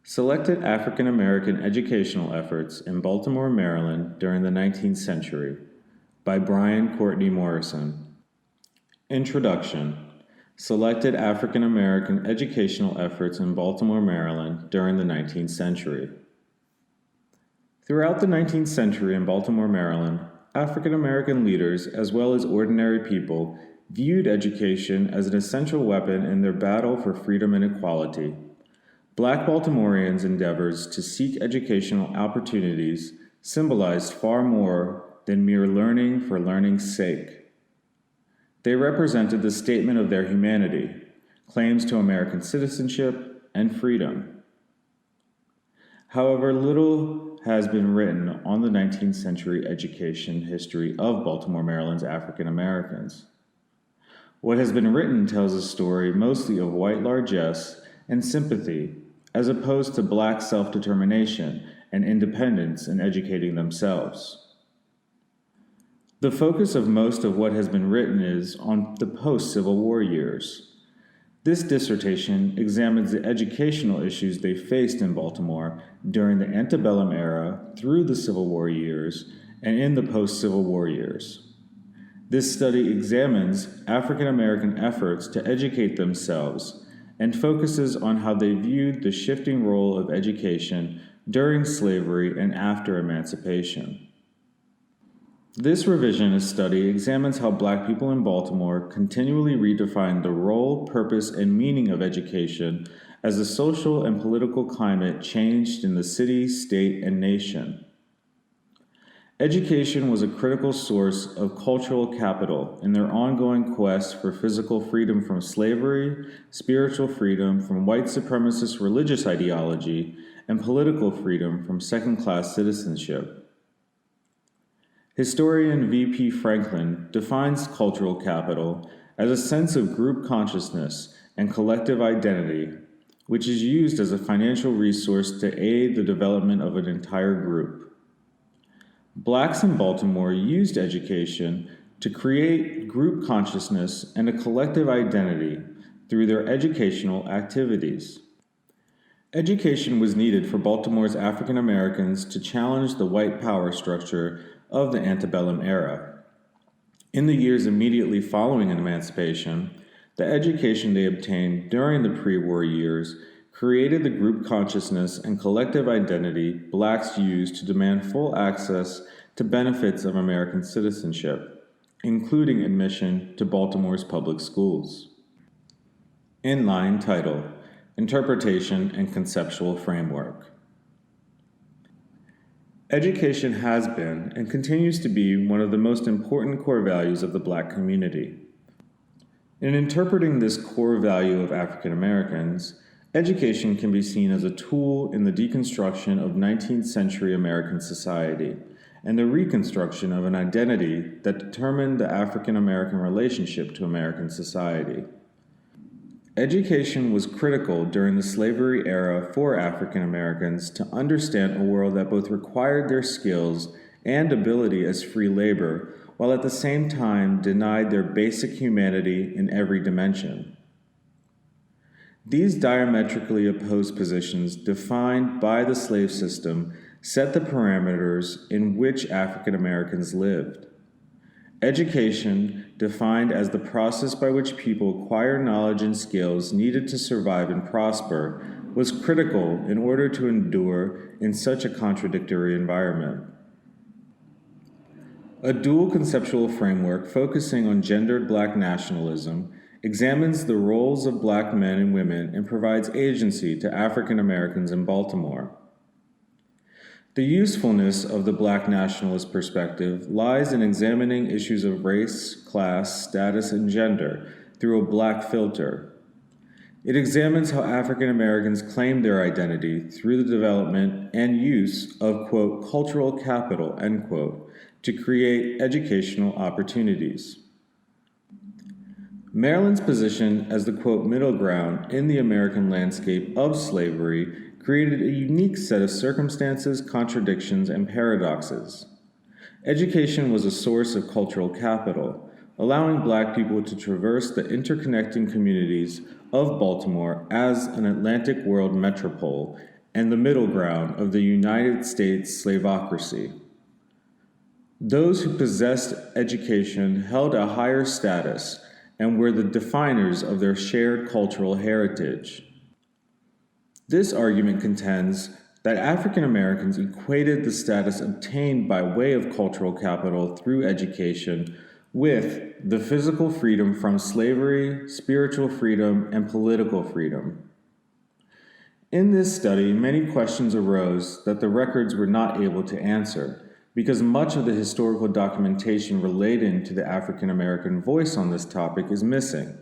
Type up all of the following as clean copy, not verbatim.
Selected African American Educational Efforts in Baltimore, Maryland during the 19th Century by Courtney Morrison. Introduction. Selected African American Educational Efforts in Baltimore, Maryland during the 19th Century. Throughout the 19th century in Baltimore, Maryland, African American leaders, as well as ordinary people, viewed education as an essential weapon in their battle for freedom and equality. Black Baltimoreans' endeavors to seek educational opportunities symbolized far more than mere learning for learning's sake. They represented the statement of their humanity, claims to American citizenship, and freedom. However, little has been written on the 19th century education history of Baltimore, Maryland's African Americans. What has been written tells a story mostly of white largesse and sympathy, as opposed to Black self-determination and independence in educating themselves. The focus of most of what has been written is on the post-Civil War years. This dissertation examines the educational issues they faced in Baltimore during the antebellum era, through the Civil War years, and in the post-Civil War years. This study examines African American efforts to educate themselves and focuses on how they viewed the shifting role of education during slavery and after emancipation. This revisionist study examines how Black people in Baltimore continually redefined the role, purpose, and meaning of education as the social and political climate changed in the city, state, and nation. Education was a critical source of cultural capital in their ongoing quest for physical freedom from slavery, spiritual freedom from white supremacist religious ideology, and political freedom from second-class citizenship. Historian V.P. Franklin defines cultural capital as a sense of group consciousness and collective identity, which is used as a financial resource to aid the development of an entire group. Blacks in Baltimore used education to create group consciousness and a collective identity through their educational activities. Education was needed for Baltimore's African Americans to challenge the white power structure of the antebellum era. In the years immediately following emancipation, the education they obtained during the pre-war years created the group consciousness and collective identity Blacks used to demand full access to benefits of American citizenship, including admission to Baltimore's public schools. Inline title: Interpretation and Conceptual Framework. Education has been and continues to be one of the most important core values of the Black community. In interpreting this core value of African Americans, education can be seen as a tool in the deconstruction of 19th century American society and the reconstruction of an identity that determined the African American relationship to American society. Education was critical during the slavery era for African Americans to understand a world that both required their skills and ability as free labor, while at the same time denied their basic humanity in every dimension. These diametrically opposed positions defined by the slave system set the parameters in which African Americans lived. Education, defined as the process by which people acquire knowledge and skills needed to survive and prosper, was critical in order to endure in such a contradictory environment. A dual conceptual framework focusing on gendered Black nationalism examines the roles of Black men and women and provides agency to African Americans in Baltimore. The usefulness of the Black nationalist perspective lies in examining issues of race, class, status, and gender through a Black filter. It examines how African Americans claim their identity through the development and use of, quote, cultural capital, end quote, to create educational opportunities. Maryland's position as the, quote, middle ground in the American landscape of slavery created a unique set of circumstances, contradictions, and paradoxes. Education was a source of cultural capital, allowing Black people to traverse the interconnecting communities of Baltimore as an Atlantic world metropole and the middle ground of the United States slavocracy. Those who possessed education held a higher status and were the definers of their shared cultural heritage. This argument contends that African Americans equated the status obtained by way of cultural capital through education with the physical freedom from slavery, spiritual freedom, and political freedom. In this study, many questions arose that the records were not able to answer, because much of the historical documentation relating to the African American voice on this topic is missing.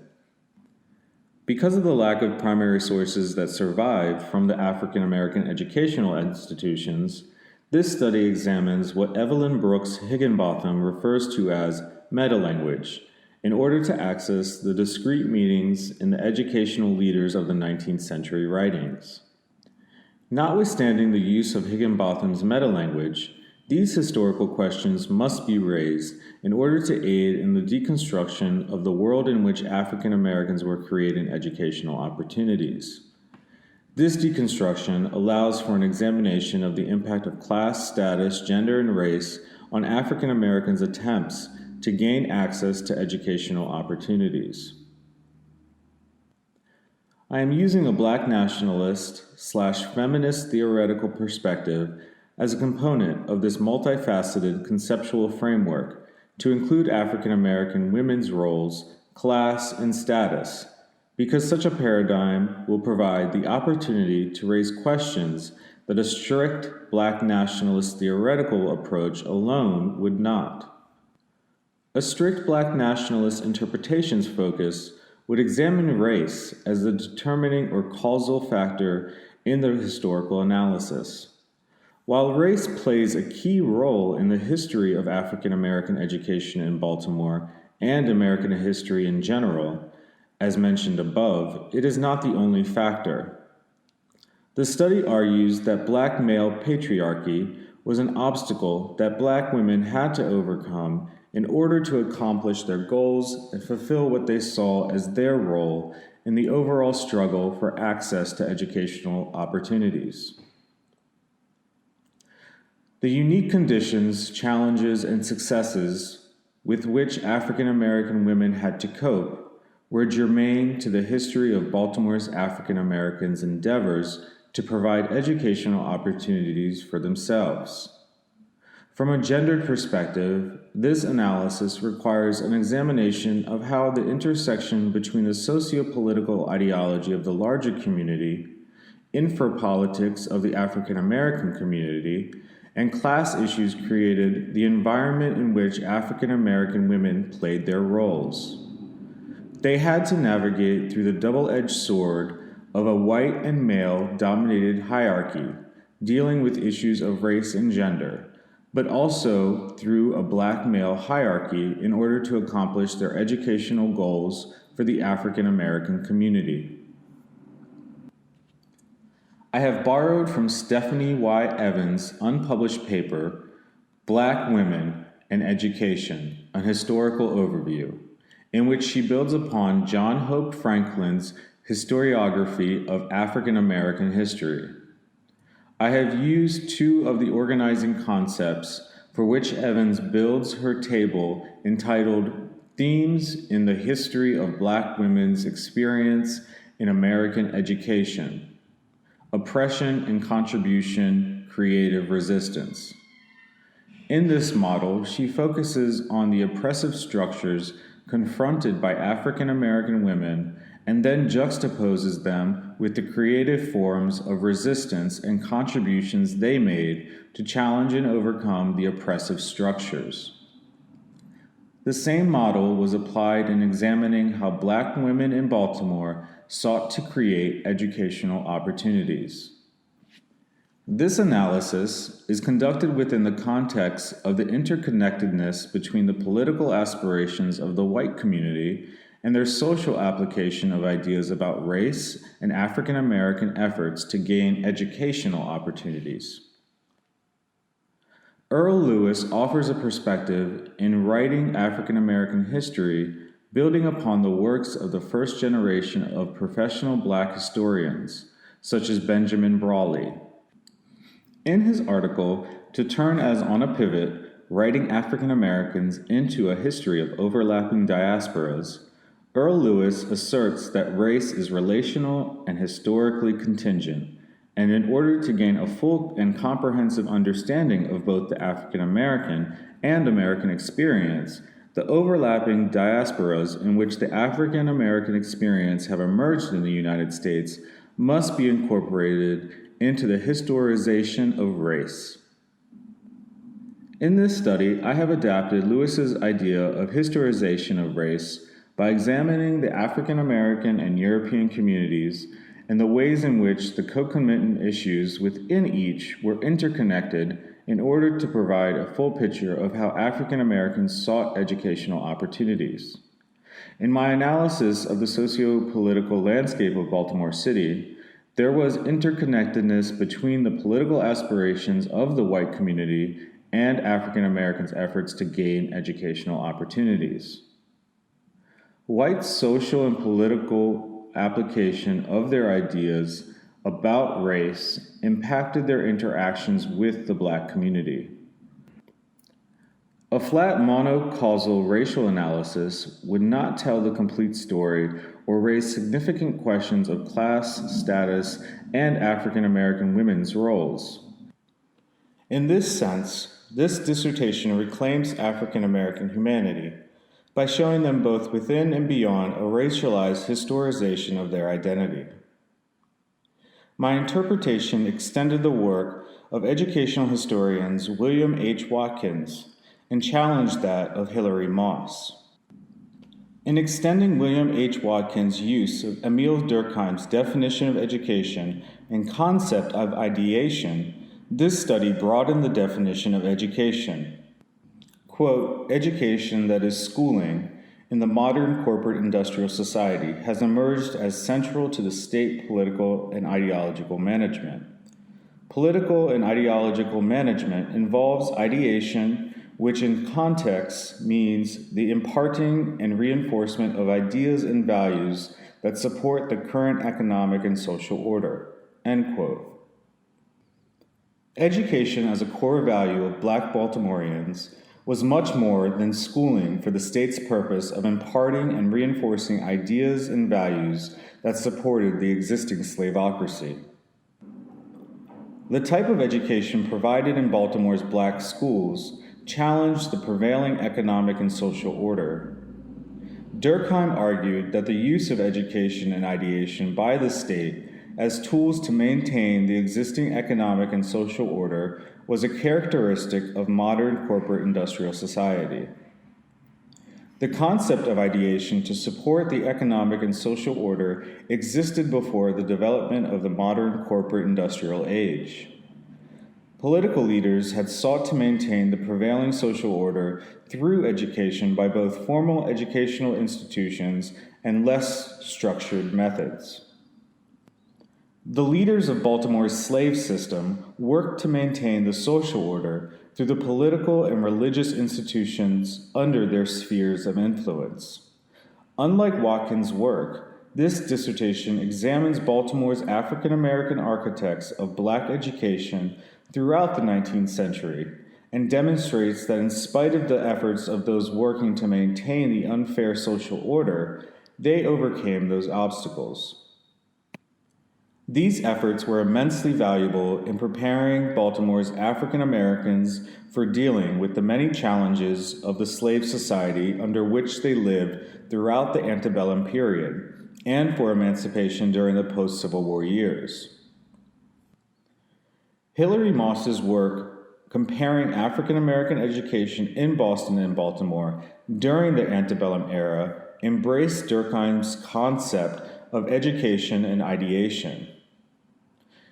Because of the lack of primary sources that survive from the African American educational institutions, this study examines what Evelyn Brooks Higginbotham refers to as metalanguage, in order to access the discrete meanings in the educational leaders of the 19th century writings. Notwithstanding the use of Higginbotham's metalanguage, these historical questions must be raised in order to aid in the deconstruction of the world in which African Americans were creating educational opportunities. This deconstruction allows for an examination of the impact of class, status, gender, and race on African Americans' attempts to gain access to educational opportunities. I am using a Black nationalist/feminist theoretical perspective as a component of this multifaceted conceptual framework to include African American women's roles, class, and status, because such a paradigm will provide the opportunity to raise questions that a strict Black nationalist theoretical approach alone would not. A strict Black nationalist interpretation's focus would examine race as the determining or causal factor in the historical analysis. While race plays a key role in the history of African American education in Baltimore and American history in general, as mentioned above, it is not the only factor. The study argues that Black male patriarchy was an obstacle that Black women had to overcome in order to accomplish their goals and fulfill what they saw as their role in the overall struggle for access to educational opportunities. The unique conditions, challenges, and successes with which African American women had to cope were germane to the history of Baltimore's African Americans' endeavors to provide educational opportunities for themselves. From a gendered perspective, this analysis requires an examination of how the intersection between the socio-political ideology of the larger community, infer-politics of the African American community, and class issues created the environment in which African American women played their roles. They had to navigate through the double-edged sword of a white and male-dominated hierarchy, dealing with issues of race and gender, but also through a Black male hierarchy in order to accomplish their educational goals for the African American community. I have borrowed from Stephanie Y. Evans' unpublished paper, Black Women and Education, an Historical Overview, in which she builds upon John Hope Franklin's historiography of African American history. I have used two of the organizing concepts for which Evans builds her table entitled Themes in the History of Black Women's Experience in American Education, Oppression and Contribution, Creative Resistance. In this model, she focuses on the oppressive structures confronted by African American women and then juxtaposes them with the creative forms of resistance and contributions they made to challenge and overcome the oppressive structures. The same model was applied in examining how Black women in Baltimore sought to create educational opportunities. This analysis is conducted within the context of the interconnectedness between the political aspirations of the white community and their social application of ideas about race and African American efforts to gain educational opportunities. Earl Lewis offers a perspective in writing African American history building upon the works of the first generation of professional Black historians, such as Benjamin Brawley. In his article, To Turn as on a Pivot, Writing African Americans into a History of Overlapping Diasporas, Earl Lewis asserts that race is relational and historically contingent, and in order to gain a full and comprehensive understanding of both the African American and American experience, the overlapping diasporas in which the African American experience have emerged in the United States must be incorporated into the historization of race. In this study, I have adapted Lewis's idea of historization of race by examining the African American and European communities and the ways in which the concomitant issues within each were interconnected in order to provide a full picture of how African Americans sought educational opportunities. In my analysis of the socio-political landscape of Baltimore City, there was interconnectedness between the political aspirations of the white community and African Americans' efforts to gain educational opportunities. White social and political application of their ideas about race impacted their interactions with the Black community. A flat monocausal racial analysis would not tell the complete story or raise significant questions of class, status, and African American women's roles. In this sense, this dissertation reclaims African American humanity by showing them both within and beyond a racialized historization of their identity. My interpretation extended the work of educational historians William H. Watkins and challenged that of Hilary Moss. In extending William H. Watkins' use of Emile Durkheim's definition of education and concept of ideation, this study broadened the definition of education. Quote, education, that is schooling, in the modern corporate industrial society has emerged as central to the state political and ideological management. Political and ideological management involves ideation, which in context means the imparting and reinforcement of ideas and values that support the current economic and social order. End quote. Education as a core value of Black Baltimoreans was much more than schooling for the state's purpose of imparting and reinforcing ideas and values that supported the existing slaveocracy. The type of education provided in Baltimore's Black schools challenged the prevailing economic and social order. Durkheim argued that the use of education and ideation by the state as tools to maintain the existing economic and social order was a characteristic of modern corporate industrial society. The concept of ideation to support the economic and social order existed before the development of the modern corporate industrial age. Political leaders had sought to maintain the prevailing social order through education by both formal educational institutions and less structured methods. The leaders of Baltimore's slave system worked to maintain the social order through the political and religious institutions under their spheres of influence. Unlike Watkins' work, this dissertation examines Baltimore's African American architects of Black education throughout the 19th century and demonstrates that in spite of the efforts of those working to maintain the unfair social order, they overcame those obstacles. These efforts were immensely valuable in preparing Baltimore's African Americans for dealing with the many challenges of the slave society under which they lived throughout the antebellum period, and for emancipation during the post-Civil War years. Hilary Moss's work comparing African American education in Boston and Baltimore during the antebellum era embraced Durkheim's concept of education and ideation.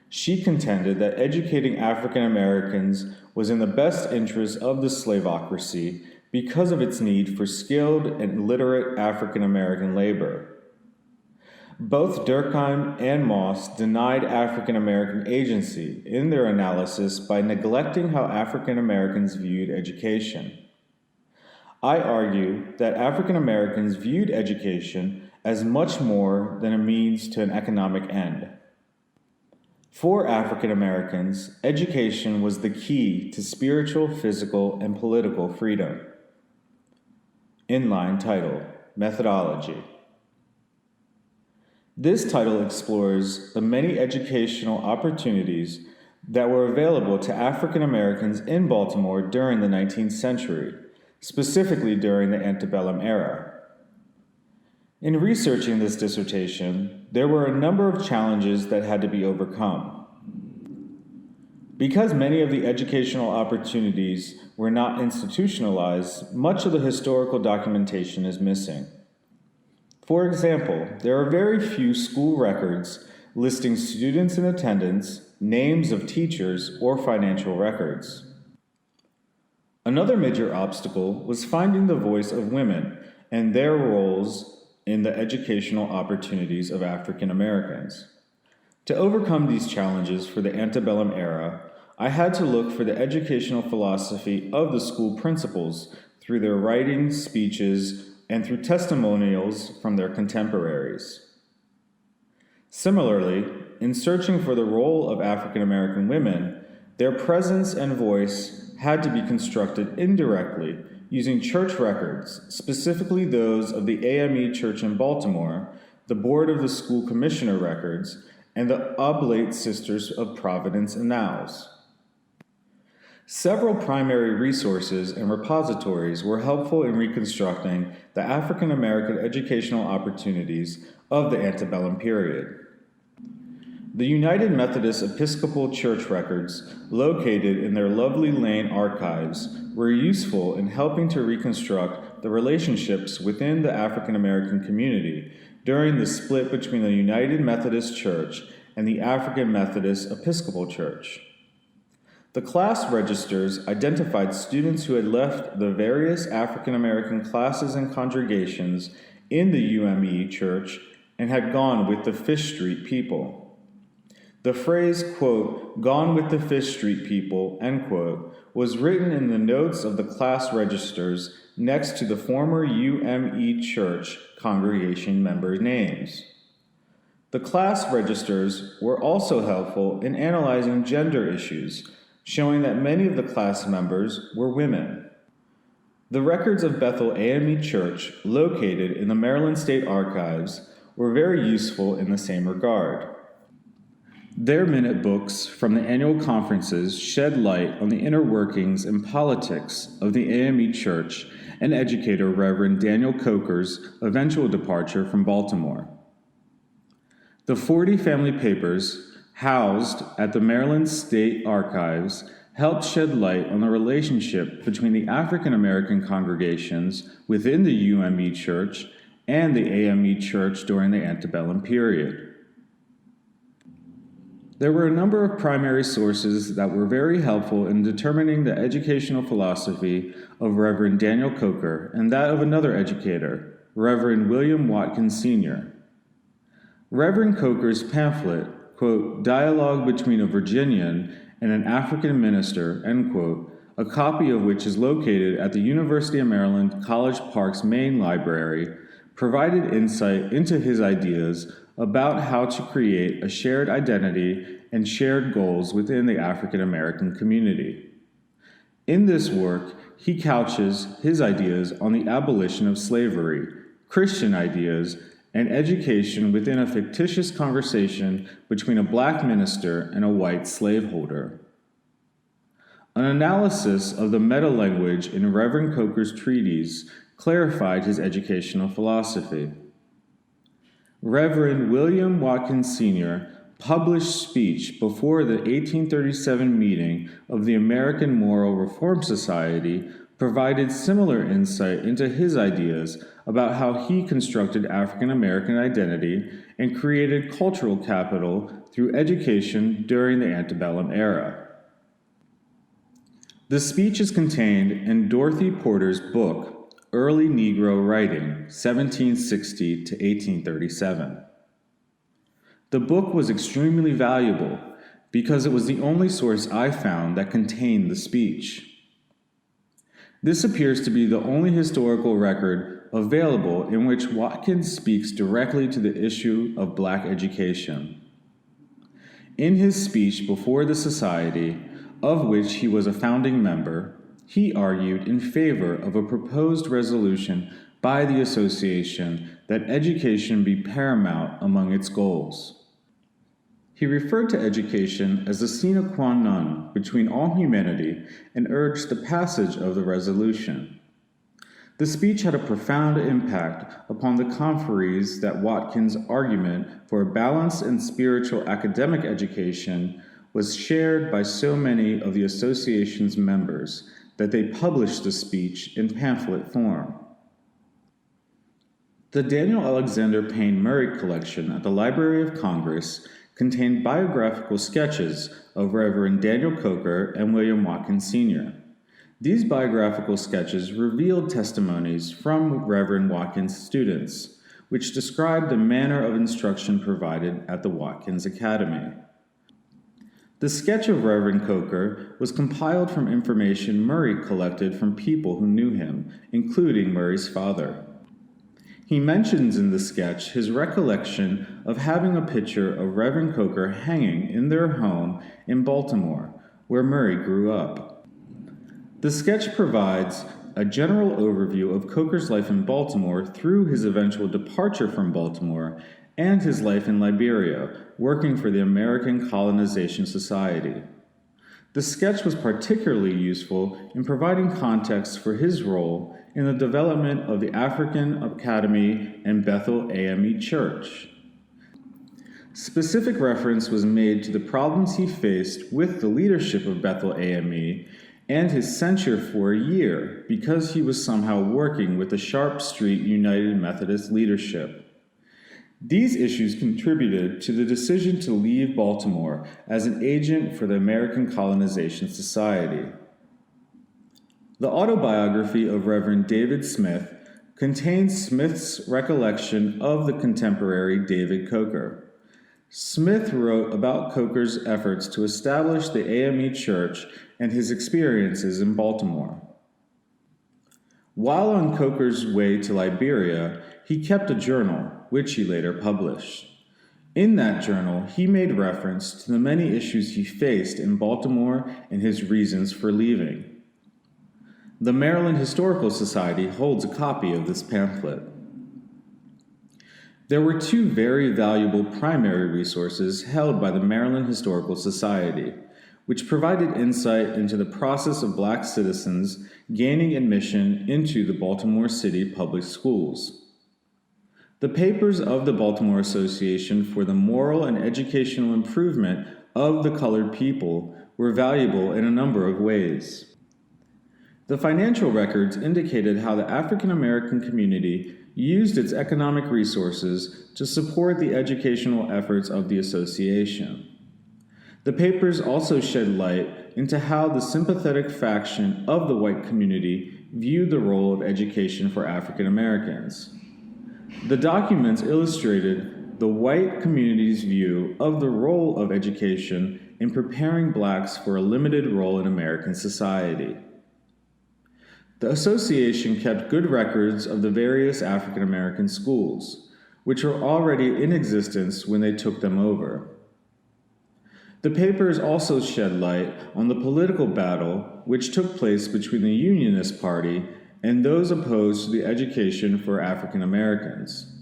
She contended that educating African Americans was in the best interest of the slaveocracy because of its need for skilled and literate African American labor. Both Durkheim and Moss denied African American agency in their analysis by neglecting how African Americans viewed education. I argue that African Americans viewed education as much more than a means to an economic end. For African Americans, education was the key to spiritual, physical, and political freedom. Inline title, Methodology. This title explores the many educational opportunities that were available to African Americans in Baltimore during the 19th century, specifically during the antebellum era. In researching this dissertation, there were a number of challenges that had to be overcome. Because many of the educational opportunities were not institutionalized, much of the historical documentation is missing. For example, there are very few school records listing students in attendance, names of teachers, or financial records. Another major obstacle was finding the voice of women and their roles in the educational opportunities of African Americans. To overcome these challenges for the antebellum era, I had to look for the educational philosophy of the school principals through their writings, speeches, and through testimonials from their contemporaries. Similarly, in searching for the role of African American women, their presence and voice had to be constructed indirectly using church records, specifically those of the AME Church in Baltimore, the Board of the School Commissioner records, and the Oblate Sisters of Providence and Niles. Several primary resources and repositories were helpful in reconstructing the African American educational opportunities of the antebellum period. The United Methodist Episcopal Church records, located in their Lovely Lane archives, were useful in helping to reconstruct the relationships within the African American community during the split between the United Methodist Church and the African Methodist Episcopal Church. The class registers identified students who had left the various African American classes and congregations in the UME Church and had gone with the Fish Street people. The phrase, quote, "gone with the Fish Street people," end quote, was written in the notes of the class registers next to the former UME Church congregation members' names. The class registers were also helpful in analyzing gender issues, showing that many of the class members were women. The records of Bethel AME Church, located in the Maryland State Archives, were very useful in the same regard. Their minute books from the annual conferences shed light on the inner workings and politics of the AME Church and educator Reverend Daniel Coker's eventual departure from Baltimore. The 40 family papers housed at the Maryland State Archives helped shed light on the relationship between the African American congregations within the UME Church and the AME Church during the antebellum period. There were a number of primary sources that were very helpful in determining the educational philosophy of Reverend Daniel Coker and that of another educator, Reverend William Watkins Sr. Reverend Coker's pamphlet, quote, "Dialogue Between a Virginian and an African Minister," end quote, a copy of which is located at the University of Maryland College Park's main library, provided insight into his ideas about how to create a shared identity and shared goals within the African American community. In this work, he couches his ideas on the abolition of slavery, Christian ideas, and education within a fictitious conversation between a black minister and a white slaveholder. An analysis of the meta-language in Reverend Coker's treatise clarified his educational philosophy. Reverend William Watkins Sr. published speech before the 1837 meeting of the American Moral Reform Society provided similar insight into his ideas about how he constructed African American identity and created cultural capital through education during the antebellum era. The speech is contained in Dorothy Porter's book, Early Negro Writing, 1760 to 1837. The book was extremely valuable because it was the only source I found that contained the speech. This appears to be the only historical record available in which Watkins speaks directly to the issue of black education. In his speech before the society, of which he was a founding member, he argued in favor of a proposed resolution by the association that education be paramount among its goals. He referred to education as a sine qua non between all humanity and urged the passage of the resolution. The speech had a profound impact upon the conferees that Watkins' argument for a balanced and spiritual academic education was shared by so many of the association's members that they published the speech in pamphlet form. The Daniel Alexander Payne Murray collection at the Library of Congress contained biographical sketches of Reverend Daniel Coker and William Watkins Sr. These biographical sketches revealed testimonies from Reverend Watkins' students, which described the manner of instruction provided at the Watkins Academy. The sketch of Reverend Coker was compiled from information Murray collected from people who knew him, including Murray's father. He mentions in the sketch his recollection of having a picture of Reverend Coker hanging in their home in Baltimore, where Murray grew up. The sketch provides a general overview of Coker's life in Baltimore through his eventual departure from Baltimore and his life in Liberia, working for the American Colonization Society. The sketch was particularly useful in providing context for his role in the development of the African Academy and Bethel AME Church. Specific reference was made to the problems he faced with the leadership of Bethel AME and his censure for a year because he was somehow working with the Sharp Street United Methodist leadership. These issues contributed to the decision to leave Baltimore as an agent for the American Colonization Society. The autobiography of Reverend David Smith contains Smith's recollection of the contemporary David Coker. Smith wrote about Coker's efforts to establish the AME Church and his experiences in Baltimore. While on Coker's way to Liberia, he kept a journal, which he later published. In that journal, he made reference to the many issues he faced in Baltimore and his reasons for leaving. The Maryland Historical Society holds a copy of this pamphlet. There were two very valuable primary resources held by the Maryland Historical Society, which provided insight into the process of Black citizens gaining admission into the Baltimore City public schools. The papers of the Baltimore Association for the Moral and Educational Improvement of the Colored People were valuable in a number of ways. The financial records indicated how the African American community used its economic resources to support the educational efforts of the association. The papers also shed light into how the sympathetic faction of the white community viewed the role of education for African Americans. The documents illustrated the white community's view of the role of education in preparing blacks for a limited role in American society. The association kept good records of the various African American schools, which were already in existence when they took them over. The papers also shed light on the political battle which took place between the Unionist Party and those opposed to the education for African Americans.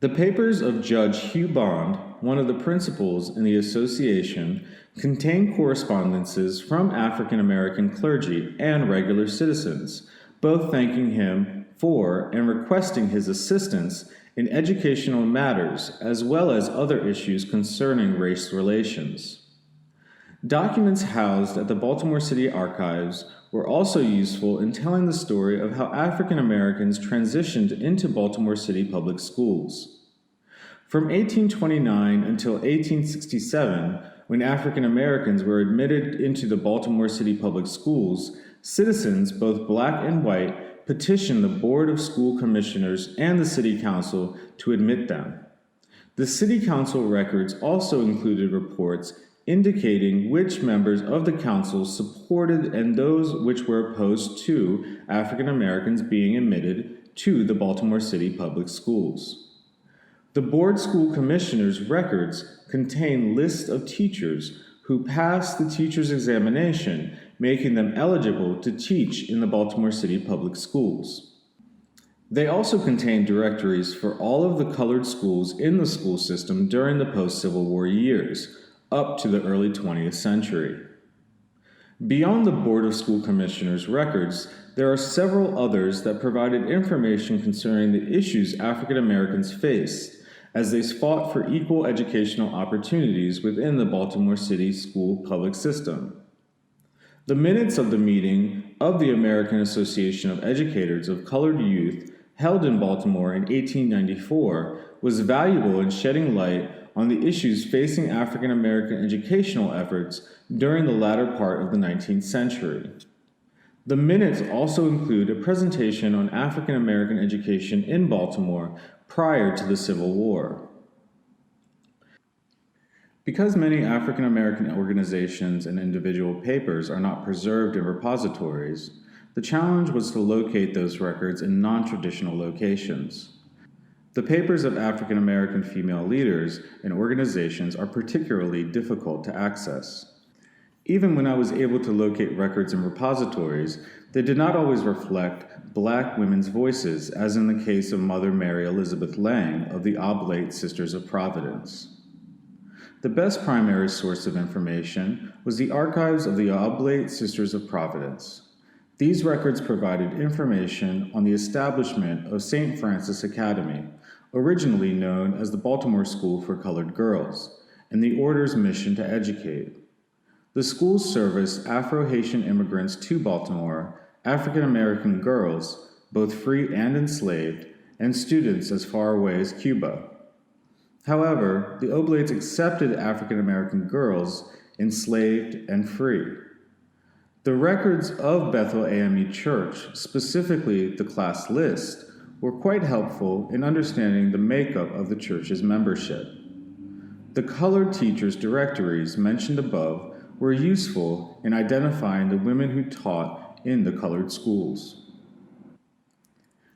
The papers of Judge Hugh Bond, one of the principals in the association, contain correspondences from African American clergy and regular citizens, both thanking him for and requesting his assistance in educational matters as well as other issues concerning race relations. Documents housed at the Baltimore City Archives were also useful in telling the story of how African Americans transitioned into Baltimore City public schools. From 1829 until 1867, when African Americans were admitted into the Baltimore City public schools, citizens, both black and white, petitioned the Board of School Commissioners and the City Council to admit them. The City Council records also included reports indicating which members of the council supported and those which were opposed to African Americans being admitted to the Baltimore City public schools. The Board School Commissioner's records contain lists of teachers who passed the teacher's examination, making them eligible to teach in the Baltimore City Public Schools. They also contain directories for all of the colored schools in the school system during the post-Civil War years, up to the early 20th century. Beyond the Board of School Commissioners' records, there are several others that provided information concerning the issues African Americans faced as they fought for equal educational opportunities within the Baltimore City school public system. The minutes of the meeting of the American Association of Educators of Colored Youth held in Baltimore in 1894 was valuable in shedding light on the issues facing African American educational efforts during the latter part of the 19th century. The minutes also include a presentation on African American education in Baltimore prior to the Civil War. Because many African American organizations and individual papers are not preserved in repositories, the challenge was to locate those records in non-traditional locations. The papers of African American female leaders and organizations are particularly difficult to access. Even when I was able to locate records in repositories, they did not always reflect Black women's voices, as in the case of Mother Mary Elizabeth Lang of the Oblate Sisters of Providence. The best primary source of information was the archives of the Oblate Sisters of Providence. These records provided information on the establishment of St. Francis Academy, originally known as the Baltimore School for Colored Girls, and the Order's mission to educate. The school serviced Afro-Haitian immigrants to Baltimore, African American girls, both free and enslaved, and students as far away as Cuba. However, the Oblates accepted African American girls, enslaved and free. The records of Bethel AME Church, specifically the class list, were quite helpful in understanding the makeup of the church's membership. The colored teachers' directories mentioned above were useful in identifying the women who taught in the colored schools.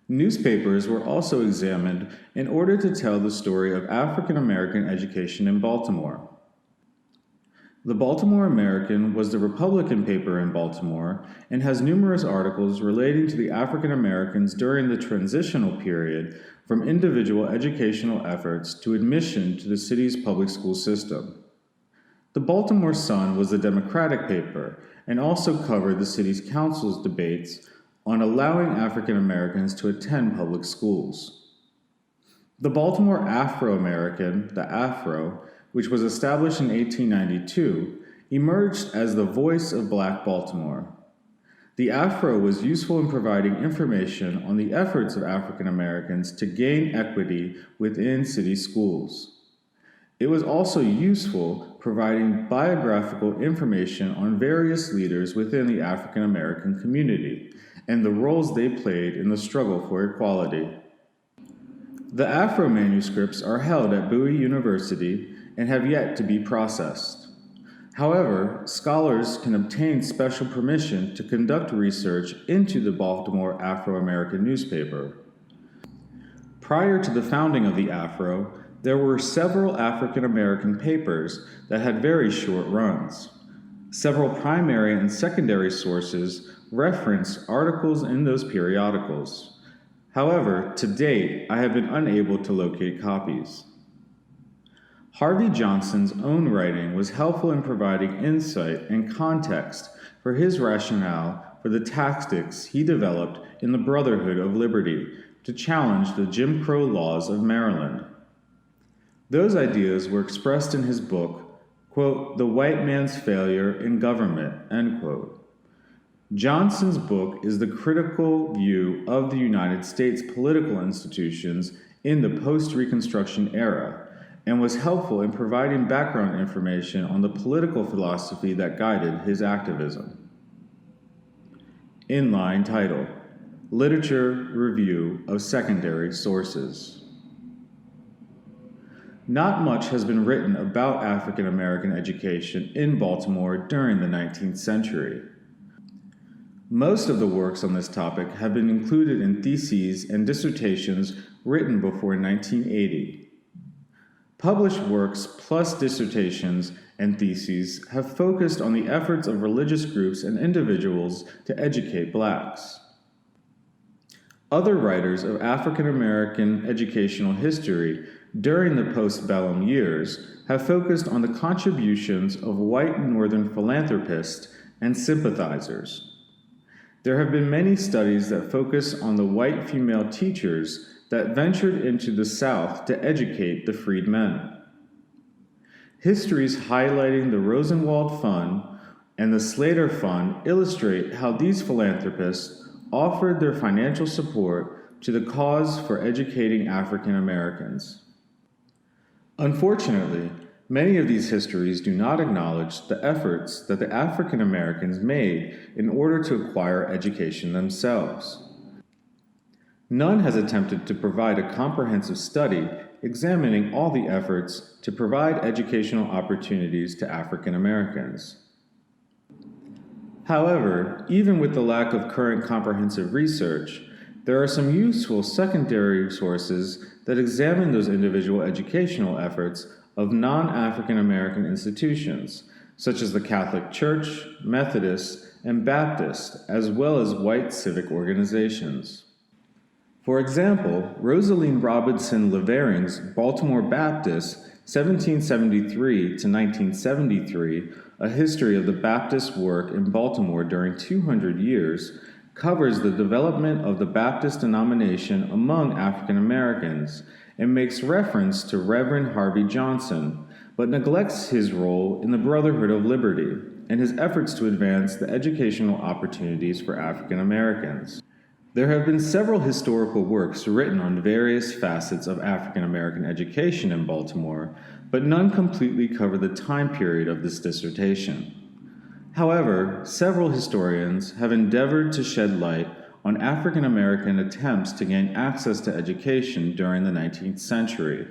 Newspapers were also examined in order to tell the story of African American education in Baltimore. The Baltimore American was the Republican paper in Baltimore and has numerous articles relating to the African Americans during the transitional period from individual educational efforts to admission to the city's public school system. The Baltimore Sun was the Democratic paper and also covered the city's council's debates on allowing African Americans to attend public schools. The Baltimore Afro-American, the Afro, which was established in 1892, emerged as the voice of Black Baltimore. The Afro was useful in providing information on the efforts of African Americans to gain equity within city schools. It was also useful providing biographical information on various leaders within the African American community and the roles they played in the struggle for equality. The Afro manuscripts are held at Bowie University and have yet to be processed. However, scholars can obtain special permission to conduct research into the Baltimore Afro-American newspaper. Prior to the founding of the Afro, there were several African American papers that had very short runs. Several primary and secondary sources reference articles in those periodicals. However, to date, I have been unable to locate copies. Harvey Johnson's own writing was helpful in providing insight and context for his rationale for the tactics he developed in the Brotherhood of Liberty to challenge the Jim Crow laws of Maryland. Those ideas were expressed in his book, quote, "The White Man's Failure in Government," end quote. Johnson's book is the critical view of the United States political institutions in the post-Reconstruction era, and was helpful in providing background information on the political philosophy that guided his activism. Inline title: Literature Review of Secondary Sources. Not much has been written about African American education in Baltimore during the 19th century. Most of the works on this topic have been included in theses and dissertations written before 1980. Published works plus dissertations and theses have focused on the efforts of religious groups and individuals to educate blacks. Other writers of African American educational history during the postbellum years have focused on the contributions of white Northern philanthropists and sympathizers. There have been many studies that focus on the white female teachers that ventured into the South to educate the freedmen. Histories highlighting the Rosenwald Fund and the Slater Fund illustrate how these philanthropists offered their financial support to the cause for educating African Americans. Unfortunately, many of these histories do not acknowledge the efforts that the African Americans made in order to acquire education themselves. None has attempted to provide a comprehensive study examining all the efforts to provide educational opportunities to African Americans. However, even with the lack of current comprehensive research, there are some useful secondary sources that examine those individual educational efforts of non-African American institutions, such as the Catholic Church, Methodist, and Baptist, as well as white civic organizations. For example, Rosaline Robinson Levering's Baltimore Baptist, 1773 to 1973, A History of the Baptist Work in Baltimore During 200 Years, covers the development of the Baptist denomination among African Americans and makes reference to Reverend Harvey Johnson, but neglects his role in the Brotherhood of Liberty and his efforts to advance the educational opportunities for African Americans. There have been several historical works written on various facets of African American education in Baltimore, but none completely cover the time period of this dissertation. However, several historians have endeavored to shed light on African American attempts to gain access to education during the 19th century.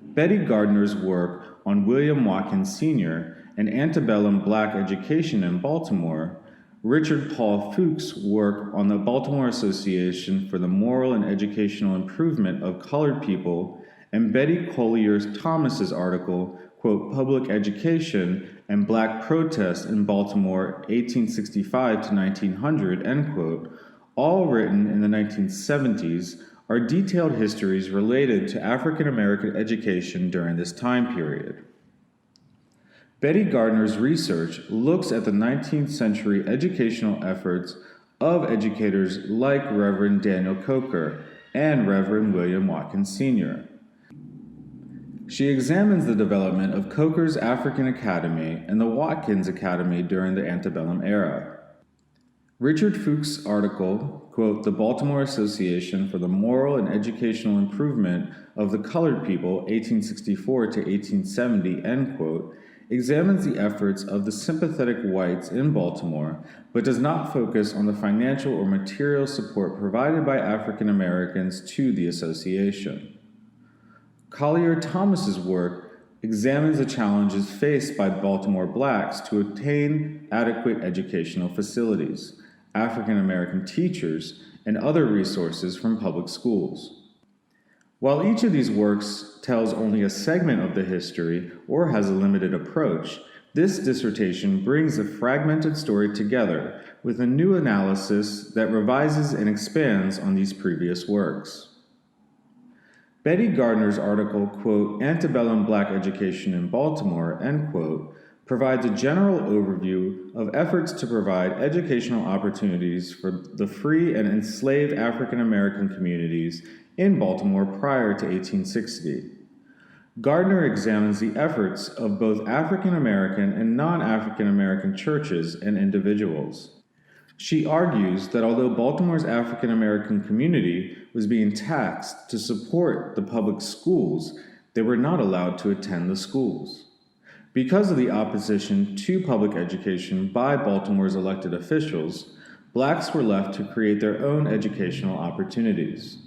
Betty Gardner's work on William Watkins Sr. and antebellum black education in Baltimore, Richard Paul Fuchs' work on the Baltimore Association for the Moral and Educational Improvement of Colored People, and Betty Collier Thomas's article, quote, Public Education and Black Protest in Baltimore, 1865 to 1900, end quote, all written in the 1970s, are detailed histories related to African American education during this time period. Betty Gardner's research looks at the 19th century educational efforts of educators like Reverend Daniel Coker and Reverend William Watkins Sr. She examines the development of Coker's African Academy and the Watkins Academy during the antebellum era. Richard Fuchs' article, quote, The Baltimore Association for the Moral and Educational Improvement of the Colored People, 1864 to 1870, end quote, examines the efforts of the sympathetic whites in Baltimore, but does not focus on the financial or material support provided by African Americans to the association. Collier Thomas's work examines the challenges faced by Baltimore blacks to obtain adequate educational facilities, African American teachers, and other resources from public schools. While each of these works tells only a segment of the history or has a limited approach, this dissertation brings a fragmented story together with a new analysis that revises and expands on these previous works. Betty Gardner's article, quote, Antebellum Black Education in Baltimore, end quote, provides a general overview of efforts to provide educational opportunities for the free and enslaved African American communities in Baltimore prior to 1860. Gardner examines the efforts of both African American and non-African American churches and individuals. She argues that although Baltimore's African American community was being taxed to support the public schools, they were not allowed to attend the schools. Because of the opposition to public education by Baltimore's elected officials, blacks were left to create their own educational opportunities.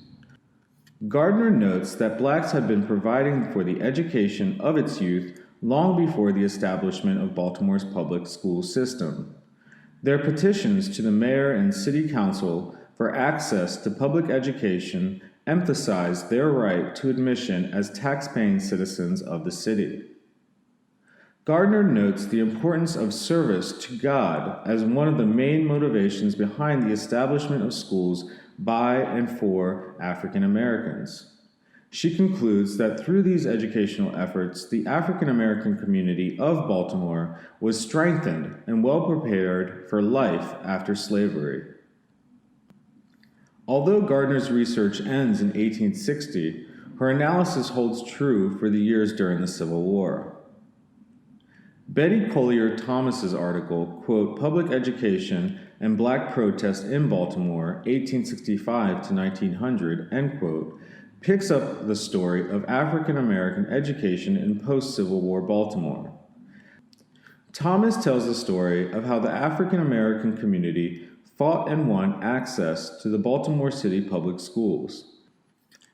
Gardner notes that blacks had been providing for the education of its youth long before the establishment of Baltimore's public school system. Their petitions to the mayor and city council for access to public education emphasized their right to admission as tax-paying citizens of the city. Gardner notes the importance of service to God as one of the main motivations behind the establishment of schools by and for African Americans. She concludes that through these educational efforts, the African American community of Baltimore was strengthened and well prepared for life after slavery. Although Gardner's research ends in 1860, her analysis holds true for the years during the Civil War. Betty Collier Thomas's article, quote, Public Education and Black Protest in Baltimore, 1865 to 1900, end quote, picks up the story of African American education in post-Civil War Baltimore. Thomas tells the story of how the African American community fought and won access to the Baltimore City public schools.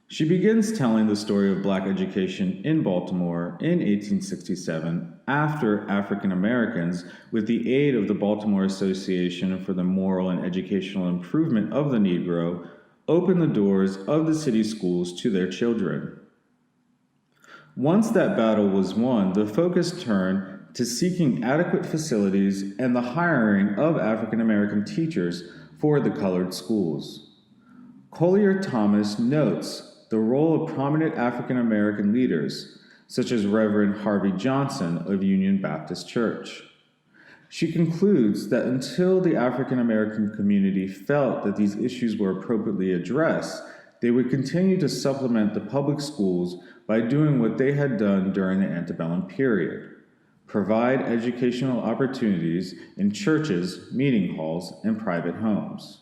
She begins telling the story of Black education in Baltimore in 1867 after African Americans, with the aid of the Baltimore Association for the Moral and Educational Improvement of the Negro, opened the doors of the city schools to their children. Once that battle was won, the focus turned to seeking adequate facilities and the hiring of African American teachers for the colored schools. Collier Thomas notes the role of prominent African American leaders, such as Reverend Harvey Johnson of Union Baptist Church. She concludes that until the African American community felt that these issues were appropriately addressed, they would continue to supplement the public schools by doing what they had done during the antebellum period: provide educational opportunities in churches, meeting halls, and private homes.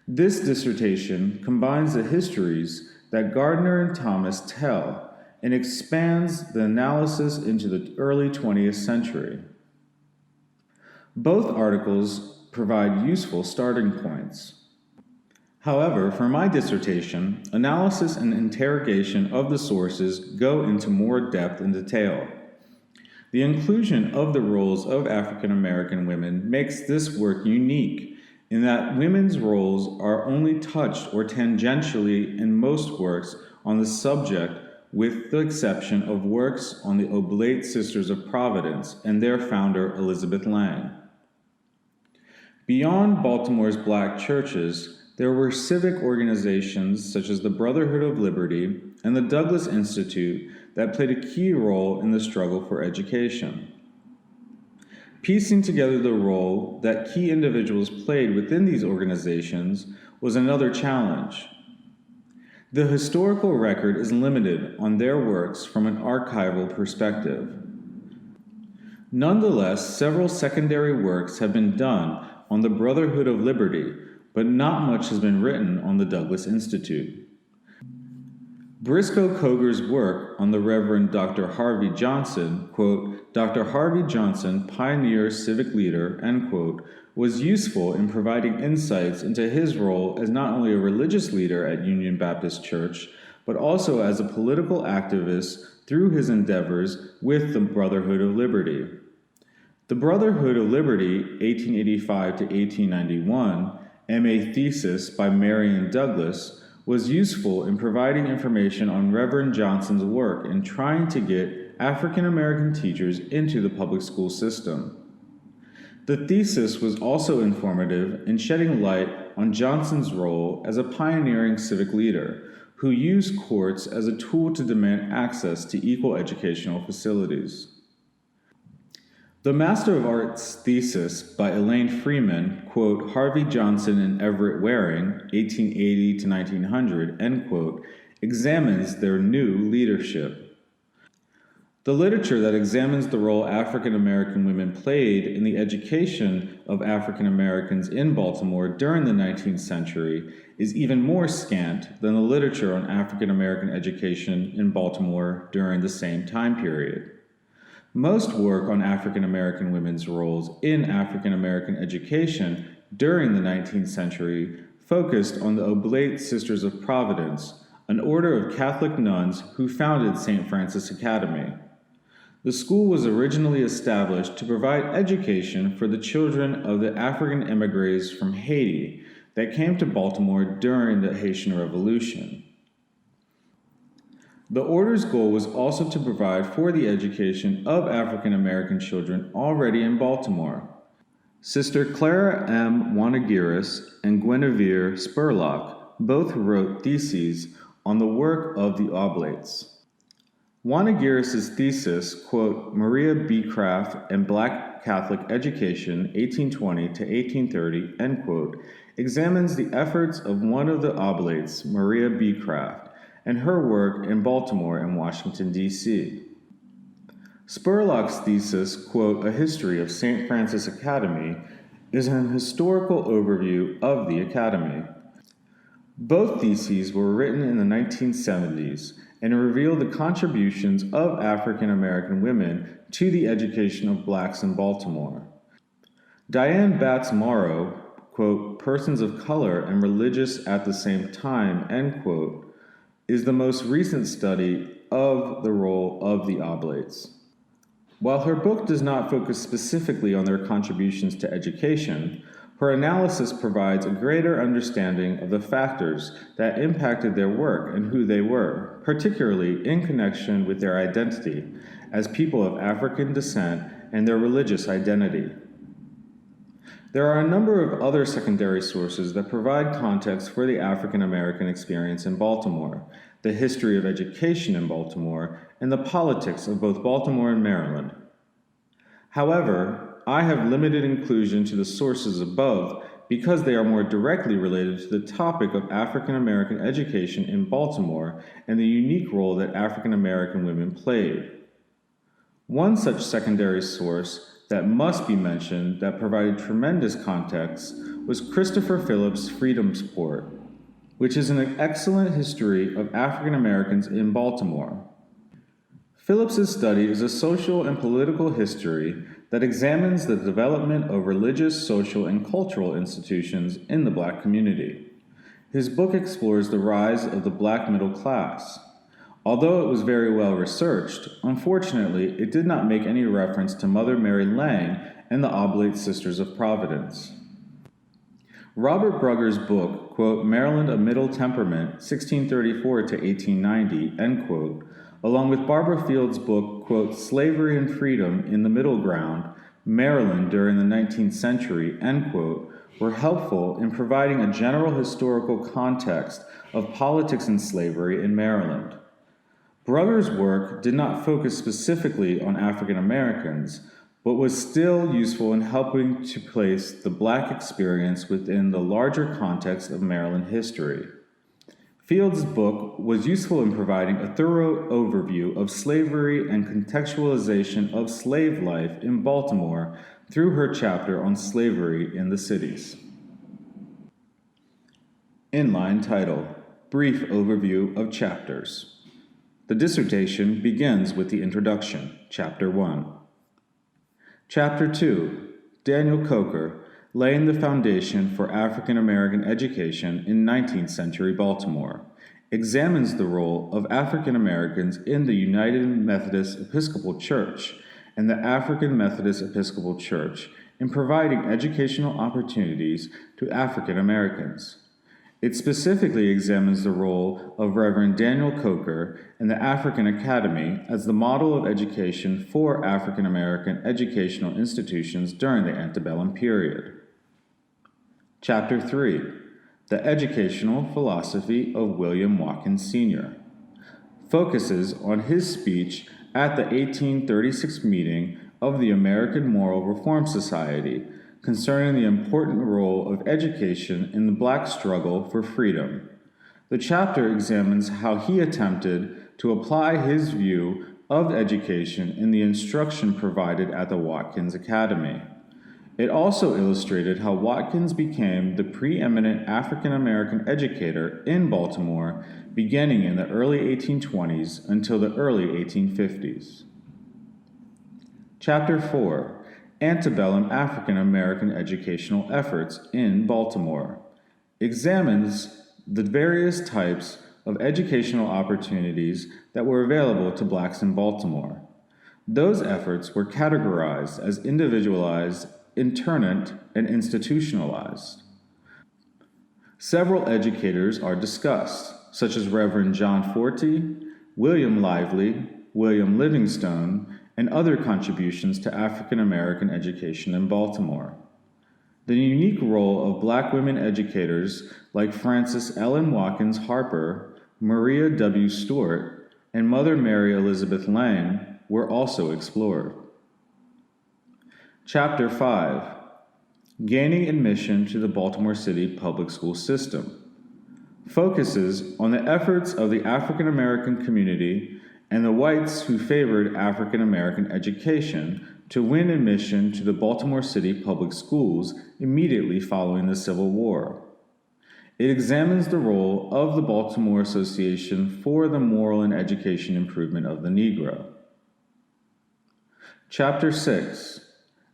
This dissertation combines the histories that Gardner and Thomas tell and expands the analysis into the early 20th century. Both articles provide useful starting points. However, for my dissertation, analysis and interrogation of the sources go into more depth and detail. The inclusion of the roles of African American women makes this work unique in that women's roles are only touched or tangentially in most works on the subject, with the exception of works on the Oblate Sisters of Providence and their founder, Elizabeth Lang. Beyond Baltimore's Black churches, there were civic organizations such as the Brotherhood of Liberty and the Douglass Institute that played a key role in the struggle for education. Piecing together the role that key individuals played within these organizations was another challenge. The historical record is limited on their works from an archival perspective. Nonetheless, several secondary works have been done on the Brotherhood of Liberty, but not much has been written on the Douglass Institute. Briscoe Coger's work on the Reverend Dr. Harvey Johnson, quote, Dr. Harvey Johnson, pioneer civic leader, end quote, was useful in providing insights into his role as not only a religious leader at Union Baptist Church, but also as a political activist through his endeavors with the Brotherhood of Liberty. The Brotherhood of Liberty, 1885 to 1891, M.A. thesis by Marion Douglas, was useful in providing information on Reverend Johnson's work in trying to get African American teachers into the public school system. The thesis was also informative in shedding light on Johnson's role as a pioneering civic leader who used courts as a tool to demand access to equal educational facilities. The Master of Arts thesis by Elaine Freeman, quote, Harvey Johnson and Everett Waring, 1880 to 1900, end quote, examines their new leadership. The literature that examines the role African American women played in the education of African Americans in Baltimore during the 19th century is even more scant than the literature on African American education in Baltimore during the same time period. Most work on African American women's roles in African American education during the 19th century focused on the Oblate Sisters of Providence, an order of Catholic nuns who founded St. Francis Academy. The school was originally established to provide education for the children of the African immigrants from Haiti that came to Baltimore during the Haitian Revolution. The order's goal was also to provide for the education of African American children already in Baltimore. Sister Clara M. Wanagiris and Guinevere Spurlock both wrote theses on the work of the Oblates. Wanagiris' thesis, quote, Maria Beecraft and Black Catholic Education, 1820 to 1830, end quote, examines the efforts of one of the Oblates, Maria Beecraft, and her work in Baltimore and Washington, D.C. Spurlock's thesis, quote, A History of St. Francis Academy, is an historical overview of the Academy. Both theses were written in the 1970s and reveal the contributions of African American women to the education of blacks in Baltimore. Diane Batts Morrow, quote, Persons of color and religious at the same time, end quote, is the most recent study of the role of the Oblates. While her book does not focus specifically on their contributions to education, her analysis provides a greater understanding of the factors that impacted their work and who they were, particularly in connection with their identity as people of African descent and their religious identity. There are a number of other secondary sources that provide context for the African American experience in Baltimore, the history of education in Baltimore, and the politics of both Baltimore and Maryland. However, I have limited inclusion to the sources above because they are more directly related to the topic of African American education in Baltimore and the unique role that African American women played. One such secondary source that must be mentioned that provided tremendous context was Christopher Phillips' Freedom's Port, which is an excellent history of African Americans in Baltimore. Phillips's study is a social and political history that examines the development of religious, social, and cultural institutions in the Black community. His book explores the rise of the Black middle class. Although it was very well researched, unfortunately, it did not make any reference to Mother Mary Lang and the Oblate Sisters of Providence. Robert Brugger's book, quote, Maryland, A Middle Temperament, 1634 to 1890, end quote, along with Barbara Field's book, quote, Slavery and Freedom in the Middle Ground, Maryland during the 19th Century, end quote, were helpful in providing a general historical context of politics and slavery in Maryland. Brugger's work did not focus specifically on African Americans, but was still useful in helping to place the Black experience within the larger context of Maryland history. Field's book was useful in providing a thorough overview of slavery and contextualization of slave life in Baltimore through her chapter on slavery in the cities. Inline title, Brief Overview of Chapters. The dissertation begins with the introduction, Chapter 1. Chapter 2, Daniel Coker, Laying the Foundation for African American Education in 19th Century Baltimore, examines the role of African Americans in the United Methodist Episcopal Church and the African Methodist Episcopal Church in providing educational opportunities to African Americans. It specifically examines the role of Reverend Daniel Coker and the African Academy as the model of education for African American educational institutions during the antebellum period. Chapter 3, The Educational Philosophy of William Watkins Sr., focuses on his speech at the 1836 meeting of the American Moral Reform Society concerning the important role of education in the Black struggle for freedom. The chapter examines how he attempted to apply his view of education in the instruction provided at the Watkins Academy. It also illustrated how Watkins became the preeminent African American educator in Baltimore beginning in the early 1820s until the early 1850s. Chapter 4, Antebellum African American Educational Efforts in Baltimore, examines the various types of educational opportunities that were available to Blacks in Baltimore. Those efforts were categorized as individualized, itinerant, and institutionalized. Several educators are discussed, such as Reverend John Forty, William Lively, William Livingstone, and other contributions to African American education in Baltimore. The unique role of Black women educators like Frances Ellen Watkins Harper, Maria W. Stewart, and Mother Mary Elizabeth Lang were also explored. Chapter 5: Gaining Admission to the Baltimore City Public School System focuses on the efforts of the African American community and the whites who favored African American education to win admission to the Baltimore City Public Schools immediately following the Civil War. It examines the role of the Baltimore Association for the Moral and Education Improvement of the Negro. Chapter 6: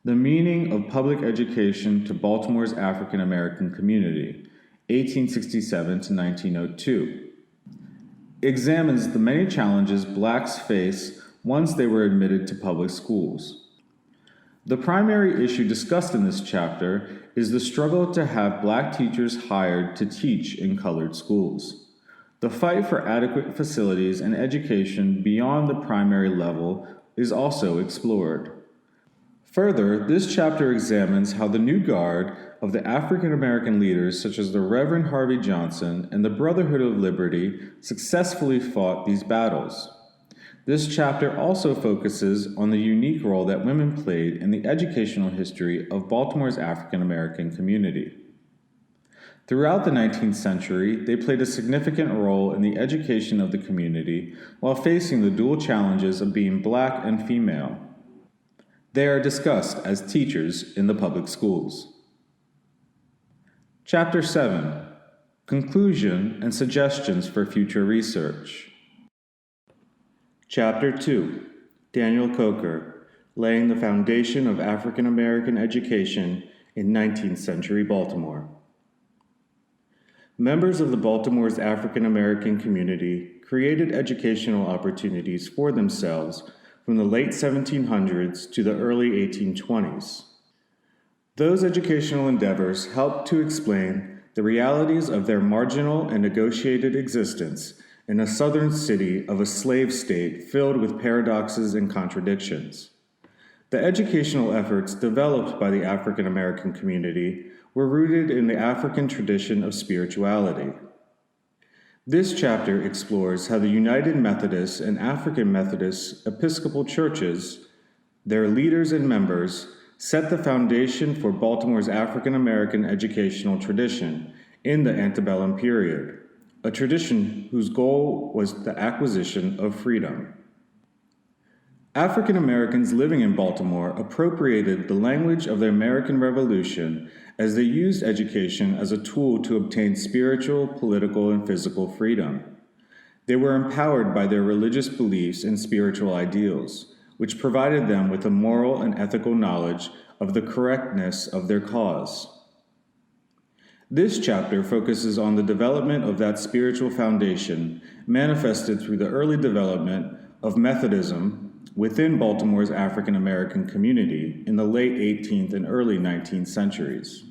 The Meaning of Public Education to Baltimore's African American Community, 1867 to 1902. Examines the many challenges Blacks face once they were admitted to public schools. The primary issue discussed in this chapter is the struggle to have Black teachers hired to teach in colored schools. The fight for adequate facilities and education beyond the primary level is also explored. Further, this chapter examines how the new guard of the African American leaders such as the Reverend Harvey Johnson and the Brotherhood of Liberty successfully fought these battles. This chapter also focuses on the unique role that women played in the educational history of Baltimore's African American community. Throughout the 19th century, they played a significant role in the education of the community while facing the dual challenges of being Black and female. They are discussed as teachers in the public schools. Chapter 7: Conclusion and Suggestions for Future Research. Chapter 2: Daniel Coker, Laying the Foundation of African American Education in 19th Century Baltimore. Members of the Baltimore's African American community created educational opportunities for themselves from the late 1700s to the early 1820s. Those educational endeavors helped to explain the realities of their marginal and negotiated existence in a southern city of a slave state filled with paradoxes and contradictions. The educational efforts developed by the African American community were rooted in the African tradition of spirituality. This chapter explores how the United Methodist and African Methodist Episcopal churches, their leaders and members, set the foundation for Baltimore's African American educational tradition in the antebellum period, a tradition whose goal was the acquisition of freedom. African Americans living in Baltimore appropriated the language of the American Revolution as they used education as a tool to obtain spiritual, political, and physical freedom. They were empowered by their religious beliefs and spiritual ideals, which provided them with a moral and ethical knowledge of the correctness of their cause. This chapter focuses on the development of that spiritual foundation manifested through the early development of Methodism within Baltimore's African American community in the late 18th and early 19th centuries.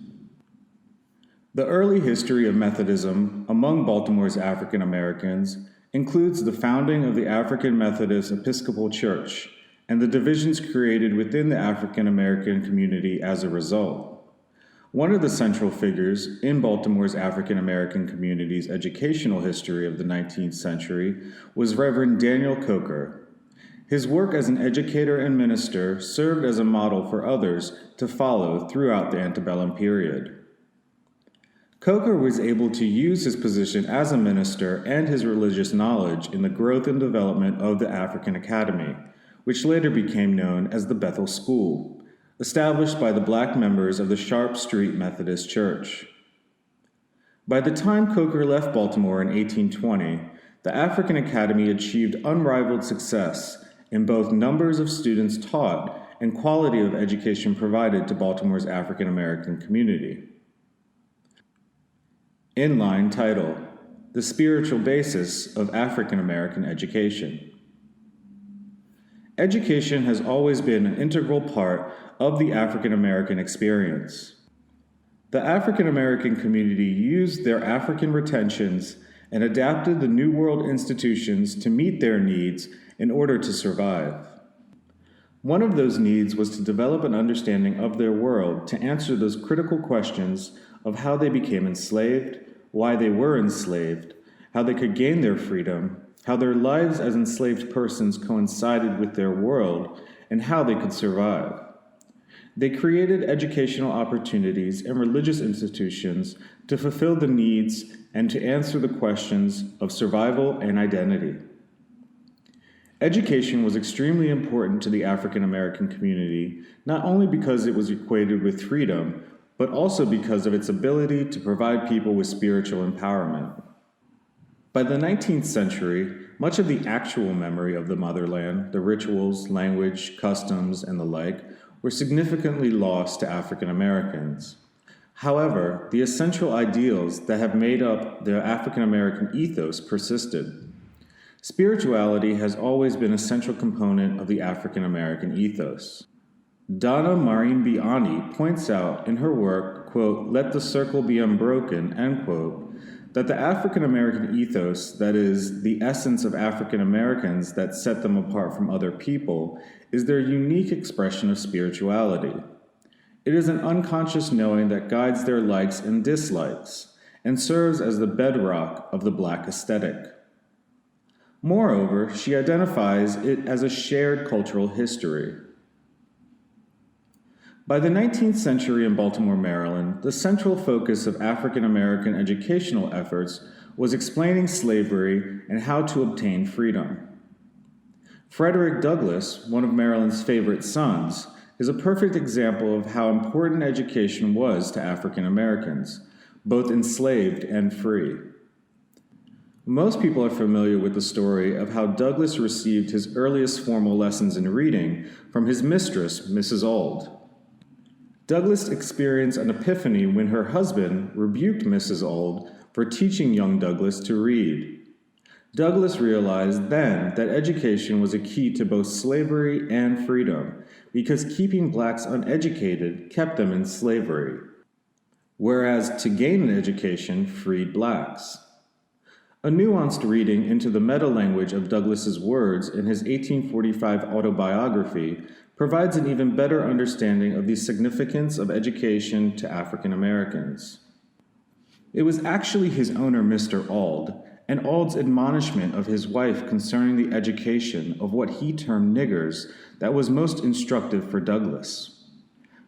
The early history of Methodism among Baltimore's African Americans includes the founding of the African Methodist Episcopal Church and the divisions created within the African American community as a result. One of the central figures in Baltimore's African American community's educational history of the 19th century was Reverend Daniel Coker. His work as an educator and minister served as a model for others to follow throughout the antebellum period. Coker was able to use his position as a minister and his religious knowledge in the growth and development of the African Academy, which later became known as the Bethel School, established by the Black members of the Sharp Street Methodist Church. By the time Coker left Baltimore in 1820, the African Academy achieved unrivaled success in both numbers of students taught and quality of education provided to Baltimore's African American community. Inline title: The Spiritual Basis of African American Education. Education has always been an integral part of the African American experience. The African American community used their African retentions and adapted the New World institutions to meet their needs in order to survive. One of those needs was to develop an understanding of their world to answer those critical questions of how they became enslaved, why they were enslaved, how they could gain their freedom, how their lives as enslaved persons coincided with their world, and how they could survive. They created educational opportunities and religious institutions to fulfill the needs and to answer the questions of survival and identity. Education was extremely important to the African American community, not only because it was equated with freedom, but also because of its ability to provide people with spiritual empowerment. By the 19th century, much of the actual memory of the motherland, the rituals, language, customs, and the like, were significantly lost to African Americans. However, the essential ideals that have made up the African American ethos persisted. Spirituality has always been a central component of the African American ethos. Donna Marimbiani points out in her work, quote, "Let the Circle Be Unbroken," end quote, that the African American ethos, that is, the essence of African Americans that set them apart from other people, is their unique expression of spirituality. It is an unconscious knowing that guides their likes and dislikes, and serves as the bedrock of the Black aesthetic. Moreover, she identifies it as a shared cultural history. By the 19th century in Baltimore, Maryland, the central focus of African American educational efforts was explaining slavery and how to obtain freedom. Frederick Douglass, one of Maryland's favorite sons, is a perfect example of how important education was to African Americans, both enslaved and free. Most people are familiar with the story of how Douglass received his earliest formal lessons in reading from his mistress, Mrs. Auld. Douglass experienced an epiphany when her husband rebuked Mrs. Auld for teaching young Douglass to read. Douglass realized then that education was a key to both slavery and freedom, because keeping blacks uneducated kept them in slavery, whereas to gain an education freed blacks. A nuanced reading into the meta-language of Douglass's words in his 1845 autobiography provides an even better understanding of the significance of education to African Americans. It was actually his owner, Mr. Auld, and Auld's admonishment of his wife concerning the education of what he termed niggers that was most instructive for Douglass.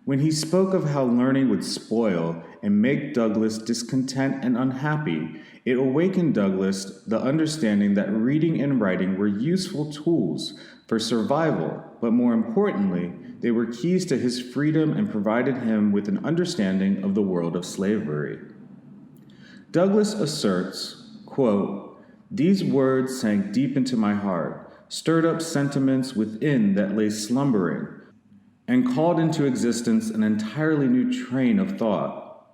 When he spoke of how learning would spoil and make Douglass discontent and unhappy, it awakened Douglass the understanding that reading and writing were useful tools for survival, but more importantly, they were keys to his freedom and provided him with an understanding of the world of slavery. Douglass asserts, quote, "These words sank deep into my heart, stirred up sentiments within that lay slumbering, and called into existence an entirely new train of thought.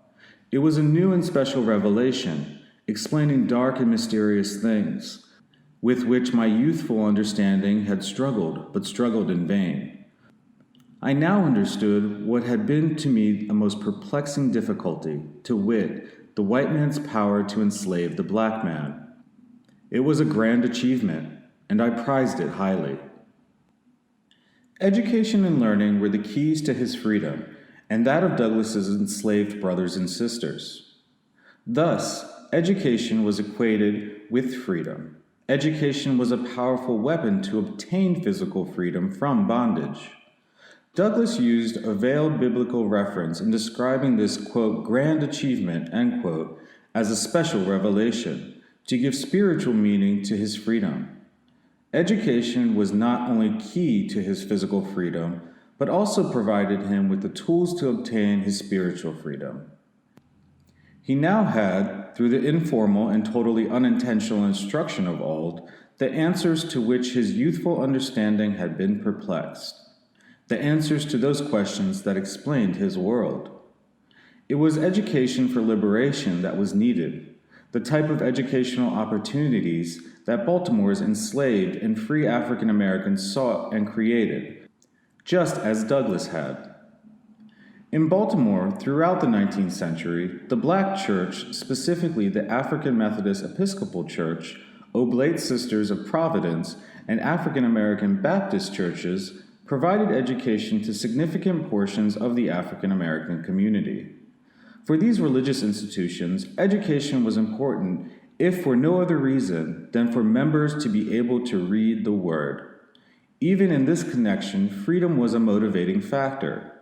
It was a new and special revelation, explaining dark and mysterious things, with which my youthful understanding had struggled, but struggled in vain. I now understood what had been to me a most perplexing difficulty, to wit, the white man's power to enslave the black man. It was a grand achievement, and I prized it highly." Education and learning were the keys to his freedom, and that of Douglass's enslaved brothers and sisters. Thus, education was equated with freedom. Education was a powerful weapon to obtain physical freedom from bondage. Douglass used a veiled biblical reference in describing this, quote, "grand achievement," end quote, as a special revelation, to give spiritual meaning to his freedom. Education was not only key to his physical freedom, but also provided him with the tools to obtain his spiritual freedom. He now had, through the informal and totally unintentional instruction of Auld, the answers to which his youthful understanding had been perplexed, the answers to those questions that explained his world. It was education for liberation that was needed, the type of educational opportunities that Baltimore's enslaved and free African Americans sought and created, just as Douglass had. In Baltimore, throughout the 19th century, the Black Church, specifically the African Methodist Episcopal Church, Oblate Sisters of Providence, and African American Baptist churches, provided education to significant portions of the African American community. For these religious institutions, education was important if for no other reason than for members to be able to read the Word. Even in this connection, freedom was a motivating factor.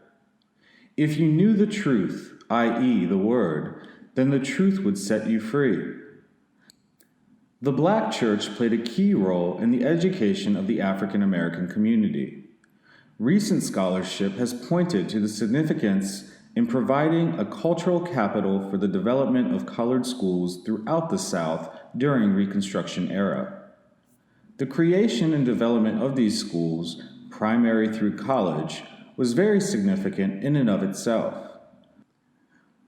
If you knew the truth, i.e., the Word, then the truth would set you free. The Black Church played a key role in the education of the African American community. Recent scholarship has pointed to the significance in providing a cultural capital for the development of colored schools throughout the South during Reconstruction era. The creation and development of these schools, primary through college, was very significant in and of itself.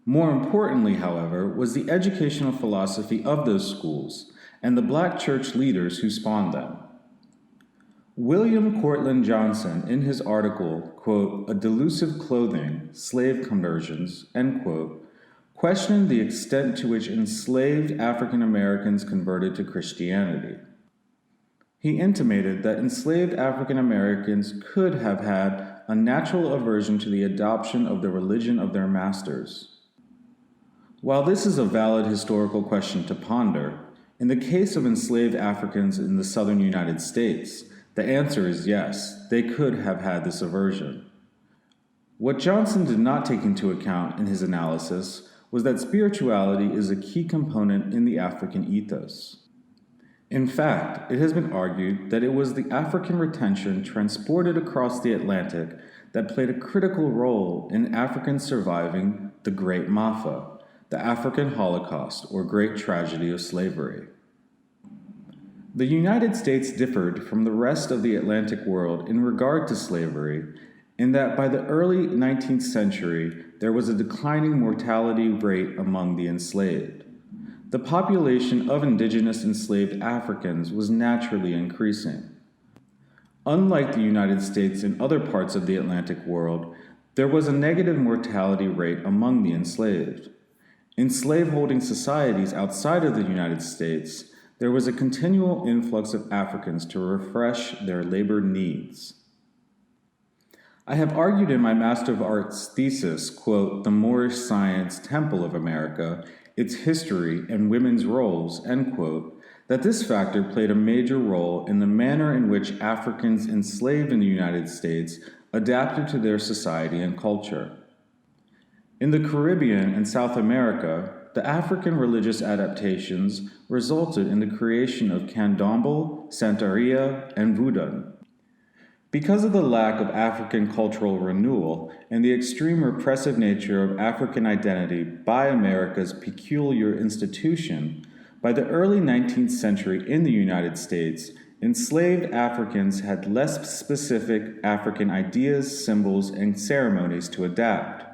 More importantly, however, was the educational philosophy of those schools and the Black church leaders who spawned them. William Cortland Johnson, in his article, quote, "A Delusive Clothing, Slave Conversions," end quote, questioned the extent to which enslaved African Americans converted to Christianity. He intimated that enslaved African Americans could have had a natural aversion to the adoption of the religion of their masters. While this is a valid historical question to ponder, in the case of enslaved Africans in the southern United States, the answer is yes, they could have had this aversion. What Johnson did not take into account in his analysis was that spirituality is a key component in the African ethos. In fact, it has been argued that it was the African retention transported across the Atlantic that played a critical role in Africans surviving the Great Maafa, the African Holocaust, or Great Tragedy of Slavery. The United States differed from the rest of the Atlantic world in regard to slavery, in that by the early 19th century, there was a declining mortality rate among the enslaved. The population of indigenous enslaved Africans was naturally increasing. Unlike the United States and other parts of the Atlantic world, there was a negative mortality rate among the enslaved. In slaveholding societies outside of the United States, there was a continual influx of Africans to refresh their labor needs. I have argued in my Master of Arts thesis, quote, "The Moorish Science Temple of America, Its History and Women's Roles," end quote, that this factor played a major role in the manner in which Africans enslaved in the United States adapted to their society and culture. In the Caribbean and South America, the African religious adaptations resulted in the creation of Candomblé, Santeria, and Voodoo. Because of the lack of African cultural renewal and the extreme repressive nature of African identity by America's peculiar institution, by the early 19th century in the United States, enslaved Africans had less specific African ideas, symbols, and ceremonies to adapt.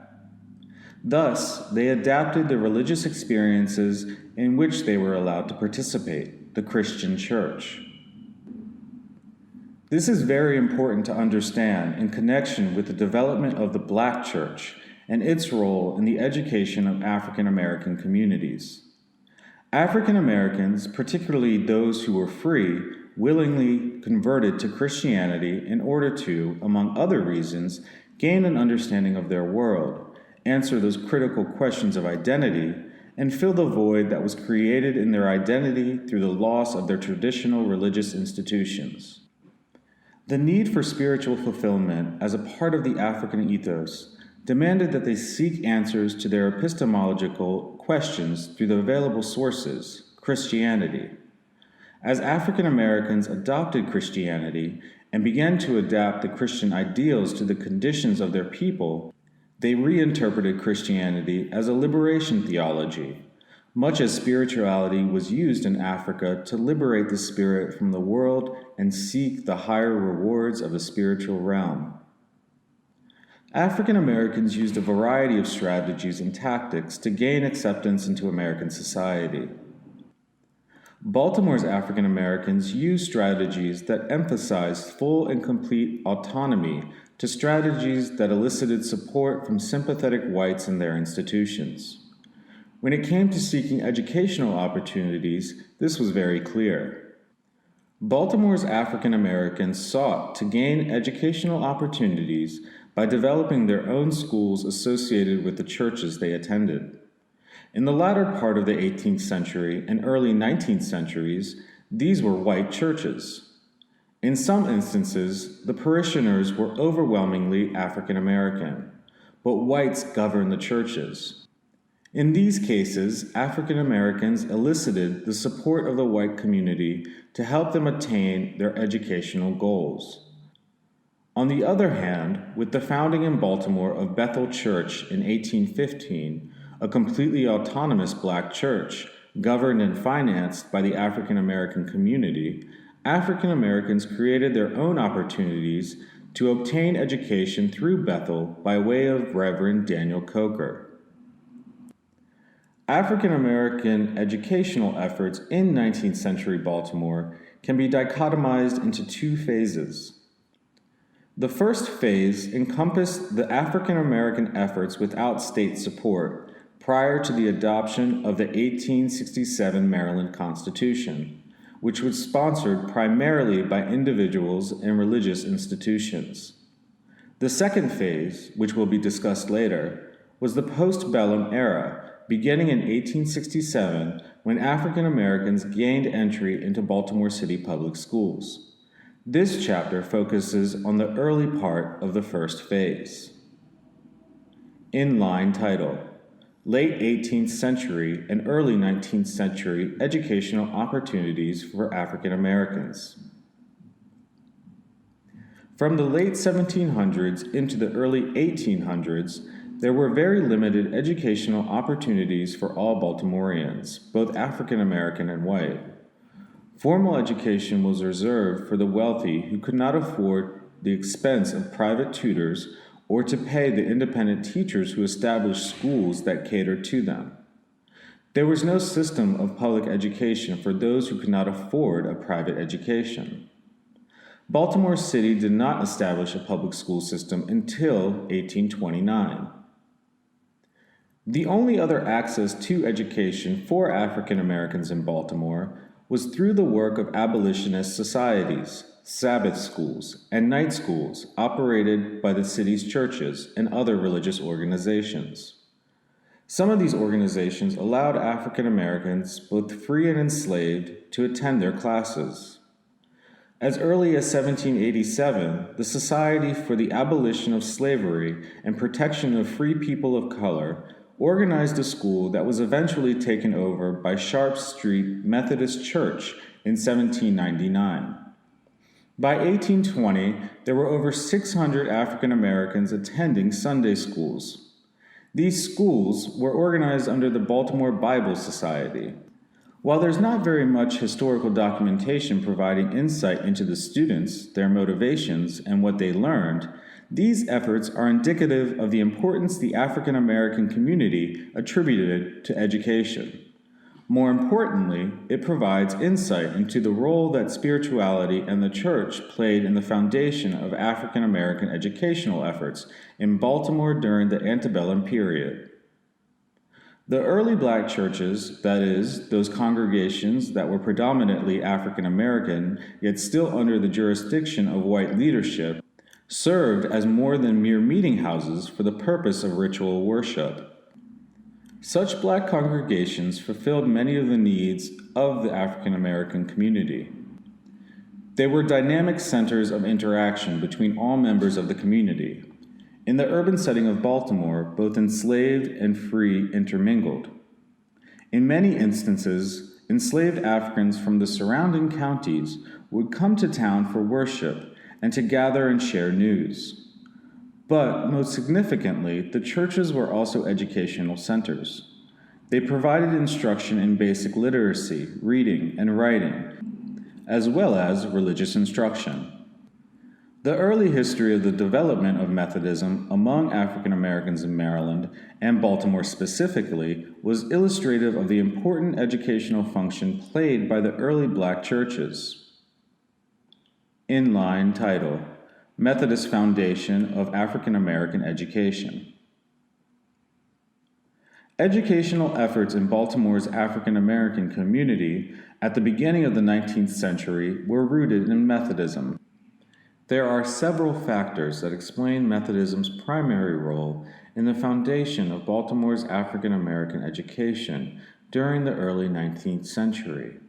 Thus, they adapted the religious experiences in which they were allowed to participate, the Christian church. This is very important to understand in connection with the development of the Black church and its role in the education of African American communities. African Americans, particularly those who were free, willingly converted to Christianity in order to, among other reasons, gain an understanding of their world, answer those critical questions of identity, and fill the void that was created in their identity through the loss of their traditional religious institutions. The need for spiritual fulfillment as a part of the African ethos demanded that they seek answers to their epistemological questions through the available sources, Christianity. As African Americans adopted Christianity and began to adapt the Christian ideals to the conditions of their people, they reinterpreted Christianity as a liberation theology, much as spirituality was used in Africa to liberate the spirit from the world and seek the higher rewards of the spiritual realm. African Americans used a variety of strategies and tactics to gain acceptance into American society. Baltimore's African Americans used strategies that emphasized full and complete autonomy to strategies that elicited support from sympathetic whites in their institutions. When it came to seeking educational opportunities, this was very clear. Baltimore's African Americans sought to gain educational opportunities by developing their own schools associated with the churches they attended. In the latter part of the 18th century and early 19th centuries, these were white churches. In some instances, the parishioners were overwhelmingly African American, but whites governed the churches. In these cases, African Americans elicited the support of the white community to help them attain their educational goals. On the other hand, with the founding in Baltimore of Bethel Church in 1815, a completely autonomous black church, governed and financed by the African American community, African Americans created their own opportunities to obtain education through Bethel by way of Reverend Daniel Coker. African American educational efforts in 19th century Baltimore can be dichotomized into two phases. The first phase encompassed the African American efforts without state support prior to the adoption of the 1867 Maryland Constitution, which was sponsored primarily by individuals and religious institutions. The second phase, which will be discussed later, was the postbellum era, beginning in 1867 when African Americans gained entry into Baltimore City public schools. This chapter focuses on the early part of the first phase. Inline title: Late 18th Century and Early 19th Century Educational Opportunities for African Americans. From the late 1700s into the early 1800s, there were very limited educational opportunities for all Baltimoreans, both African American and white. Formal education was reserved for the wealthy who could not afford the expense of private tutors or to pay the independent teachers who established schools that catered to them. There was no system of public education for those who could not afford a private education. Baltimore City did not establish a public school system until 1829. The only other access to education for African Americans in Baltimore was through the work of abolitionist societies, Sabbath schools, and night schools operated by the city's churches and other religious organizations. Some of these organizations allowed African Americans, both free and enslaved, to attend their classes. As early as 1787, the Society for the Abolition of Slavery and Protection of Free People of Color organized a school that was eventually taken over by Sharp Street Methodist Church in 1799. By 1820, there were over 600 African Americans attending Sunday schools. These schools were organized under the Baltimore Bible Society. While there's not very much historical documentation providing insight into the students, their motivations, and what they learned, these efforts are indicative of the importance the African American community attributed to education. More importantly, it provides insight into the role that spirituality and the church played in the foundation of African American educational efforts in Baltimore during the antebellum period. The early black churches, that is, those congregations that were predominantly African American, yet still under the jurisdiction of white leadership, served as more than mere meeting houses for the purpose of ritual worship. Such black congregations fulfilled many of the needs of the African American community. They were dynamic centers of interaction between all members of the community. In the urban setting of Baltimore, both enslaved and free intermingled. In many instances, enslaved Africans from the surrounding counties would come to town for worship and to gather and share news. But most significantly, the churches were also educational centers. They provided instruction in basic literacy, reading, and writing, as well as religious instruction. The early history of the development of Methodism among African Americans in Maryland, and Baltimore specifically, was illustrative of the important educational function played by the early black churches. Inline title: Methodist Foundation of African American Education. Educational efforts in Baltimore's African American community at the beginning of the 19th century were rooted in Methodism. There are several factors that explain Methodism's primary role in the foundation of Baltimore's African American education during the early 19th century.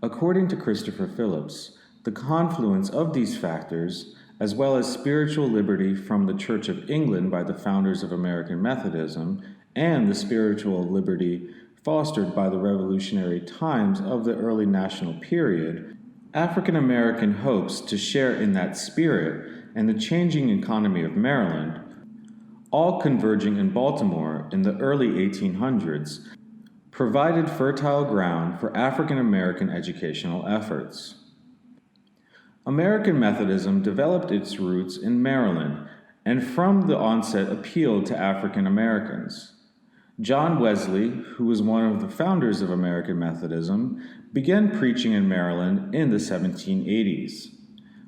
According to Christopher Phillips, the confluence of these factors, as well as spiritual liberty from the Church of England by the founders of American Methodism, and the spiritual liberty fostered by the revolutionary times of the early national period, African American hopes to share in that spirit and the changing economy of Maryland, all converging in Baltimore in the early 1800s, provided fertile ground for African American educational efforts. American Methodism developed its roots in Maryland and from the onset appealed to African Americans. John Wesley, who was one of the founders of American Methodism, began preaching in Maryland in the 1780s.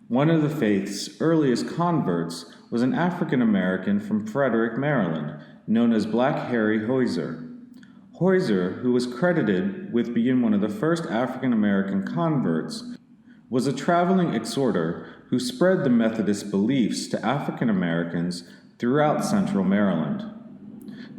One of the faith's earliest converts was an African American from Frederick, Maryland, known as Black Harry Kojzar. Kojzar, who was credited with being one of the first African American converts, was a traveling exhorter who spread the Methodist beliefs to African Americans throughout central Maryland.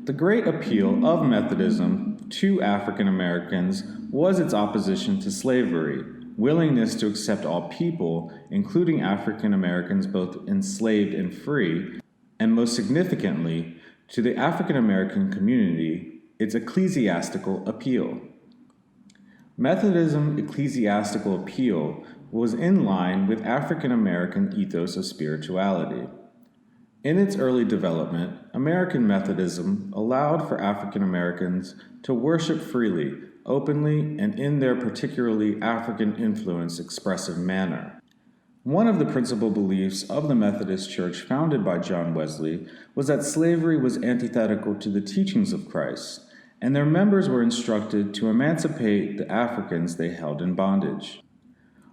The great appeal of Methodism to African Americans was its opposition to slavery, willingness to accept all people, including African Americans both enslaved and free, and most significantly, to the African American community, its ecclesiastical appeal. Methodism's ecclesiastical appeal was in line with African American ethos of spirituality. In its early development, American Methodism allowed for African Americans to worship freely, openly, and in their particularly African-influenced expressive manner. One of the principal beliefs of the Methodist Church founded by John Wesley was that slavery was antithetical to the teachings of Christ, and their members were instructed to emancipate the Africans they held in bondage.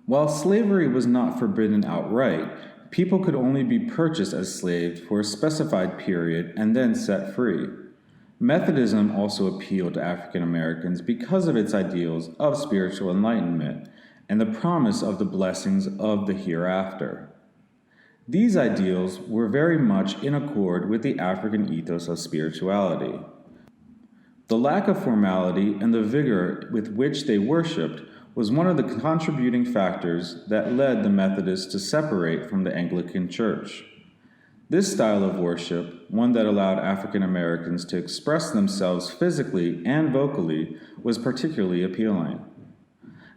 While slavery was not forbidden outright, people could only be purchased as slaves for a specified period and then set free. Methodism also appealed to African Americans because of its ideals of spiritual enlightenment and the promise of the blessings of the hereafter. These ideals were very much in accord with the African ethos of spirituality. The lack of formality and the vigor with which they worshipped was one of the contributing factors that led the Methodists to separate from the Anglican Church. This style of worship, one that allowed African Americans to express themselves physically and vocally, was particularly appealing.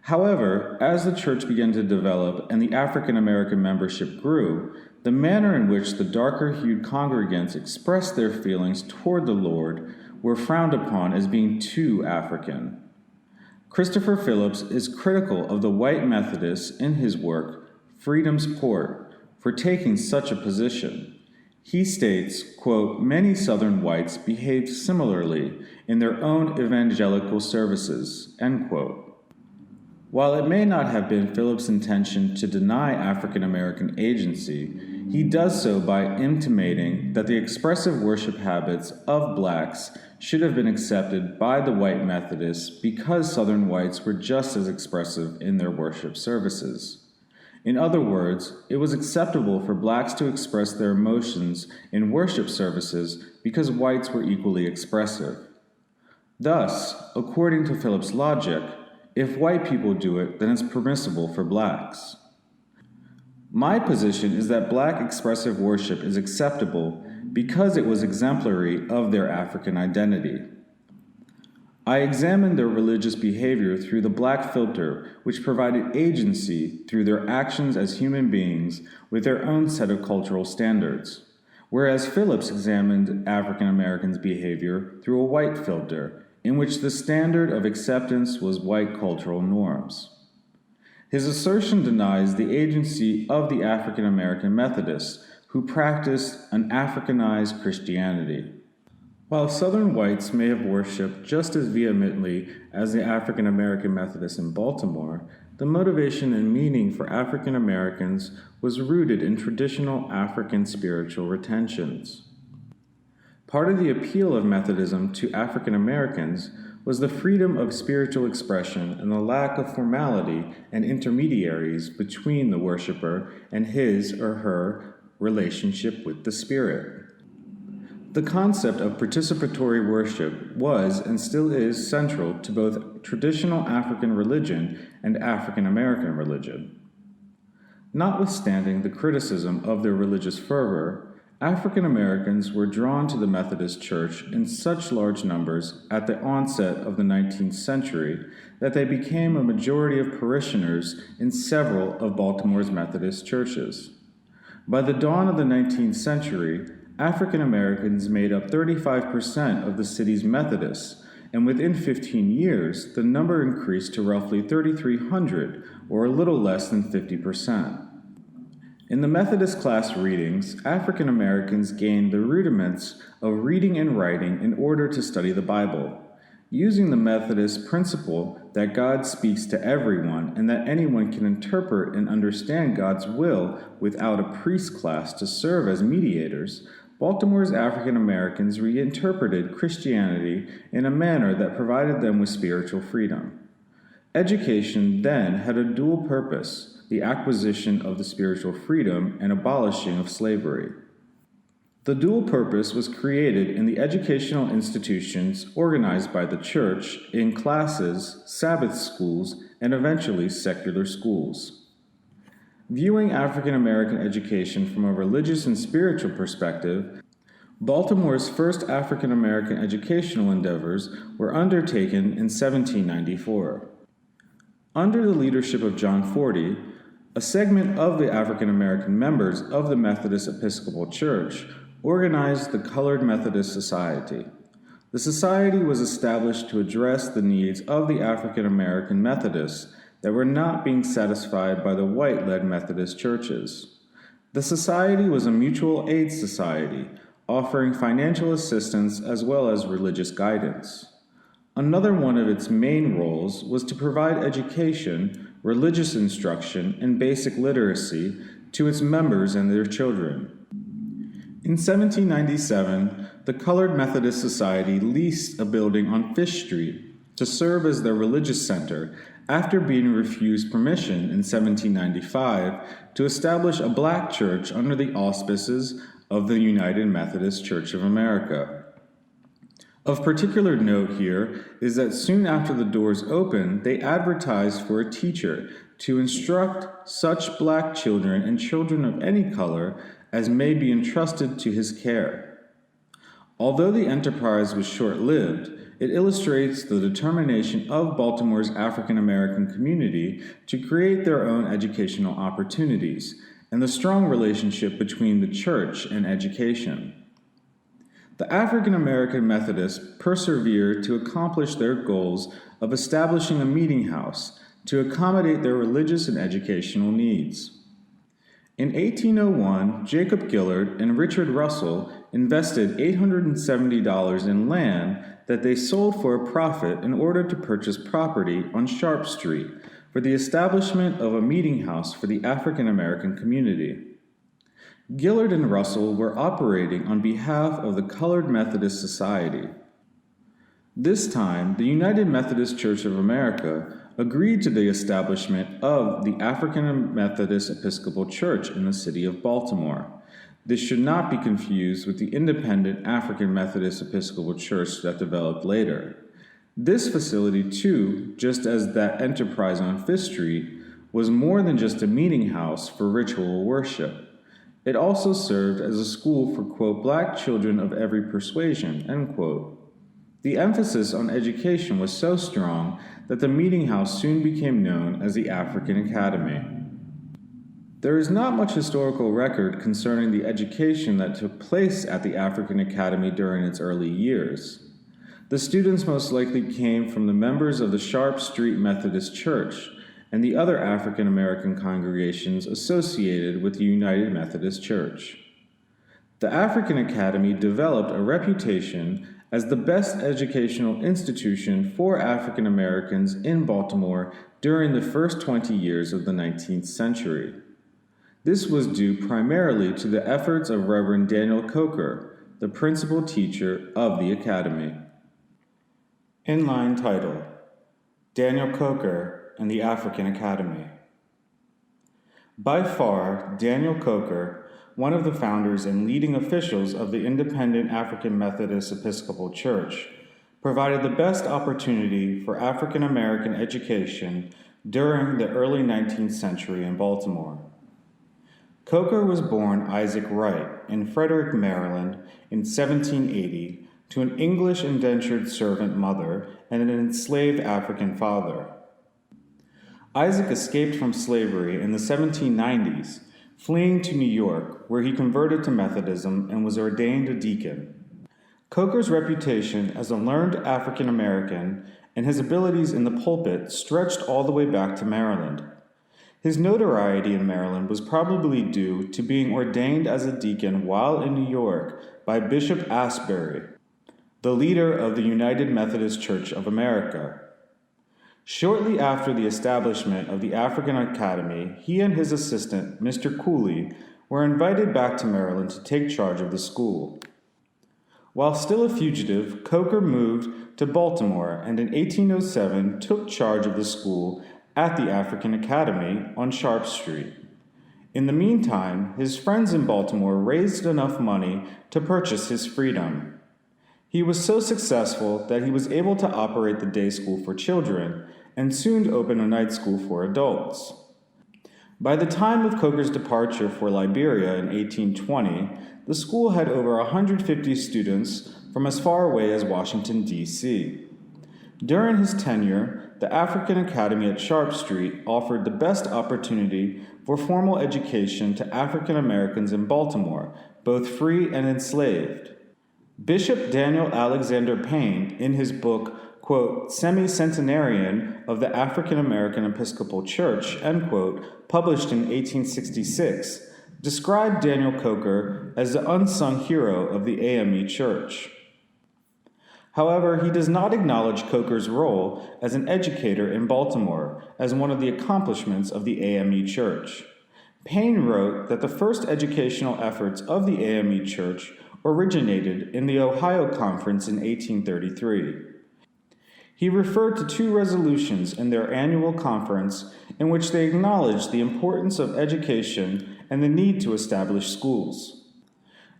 However, as the church began to develop and the African American membership grew, the manner in which the darker-hued congregants expressed their feelings toward the Lord were frowned upon as being too African. Christopher Phillips is critical of the white Methodists in his work, Freedom's Port, for taking such a position. He states, quote, "Many Southern whites behaved similarly in their own evangelical services," end quote. While it may not have been Phillips' intention to deny African American agency, he does so by intimating that the expressive worship habits of blacks should have been accepted by the white Methodists because Southern whites were just as expressive in their worship services. In other words, it was acceptable for blacks to express their emotions in worship services because whites were equally expressive. Thus, according to Phillips' logic, if white people do it, then it's permissible for blacks. My position is that black expressive worship is acceptable because it was exemplary of their African identity. I examined their religious behavior through the black filter, which provided agency through their actions as human beings with their own set of cultural standards, whereas Phillips examined African Americans' behavior through a white filter, in which the standard of acceptance was white cultural norms. His assertion denies the agency of the African American Methodists, who practiced an Africanized Christianity. While Southern whites may have worshipped just as vehemently as the African American Methodists in Baltimore, the motivation and meaning for African Americans was rooted in traditional African spiritual retentions. Part of the appeal of Methodism to African Americans was the freedom of spiritual expression and the lack of formality and intermediaries between the worshiper and his or her relationship with the Spirit. The concept of participatory worship was and still is central to both traditional African religion and African American religion. Notwithstanding the criticism of their religious fervor, African Americans were drawn to the Methodist Church in such large numbers at the onset of the 19th century that they became a majority of parishioners in several of Baltimore's Methodist churches. By the dawn of the 19th century, African Americans made up 35% of the city's Methodists, and within 15 years, the number increased to roughly 3,300, or a little less than 50%. In the Methodist class readings, African Americans gained the rudiments of reading and writing in order to study the Bible. Using the Methodist principle that God speaks to everyone and that anyone can interpret and understand God's will without a priest class to serve as mediators, Baltimore's African Americans reinterpreted Christianity in a manner that provided them with spiritual freedom. Education then had a dual purpose: the acquisition of the spiritual freedom and abolishing of slavery. The dual purpose was created in the educational institutions organized by the church in classes, Sabbath schools, and eventually secular schools. Viewing African American education from a religious and spiritual perspective, Baltimore's first African American educational endeavors were undertaken in 1794. Under the leadership of John Forty, a segment of the African American members of the Methodist Episcopal Church organized the Colored Methodist Society. The society was established to address the needs of the African American Methodists that were not being satisfied by the white-led Methodist churches. The society was a mutual aid society, offering financial assistance as well as religious guidance. Another one of its main roles was to provide education, religious instruction, and basic literacy to its members and their children. In 1797, the Colored Methodist Society leased a building on Fish Street to serve as their religious center after being refused permission in 1795 to establish a black church under the auspices of the United Methodist Church of America. Of particular note here is that soon after the doors opened, they advertised for a teacher to instruct such black children and children of any color as may be entrusted to his care. Although the enterprise was short-lived, it illustrates the determination of Baltimore's African American community to create their own educational opportunities and the strong relationship between the church and education. The African American Methodists persevered to accomplish their goals of establishing a meeting house to accommodate their religious and educational needs. In 1801, Jacob Gillard and Richard Russell invested $870 in land that they sold for a profit in order to purchase property on Sharp Street for the establishment of a meeting house for the African American community. Gillard and Russell were operating on behalf of the Colored Methodist Society. This time, the United Methodist Church of America agreed to the establishment of the African Methodist Episcopal Church in the city of Baltimore. This should not be confused with the independent African Methodist Episcopal Church that developed later. This facility, too, just as that enterprise on Fifth Street, was more than just a meeting house for ritual worship. It also served as a school for, quote, black children of every persuasion, end quote. The emphasis on education was so strong that the meeting house soon became known as the African Academy. There is not much historical record concerning the education that took place at the African Academy during its early years. The students most likely came from the members of the Sharp Street Methodist Church, and the other African American congregations associated with the United Methodist Church. The African Academy developed a reputation as the best educational institution for African Americans in Baltimore during the first 20 years of the 19th century. This was due primarily to the efforts of Reverend Daniel Coker, the principal teacher of the Academy. Inline title: Daniel Coker and the African Academy. By far, Daniel Coker, one of the founders and leading officials of the independent African Methodist Episcopal Church, provided the best opportunity for African American education during the early 19th century in Baltimore. Coker was born Isaac Wright in Frederick, Maryland in 1780 to an English indentured servant mother and an enslaved African father. Isaac escaped from slavery in the 1790s, fleeing to New York, where he converted to Methodism and was ordained a deacon. Coker's reputation as a learned African American and his abilities in the pulpit stretched all the way back to Maryland. His notoriety in Maryland was probably due to being ordained as a deacon while in New York by Bishop Asbury, the leader of the United Methodist Church of America. Shortly after the establishment of the African Academy, he and his assistant, Mr. Cooley, were invited back to Maryland to take charge of the school. While still a fugitive, Coker moved to Baltimore and in 1807 took charge of the school at the African Academy on Sharp Street. In the meantime, his friends in Baltimore raised enough money to purchase his freedom. He was so successful that he was able to operate the day school for children and soon open a night school for adults. By the time of Coker's departure for Liberia in 1820, the school had over 150 students from as far away as Washington, D.C. During his tenure, the African Academy at Sharp Street offered the best opportunity for formal education to African Americans in Baltimore, both free and enslaved. Bishop Daniel Alexander Payne, in his book, quote, Semi-Centenarian of the African American Episcopal Church, end quote, published in 1866, described Daniel Coker as the unsung hero of the AME Church. However, he does not acknowledge Coker's role as an educator in Baltimore as one of the accomplishments of the AME Church. Payne wrote that the first educational efforts of the AME Church originated in the Ohio Conference in 1833. He referred to two resolutions in their annual conference in which they acknowledged the importance of education and the need to establish schools.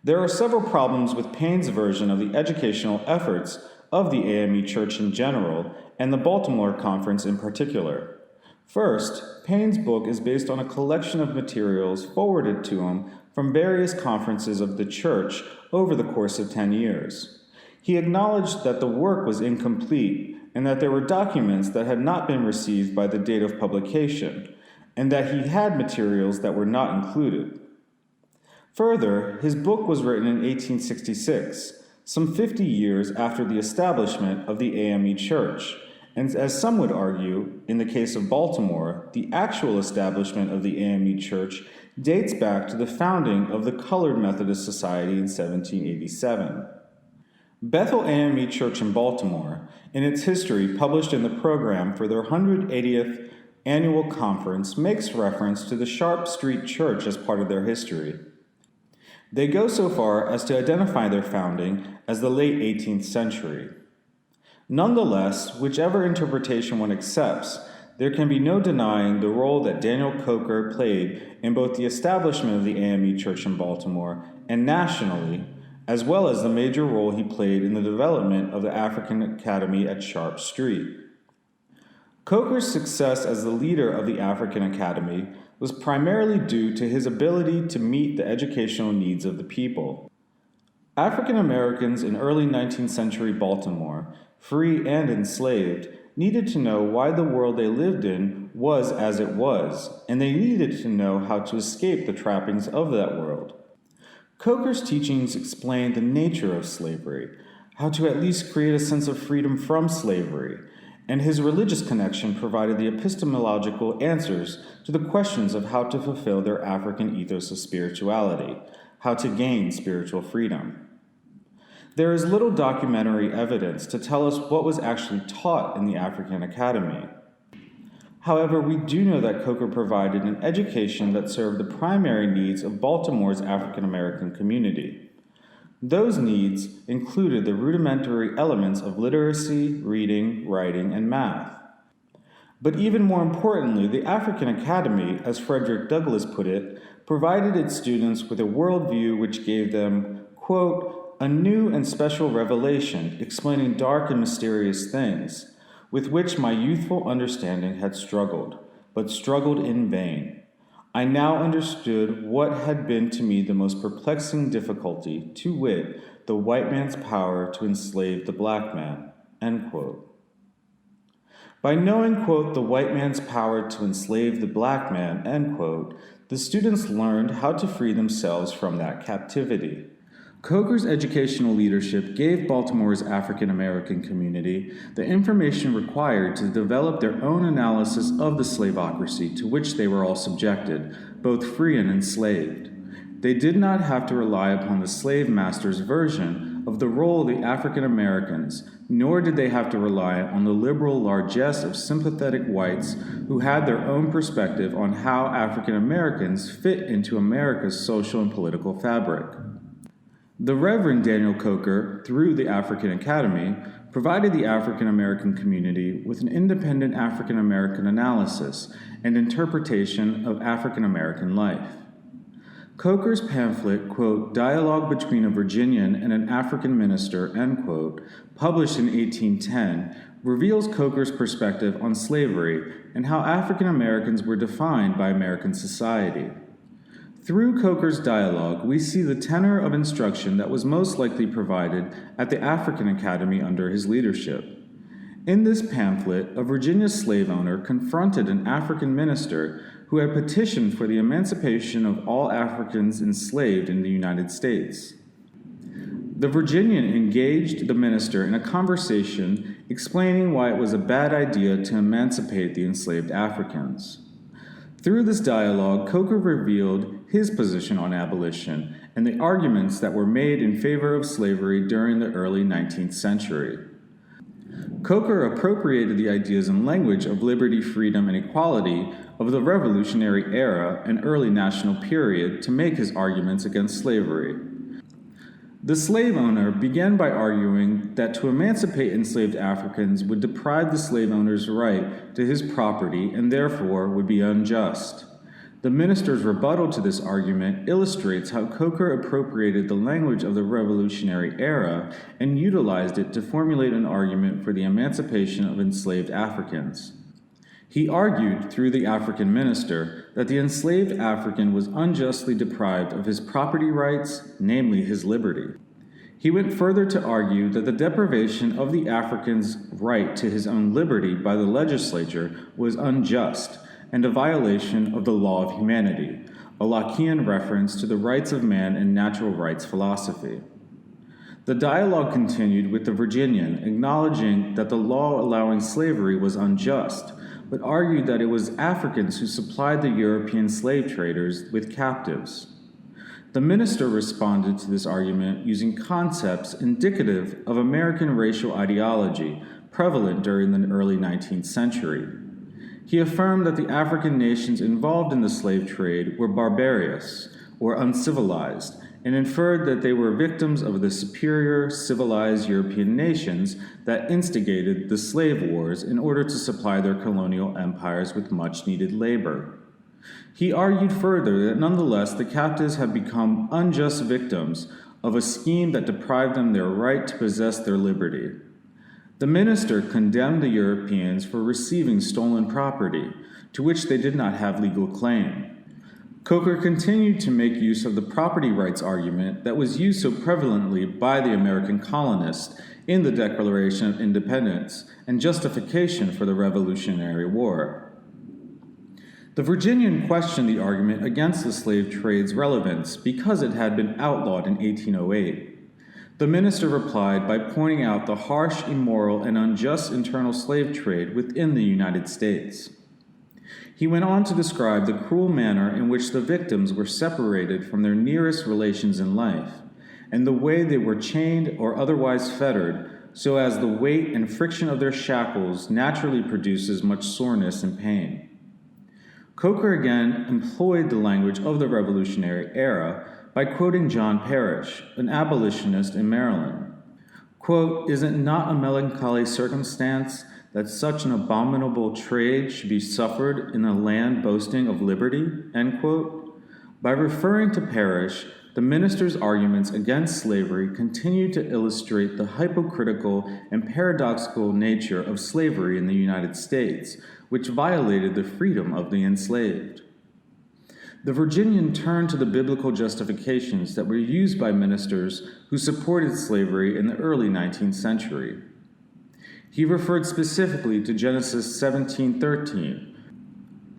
There are several problems with Payne's version of the educational efforts of the AME Church in general and the Baltimore Conference in particular. First, Payne's book is based on a collection of materials forwarded to him from various conferences of the church over the course of 10 years. He acknowledged that the work was incomplete and that there were documents that had not been received by the date of publication, and that he had materials that were not included. Further, his book was written in 1866, some 50 years after the establishment of the AME Church, and as some would argue, in the case of Baltimore, the actual establishment of the AME Church dates back to the founding of the Colored Methodist Society in 1787. Bethel AME Church in Baltimore, in its history published in the program for their 180th annual conference, makes reference to the Sharp Street Church as part of their history. They go so far as to identify their founding as the late 18th century. Nonetheless, whichever interpretation one accepts, there can be no denying the role that Daniel Coker played in both the establishment of the AME Church in Baltimore and nationally, as well as the major role he played in the development of the African Academy at Sharp Street. Coker's success as the leader of the African Academy was primarily due to his ability to meet the educational needs of the people. African Americans in early 19th century Baltimore, free and enslaved, needed to know why the world they lived in was as it was, and they needed to know how to escape the trappings of that world. Coker's teachings explained the nature of slavery, how to at least create a sense of freedom from slavery, and his religious connection provided the epistemological answers to the questions of how to fulfill their African ethos of spirituality, how to gain spiritual freedom. There is little documentary evidence to tell us what was actually taught in the African Academy. However, we do know that Coker provided an education that served the primary needs of Baltimore's African American community. Those needs included the rudimentary elements of literacy, reading, writing, and math. But even more importantly, the African Academy, as Frederick Douglass put it, provided its students with a worldview which gave them, quote, a new and special revelation explaining dark and mysterious things, with which my youthful understanding had struggled, but struggled in vain. I now understood what had been to me the most perplexing difficulty, to wit, the white man's power to enslave the black man, end quote. By knowing, quote, the white man's power to enslave the black man, end quote, the students learned how to free themselves from that captivity. Coker's educational leadership gave Baltimore's African American community the information required to develop their own analysis of the slavocracy to which they were all subjected, both free and enslaved. They did not have to rely upon the slave master's version of the role of the African Americans, nor did they have to rely on the liberal largesse of sympathetic whites who had their own perspective on how African Americans fit into America's social and political fabric. The Reverend Daniel Coker, through the African Academy, provided the African American community with an independent African American analysis and interpretation of African American life. Coker's pamphlet, quote, Dialogue Between a Virginian and an African Minister, end quote, published in 1810, reveals Coker's perspective on slavery and how African Americans were defined by American society. Through Coker's dialogue, we see the tenor of instruction that was most likely provided at the African Academy under his leadership. In this pamphlet, a Virginia slave owner confronted an African minister who had petitioned for the emancipation of all Africans enslaved in the United States. The Virginian engaged the minister in a conversation explaining why it was a bad idea to emancipate the enslaved Africans. Through this dialogue, Coker revealed his position on abolition and the arguments that were made in favor of slavery during the early 19th century. Coker appropriated the ideas and language of liberty, freedom, and equality of the Revolutionary era and early national period to make his arguments against slavery. The slave owner began by arguing that to emancipate enslaved Africans would deprive the slave owner's right to his property and therefore would be unjust. The minister's rebuttal to this argument illustrates how Coker appropriated the language of the Revolutionary era and utilized it to formulate an argument for the emancipation of enslaved Africans. He argued, through the African minister, that the enslaved African was unjustly deprived of his property rights, namely his liberty. He went further to argue that the deprivation of the African's right to his own liberty by the legislature was unjust and a violation of the law of humanity, a Lockean reference to the rights of man and natural rights philosophy. The dialogue continued with the Virginian acknowledging that the law allowing slavery was unjust, but argued that it was Africans who supplied the European slave traders with captives. The minister responded to this argument using concepts indicative of American racial ideology prevalent during the early 19th century. He affirmed that the African nations involved in the slave trade were barbarous or uncivilized, and inferred that they were victims of the superior, civilized European nations that instigated the slave wars in order to supply their colonial empires with much-needed labor. He argued further that nonetheless the captives had become unjust victims of a scheme that deprived them their right to possess their liberty. The minister condemned the Europeans for receiving stolen property, to which they did not have legal claim. Coker continued to make use of the property rights argument that was used so prevalently by the American colonists in the Declaration of Independence and justification for the Revolutionary War. The Virginian questioned the argument against the slave trade's relevance because it had been outlawed in 1808. The minister replied by pointing out the harsh, immoral, and unjust internal slave trade within the United States. He went on to describe the cruel manner in which the victims were separated from their nearest relations in life, and the way they were chained or otherwise fettered, so as the weight and friction of their shackles naturally produces much soreness and pain. Coker again employed the language of the Revolutionary era by quoting John Parrish, an abolitionist in Maryland. Quote, "Is it not a melancholy circumstance that such an abominable trade should be suffered in a land boasting of liberty?" End quote. By referring to Parrish, the minister's arguments against slavery continue to illustrate the hypocritical and paradoxical nature of slavery in the United States, which violated the freedom of the enslaved. The Virginian turned to the biblical justifications that were used by ministers who supported slavery in the early 19th century. He referred specifically to Genesis 17:13.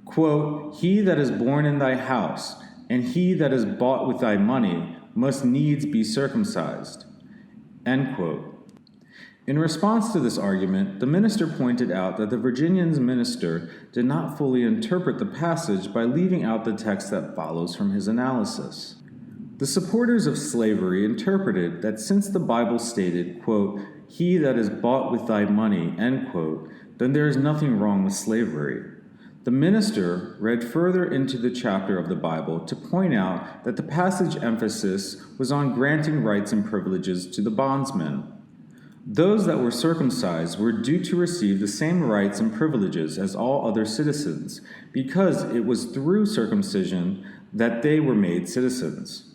Quote, "He that is born in thy house, and he that is bought with thy money, must needs be circumcised." End quote. In response to this argument, the minister pointed out that the Virginian's minister did not fully interpret the passage by leaving out the text that follows from his analysis. The supporters of slavery interpreted that since the Bible stated, quote, "He that is bought with thy money," end quote, then there is nothing wrong with slavery. The minister read further into the chapter of the Bible to point out that the passage emphasis was on granting rights and privileges to the bondsmen. Those that were circumcised were due to receive the same rights and privileges as all other citizens, because it was through circumcision that they were made citizens.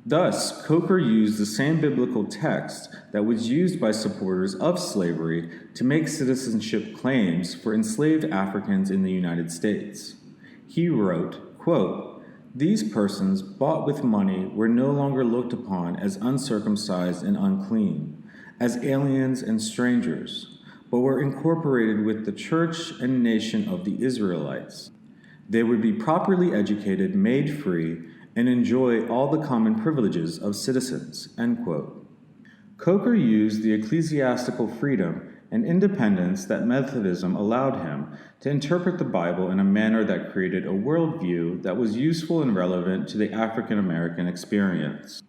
Thus, Coker used the same biblical text that was used by supporters of slavery to make citizenship claims for enslaved Africans in the United States. He wrote, quote, "These persons bought with money were no longer looked upon as uncircumcised and unclean, as aliens and strangers, but were incorporated with the church and nation of the Israelites. They would be properly educated, made free, and enjoy all the common privileges of citizens." End quote. Coker used the ecclesiastical freedom and independence that Methodism allowed him to interpret the Bible in a manner that created a worldview that was useful and relevant to the African American experience.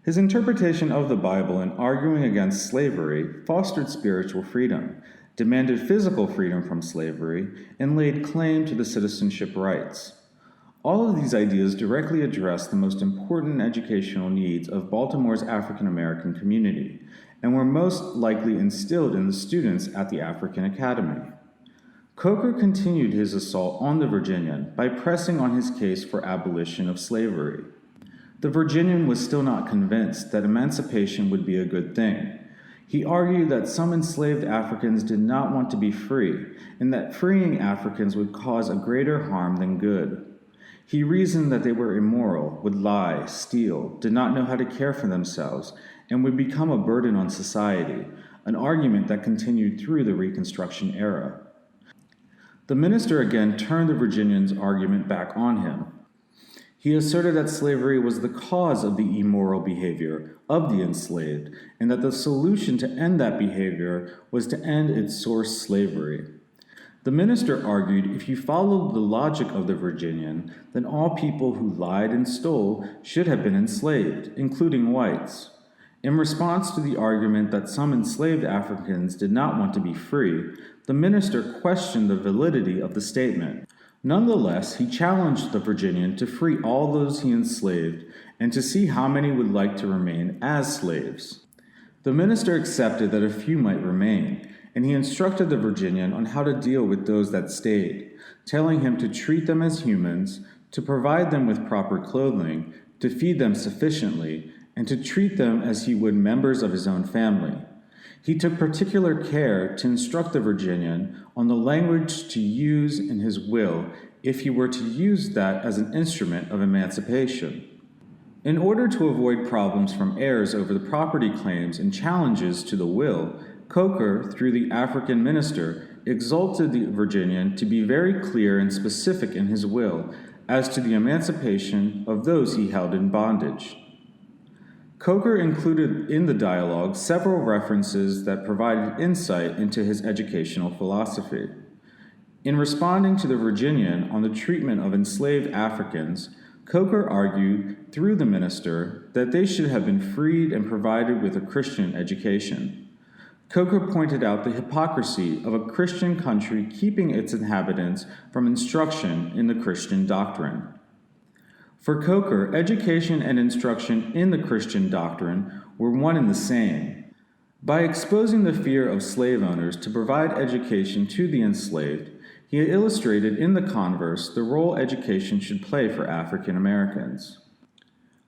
His interpretation of the Bible in arguing against slavery fostered spiritual freedom, demanded physical freedom from slavery, and laid claim to the citizenship rights. All of these ideas directly address the most important educational needs of Baltimore's African American community, and were most likely instilled in the students at the African Academy. Coker continued his assault on the Virginian by pressing on his case for abolition of slavery. The Virginian was still not convinced that emancipation would be a good thing. He argued that some enslaved Africans did not want to be free, and that freeing Africans would cause a greater harm than good. He reasoned that they were immoral, would lie, steal, did not know how to care for themselves, and would become a burden on society, an argument that continued through the Reconstruction era. The minister again turned the Virginian's argument back on him. He asserted that slavery was the cause of the immoral behavior of the enslaved, and that the solution to end that behavior was to end its source, slavery. The minister argued if you followed the logic of the Virginian, then all people who lied and stole should have been enslaved, including whites. In response to the argument that some enslaved Africans did not want to be free, the minister questioned the validity of the statement. Nonetheless, he challenged the Virginian to free all those he enslaved and to see how many would like to remain as slaves. The minister accepted that a few might remain, and he instructed the Virginian on how to deal with those that stayed, telling him to treat them as humans, to provide them with proper clothing, to feed them sufficiently, and to treat them as he would members of his own family. He took particular care to instruct the Virginian on the language to use in his will if he were to use that as an instrument of emancipation. In order to avoid problems from heirs over the property claims and challenges to the will, Coker, through the African minister, exalted the Virginian to be very clear and specific in his will as to the emancipation of those he held in bondage. Coker included in the dialogue several references that provided insight into his educational philosophy. In responding to the Virginian on the treatment of enslaved Africans, Coker argued through the minister that they should have been freed and provided with a Christian education. Coker pointed out the hypocrisy of a Christian country keeping its inhabitants from instruction in the Christian doctrine. For Coker, education and instruction in the Christian doctrine were one and the same. By exposing the fear of slave owners to provide education to the enslaved, he illustrated in the converse the role education should play for African Americans.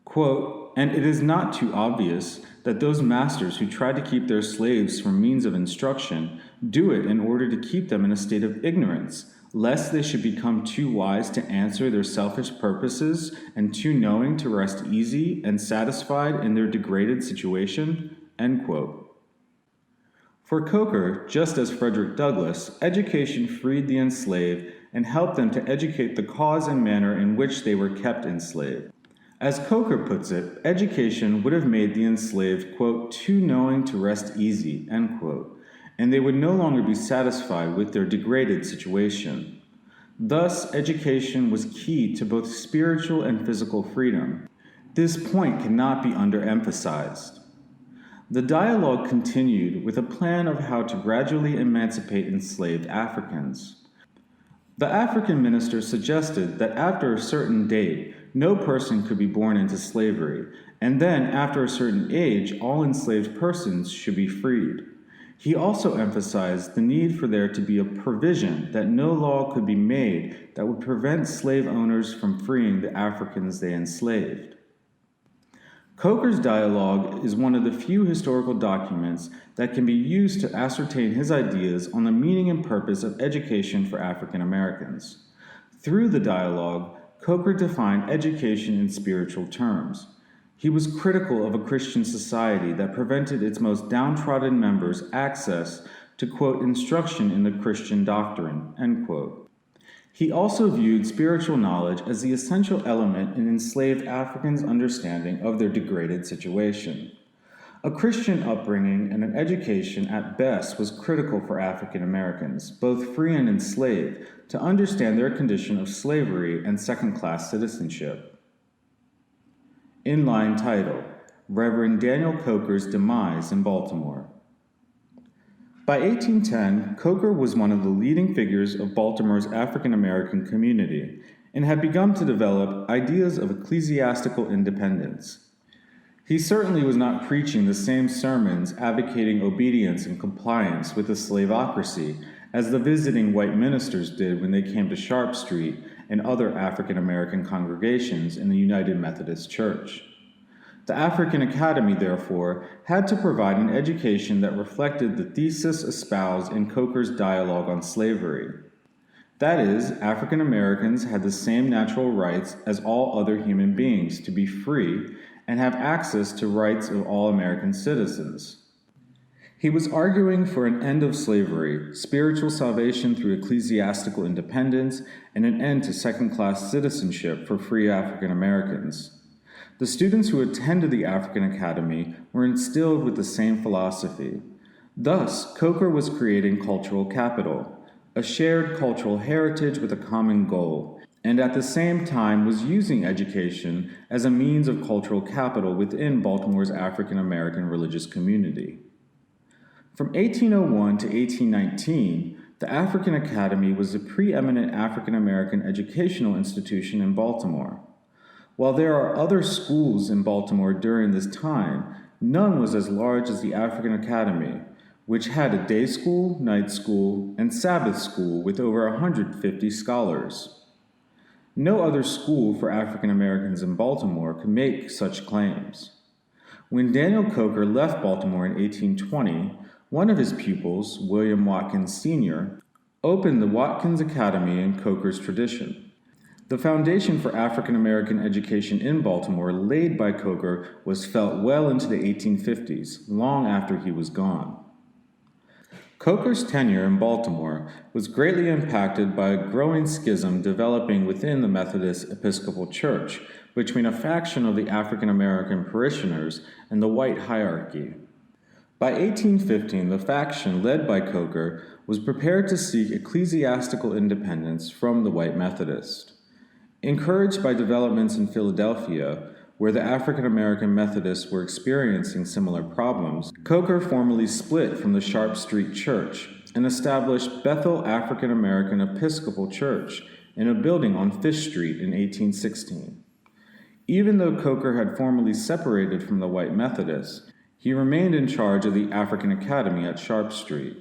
Quote, "And it is not too obvious that those masters who try to keep their slaves from means of instruction do it in order to keep them in a state of ignorance, lest they should become too wise to answer their selfish purposes and too knowing to rest easy and satisfied in their degraded situation." End quote. For Coker, just as Frederick Douglass, education freed the enslaved and helped them to educate the cause and manner in which they were kept enslaved. As Coker puts it, education would have made the enslaved, quote, "too knowing to rest easy," end quote, and they would no longer be satisfied with their degraded situation. Thus, education was key to both spiritual and physical freedom. This point cannot be underemphasized. The dialogue continued with a plan of how to gradually emancipate enslaved Africans. The African minister suggested that after a certain date, no person could be born into slavery, and then after a certain age, all enslaved persons should be freed. He also emphasized the need for there to be a provision that no law could be made that would prevent slave owners from freeing the Africans they enslaved. Coker's dialogue is one of the few historical documents that can be used to ascertain his ideas on the meaning and purpose of education for African Americans. Through the dialogue, Coker defined education in spiritual terms. He was critical of a Christian society that prevented its most downtrodden members access to, quote, "instruction in the Christian doctrine," end quote. He also viewed spiritual knowledge as the essential element in enslaved Africans' understanding of their degraded situation. A Christian upbringing and an education at best was critical for African Americans, both free and enslaved, to understand their condition of slavery and second-class citizenship. Inline title: Reverend Daniel Coker's Demise in Baltimore. By 1810, Coker was one of the leading figures of Baltimore's African American community and had begun to develop ideas of ecclesiastical independence. He certainly was not preaching the same sermons advocating obedience and compliance with the slavocracy as the visiting white ministers did when they came to Sharp Street and other African American congregations in the United Methodist Church. The African Academy, therefore, had to provide an education that reflected the thesis espoused in Coker's dialogue on slavery. That is, African Americans had the same natural rights as all other human beings to be free and have access to rights of all American citizens. He was arguing for an end of slavery, spiritual salvation through ecclesiastical independence, and an end to second-class citizenship for free African Americans. The students who attended the African Academy were instilled with the same philosophy. Thus, Coker was creating cultural capital, a shared cultural heritage with a common goal, and at the same time was using education as a means of cultural capital within Baltimore's African American religious community. From 1801 to 1819, the African Academy was a preeminent African American educational institution in Baltimore. While there are other schools in Baltimore during this time, none was as large as the African Academy, which had a day school, night school, and Sabbath school with over 150 scholars. No other school for African Americans in Baltimore could make such claims. When Daniel Coker left Baltimore in 1820, one of his pupils, William Watkins Sr., opened the Watkins Academy in Coker's tradition. The foundation for African American education in Baltimore laid by Coker was felt well into the 1850s, long after he was gone. Coker's tenure in Baltimore was greatly impacted by a growing schism developing within the Methodist Episcopal Church, between a faction of the African American parishioners and the white hierarchy. By 1815, the faction led by Coker was prepared to seek ecclesiastical independence from the white Methodists. Encouraged by developments in Philadelphia, where the African American Methodists were experiencing similar problems, Coker formally split from the Sharp Street Church and established Bethel African American Episcopal Church in a building on Fish Street in 1816. Even though Coker had formally separated from the white Methodists, he remained in charge of the African Academy at Sharp Street.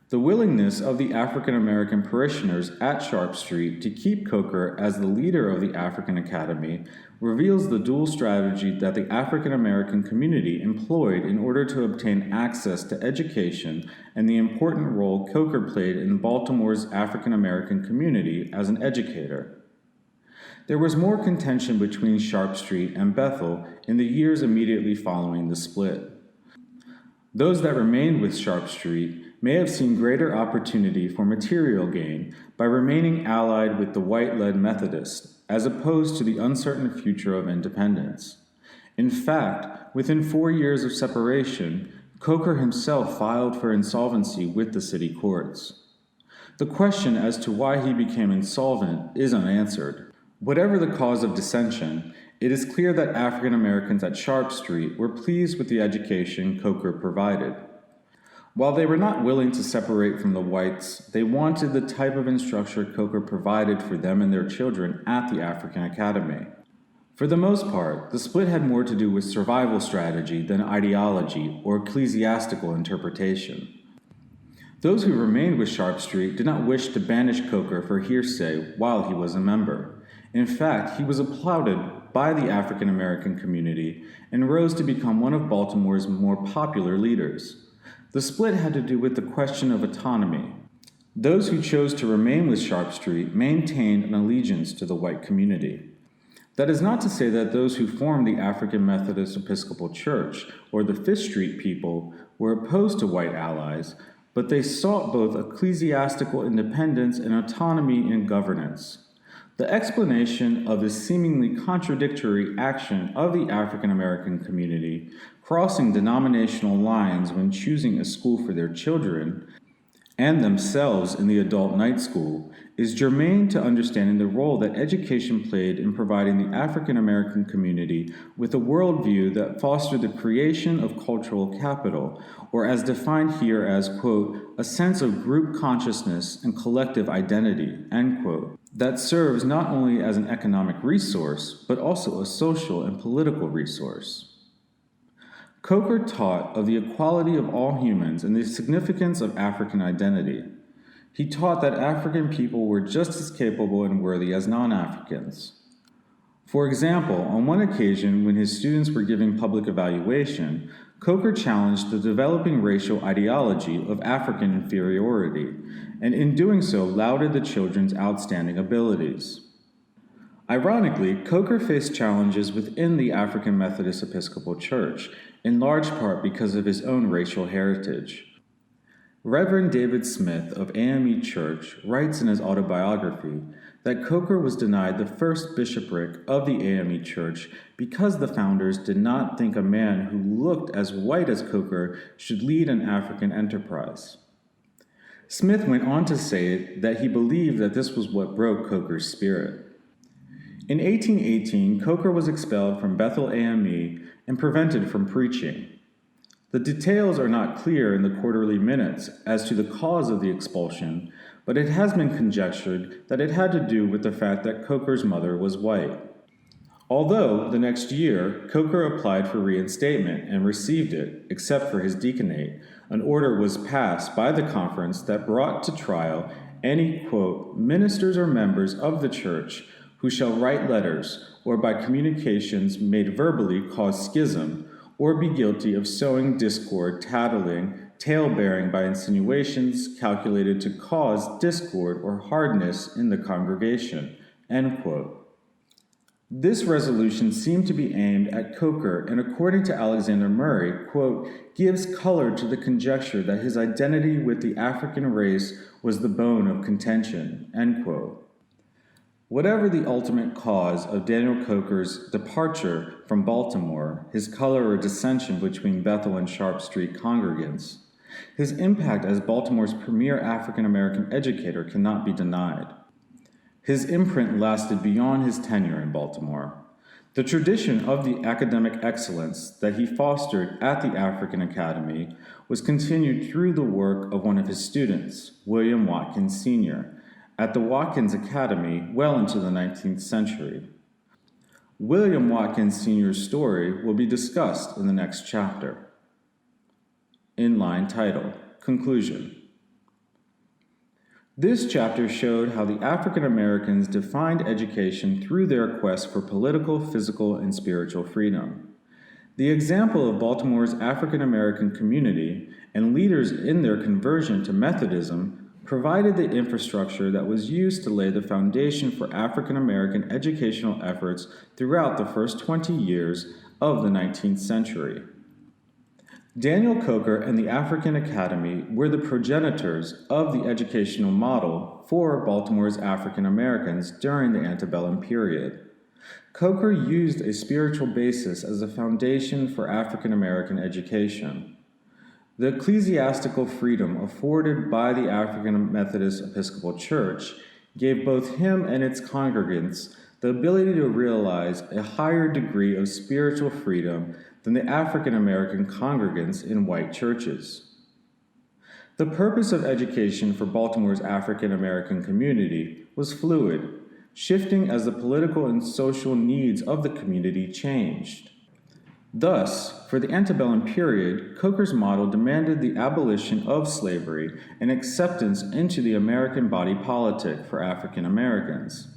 The willingness of the African American parishioners at Sharp Street to keep Coker as the leader of the African Academy reveals the dual strategy that the African American community employed in order to obtain access to education and the important role Coker played in Baltimore's African American community as an educator. There was more contention between Sharp Street and Bethel in the years immediately following the split. Those that remained with Sharp Street may have seen greater opportunity for material gain by remaining allied with the white-led Methodists, as opposed to the uncertain future of independence. In fact, within 4 years of separation, Coker himself filed for insolvency with the city courts. The question as to why he became insolvent is unanswered. Whatever the cause of dissension, it is clear that African Americans at Sharp Street were pleased with the education Coker provided. While they were not willing to separate from the whites, they wanted the type of instruction Coker provided for them and their children at the African Academy. For the most part, the split had more to do with survival strategy than ideology or ecclesiastical interpretation. Those who remained with Sharp Street did not wish to banish Coker for hearsay while he was a member. In fact, he was applauded by the African American community and rose to become one of Baltimore's more popular leaders. The split had to do with the question of autonomy. Those who chose to remain with Sharp Street maintained an allegiance to the white community. That is not to say that those who formed the African Methodist Episcopal Church or the Fish Street people were opposed to white allies, but they sought both ecclesiastical independence and autonomy in governance. The explanation of this seemingly contradictory action of the African American community, crossing denominational lines when choosing a school for their children, and themselves in the adult night school, is germane to understanding the role that education played in providing the African American community with a worldview that fostered the creation of cultural capital, or as defined here as, quote, a sense of group consciousness and collective identity, end quote, that serves not only as an economic resource, but also a social and political resource. Coker taught of the equality of all humans and the significance of African identity. He taught that African people were just as capable and worthy as non-Africans. For example, on one occasion when his students were giving public evaluation, Coker challenged the developing racial ideology of African inferiority, and in doing so lauded the children's outstanding abilities. Ironically, Coker faced challenges within the African Methodist Episcopal Church, in large part because of his own racial heritage. Reverend David Smith of AME Church writes in his autobiography that Coker was denied the first bishopric of the AME Church because the founders did not think a man who looked as white as Coker should lead an African enterprise. Smith went on to say that he believed that this was what broke Coker's spirit. In 1818, Coker was expelled from Bethel AME and prevented from preaching. The details are not clear in the quarterly minutes as to the cause of the expulsion, but it has been conjectured that it had to do with the fact that Coker's mother was white. Although, the next year, Coker applied for reinstatement and received it, except for his deaconate, an order was passed by the conference that brought to trial any, quote, ministers or members of the church who shall write letters or by communications made verbally cause schism, or be guilty of sowing discord, tattling, tale-bearing by insinuations calculated to cause discord or hardness in the congregation, end quote. This resolution seemed to be aimed at Coker and, according to Alexander Murray, quote, gives color to the conjecture that his identity with the African race was the bone of contention, end quote. Whatever the ultimate cause of Daniel Coker's departure from Baltimore, his color or dissension between Bethel and Sharp Street congregants, his impact as Baltimore's premier African-American educator cannot be denied. His imprint lasted beyond his tenure in Baltimore. The tradition of the academic excellence that he fostered at the African Academy was continued through the work of one of his students, William Watkins Sr., at the Watkins Academy well into the 19th century. William Watkins Sr.'s story will be discussed in the next chapter. Inline title, Conclusion. This chapter showed how the African Americans defined education through their quest for political, physical, and spiritual freedom. The example of Baltimore's African American community and leaders in their conversion to Methodism provided the infrastructure that was used to lay the foundation for African American educational efforts throughout the first 20 years of the 19th century. Daniel Coker and the African Academy were the progenitors of the educational model for Baltimore's African Americans during the antebellum period. Coker used a spiritual basis as a foundation for African American education. The ecclesiastical freedom afforded by the African Methodist Episcopal Church gave both him and its congregants the ability to realize a higher degree of spiritual freedom than the African American congregants in white churches. The purpose of education for Baltimore's African American community was fluid, shifting as the political and social needs of the community changed. Thus, for the antebellum period, Coker's model demanded the abolition of slavery and acceptance into the American body politic for African Americans.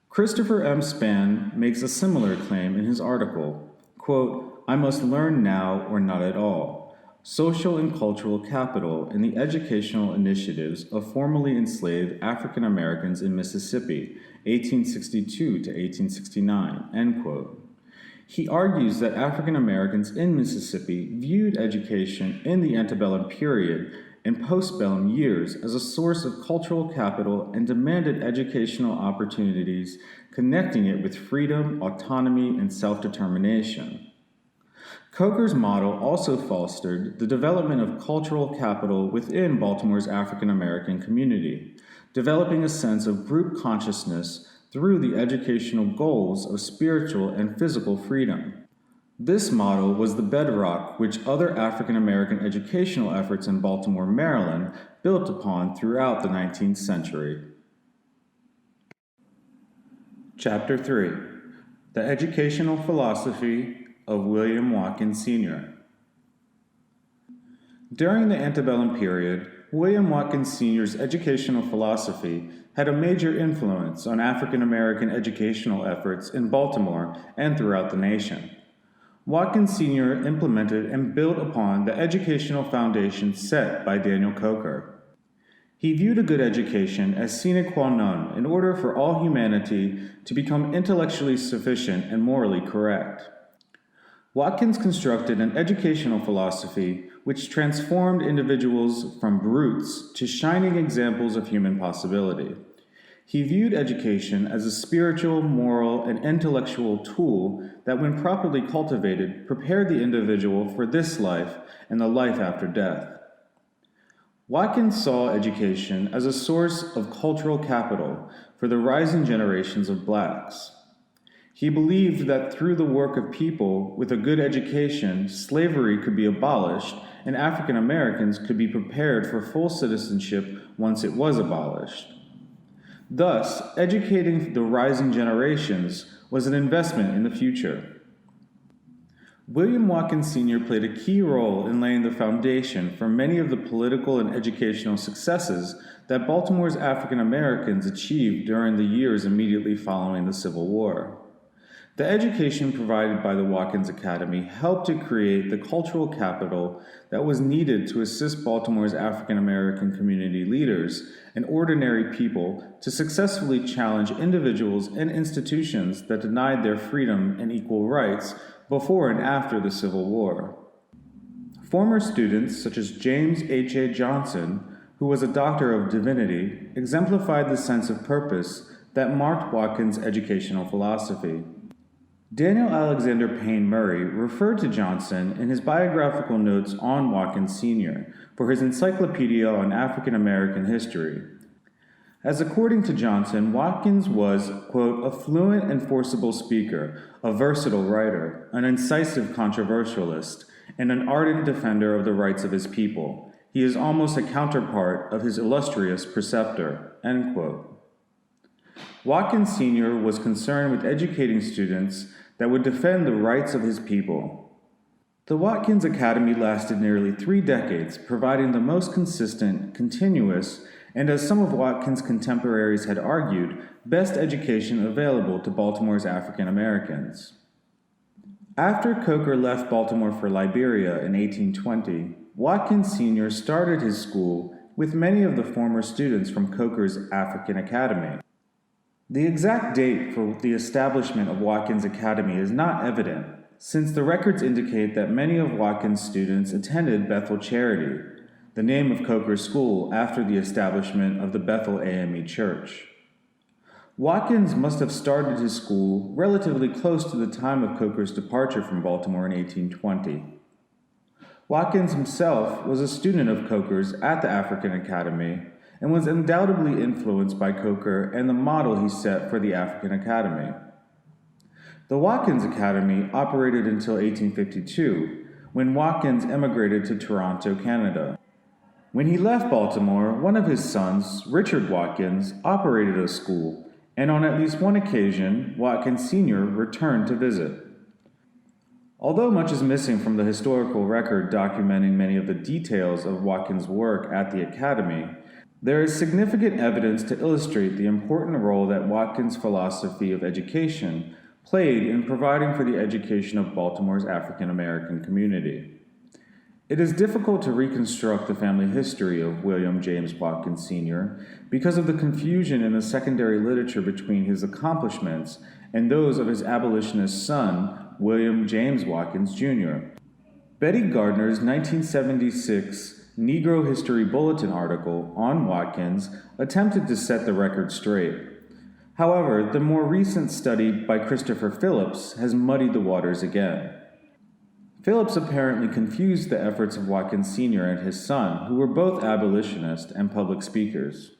Christopher M. Spann makes a similar claim in his article, quote, "I must learn now or not at all. Social and cultural capital in the educational initiatives of formerly enslaved African Americans in Mississippi, 1862 to 1869, end quote. He argues that African Americans in Mississippi viewed education in the antebellum period and postbellum years as a source of cultural capital and demanded educational opportunities connecting it with freedom, autonomy, and self-determination. Coker's model also fostered the development of cultural capital within Baltimore's African American community, developing a sense of group consciousness through the educational goals of spiritual and physical freedom. This model was the bedrock which other African American educational efforts in Baltimore, Maryland built upon throughout the 19th century. Chapter 3. The Educational Philosophy of William Watkins Sr. During the antebellum period, William Watkins Sr.'s educational philosophy had a major influence on African American educational efforts in Baltimore and throughout the nation. Watkins Sr. implemented and built upon the educational foundation set by Daniel Coker. He viewed a good education as sine qua non in order for all humanity to become intellectually sufficient and morally correct. Watkins constructed an educational philosophy which transformed individuals from brutes to shining examples of human possibility. He viewed education as a spiritual, moral, and intellectual tool that, when properly cultivated, prepared the individual for this life and the life after death. Watkins saw education as a source of cultural capital for the rising generations of blacks. He believed that through the work of people with a good education, slavery could be abolished and African Americans could be prepared for full citizenship once it was abolished. Thus, educating the rising generations was an investment in the future. William Watkins Sr. played a key role in laying the foundation for many of the political and educational successes that Baltimore's African Americans achieved during the years immediately following the Civil War. The education provided by the Watkins Academy helped to create the cultural capital that was needed to assist Baltimore's African American community leaders and ordinary people to successfully challenge individuals and institutions that denied their freedom and equal rights before and after the Civil War. Former students such as James H.A. Johnson, who was a doctor of divinity, exemplified the sense of purpose that marked Watkins' educational philosophy. Daniel Alexander Payne Murray referred to Johnson in his biographical notes on Watkins Sr. for his encyclopedia on African American history. As according to Johnson, Watkins was, quote, a fluent and forcible speaker, a versatile writer, an incisive controversialist, and an ardent defender of the rights of his people. He is almost a counterpart of his illustrious preceptor, end quote. Watkins Sr. was concerned with educating students that would defend the rights of his people. The Watkins Academy lasted nearly 3 decades, providing the most consistent, continuous, and as some of Watkins' contemporaries had argued, best education available to Baltimore's African Americans. After Coker left Baltimore for Liberia in 1820, Watkins Sr. started his school with many of the former students from Coker's African Academy. The exact date for the establishment of Watkins Academy is not evident, since the records indicate that many of Watkins' students attended Bethel Charity, the name of Coker's school after the establishment of the Bethel AME Church. Watkins must have started his school relatively close to the time of Coker's departure from Baltimore in 1820. Watkins himself was a student of Coker's at the African Academy and was undoubtedly influenced by Coker and the model he set for the African Academy. The Watkins Academy operated until 1852, when Watkins emigrated to Toronto, Canada. When he left Baltimore, one of his sons, Richard Watkins, operated a school, and on at least one occasion, Watkins Sr. returned to visit. Although much is missing from the historical record documenting many of the details of Watkins' work at the Academy, there is significant evidence to illustrate the important role that Watkins' philosophy of education played in providing for the education of Baltimore's African American community. It is difficult to reconstruct the family history of William James Watkins Sr. because of the confusion in the secondary literature between his accomplishments and those of his abolitionist son, William James Watkins Jr. Betty Gardner's 1976 Negro History Bulletin article on Watkins attempted to set the record straight. However, the more recent study by Christopher Phillips has muddied the waters again. Phillips apparently confused the efforts of Watkins Sr. and his son, who were both abolitionists and public speakers.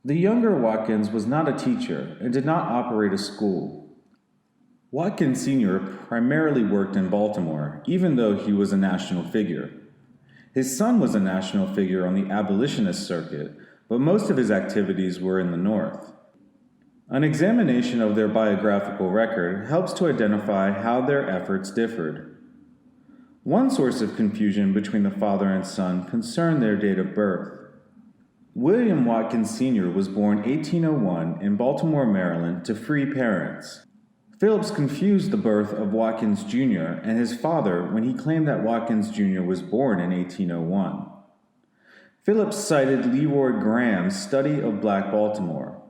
The younger Watkins was not a teacher and did not operate a school. Watkins Sr. primarily worked in Baltimore, even though he was a national figure. His son was a national figure on the abolitionist circuit, but most of his activities were in the North. An examination of their biographical record helps to identify how their efforts differed. One source of confusion between the father and son concerned their date of birth. William Watkins Sr. was born 1801 in Baltimore, Maryland, to free parents. Phillips confused the birth of Watkins Jr. and his father when he claimed that Watkins Jr. was born in 1801. Phillips cited Leroy Graham's study of Black Baltimore.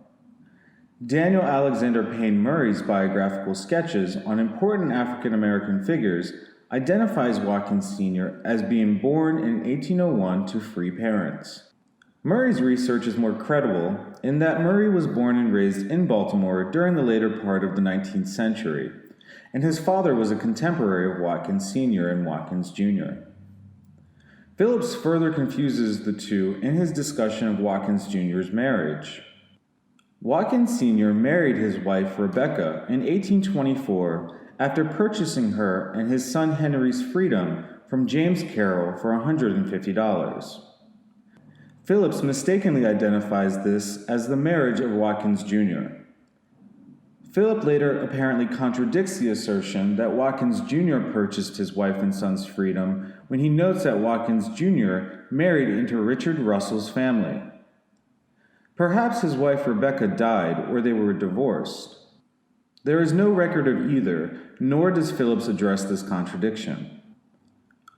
Daniel Alexander Payne Murray's biographical sketches on important African American figures identifies Watkins Sr. as being born in 1801 to free parents. Murray's research is more credible in that Murray was born and raised in Baltimore during the later part of the 19th century, and his father was a contemporary of Watkins Sr. and Watkins Jr. Phillips further confuses the two in his discussion of Watkins Jr.'s marriage. Watkins Sr. married his wife Rebecca in 1824 after purchasing her and his son Henry's freedom from James Carroll for $150. Phillips mistakenly identifies this as the marriage of Watkins Jr. Philip later apparently contradicts the assertion that Watkins Jr. purchased his wife and son's freedom when he notes that Watkins Jr. married into Richard Russell's family. Perhaps his wife Rebecca died or they were divorced. There is no record of either, nor does Phillips address this contradiction.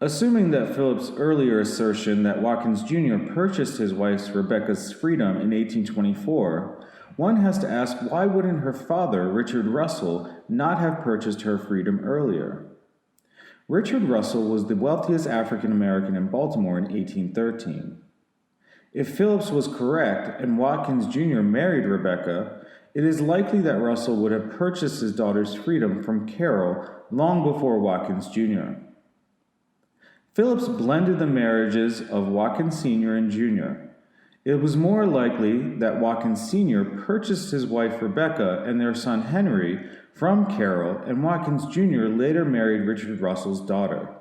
Assuming that Phillips' earlier assertion that Watkins Jr. purchased his wife Rebecca's freedom in 1824, one has to ask why wouldn't her father, Richard Russell, not have purchased her freedom earlier? Richard Russell was the wealthiest African American in Baltimore in 1813. If Phillips was correct and Watkins Jr. married Rebecca, it is likely that Russell would have purchased his daughter's freedom from Carroll long before Watkins Jr. Phillips blended the marriages of Watkins Sr. and Jr. It was more likely that Watkins Sr. purchased his wife Rebecca and their son Henry from Carroll, and Watkins Jr. later married Richard Russell's daughter.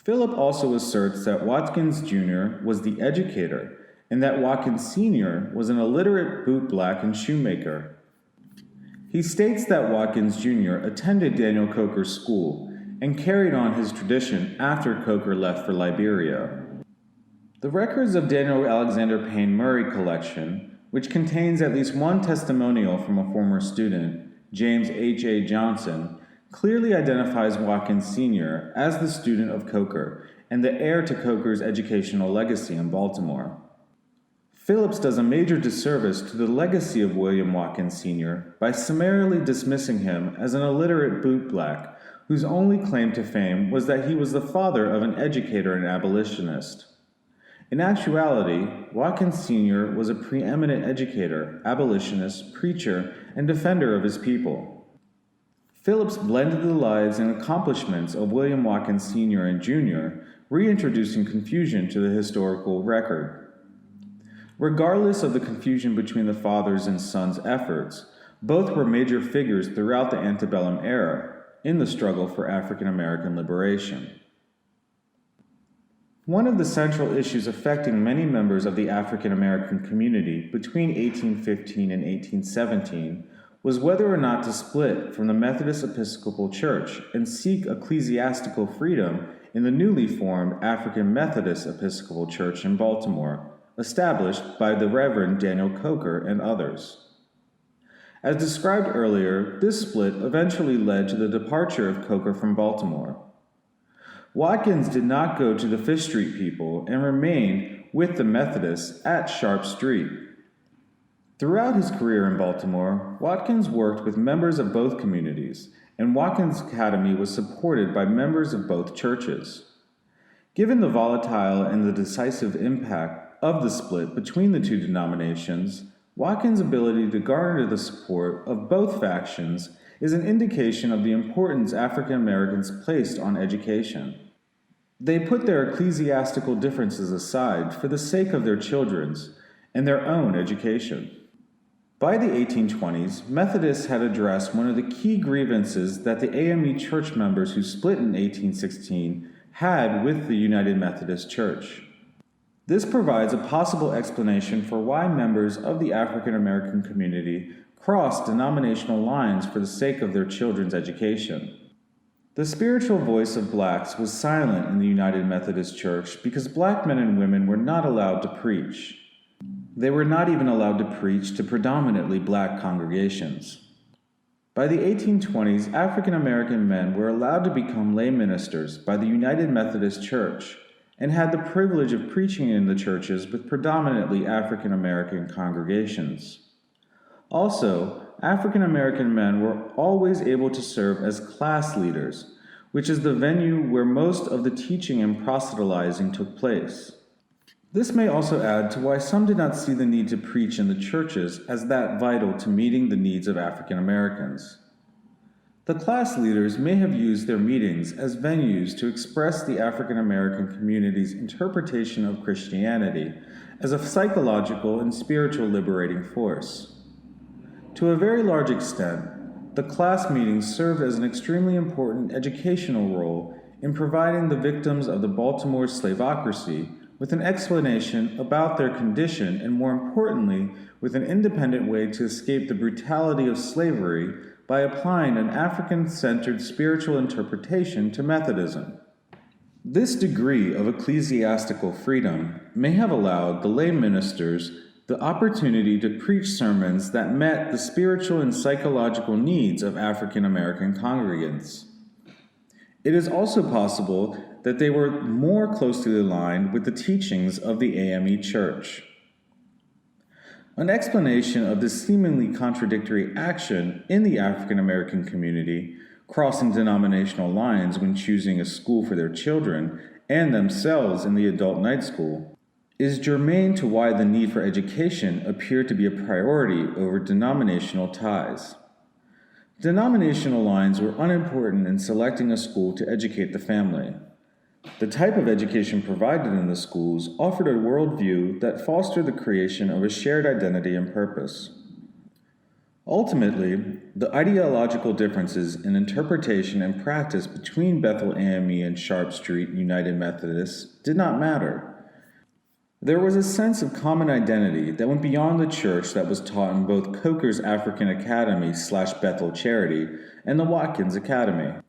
Philip also asserts that Watkins Jr. was the educator, and that Watkins Sr. was an illiterate bootblack and shoemaker. He states that Watkins Jr. attended Daniel Coker's school and carried on his tradition after Coker left for Liberia. The records of Daniel Alexander Payne Murray collection, which contains at least one testimonial from a former student, James H.A. Johnson, clearly identifies Watkins Sr. as the student of Coker and the heir to Coker's educational legacy in Baltimore. Phillips does a major disservice to the legacy of William Watkins Sr. by summarily dismissing him as an illiterate bootblack whose only claim to fame was that he was the father of an educator and abolitionist. In actuality, Watkins Sr. was a preeminent educator, abolitionist, preacher, and defender of his people. Phillips blended the lives and accomplishments of William Watkins Sr. and Jr., reintroducing confusion to the historical record. Regardless of the confusion between the father's and son's efforts, both were major figures throughout the antebellum era in the struggle for African American liberation. One of the central issues affecting many members of the African American community between 1815 and 1817 was whether or not to split from the Methodist Episcopal Church and seek ecclesiastical freedom in the newly formed African Methodist Episcopal Church in Baltimore, established by the Reverend Daniel Coker and others. As described earlier, this split eventually led to the departure of Coker from Baltimore. Watkins did not go to the Fish Street people and remained with the Methodists at Sharp Street. Throughout his career in Baltimore, Watkins worked with members of both communities, and Watkins Academy was supported by members of both churches. Given the volatile and the decisive impact of the split between the two denominations, Watkins' ability to garner the support of both factions is an indication of the importance African Americans placed on education. They put their ecclesiastical differences aside for the sake of their children's and their own education. By the 1820s, Methodists had addressed one of the key grievances that the AME church members who split in 1816 had with the United Methodist Church. This provides a possible explanation for why members of the African American community crossed denominational lines for the sake of their children's education. The spiritual voice of blacks was silent in the United Methodist Church because black men and women were not allowed to preach. They were not even allowed to preach to predominantly black congregations. By the 1820s, African American men were allowed to become lay ministers by the United Methodist Church and had the privilege of preaching in the churches with predominantly African American congregations. Also, African American men were always able to serve as class leaders, which is the venue where most of the teaching and proselytizing took place. This may also add to why some did not see the need to preach in the churches as that vital to meeting the needs of African Americans. The class leaders may have used their meetings as venues to express the African American community's interpretation of Christianity as a psychological and spiritual liberating force. To a very large extent, the class meetings served as an extremely important educational role in providing the victims of the Baltimore slavocracy with an explanation about their condition and, more importantly, with an independent way to escape the brutality of slavery by applying an African-centered spiritual interpretation to Methodism. This degree of ecclesiastical freedom may have allowed the lay ministers the opportunity to preach sermons that met the spiritual and psychological needs of African American congregants. It is also possible that they were more closely aligned with the teachings of the AME Church. An explanation of this seemingly contradictory action in the African American community, crossing denominational lines when choosing a school for their children and themselves in the adult night school, is germane to why the need for education appeared to be a priority over denominational ties. Denominational lines were unimportant in selecting a school to educate the family. The type of education provided in the schools offered a worldview that fostered the creation of a shared identity and purpose. Ultimately, the ideological differences in interpretation and practice between Bethel AME and Sharp Street United Methodists did not matter. There was a sense of common identity that went beyond the church that was taught in both Coker's African Academy / Bethel Charity and the Watkins Academy.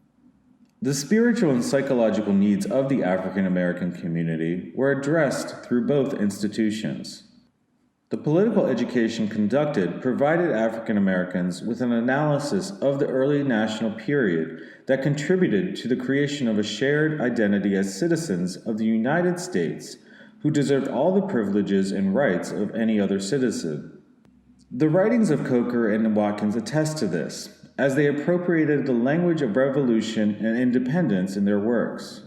The spiritual and psychological needs of the African American community were addressed through both institutions. The political education conducted provided African Americans with an analysis of the early national period that contributed to the creation of a shared identity as citizens of the United States who deserved all the privileges and rights of any other citizen. The writings of Coker and Watkins attest to this, as they appropriated the language of revolution and independence in their works.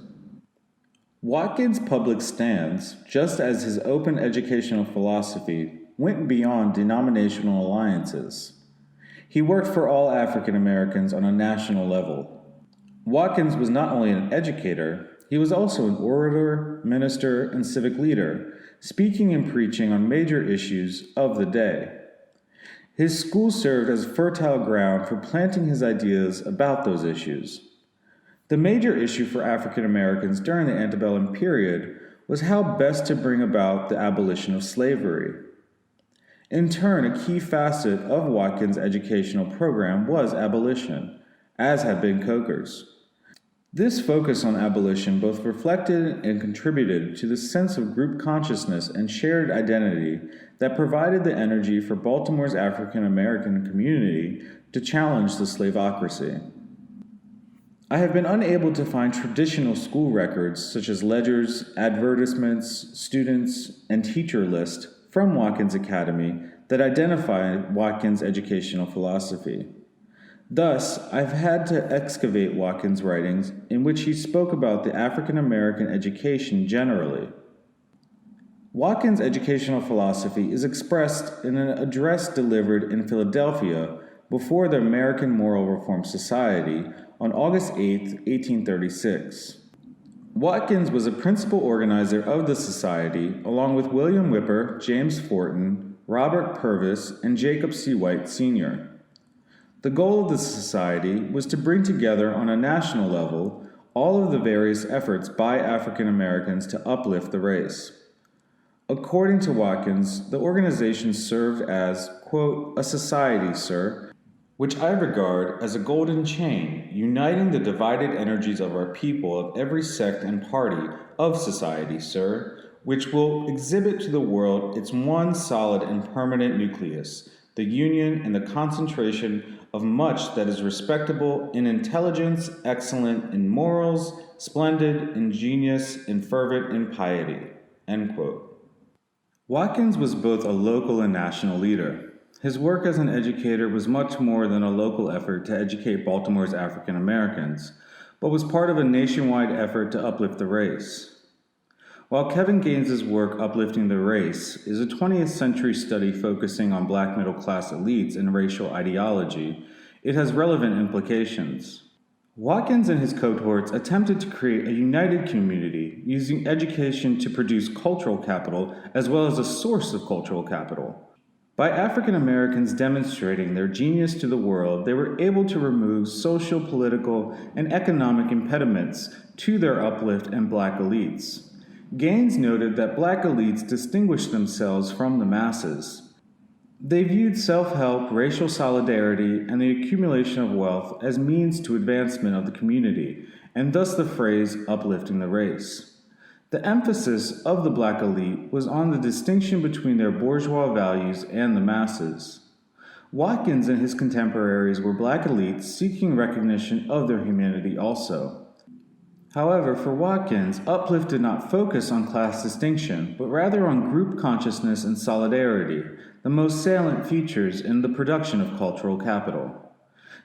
Watkins' public stance, just as his open educational philosophy, went beyond denominational alliances. He worked for all African Americans on a national level. Watkins was not only an educator, he was also an orator, minister, and civic leader, speaking and preaching on major issues of the day. His school served as fertile ground for planting his ideas about those issues. The major issue for African Americans during the antebellum period was how best to bring about the abolition of slavery. In turn, a key facet of Watkins' educational program was abolition, as had been Coker's. This focus on abolition both reflected and contributed to the sense of group consciousness and shared identity that provided the energy for Baltimore's African American community to challenge the slaveocracy. I have been unable to find traditional school records such as ledgers, advertisements, students, and teacher lists from Watkins Academy that identify Watkins' educational philosophy. Thus, I've had to excavate Watkins' writings in which he spoke about the African American education generally. Watkins' educational philosophy is expressed in an address delivered in Philadelphia before the American Moral Reform Society on August 8, 1836. Watkins was a principal organizer of the society along with William Whipper, James Forten, Robert Purvis, and Jacob C. White Sr. The goal of the society was to bring together on a national level all of the various efforts by African Americans to uplift the race. According to Watkins, the organization served as, quote, a society, sir, which I regard as a golden chain uniting the divided energies of our people of every sect and party of society, sir, which will exhibit to the world its one solid and permanent nucleus, the union and the concentration of much that is respectable in intelligence, excellent in morals, splendid in genius, and fervent in piety. End quote. Watkins was both a local and national leader. His work as an educator was much more than a local effort to educate Baltimore's African Americans, but was part of a nationwide effort to uplift the race. While Kevin Gaines's work Uplifting the Race is a 20th century study focusing on black middle-class elites and racial ideology, it has relevant implications. Watkins and his cohorts attempted to create a united community using education to produce cultural capital as well as a source of cultural capital. By African Americans demonstrating their genius to the world, they were able to remove social, political, and economic impediments to their uplift and black elites. Gaines noted that black elites distinguished themselves from the masses. They viewed self-help, racial solidarity, and the accumulation of wealth as means to advancement of the community, and thus the phrase uplifting the race. The emphasis of the black elite was on the distinction between their bourgeois values and the masses. Watkins and his contemporaries were black elites seeking recognition of their humanity also. However, for Watkins, uplift did not focus on class distinction, but rather on group consciousness and solidarity, the most salient features in the production of cultural capital.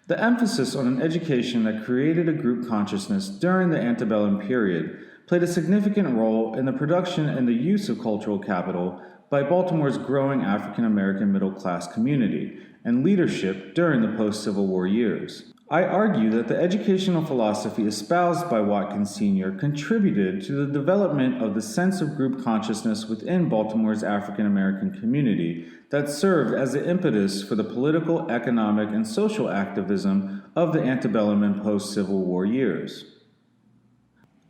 The emphasis on an education that created a group consciousness during the antebellum period played a significant role in the production and the use of cultural capital by Baltimore's growing African American middle class community and leadership during the post-Civil War years. I argue that the educational philosophy espoused by Watkins Sr. contributed to the development of the sense of group consciousness within Baltimore's African American community that served as the impetus for the political, economic, and social activism of the antebellum and post-Civil War years.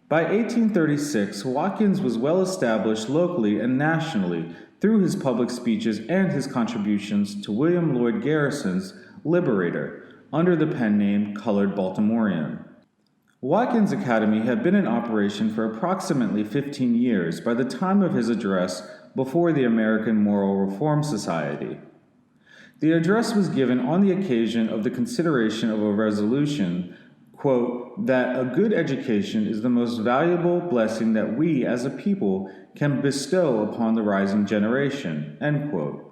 By 1836, Watkins was well established locally and nationally through his public speeches and his contributions to William Lloyd Garrison's Liberator, under the pen name Colored Baltimorean. Watkins Academy had been in operation for approximately 15 years by the time of his address before the American Moral Reform Society. The address was given on the occasion of the consideration of a resolution, quote, that a good education is the most valuable blessing that we as a people can bestow upon the rising generation, end quote.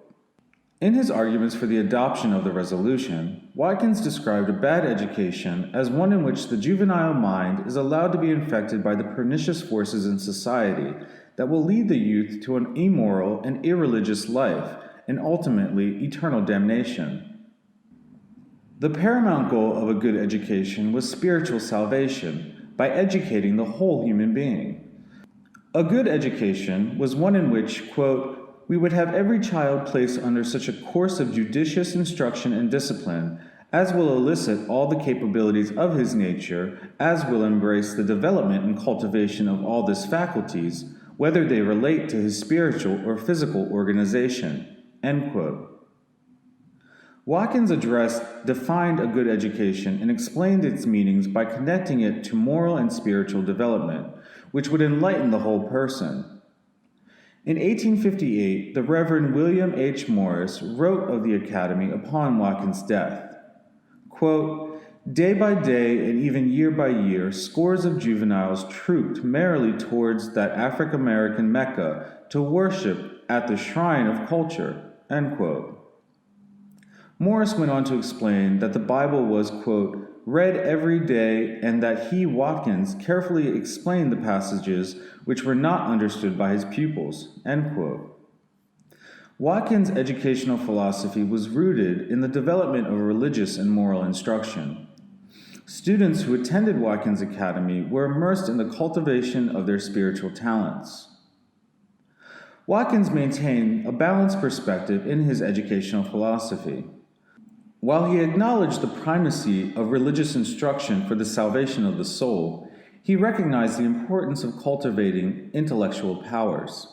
In his arguments for the adoption of the resolution, Watkins described a bad education as one in which the juvenile mind is allowed to be infected by the pernicious forces in society that will lead the youth to an immoral and irreligious life and ultimately eternal damnation. The paramount goal of a good education was spiritual salvation by educating the whole human being. A good education was one in which, quote, we would have every child placed under such a course of judicious instruction and discipline as will elicit all the capabilities of his nature, as will embrace the development and cultivation of all his faculties, whether they relate to his spiritual or physical organization, end quote. Watkins' address defined a good education and explained its meanings by connecting it to moral and spiritual development, which would enlighten the whole person. In 1858, the Reverend William H. Morris wrote of the Academy upon Watkins' death, quote, day by day and even year by year, scores of juveniles trooped merrily towards that African-American Mecca to worship at the shrine of culture, end quote. Morris went on to explain that the Bible was, quote, read every day and that he, Watkins, carefully explained the passages which were not understood by his pupils, end quote. Watkins' educational philosophy was rooted in the development of religious and moral instruction. Students who attended Watkins Academy were immersed in the cultivation of their spiritual talents. Watkins maintained a balanced perspective in his educational philosophy. While he acknowledged the primacy of religious instruction for the salvation of the soul, he recognized the importance of cultivating intellectual powers.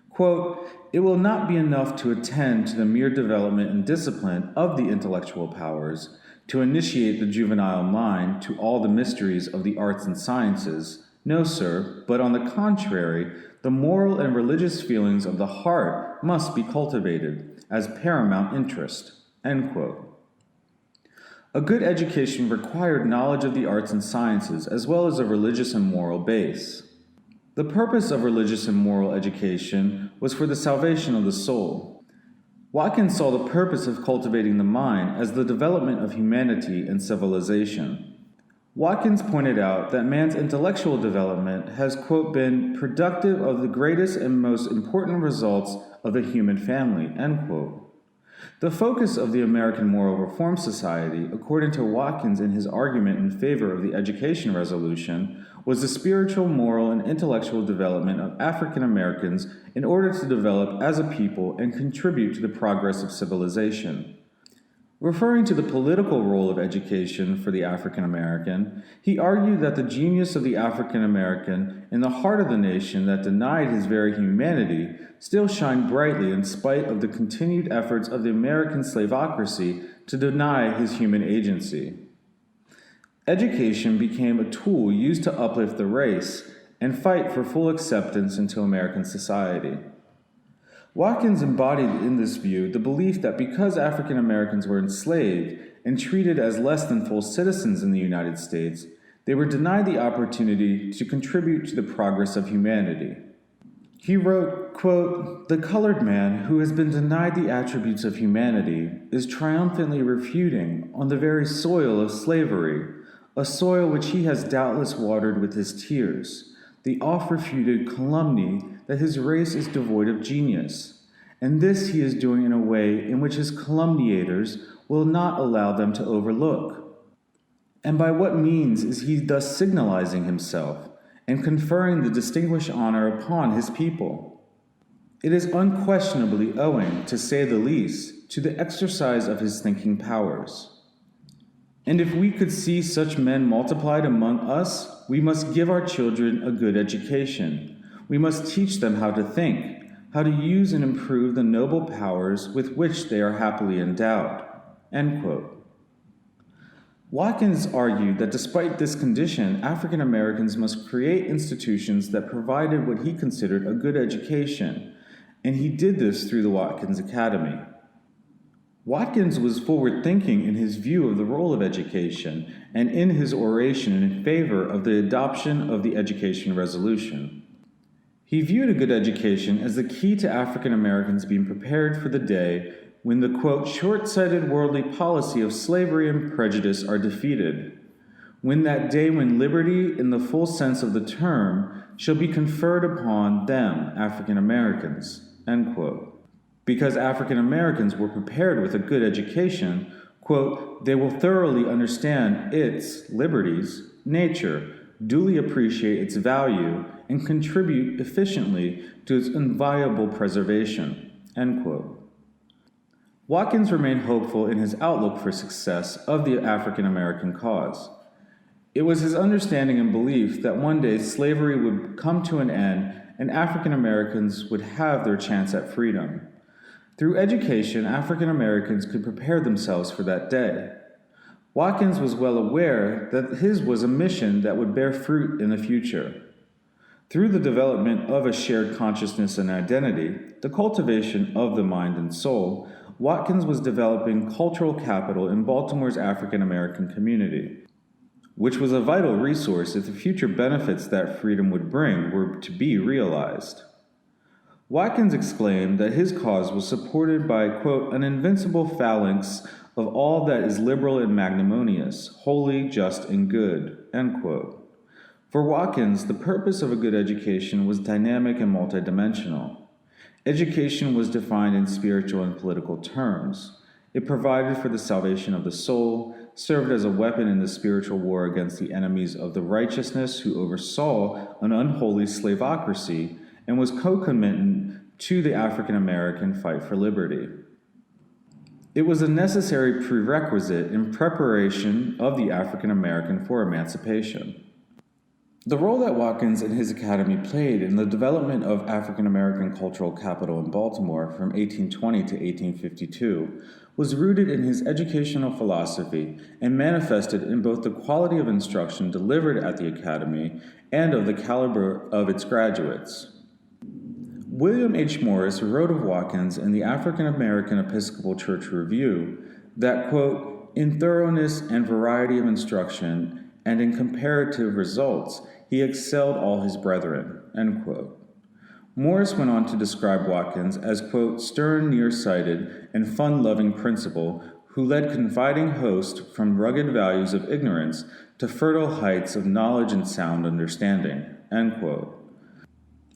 Quote, it will not be enough to attend to the mere development and discipline of the intellectual powers, to initiate the juvenile mind to all the mysteries of the arts and sciences. No, sir, but on the contrary, the moral and religious feelings of the heart must be cultivated as paramount interest. End quote. A good education required knowledge of the arts and sciences as well as a religious and moral base. The purpose of religious and moral education was for the salvation of the soul. Watkins saw the purpose of cultivating the mind as the development of humanity and civilization. Watkins pointed out that man's intellectual development has, quote, been productive of the greatest and most important results of the human family, end quote. The focus of the American Moral Reform Society, according to Watkins in his argument in favor of the Education Resolution, was the spiritual, moral, and intellectual development of African Americans in order to develop as a people and contribute to the progress of civilization. Referring to the political role of education for the African American, he argued that the genius of the African American in the heart of the nation that denied his very humanity still shined brightly in spite of the continued efforts of the American slavocracy to deny his human agency. Education became a tool used to uplift the race and fight for full acceptance into American society. Watkins embodied in this view the belief that because African Americans were enslaved and treated as less than full citizens in the United States, they were denied the opportunity to contribute to the progress of humanity. He wrote, quote, the colored man who has been denied the attributes of humanity is triumphantly refuting on the very soil of slavery, a soil which he has doubtless watered with his tears, the oft-refuted calumny that his race is devoid of genius, and this he is doing in a way in which his calumniators will not allow them to overlook. And by what means is he thus signalizing himself and conferring the distinguished honor upon his people? It is unquestionably owing, to say the least, to the exercise of his thinking powers. And if we could see such men multiplied among us, we must give our children a good education. We must teach them how to think, how to use and improve the noble powers with which they are happily endowed." End quote. Watkins argued that despite this condition, African Americans must create institutions that provided what he considered a good education, and he did this through the Watkins Academy. Watkins was forward-thinking in his view of the role of education and in his oration in favor of the adoption of the Education Resolution. He viewed a good education as the key to African Americans being prepared for the day when the, quote, short-sighted worldly policy of slavery and prejudice are defeated, when that day when liberty, in the full sense of the term, shall be conferred upon them, African Americans, end quote. Because African Americans were prepared with a good education, quote, they will thoroughly understand its, liberty's, nature, duly appreciate its value, and contribute efficiently to its inviolable preservation, end quote. Watkins remained hopeful in his outlook for success of the African American cause. It was his understanding and belief that one day slavery would come to an end and African Americans would have their chance at freedom. Through education, African Americans could prepare themselves for that day. Watkins was well aware that his was a mission that would bear fruit in the future. Through the development of a shared consciousness and identity, the cultivation of the mind and soul, Watkins was developing cultural capital in Baltimore's African American community, which was a vital resource if the future benefits that freedom would bring were to be realized. Watkins exclaimed that his cause was supported by, quote, an invincible phalanx of all that is liberal and magnanimous, holy, just, and good, end quote. For Watkins, the purpose of a good education was dynamic and multidimensional. Education was defined in spiritual and political terms. It provided for the salvation of the soul, served as a weapon in the spiritual war against the enemies of the righteousness who oversaw an unholy slavocracy, and was concomitant to the African American fight for liberty. It was a necessary prerequisite in preparation of the African American for emancipation. The role that Watkins and his academy played in the development of African American cultural capital in Baltimore from 1820 to 1852 was rooted in his educational philosophy and manifested in both the quality of instruction delivered at the academy and of the caliber of its graduates. William H. Morris wrote of Watkins in the African American Episcopal Church Review that, quote, in thoroughness and variety of instruction and in comparative results, he excelled all his brethren, end quote. Morris went on to describe Watkins as, quote, stern, nearsighted, and fun-loving principal who led confiding host from rugged values of ignorance to fertile heights of knowledge and sound understanding, end quote.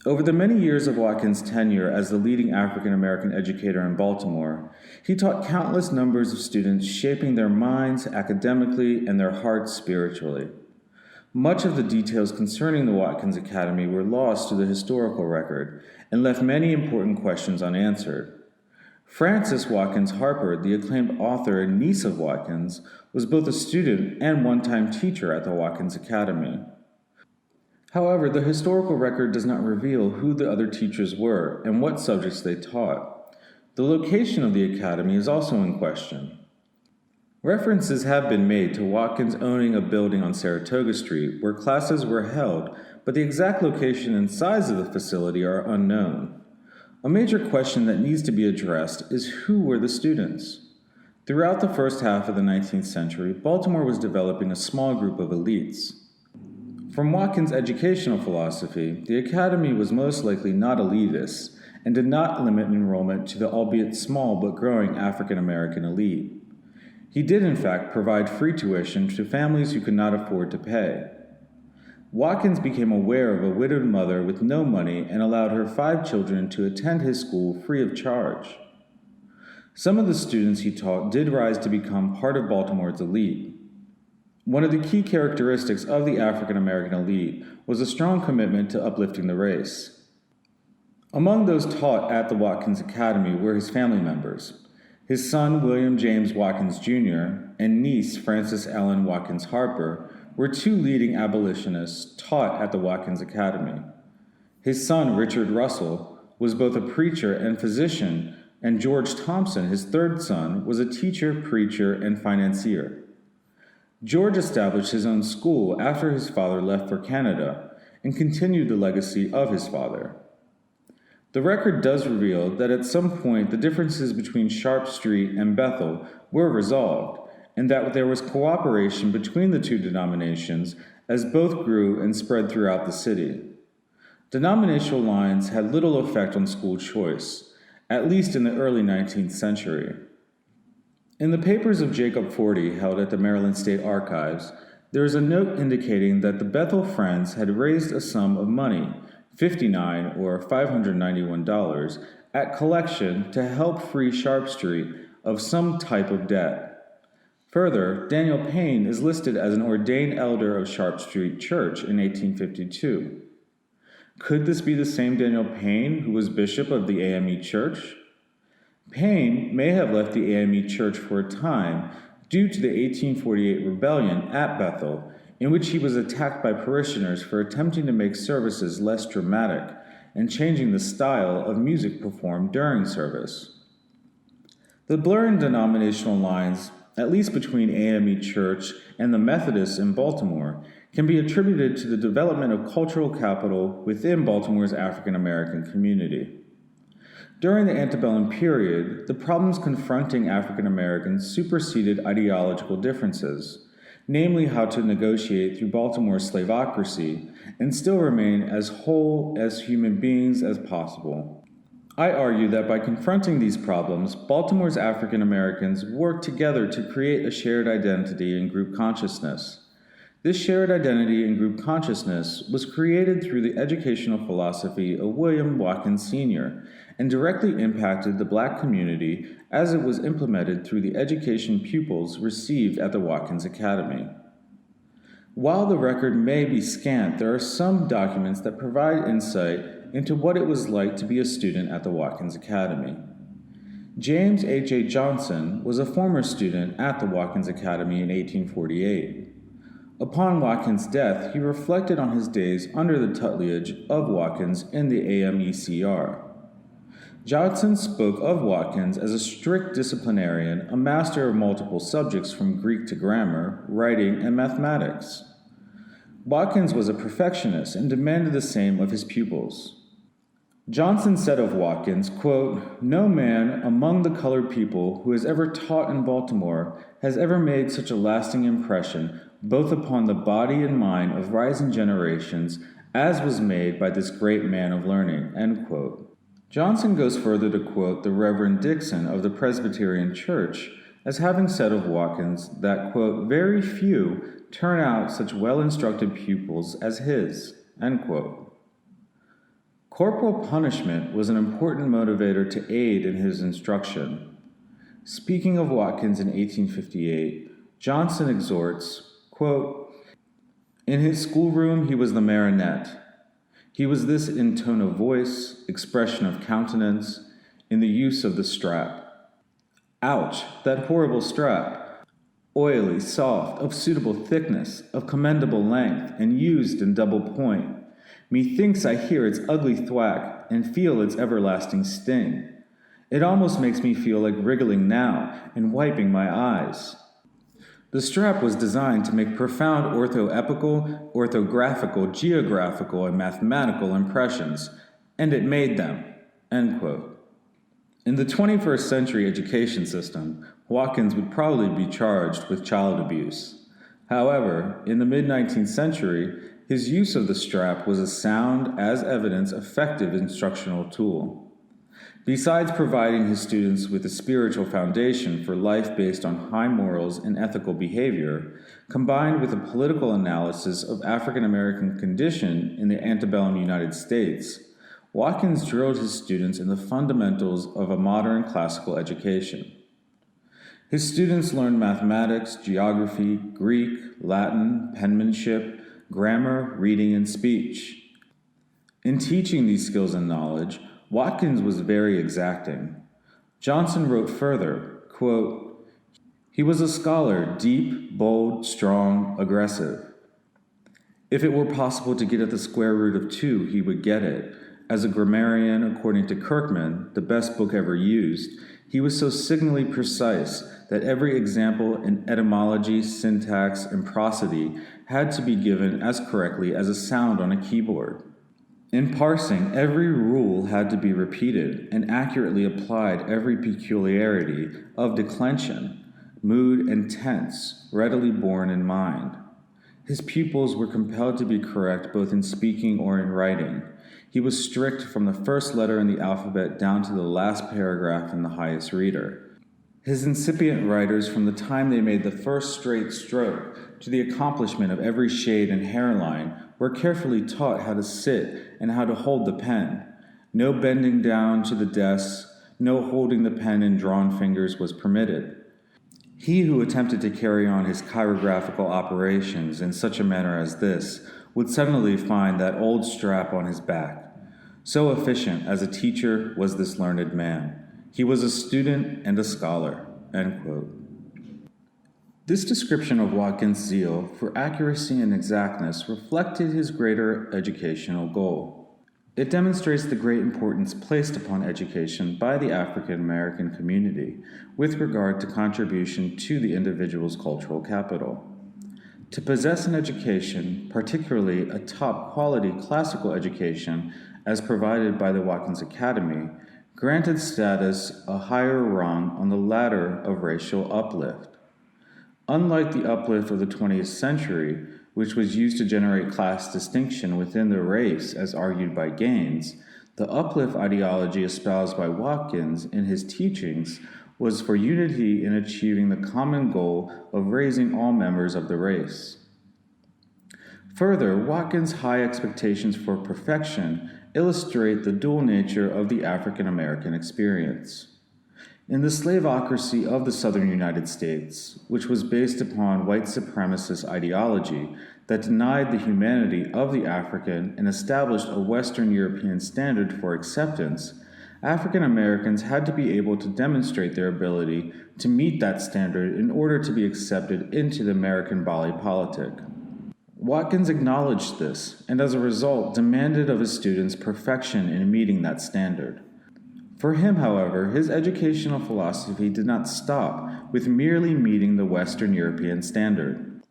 Over the many years of Watkins' tenure as the leading African American educator in Baltimore, he taught countless numbers of students, shaping their minds academically and their hearts spiritually. Much of the details concerning the Watkins Academy were lost to the historical record and left many important questions unanswered. Frances Watkins Harper, the acclaimed author and niece of Watkins, was both a student and one-time teacher at the Watkins Academy. However, the historical record does not reveal who the other teachers were and what subjects they taught. The location of the academy is also in question. References have been made to Watkins owning a building on Saratoga Street where classes were held, but the exact location and size of the facility are unknown. A major question that needs to be addressed is who were the students? Throughout the first half of the 19th century, Baltimore was developing a small group of elites. From Watkins' educational philosophy, the academy was most likely not elitist and did not limit enrollment to the albeit small but growing African American elite. He did, in fact, provide free tuition to families who could not afford to pay. Watkins became aware of a widowed mother with no money and allowed her 5 children to attend his school free of charge. Some of the students he taught did rise to become part of Baltimore's elite. One of the key characteristics of the African American elite was a strong commitment to uplifting the race. Among those taught at the Watkins Academy were his family members. His son, William James Watkins Jr., and niece, Frances Ellen Watkins Harper, were 2 leading abolitionists taught at the Watkins Academy. His son, Richard Russell, was both a preacher and physician, and George Thompson, his 3rd son, was a teacher, preacher, and financier. George established his own school after his father left for Canada and continued the legacy of his father. The record does reveal that at some point the differences between Sharp Street and Bethel were resolved, and that there was cooperation between the 2 denominations as both grew and spread throughout the city. Denominational lines had little effect on school choice, at least in the early 19th century. In the papers of Jacob Forty held at the Maryland State Archives, there is a note indicating that the Bethel Friends had raised a sum of money, $59 or $591, at collection to help free Sharp Street of some type of debt. Further, Daniel Payne is listed as an ordained elder of Sharp Street Church in 1852. Could this be the same Daniel Payne who was bishop of the AME Church? Payne may have left the AME Church for a time due to the 1848 rebellion at Bethel, in which he was attacked by parishioners for attempting to make services less dramatic and changing the style of music performed during service. The blurring denominational lines, at least between AME Church and the Methodists in Baltimore, can be attributed to the development of cultural capital within Baltimore's African American community. During the antebellum period, the problems confronting African Americans superseded ideological differences, namely how to negotiate through Baltimore's slavocracy and still remain as whole as human beings as possible. I argue that by confronting these problems, Baltimore's African Americans worked together to create a shared identity and group consciousness. This shared identity and group consciousness was created through the educational philosophy of William Watkins Sr. and directly impacted the Black community as it was implemented through the education pupils received at the Watkins Academy. While the record may be scant, there are some documents that provide insight into what it was like to be a student at the Watkins Academy. James H.A. Johnson was a former student at the Watkins Academy in 1848. Upon Watkins' death, he reflected on his days under the tutelage of Watkins in the AMECR. Johnson spoke of Watkins as a strict disciplinarian, a master of multiple subjects from Greek to grammar, writing, and mathematics. Watkins was a perfectionist and demanded the same of his pupils. Johnson said of Watkins, quote, "No man among the colored people who has ever taught in Baltimore has ever made such a lasting impression both upon the body and mind of rising generations as was made by this great man of learning," end quote. Johnson goes further to quote the Reverend Dixon of the Presbyterian Church as having said of Watkins that, quote, "very few turn out such well-instructed pupils as his," end quote. Corporal punishment was an important motivator to aid in his instruction. Speaking of Watkins in 1858, Johnson exhorts, quote, "In his schoolroom he was the marionette. He was this in tone of voice, expression of countenance, in the use of the strap. Ouch, that horrible strap! Oily, soft, of suitable thickness, of commendable length, and used in double point. Methinks I hear its ugly thwack, and feel its everlasting sting. It almost makes me feel like wriggling now, and wiping my eyes." The strap was designed to make profound orthoepical, orthographical, geographical, and mathematical impressions, and it made them, end quote. In the 21st century education system, Watkins would probably be charged with child abuse. However, in the mid-19th century, his use of the strap was a sound, as evidence, effective instructional tool. Besides providing his students with a spiritual foundation for life based on high morals and ethical behavior, combined with a political analysis of African American condition in the antebellum United States, Watkins drilled his students in the fundamentals of a modern classical education. His students learned mathematics, geography, Greek, Latin, penmanship, grammar, reading, and speech. In teaching these skills and knowledge, Watkins was very exacting. Johnson wrote further, quote, "He was a scholar, deep, bold, strong, aggressive. If it were possible to get at the square root of 2, he would get it. As a grammarian, according to Kirkman, the best book ever used, he was so signally precise that every example in etymology, syntax, and prosody had to be given as correctly as a sound on a keyboard. In parsing, every rule had to be repeated and accurately applied every peculiarity of declension, mood, and tense readily borne in mind. His pupils were compelled to be correct both in speaking or in writing. He was strict from the first letter in the alphabet down to the last paragraph in the highest reader. His incipient writers, from the time they made the first straight stroke to the accomplishment of every shade and hairline, were carefully taught how to sit and how to hold the pen. No bending down to the desk, no holding the pen in drawn fingers was permitted. He who attempted to carry on his chirographical operations in such a manner as this would suddenly find that old strap on his back. So efficient as a teacher was this learned man. He was a student and a scholar." End quote. This description of Watkins' zeal for accuracy and exactness reflected his greater educational goal. It demonstrates the great importance placed upon education by the African American community with regard to contribution to the individual's cultural capital. To possess an education, particularly a top-quality classical education as provided by the Watkins Academy, granted status a higher rung on the ladder of racial uplift. Unlike the uplift of the 20th century, which was used to generate class distinction within the race as argued by Gaines, the uplift ideology espoused by Watkins in his teachings was for unity in achieving the common goal of raising all members of the race. Further, Watkins' high expectations for perfection illustrate the dual nature of the African American experience. In the slaveocracy of the southern United States, which was based upon white supremacist ideology that denied the humanity of the African and established a Western European standard for acceptance, African Americans had to be able to demonstrate their ability to meet that standard in order to be accepted into the American body politic. Watkins acknowledged this, and as a result, demanded of his students perfection in meeting that standard. For him, however, his educational philosophy did not stop with merely meeting the Western European standard.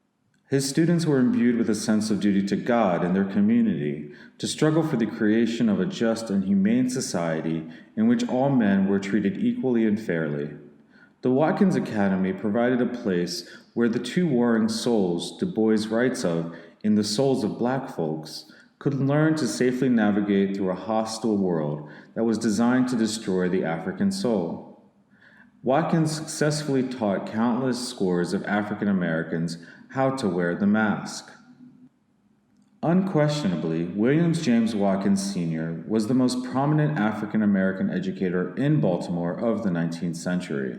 His students were imbued with a sense of duty to God and their community, to struggle for the creation of a just and humane society in which all men were treated equally and fairly. The Watkins Academy provided a place where the two warring souls Du Bois writes of in The Souls of Black Folks could learn to safely navigate through a hostile world that was designed to destroy the African soul. Watkins successfully taught countless scores of African Americans how to wear the mask. Unquestionably, William James Watkins Sr. was the most prominent African American educator in Baltimore of the 19th century.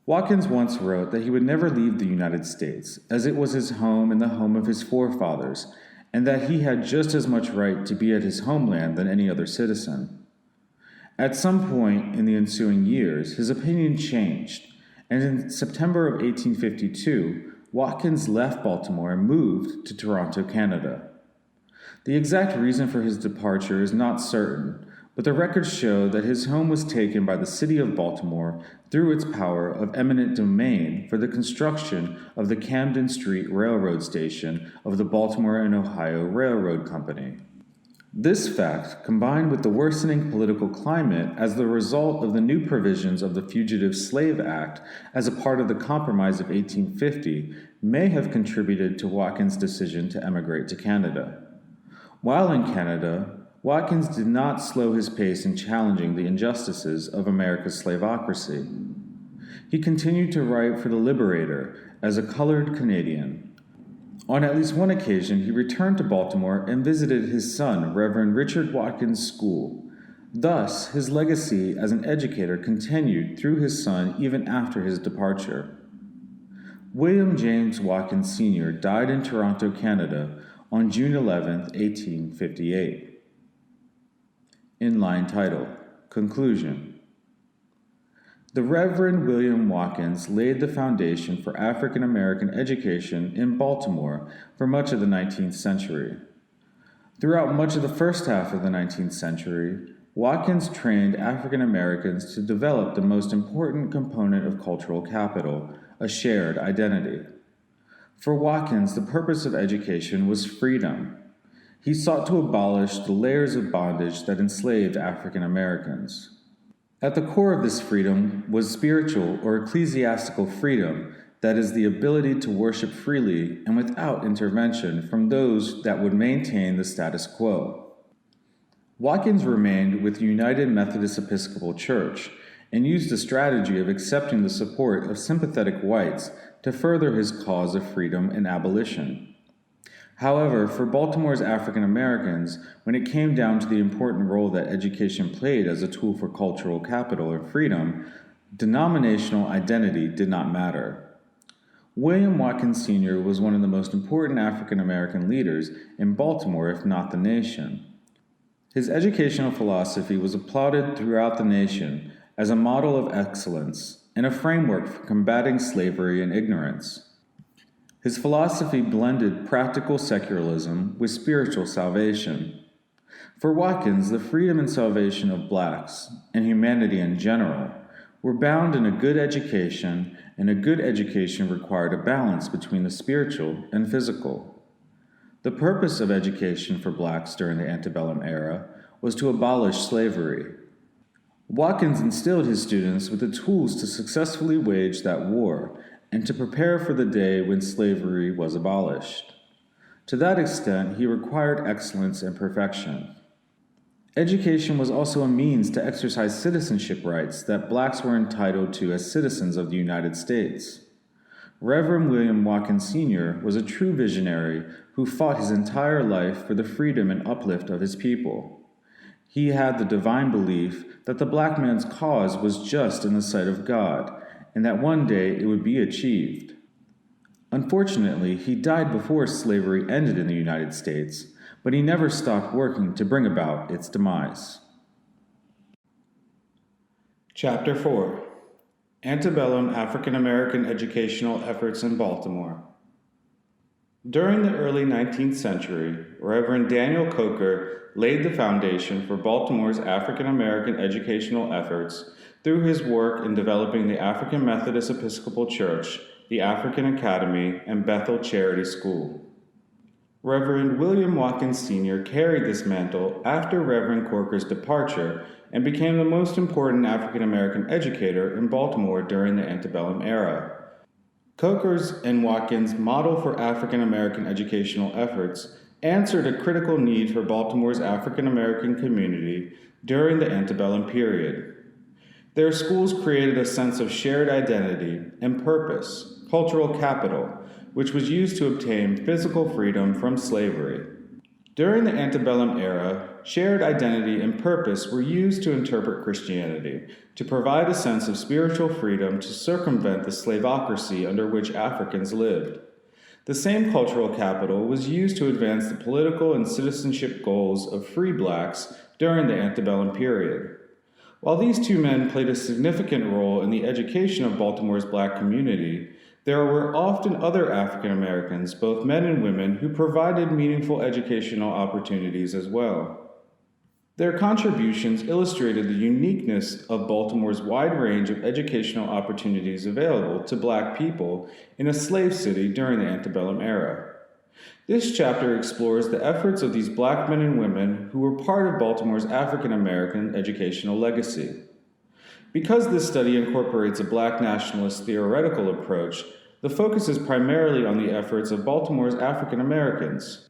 Watkins once wrote that he would never leave the United States, as it was his home and the home of his forefathers, and that he had just as much right to be at his homeland than any other citizen. At some point in the ensuing years, his opinion changed, and in September of 1852, Watkins left Baltimore and moved to Toronto, Canada. The exact reason for his departure is not certain, but the records show that his home was taken by the city of Baltimore through its power of eminent domain for the construction of the Camden Street Railroad Station of the Baltimore and Ohio Railroad Company. This fact, combined with the worsening political climate as the result of the new provisions of the Fugitive Slave Act as a part of the Compromise of 1850, may have contributed to Watkins' decision to emigrate to Canada. While in Canada, Watkins did not slow his pace in challenging the injustices of America's slavocracy. He continued to write for The Liberator as a colored Canadian. On at least one occasion, he returned to Baltimore and visited his son, Reverend Richard Watkins' school. Thus, his legacy as an educator continued through his son even after his departure. William James Watkins Sr. died in Toronto, Canada, on June 11, 1858. Inline title: Conclusion. The Reverend William Watkins laid the foundation for African American education in Baltimore for much of the 19th century. Throughout much of the first half of the 19th century, Watkins trained African Americans to develop the most important component of cultural capital, a shared identity. For Watkins, the purpose of education was freedom. He sought to abolish the layers of bondage that enslaved African Americans. At the core of this freedom was spiritual or ecclesiastical freedom, that is, the ability to worship freely and without intervention from those that would maintain the status quo. Watkins remained with the United Methodist Episcopal Church and used the strategy of accepting the support of sympathetic whites to further his cause of freedom and abolition. However, for Baltimore's African Americans, when it came down to the important role that education played as a tool for cultural capital and freedom, denominational identity did not matter. William Watkins Sr. was one of the most important African American leaders in Baltimore, if not the nation. His educational philosophy was applauded throughout the nation as a model of excellence and a framework for combating slavery and ignorance. His philosophy blended practical secularism with spiritual salvation. For Watkins, the freedom and salvation of blacks, and humanity in general, were bound in a good education, and a good education required a balance between the spiritual and physical. The purpose of education for blacks during the antebellum era was to abolish slavery. Watkins instilled his students with the tools to successfully wage that war and to prepare for the day when slavery was abolished. To that extent, he required excellence and perfection. Education was also a means to exercise citizenship rights that blacks were entitled to as citizens of the United States. Reverend William Watkins Sr. was a true visionary who fought his entire life for the freedom and uplift of his people. He had the divine belief that the black man's cause was just in the sight of God, and that one day it would be achieved. Unfortunately, he died before slavery ended in the United States, but he never stopped working to bring about its demise. Chapter 4: Antebellum African American Educational Efforts in Baltimore. During the early 19th century, Reverend Daniel Coker laid the foundation for Baltimore's African American educational efforts through his work in developing the African Methodist Episcopal Church, the African Academy, and Bethel Charity School. Reverend William Watkins Sr. carried this mantle after Reverend Corker's departure and became the most important African American educator in Baltimore during the antebellum era. Coker's and Watkins' model for African American educational efforts answered a critical need for Baltimore's African American community during the antebellum period. Their schools created a sense of shared identity and purpose, cultural capital, which was used to obtain physical freedom from slavery. During the antebellum era, shared identity and purpose were used to interpret Christianity, to provide a sense of spiritual freedom to circumvent the slavocracy under which Africans lived. The same cultural capital was used to advance the political and citizenship goals of free blacks during the antebellum period. While these two men played a significant role in the education of Baltimore's black community, there were often other African Americans, both men and women, who provided meaningful educational opportunities as well. Their contributions illustrated the uniqueness of Baltimore's wide range of educational opportunities available to black people in a slave city during the antebellum era. This chapter explores the efforts of these black men and women who were part of Baltimore's African American educational legacy. Because this study incorporates a black nationalist theoretical approach, the focus is primarily on the efforts of Baltimore's African Americans.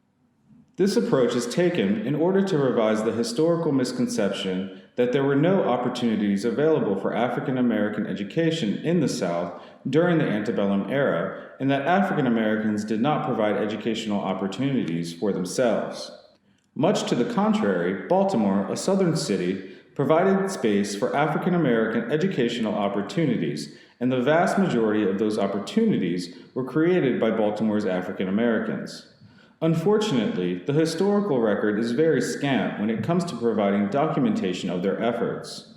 This approach is taken in order to revise the historical misconception that there were no opportunities available for African American education in the South during the antebellum era, and that African Americans did not provide educational opportunities for themselves. Much to the contrary, Baltimore, a southern city, provided space for African American educational opportunities, and the vast majority of those opportunities were created by Baltimore's African Americans. Unfortunately, the historical record is very scant when it comes to providing documentation of their efforts.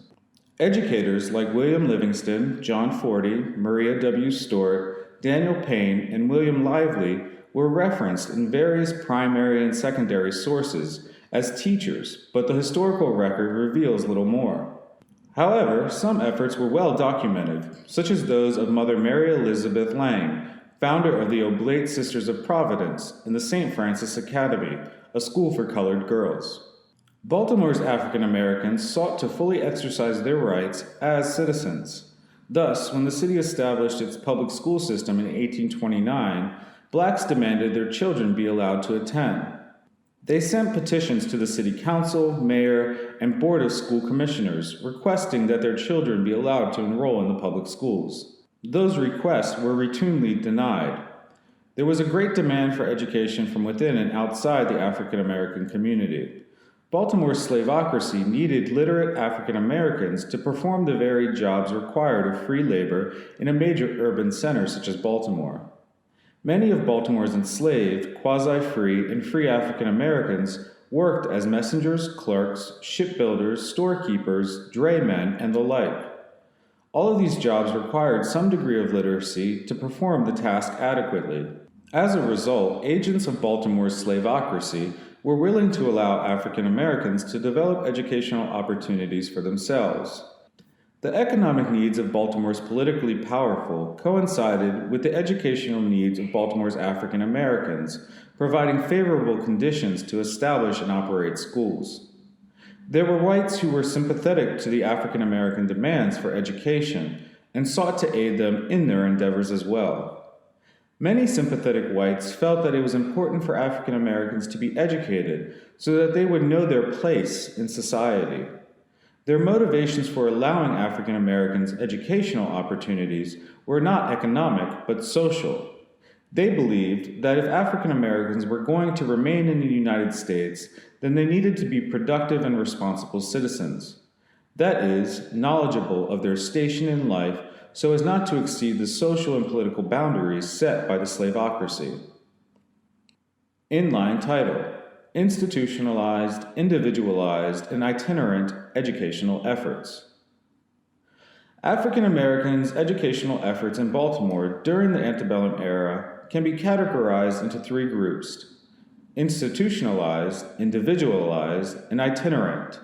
Educators like William Livingston, John Forty, Maria W. Stewart, Daniel Payne, and William Lively were referenced in various primary and secondary sources as teachers, but the historical record reveals little more. However, some efforts were well documented, such as those of Mother Mary Elizabeth Lang, founder of the Oblate Sisters of Providence and the St. Francis Academy, a school for colored girls. Baltimore's African Americans sought to fully exercise their rights as citizens. Thus, when the city established its public school system in 1829, blacks demanded their children be allowed to attend. They sent petitions to the city council, mayor, and board of school commissioners requesting that their children be allowed to enroll in the public schools. Those requests were routinely denied. There was a great demand for education from within and outside the African American community. Baltimore's slavocracy needed literate African Americans to perform the varied jobs required of free labor in a major urban center such as Baltimore. Many of Baltimore's enslaved, quasi-free, and free African Americans worked as messengers, clerks, shipbuilders, storekeepers, draymen, and the like. All of these jobs required some degree of literacy to perform the task adequately. As a result, agents of Baltimore's slavocracy were willing to allow African Americans to develop educational opportunities for themselves. The economic needs of Baltimore's politically powerful coincided with the educational needs of Baltimore's African Americans, providing favorable conditions to establish and operate schools. There were whites who were sympathetic to the African American demands for education and sought to aid them in their endeavors as well. Many sympathetic whites felt that it was important for African Americans to be educated so that they would know their place in society. Their motivations for allowing African Americans educational opportunities were not economic but social. They believed that if African Americans were going to remain in the United States, then they needed to be productive and responsible citizens. That is, knowledgeable of their station in life so as not to exceed the social and political boundaries set by the slavocracy. Inline title: Institutionalized, Individualized, and Itinerant Educational Efforts. African Americans' educational efforts in Baltimore during the antebellum era can be categorized into three groups: institutionalized, individualized, and itinerant.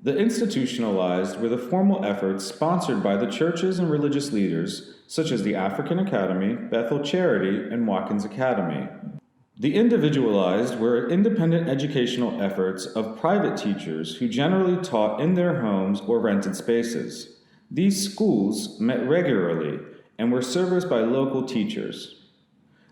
The institutionalized were the formal efforts sponsored by the churches and religious leaders, such as the African Academy, Bethel Charity, and Watkins Academy. The individualized were independent educational efforts of private teachers who generally taught in their homes or rented spaces. These schools met regularly and were serviced by local teachers.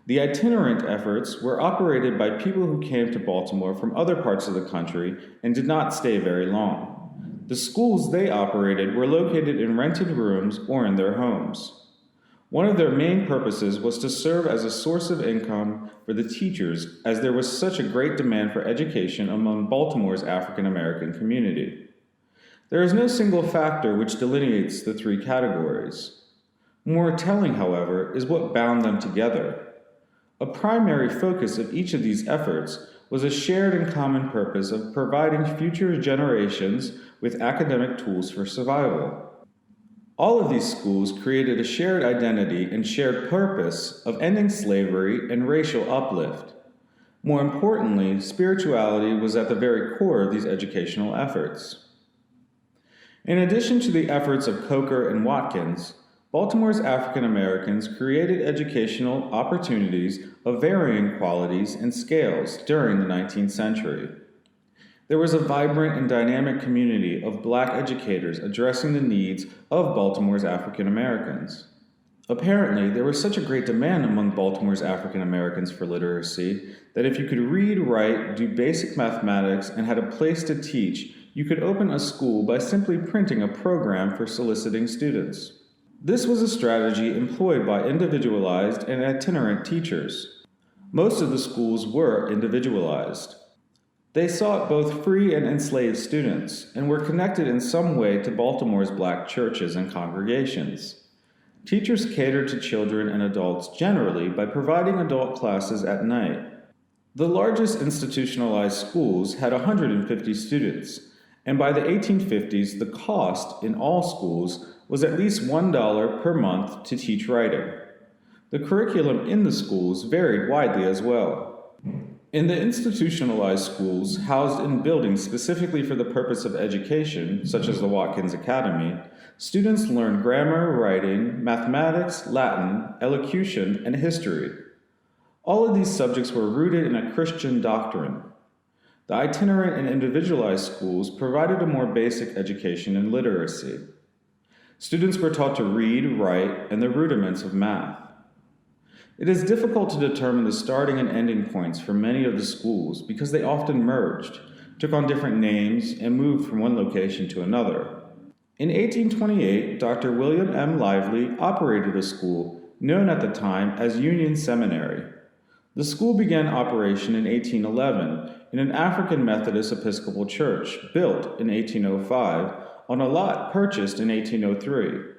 The itinerant efforts were operated by people who came to Baltimore from other parts of the country and did not stay very long. The schools they operated were located in rented rooms or in their homes. One of their main purposes was to serve as a source of income for the teachers, as there was such a great demand for education among Baltimore's African American community. There is no single factor which delineates the three categories. More telling, however, is what bound them together. A primary focus of each of these efforts was a shared and common purpose of providing future generations with academic tools for survival. All of these schools created a shared identity and shared purpose of ending slavery and racial uplift. More importantly, spirituality was at the very core of these educational efforts. In addition to the efforts of Coker and Watkins, Baltimore's African Americans created educational opportunities of varying qualities and scales during the 19th century. There was a vibrant and dynamic community of black educators addressing the needs of Baltimore's African Americans. Apparently, there was such a great demand among Baltimore's African Americans for literacy that if you could read, write, do basic mathematics, and had a place to teach, you could open a school by simply printing a program for soliciting students. This was a strategy employed by individualized and itinerant teachers. Most of the schools were individualized. They sought both free and enslaved students and were connected in some way to Baltimore's black churches and congregations. Teachers catered to children and adults generally by providing adult classes at night. The largest institutionalized schools had 150 students, and by the 1850s, the cost in all schools was at least $1 per month to teach writing. The curriculum in the schools varied widely as well. In the institutionalized schools, housed in buildings specifically for the purpose of education, such as the Watkins Academy, students learned grammar, writing, mathematics, Latin, elocution, and history. All of these subjects were rooted in a Christian doctrine. The itinerant and individualized schools provided a more basic education in literacy. Students were taught to read, write, and the rudiments of math. It is difficult to determine the starting and ending points for many of the schools because they often merged, took on different names, and moved from one location to another. In 1828, Dr. William M. Lively operated a school known at the time as Union Seminary. The school began operation in 1811 in an African Methodist Episcopal church built in 1805 on a lot purchased in 1803.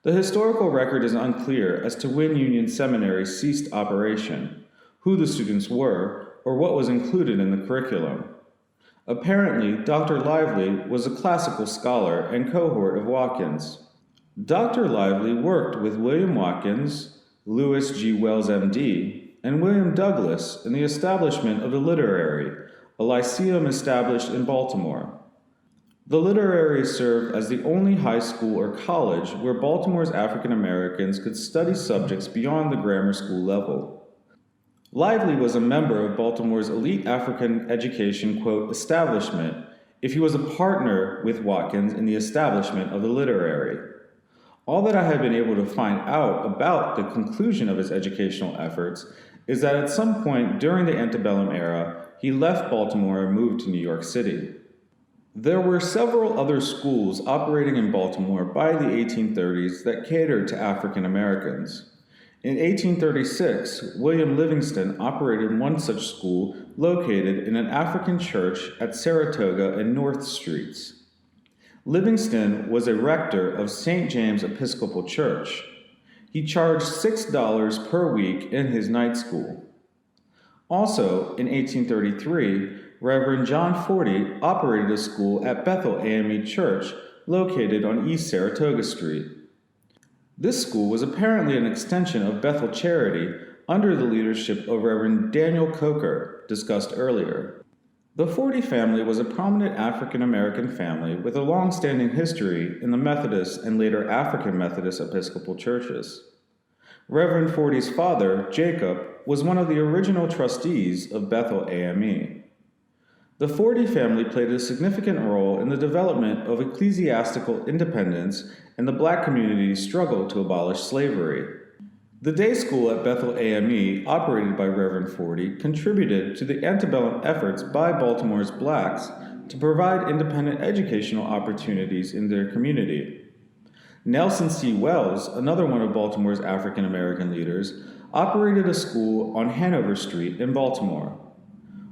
The historical record is unclear as to when Union Seminary ceased operation, who the students were, or what was included in the curriculum. Apparently, Dr. Lively was a classical scholar and cohort of Watkins. Dr. Lively worked with William Watkins, Lewis G. Wells, M.D., and William Douglas in the establishment of the Literary, a lyceum established in Baltimore. The Literary served as the only high school or college where Baltimore's African Americans could study subjects beyond the grammar school level. Lively was a member of Baltimore's elite African education, quote, establishment, if he was a partner with Watkins in the establishment of the Literary. All that I have been able to find out about the conclusion of his educational efforts is that at some point during the antebellum era, he left Baltimore and moved to New York City. There were several other schools operating in Baltimore by the 1830s that catered to African Americans. In 1836, William Livingston operated one such school located in an African church at Saratoga and North Streets. Livingston was a rector of St. James Episcopal Church. He charged $6 per week in his night school. Also, in 1833, Reverend John Forty operated a school at Bethel AME Church located on East Saratoga Street. This school was apparently an extension of Bethel Charity under the leadership of Reverend Daniel Coker, discussed earlier. The Forty family was a prominent African American family with a long-standing history in the Methodist and later African Methodist Episcopal churches. Reverend Forty's father, Jacob, was one of the original trustees of Bethel AME. The Forty family played a significant role in the development of ecclesiastical independence and the black community's struggle to abolish slavery. The day school at Bethel AME, operated by Reverend Forty, contributed to the antebellum efforts by Baltimore's blacks to provide independent educational opportunities in their community. Nelson C. Wells, another one of Baltimore's African American leaders, operated a school on Hanover Street in Baltimore.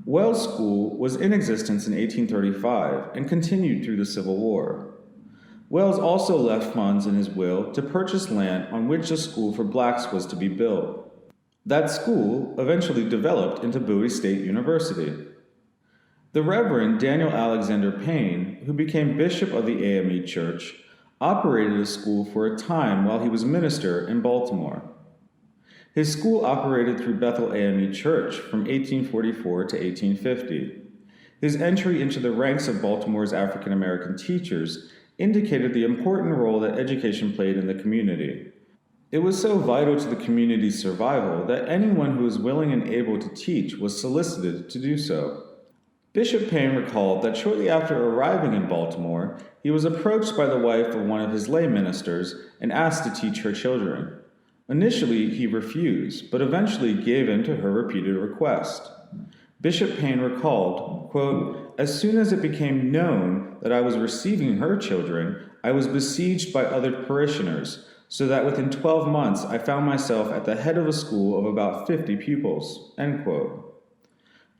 Wells School was in existence in 1835 and continued through the Civil War. Wells also left funds in his will to purchase land on which a school for blacks was to be built. That school eventually developed into Bowie State University. The Reverend Daniel Alexander Payne, who became bishop of the AME Church, operated a school for a time while he was minister in Baltimore. His school operated through Bethel AME Church from 1844 to 1850. His entry into the ranks of Baltimore's African American teachers indicated the important role that education played in the community. It was so vital to the community's survival that anyone who was willing and able to teach was solicited to do so. Bishop Payne recalled that shortly after arriving in Baltimore, he was approached by the wife of one of his lay ministers and asked to teach her children. Initially, he refused, but eventually gave in to her repeated request. Bishop Payne recalled, quote, "As soon as it became known that I was receiving her children, I was besieged by other parishioners, so that within 12 months I found myself at the head of a school of about 50 pupils." End quote.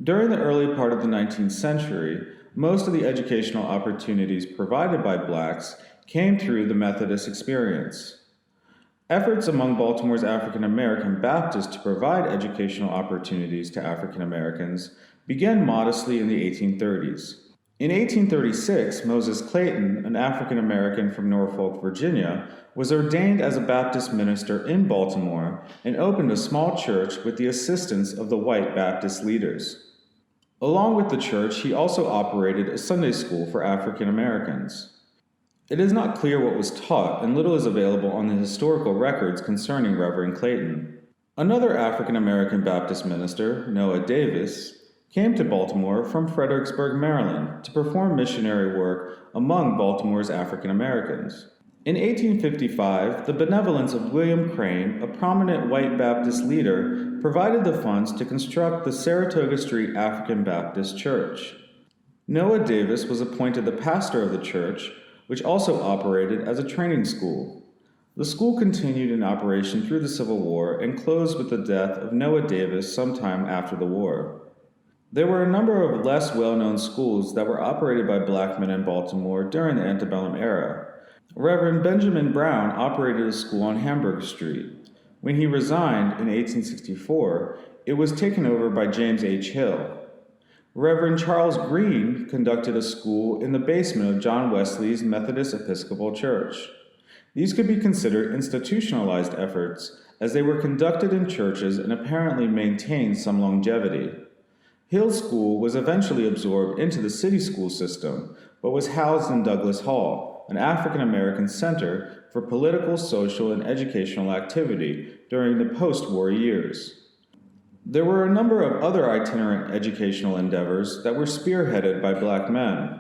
During the early part of the 19th century, most of the educational opportunities provided by blacks came through the Methodist experience. Efforts among Baltimore's African American Baptists to provide educational opportunities to African Americans began modestly in the 1830s. In 1836, Moses Clayton, an African American from Norfolk, Virginia, was ordained as a Baptist minister in Baltimore and opened a small church with the assistance of the white Baptist leaders. Along with the church, he also operated a Sunday school for African Americans. It is not clear what was taught, and little is available on the historical records concerning Reverend Clayton. Another African American Baptist minister, Noah Davis, came to Baltimore from Fredericksburg, Maryland, to perform missionary work among Baltimore's African Americans. In 1855, the benevolence of William Crane, a prominent white Baptist leader, provided the funds to construct the Saratoga Street African Baptist Church. Noah Davis was appointed the pastor of the church, which also operated as a training school. The school continued in operation through the Civil War and closed with the death of Noah Davis sometime after the war. There were a number of less well-known schools that were operated by black men in Baltimore during the antebellum era. Reverend Benjamin Brown operated a school on Hamburg Street. When he resigned in 1864, it was taken over by James H. Hill. Reverend Charles Green conducted a school in the basement of John Wesley's Methodist Episcopal Church. These could be considered institutionalized efforts, as they were conducted in churches and apparently maintained some longevity. Hill's school was eventually absorbed into the city school system, but was housed in Douglass Hall, an African American center for political, social, and educational activity during the post-war years. There were a number of other itinerant educational endeavors that were spearheaded by black men.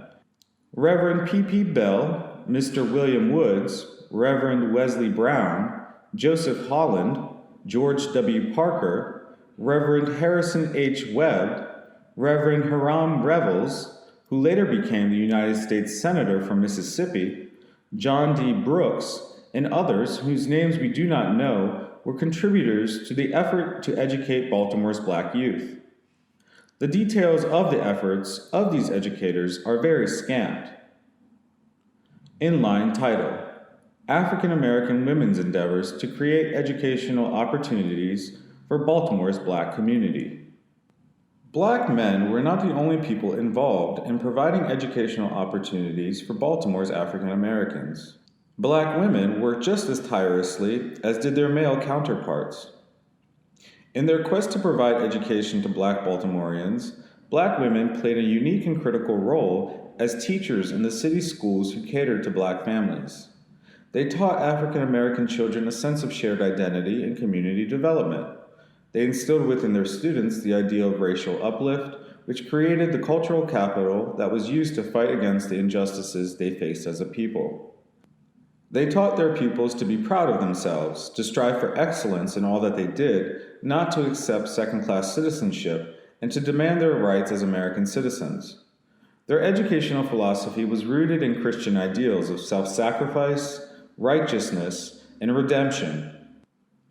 Reverend P.P. Bell, Mr. William Woods, Reverend Wesley Brown, Joseph Holland, George W. Parker, Reverend Harrison H. Webb, Reverend Hiram Revels, who later became the United States Senator from Mississippi, John D. Brooks, and others whose names we do not know were contributors to the effort to educate Baltimore's black youth. The details of the efforts of these educators are very scant. Inline title: African American Women's Endeavors to Create Educational Opportunities for Baltimore's Black Community. Black men were not the only people involved in providing educational opportunities for Baltimore's African Americans. Black women worked just as tirelessly as did their male counterparts. In their quest to provide education to black Baltimoreans, black women played a unique and critical role as teachers in the city schools who catered to black families. They taught African American children a sense of shared identity and community development. They instilled within their students the idea of racial uplift, which created the cultural capital that was used to fight against the injustices they faced as a people. They taught their pupils to be proud of themselves, to strive for excellence in all that they did, not to accept second-class citizenship, and to demand their rights as American citizens. Their educational philosophy was rooted in Christian ideals of self-sacrifice, righteousness, and redemption.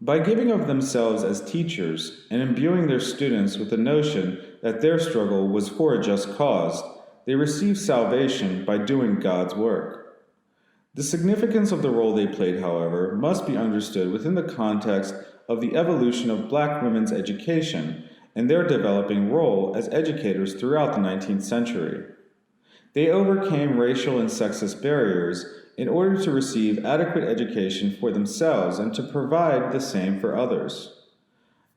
By giving of themselves as teachers and imbuing their students with the notion that their struggle was for a just cause, they received salvation by doing God's work. The significance of the role they played, however, must be understood within the context of the evolution of black women's education and their developing role as educators throughout the 19th century. They overcame racial and sexist barriers in order to receive adequate education for themselves and to provide the same for others.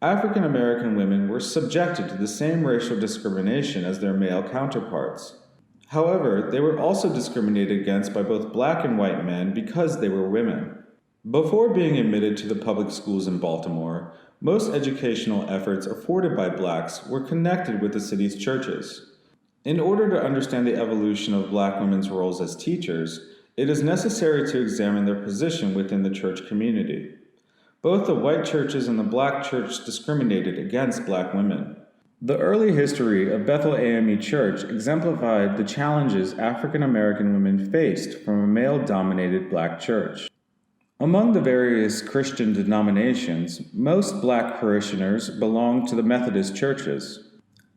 African American women were subjected to the same racial discrimination as their male counterparts. However, they were also discriminated against by both black and white men because they were women. Before being admitted to the public schools in Baltimore, most educational efforts afforded by blacks were connected with the city's churches. In order to understand the evolution of black women's roles as teachers, it is necessary to examine their position within the church community. Both the white churches and the black church discriminated against black women. The early history of Bethel AME Church exemplified the challenges African American women faced from a male-dominated black church. Among the various Christian denominations, most black parishioners belonged to the Methodist churches.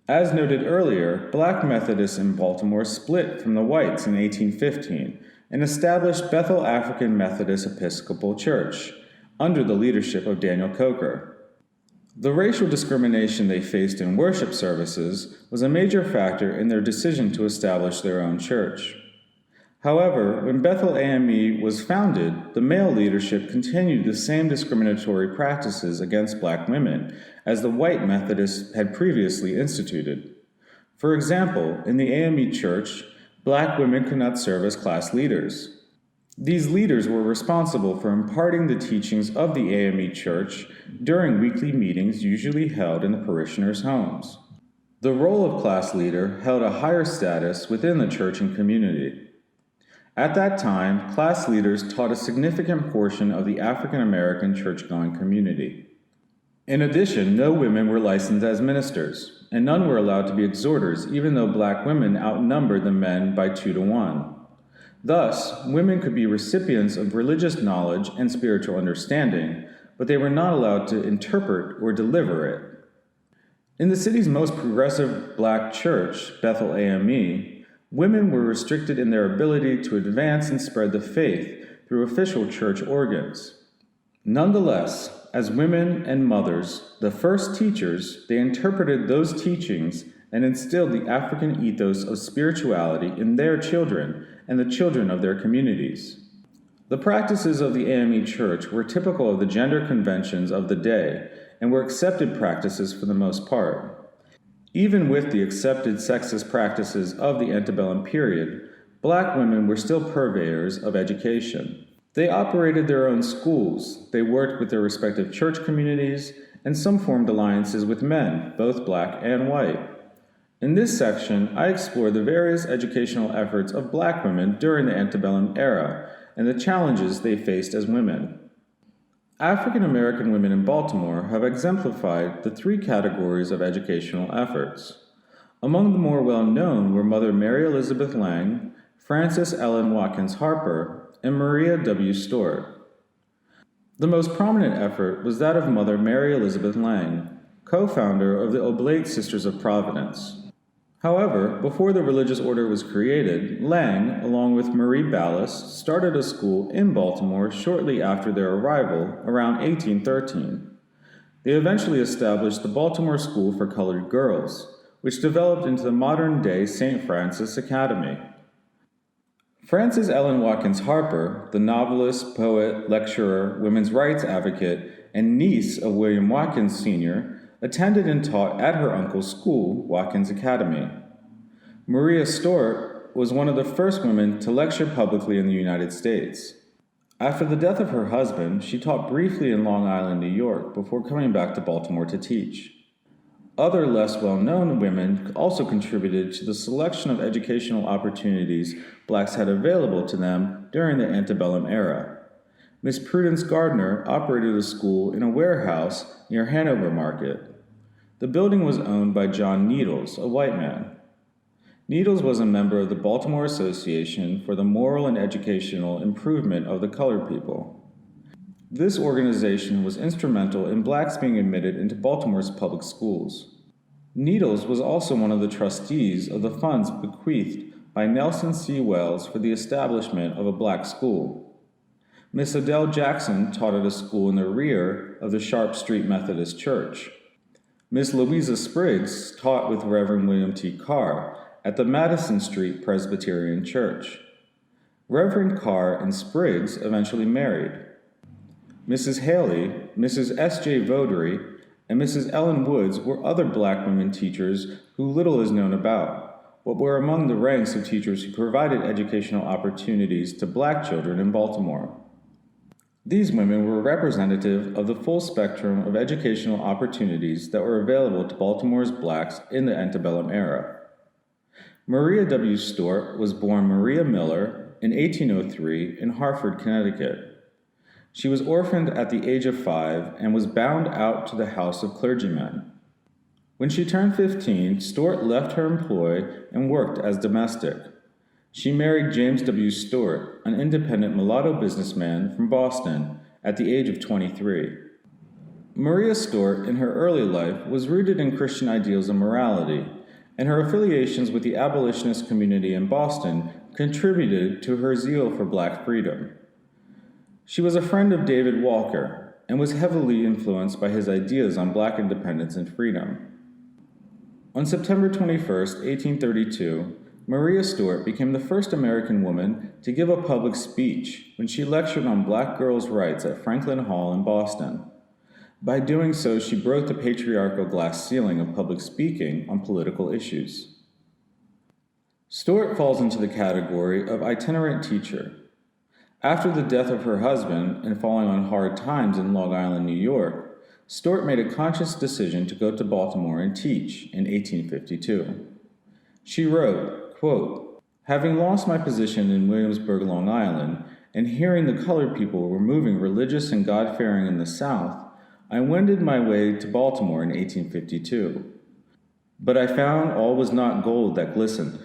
As noted earlier, black Methodists in Baltimore split from the whites in 1815 and established Bethel African Methodist Episcopal Church under the leadership of Daniel Coker. The racial discrimination they faced in worship services was a major factor in their decision to establish their own church. However, when Bethel AME was founded, the male leadership continued the same discriminatory practices against black women as the white Methodists had previously instituted. For example, in the AME Church, black women could not serve as class leaders. These leaders were responsible for imparting the teachings of the AME Church during weekly meetings usually held in the parishioners' homes. The role of class leader held a higher status within the church and community. At that time, class leaders taught a significant portion of the African American church-going community. In addition, no women were licensed as ministers, and none were allowed to be exhorters, even though black women outnumbered the men by 2 to 1. Thus, women could be recipients of religious knowledge and spiritual understanding, but they were not allowed to interpret or deliver it. In the city's most progressive black church, Bethel AME, women were restricted in their ability to advance and spread the faith through official church organs. Nonetheless, as women and mothers, the first teachers, they interpreted those teachings and instilled the African ethos of spirituality in their children and the children of their communities. The practices of the AME Church were typical of the gender conventions of the day and were accepted practices for the most part. Even with the accepted sexist practices of the antebellum period, black women were still purveyors of education. They operated their own schools, they worked with their respective church communities, and some formed alliances with men, both black and white. In this section, I explore the various educational efforts of black women during the antebellum era and the challenges they faced as women. African American women in Baltimore have exemplified the 3 categories of educational efforts. Among the more well-known were Mother Mary Elizabeth Lang, Frances Ellen Watkins Harper, and Maria W. Stewart. The most prominent effort was that of Mother Mary Elizabeth Lang, co-founder of the Oblate Sisters of Providence. However, before the religious order was created, Lang, along with Marie Ballas, started a school in Baltimore shortly after their arrival, around 1813. They eventually established the Baltimore School for Colored Girls, which developed into the modern-day St. Francis Academy. Frances Ellen Watkins Harper, the novelist, poet, lecturer, women's rights advocate, and niece of William Watkins Sr., attended and taught at her uncle's school, Watkins Academy. Maria Stewart was one of the first women to lecture publicly in the United States. After the death of her husband, she taught briefly in Long Island, New York, before coming back to Baltimore to teach. Other less well-known women also contributed to the selection of educational opportunities blacks had available to them during the antebellum era. Miss Prudence Gardner operated a school in a warehouse near Hanover Market. The building was owned by John Needles, a white man. Needles was a member of the Baltimore Association for the Moral and Educational Improvement of the Colored People. This organization was instrumental in blacks being admitted into Baltimore's public schools. Needles was also one of the trustees of the funds bequeathed by Nelson C. Wells for the establishment of a black school. Miss Adele Jackson taught at a school in the rear of the Sharp Street Methodist Church. Miss Louisa Spriggs taught with Reverend William T. Carr at the Madison Street Presbyterian Church. Reverend Carr and Spriggs eventually married. Mrs. Haley, Mrs. S.J. Votary, and Mrs. Ellen Woods were other black women teachers who little is known about, but were among the ranks of teachers who provided educational opportunities to black children in Baltimore. These women were representative of the full spectrum of educational opportunities that were available to Baltimore's blacks in the antebellum era. Maria W. Stewart was born Maria Miller in 1803 in Hartford, Connecticut. She was orphaned at the age of 5 and was bound out to the house of clergymen. When she turned 15, Stewart left her employ and worked as domestic. She married James W. Stewart, an independent mulatto businessman from Boston, at the age of 23. Maria Stewart, in her early life, was rooted in Christian ideals and morality, and her affiliations with the abolitionist community in Boston contributed to her zeal for black freedom. She was a friend of David Walker and was heavily influenced by his ideas on black independence and freedom. On September 21, 1832, Maria Stewart became the first American woman to give a public speech when she lectured on black girls' rights at Franklin Hall in Boston. By doing so, she broke the patriarchal glass ceiling of public speaking on political issues. Stewart falls into the category of itinerant teacher. After the death of her husband and falling on hard times in Long Island, New York, Stewart made a conscious decision to go to Baltimore and teach in 1852. She wrote, quote, "Having lost my position in Williamsburg, Long Island, and hearing the colored people were moving religious and God-fearing in the South, I wended my way to Baltimore in 1852. But I found all was not gold that glistened.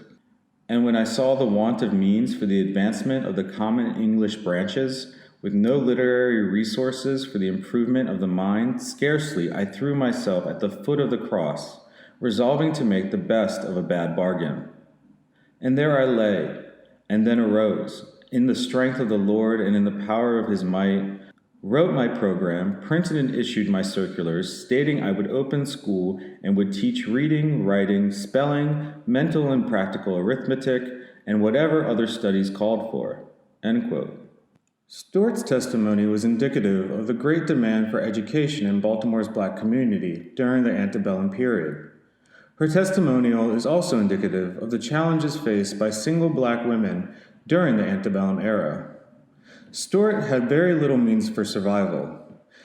And when I saw the want of means for the advancement of the common English branches, with no literary resources for the improvement of the mind, scarcely I threw myself at the foot of the cross, resolving to make the best of a bad bargain. And there I lay, and then arose, in the strength of the Lord and in the power of his might, wrote my program, printed and issued my circulars, stating I would open school and would teach reading, writing, spelling, mental and practical arithmetic, and whatever other studies called for." End quote. Stewart's testimony was indicative of the great demand for education in Baltimore's black community during the antebellum period. Her testimonial is also indicative of the challenges faced by single black women during the antebellum era. Stewart had very little means for survival.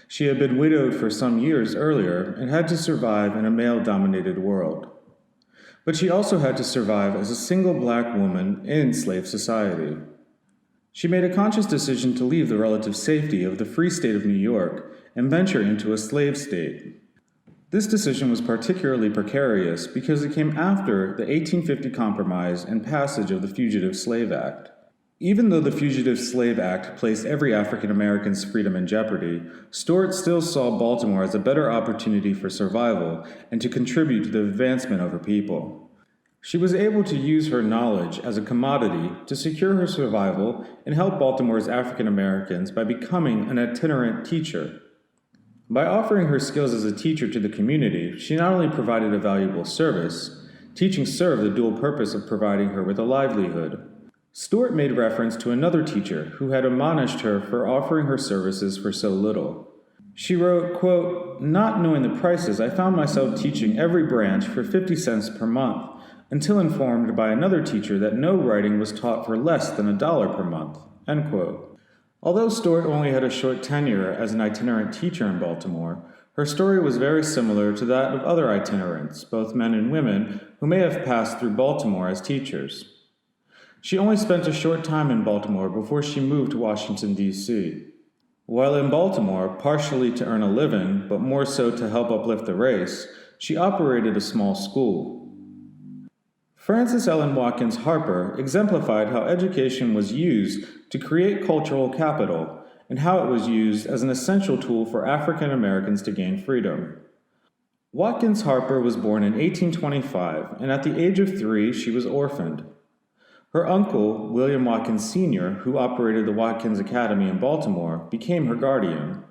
She had been widowed for some years earlier and had to survive in a male-dominated world. But she also had to survive as a single black woman in slave society. She made a conscious decision to leave the relative safety of the free state of New York and venture into a slave state. This decision was particularly precarious because it came after the 1850 Compromise and passage of the Fugitive Slave Act. Even though the Fugitive Slave Act placed every African American's freedom in jeopardy, Stewart still saw Baltimore as a better opportunity for survival and to contribute to the advancement of her people. She was able to use her knowledge as a commodity to secure her survival and help Baltimore's African Americans by becoming an itinerant teacher. By offering her skills as a teacher to the community, she not only provided a valuable service, teaching served the dual purpose of providing her with a livelihood. Stewart made reference to another teacher who had admonished her for offering her services for so little. She wrote, quote, "Not knowing the prices, I found myself teaching every branch for 50 cents per month, until informed by another teacher that no writing was taught for less than $1 per month." End quote. Although Stewart only had a short tenure as an itinerant teacher in Baltimore, her story was very similar to that of other itinerants, both men and women, who may have passed through Baltimore as teachers. She only spent a short time in Baltimore before she moved to Washington, D.C. While in Baltimore, partially to earn a living, but more so to help uplift the race, she operated a small school. Frances Ellen Watkins Harper exemplified how education was used to create cultural capital and how it was used as an essential tool for African Americans to gain freedom. Watkins Harper was born in 1825, and at the age of 3, she was orphaned. Her uncle, William Watkins Sr., who operated the Watkins Academy in Baltimore, became her guardian.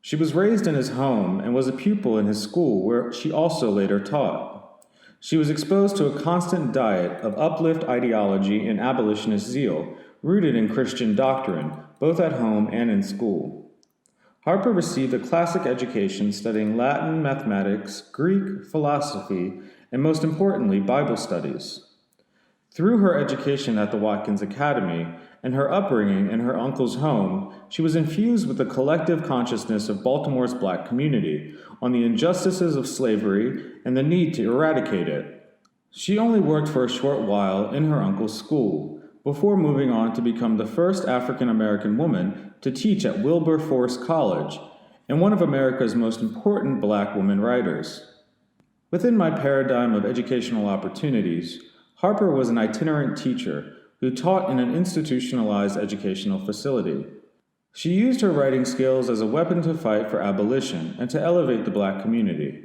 She was raised in his home and was a pupil in his school, where she also later taught. She was exposed to a constant diet of uplift ideology and abolitionist zeal, rooted in Christian doctrine, both at home and in school. Harper received a classic education studying Latin, mathematics, Greek, philosophy, and most importantly, Bible studies. Through her education at the Watkins Academy and her upbringing in her uncle's home, she was infused with the collective consciousness of Baltimore's black community on the injustices of slavery and the need to eradicate it. She only worked for a short while in her uncle's school, before moving on to become the first African American woman to teach at Wilberforce College and one of America's most important black women writers. Within my paradigm of educational opportunities, Harper was an itinerant teacher who taught in an institutionalized educational facility. She used her writing skills as a weapon to fight for abolition and to elevate the black community.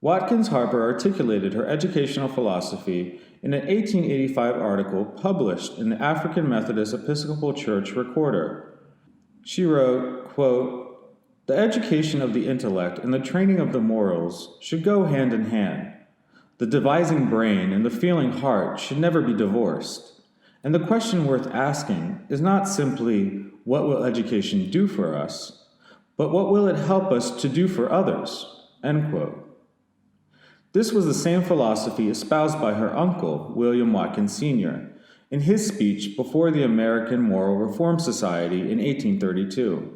Watkins Harper articulated her educational philosophy in an 1885 article published in the African Methodist Episcopal Church Recorder. She wrote, quote, "The education of the intellect and the training of the morals should go hand in hand. The devising brain and the feeling heart should never be divorced. And the question worth asking is not simply, what will education do for us, but what will it help us to do for others?" End quote. This was the same philosophy espoused by her uncle, William Watkins Sr., in his speech before the American Moral Reform Society in 1832.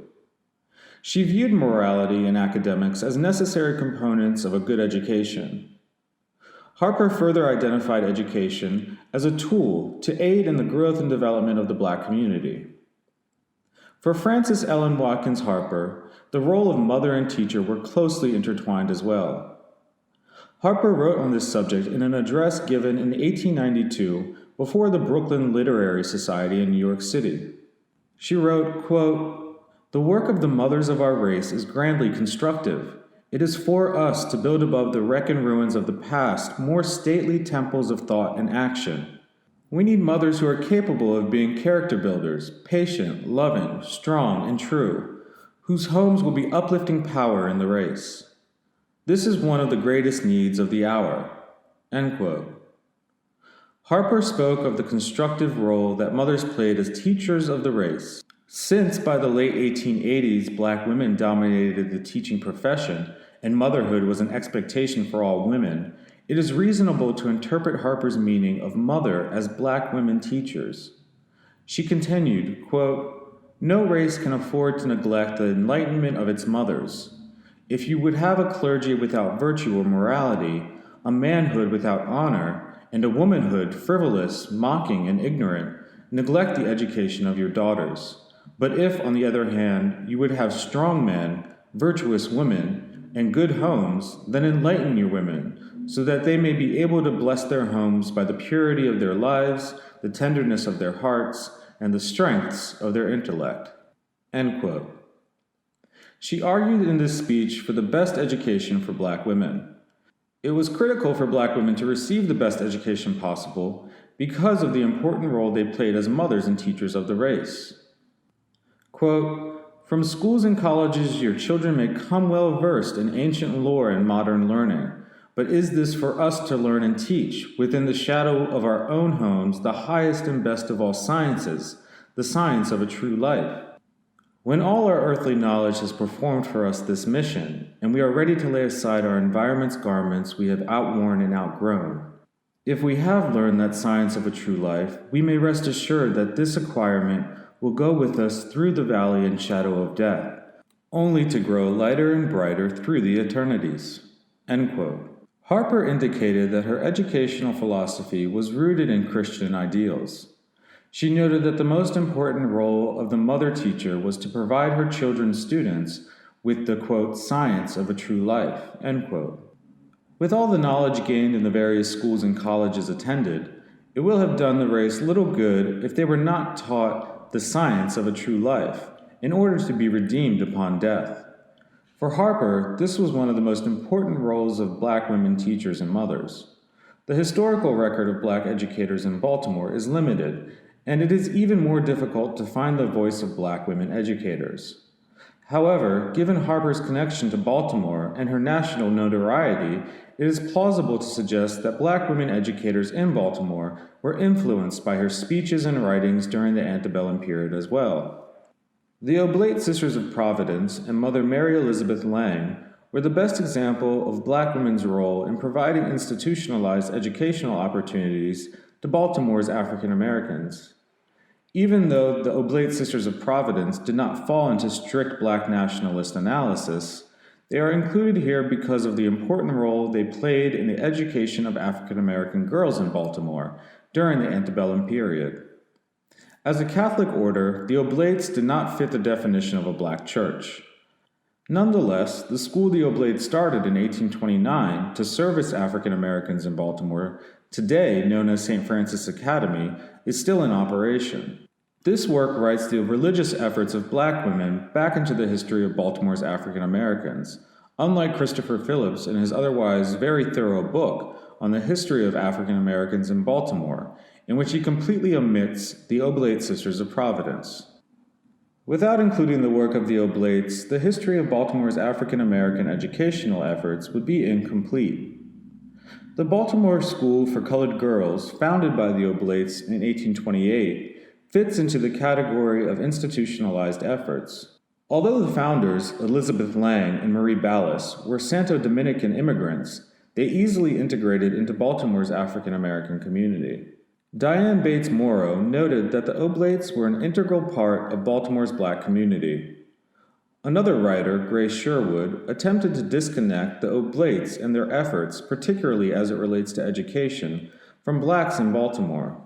She viewed morality and academics as necessary components of a good education. Harper further identified education as a tool to aid in the growth and development of the black community. For Frances Ellen Watkins Harper, the role of mother and teacher were closely intertwined as well. Harper wrote on this subject in an address given in 1892 before the Brooklyn Literary Society in New York City. She wrote, quote, "The work of the mothers of our race is grandly constructive. It is for us to build above the wreck and ruins of the past more stately temples of thought and action. We need mothers who are capable of being character builders, patient, loving, strong, and true, whose homes will be uplifting power in the race. This is one of the greatest needs of the hour." End quote. Harper spoke of the constructive role that mothers played as teachers of the race. Since by the late 1880s, black women dominated the teaching profession and motherhood was an expectation for all women, it is reasonable to interpret Harper's meaning of mother as black women teachers. She continued, quote, "No race can afford to neglect the enlightenment of its mothers. If you would have a clergy without virtue or morality, a manhood without honor, and a womanhood frivolous, mocking, and ignorant, neglect the education of your daughters. But if, on the other hand, you would have strong men, virtuous women, and good homes, then enlighten your women, so that they may be able to bless their homes by the purity of their lives, the tenderness of their hearts, and the strengths of their intellect." End quote. She argued in this speech for the best education for black women. It was critical for black women to receive the best education possible because of the important role they played as mothers and teachers of the race. Quote, "From schools and colleges your children may come well versed in ancient lore and modern learning, but is this for us to learn and teach, within the shadow of our own homes, the highest and best of all sciences, the science of a true life? When all our earthly knowledge has performed for us this mission, and we are ready to lay aside our environment's garments we have outworn and outgrown, if we have learned that science of a true life, we may rest assured that this acquirement will go with us through the valley and shadow of death, only to grow lighter and brighter through the eternities." End quote. Harper indicated that her educational philosophy was rooted in Christian ideals. She noted that the most important role of the mother teacher was to provide her children's students with the, quote, "science of a true life," end quote. With all the knowledge gained in the various schools and colleges attended, it will have done the race little good if they were not taught the science of a true life in order to be redeemed upon death. For Harper, this was one of the most important roles of black women teachers and mothers. The historical record of black educators in Baltimore is limited, and it is even more difficult to find the voice of black women educators. However, given Harper's connection to Baltimore and her national notoriety, it is plausible to suggest that black women educators in Baltimore were influenced by her speeches and writings during the antebellum period as well. The Oblate Sisters of Providence and Mother Mary Elizabeth Lang were the best example of black women's role in providing institutionalized educational opportunities to Baltimore's African Americans. Even though the Oblate Sisters of Providence did not fall into strict black nationalist analysis, they are included here because of the important role they played in the education of African American girls in Baltimore during the antebellum period. As a Catholic order, the Oblates did not fit the definition of a black church. Nonetheless, the school the Oblates started in 1829 to service African Americans in Baltimore, today known as St. Francis Academy, is still in operation. This work writes the religious efforts of black women back into the history of Baltimore's African Americans, unlike Christopher Phillips in his otherwise very thorough book on the history of African Americans in Baltimore, in which he completely omits the Oblate Sisters of Providence. Without including the work of the Oblates, the history of Baltimore's African American educational efforts would be incomplete. The Baltimore School for Colored Girls, founded by the Oblates in 1828, fits into the category of institutionalized efforts. Although the founders, Elizabeth Lang and Marie Ballas, were Santo Dominican immigrants, they easily integrated into Baltimore's African American community. Diane Bates Morrow noted that the Oblates were an integral part of Baltimore's black community. Another writer, Grace Sherwood, attempted to disconnect the Oblates and their efforts, particularly as it relates to education, from blacks in Baltimore.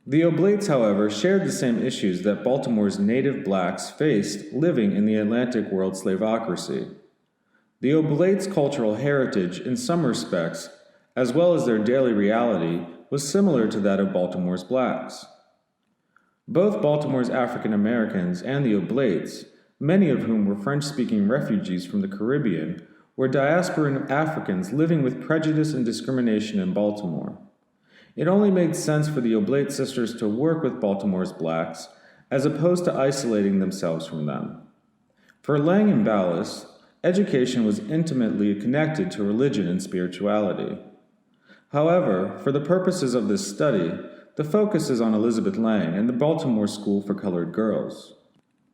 The Oblates, however, shared the same issues that Baltimore's native blacks faced living in the Atlantic world slavocracy. The Oblates' cultural heritage, in some respects, as well as their daily reality, was similar to that of Baltimore's blacks. Both Baltimore's African Americans and the Oblates, many of whom were French-speaking refugees from the Caribbean, were diasporan Africans living with prejudice and discrimination in Baltimore. It only made sense for the Oblate sisters to work with Baltimore's blacks, as opposed to isolating themselves from them. For Lang and Ballas, education was intimately connected to religion and spirituality. However, for the purposes of this study, the focus is on Elizabeth Lang and the Baltimore School for Colored Girls.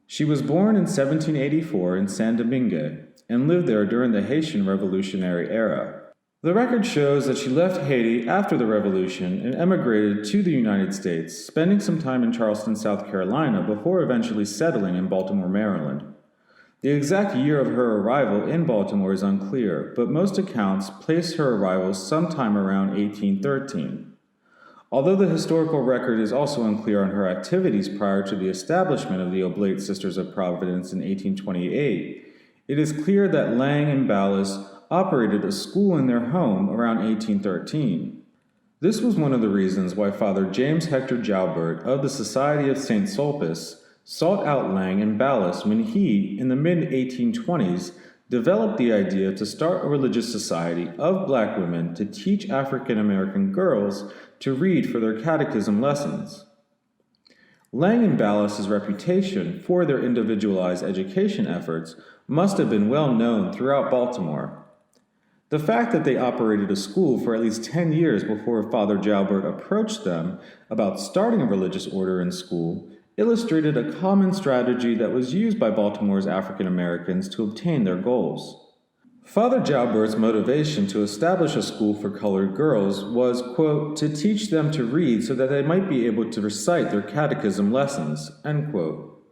She was born in 1784 in San Domingue and lived there during the Haitian Revolutionary era. The record shows that she left Haiti after the Revolution and emigrated to the United States, spending some time in Charleston, South Carolina, before eventually settling in Baltimore, Maryland. The exact year of her arrival in Baltimore is unclear, but most accounts place her arrival sometime around 1813. Although the historical record is also unclear on her activities prior to the establishment of the Oblate Sisters of Providence in 1828, it is clear that Lang and Ballas operated a school in their home around 1813. This was one of the reasons why Father James Hector Joubert of the Society of St. Sulpice sought out Lang and Ballas when he, in the mid-1820s, developed the idea to start a religious society of black women to teach African American girls to read for their catechism lessons. Lang and Ballas' reputation for their individualized education efforts must have been well known throughout Baltimore. The fact that they operated a school for at least 10 years before Father Joubert approached them about starting a religious order in school illustrated a common strategy that was used by Baltimore's African Americans to obtain their goals. Father Joubert's motivation to establish a school for colored girls was, quote, to teach them to read so that they might be able to recite their catechism lessons, end quote.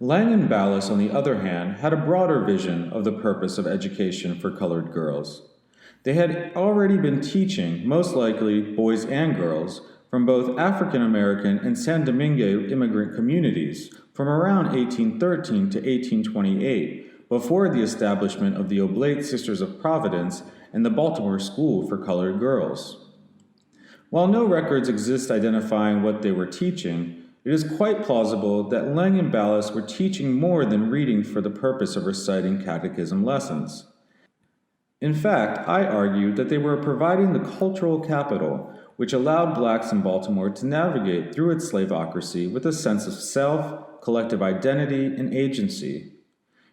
Lang and Ballas, on the other hand, had a broader vision of the purpose of education for colored girls. They had already been teaching, most likely boys and girls, from both African American and San Domingue immigrant communities from around 1813 to 1828, before the establishment of the Oblate Sisters of Providence and the Baltimore School for Colored Girls. While no records exist identifying what they were teaching, it is quite plausible that Lang and Ballas were teaching more than reading for the purpose of reciting catechism lessons. In fact, I argue that they were providing the cultural capital which allowed blacks in Baltimore to navigate through its slavocracy with a sense of self, collective identity, and agency.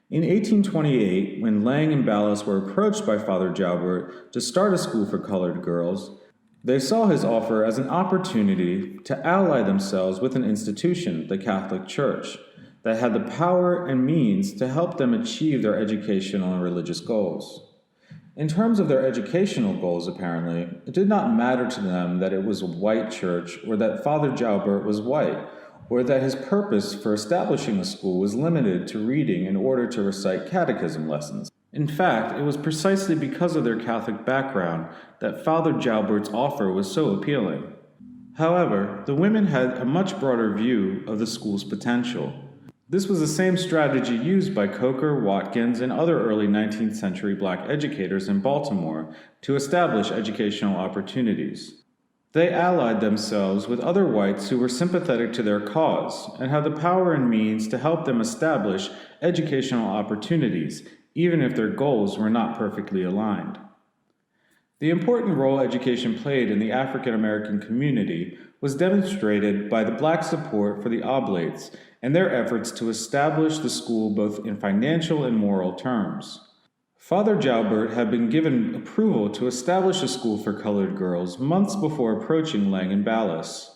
In 1828, when Lang and Ballas were approached by Father Joubert to start a school for colored girls, they saw his offer as an opportunity to ally themselves with an institution, the Catholic Church, that had the power and means to help them achieve their educational and religious goals. In terms of their educational goals, apparently, it did not matter to them that it was a white church or that Father Joubert was white, or that his purpose for establishing the school was limited to reading in order to recite catechism lessons. In fact, it was precisely because of their Catholic background that Father Joubert's offer was so appealing. However, the women had a much broader view of the school's potential. This was the same strategy used by Coker, Watkins, and other early 19th century black educators in Baltimore to establish educational opportunities. They allied themselves with other whites who were sympathetic to their cause and had the power and means to help them establish educational opportunities, even if their goals were not perfectly aligned. The important role education played in the African American community was demonstrated by the black support for the Oblates and their efforts to establish the school both in financial and moral terms. Father Jalbert had been given approval to establish a school for colored girls months before approaching Lang & Ballas.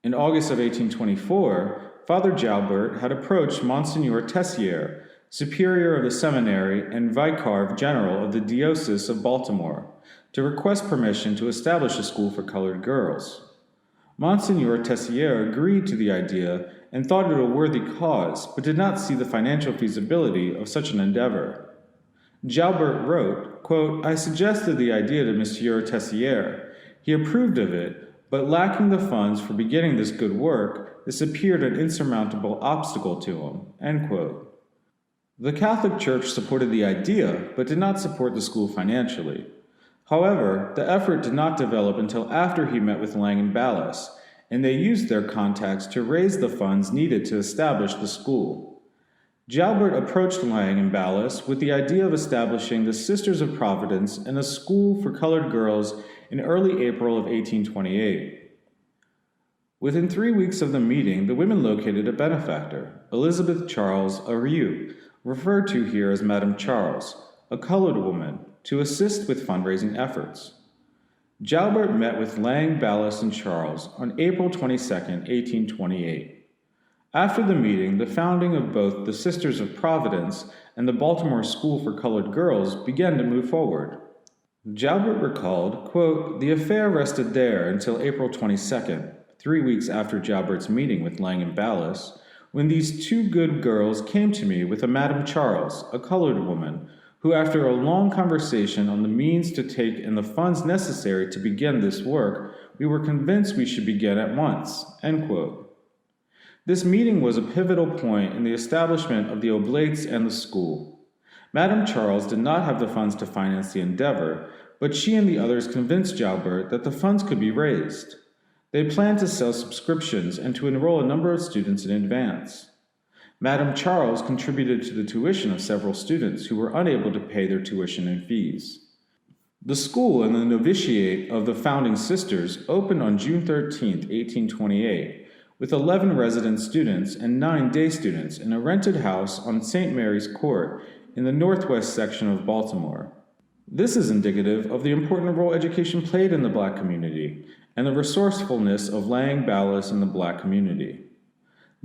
In August of 1824, Father Jalbert had approached Monsignor Tessier, superior of the seminary and vicar general of the Diocese of Baltimore, to request permission to establish a school for colored girls. Monsignor Tessier agreed to the idea and thought it a worthy cause, but did not see the financial feasibility of such an endeavor. Jalbert wrote, quote, "I suggested the idea to Monsieur Tessier. He approved of it, but lacking the funds for beginning this good work, this appeared an insurmountable obstacle to him." End quote. The Catholic Church supported the idea, but did not support the school financially. However, the effort did not develop until after he met with Lang & Ballas, and they used their contacts to raise the funds needed to establish the school. Jalbert approached Lang & Ballas with the idea of establishing the Sisters of Providence and a school for colored girls in early April of 1828. Within 3 weeks of the meeting, the women located a benefactor, Elizabeth Charles Arieu, referred to here as Madame Charles, a colored woman, to assist with fundraising efforts. Jalbert met with Lang, Ballas, and Charles on April 22, 1828. After the meeting, the founding of both the Sisters of Providence and the Baltimore School for Colored Girls began to move forward. Jalbert recalled, quote, "The affair rested there until April 22nd, 3 weeks after Jalbert's meeting with Lang & Ballas, when these two good girls came to me with a Madame Charles, a colored woman, who after a long conversation on the means to take and the funds necessary to begin this work, we were convinced we should begin at once." End quote. This meeting was a pivotal point in the establishment of the Oblates and the school. Madame Charles did not have the funds to finance the endeavor, but she and the others convinced Jalbert that the funds could be raised. They planned to sell subscriptions and to enroll a number of students in advance. Madame Charles contributed to the tuition of several students who were unable to pay their tuition and fees. The school and the novitiate of the founding sisters opened on June 13, 1828, with 11 resident students and 9 day students in a rented house on St. Mary's Court in the northwest section of Baltimore. This is indicative of the important role education played in the black community and the resourcefulness of Lang, Ballas, and the black community.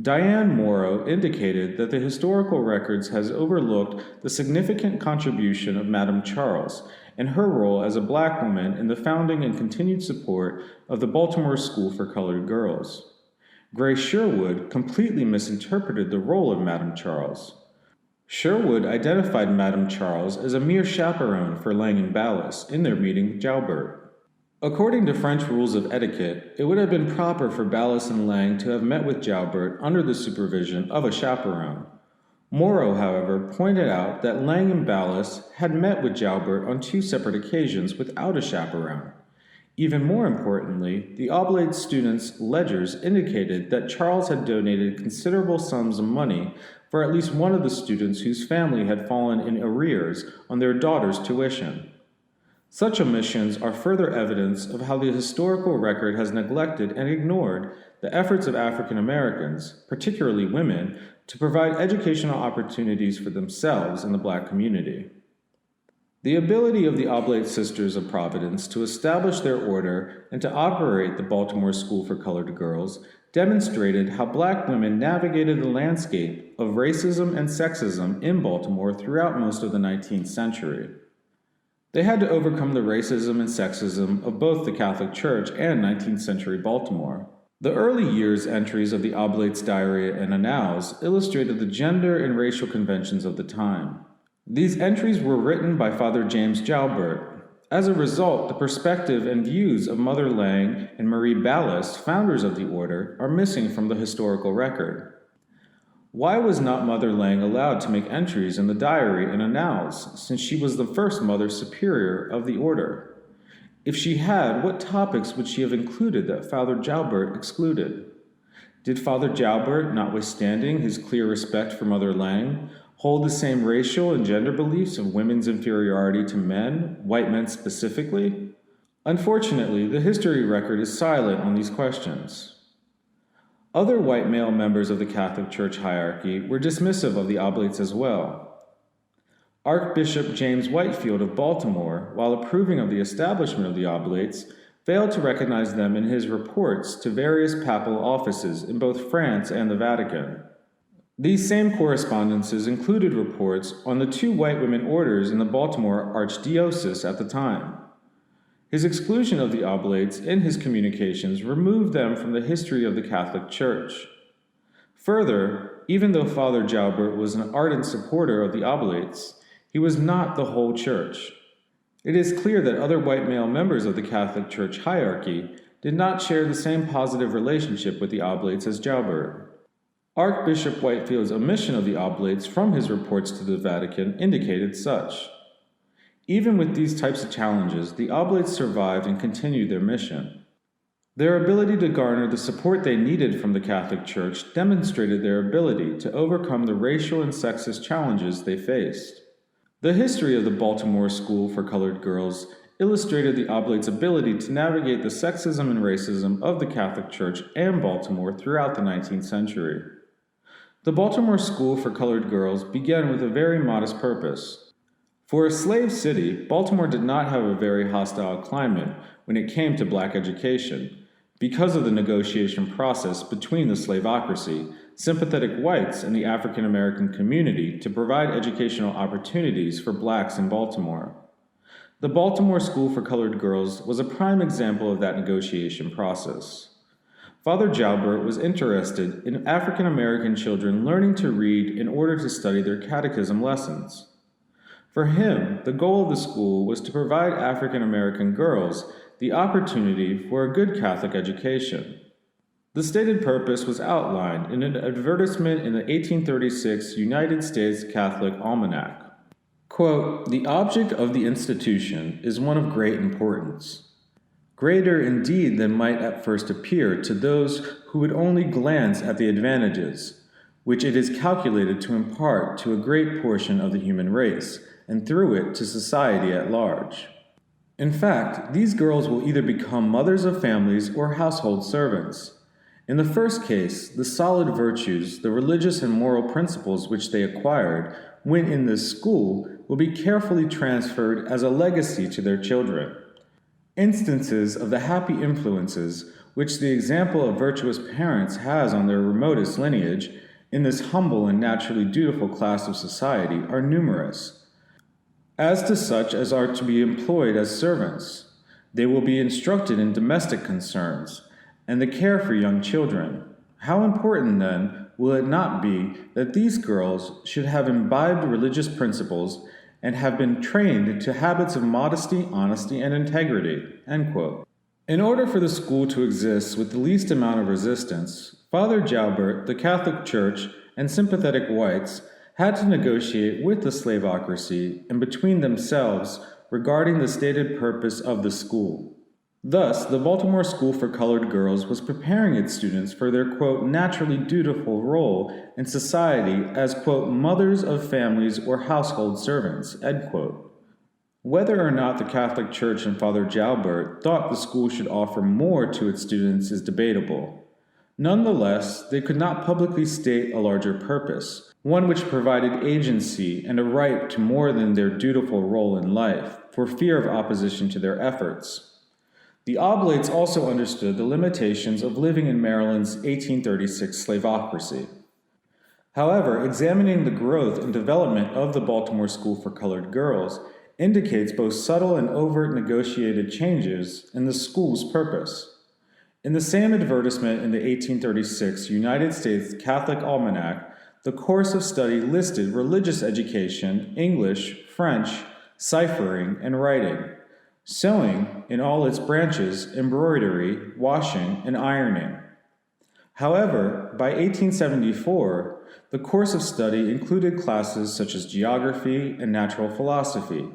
Diane Morrow indicated that the historical records has overlooked the significant contribution of Madame Charles and her role as a black woman in the founding and continued support of the Baltimore School for Colored Girls. Grace Sherwood completely misinterpreted the role of Madame Charles. Sherwood identified Madame Charles as a mere chaperone for Lang & Ballas in their meeting with Jalbert. According to French rules of etiquette, it would have been proper for Ballas and Lang to have met with Jalbert under the supervision of a chaperone. Morrow, however, pointed out that Lang and Ballas had met with Jalbert on 2 separate occasions without a chaperone. Even more importantly, the Oblate students' ledgers indicated that Charles had donated considerable sums of money for at least one of the students whose family had fallen in arrears on their daughter's tuition. Such omissions are further evidence of how the historical record has neglected and ignored the efforts of African Americans, particularly women, to provide educational opportunities for themselves in the black community. The ability of the Oblate Sisters of Providence to establish their order and to operate the Baltimore School for Colored Girls demonstrated how black women navigated the landscape of racism and sexism in Baltimore throughout most of the 19th century. They had to overcome the racism and sexism of both the Catholic Church and 19th century Baltimore. The early years entries of the Oblates' Diary and Annals illustrated the gender and racial conventions of the time. These entries were written by Father James Jalbert. As a result, the perspective and views of Mother Lang and Marie Ballast, founders of the order, are missing from the historical record. Why was not Mother Lang allowed to make entries in the diary and annals, since she was the first Mother Superior of the order? If she had, what topics would she have included that Father Joubert excluded? Did Father Joubert, notwithstanding his clear respect for Mother Lang, hold the same racial and gender beliefs of women's inferiority to men, white men specifically? Unfortunately, the history record is silent on these questions. Other white male members of the Catholic Church hierarchy were dismissive of the Oblates as well. Archbishop James Whitefield of Baltimore, while approving of the establishment of the Oblates, failed to recognize them in his reports to various papal offices in both France and the Vatican. These same correspondences included reports on the 2 white women orders in the Baltimore Archdiocese at the time. His exclusion of the Oblates in his communications removed them from the history of the Catholic Church. Further, even though Father Joubert was an ardent supporter of the Oblates, he was not the whole Church. It is clear that other white male members of the Catholic Church hierarchy did not share the same positive relationship with the Oblates as Joubert. Archbishop Whitefield's omission of the Oblates from his reports to the Vatican indicated such. Even with these types of challenges, the Oblates survived and continued their mission. Their ability to garner the support they needed from the Catholic Church demonstrated their ability to overcome the racial and sexist challenges they faced. The history of the Baltimore School for Colored Girls illustrated the Oblates' ability to navigate the sexism and racism of the Catholic Church and Baltimore throughout the 19th century. The Baltimore School for Colored Girls began with a very modest purpose. For a slave city, Baltimore did not have a very hostile climate when it came to black education. Because of the negotiation process between the slavocracy, sympathetic whites, and the African American community to provide educational opportunities for blacks in Baltimore. The Baltimore School for Colored Girls was a prime example of that negotiation process. Father Joubert was interested in African American children learning to read in order to study their catechism lessons. For him, the goal of the school was to provide African American girls the opportunity for a good Catholic education. The stated purpose was outlined in an advertisement in the 1836 United States Catholic Almanac. Quote, "The object of the institution is one of great importance, greater indeed than might at first appear to those who would only glance at the advantages, which it is calculated to impart to a great portion of the human race, and through it to society at large. In fact, these girls will either become mothers of families or household servants. In the first case, the solid virtues, the religious and moral principles which they acquired when in this school will be carefully transferred as a legacy to their children. Instances of the happy influences which the example of virtuous parents has on their remotest lineage in this humble and naturally dutiful class of society are numerous. As to such as are to be employed as servants, they will be instructed in domestic concerns and the care for young children. How important, then, will it not be that these girls should have imbibed religious principles and have been trained to habits of modesty, honesty, and integrity?" End quote. In order for the school to exist with the least amount of resistance, Father Joubert, the Catholic Church, and sympathetic whites had to negotiate with the slavocracy and between themselves regarding the stated purpose of the school. Thus, the Baltimore School for Colored Girls was preparing its students for their, quote, naturally dutiful role in society as, quote, mothers of families or household servants, end quote. Whether or not the Catholic Church and Father Joubert thought the school should offer more to its students is debatable. Nonetheless, they could not publicly state a larger purpose, one which provided agency and a right to more than their dutiful role in life, for fear of opposition to their efforts. The Oblates also understood the limitations of living in Maryland's 1836 slavocracy. However, examining the growth and development of the Baltimore School for Colored Girls indicates both subtle and overt negotiated changes in the school's purpose. In the same advertisement in the 1836 United States Catholic Almanac, the course of study listed religious education, English, French, ciphering, and writing. sewing in all its branches, embroidery, washing, and ironing. However, by 1874, the course of study included classes such as geography and natural philosophy,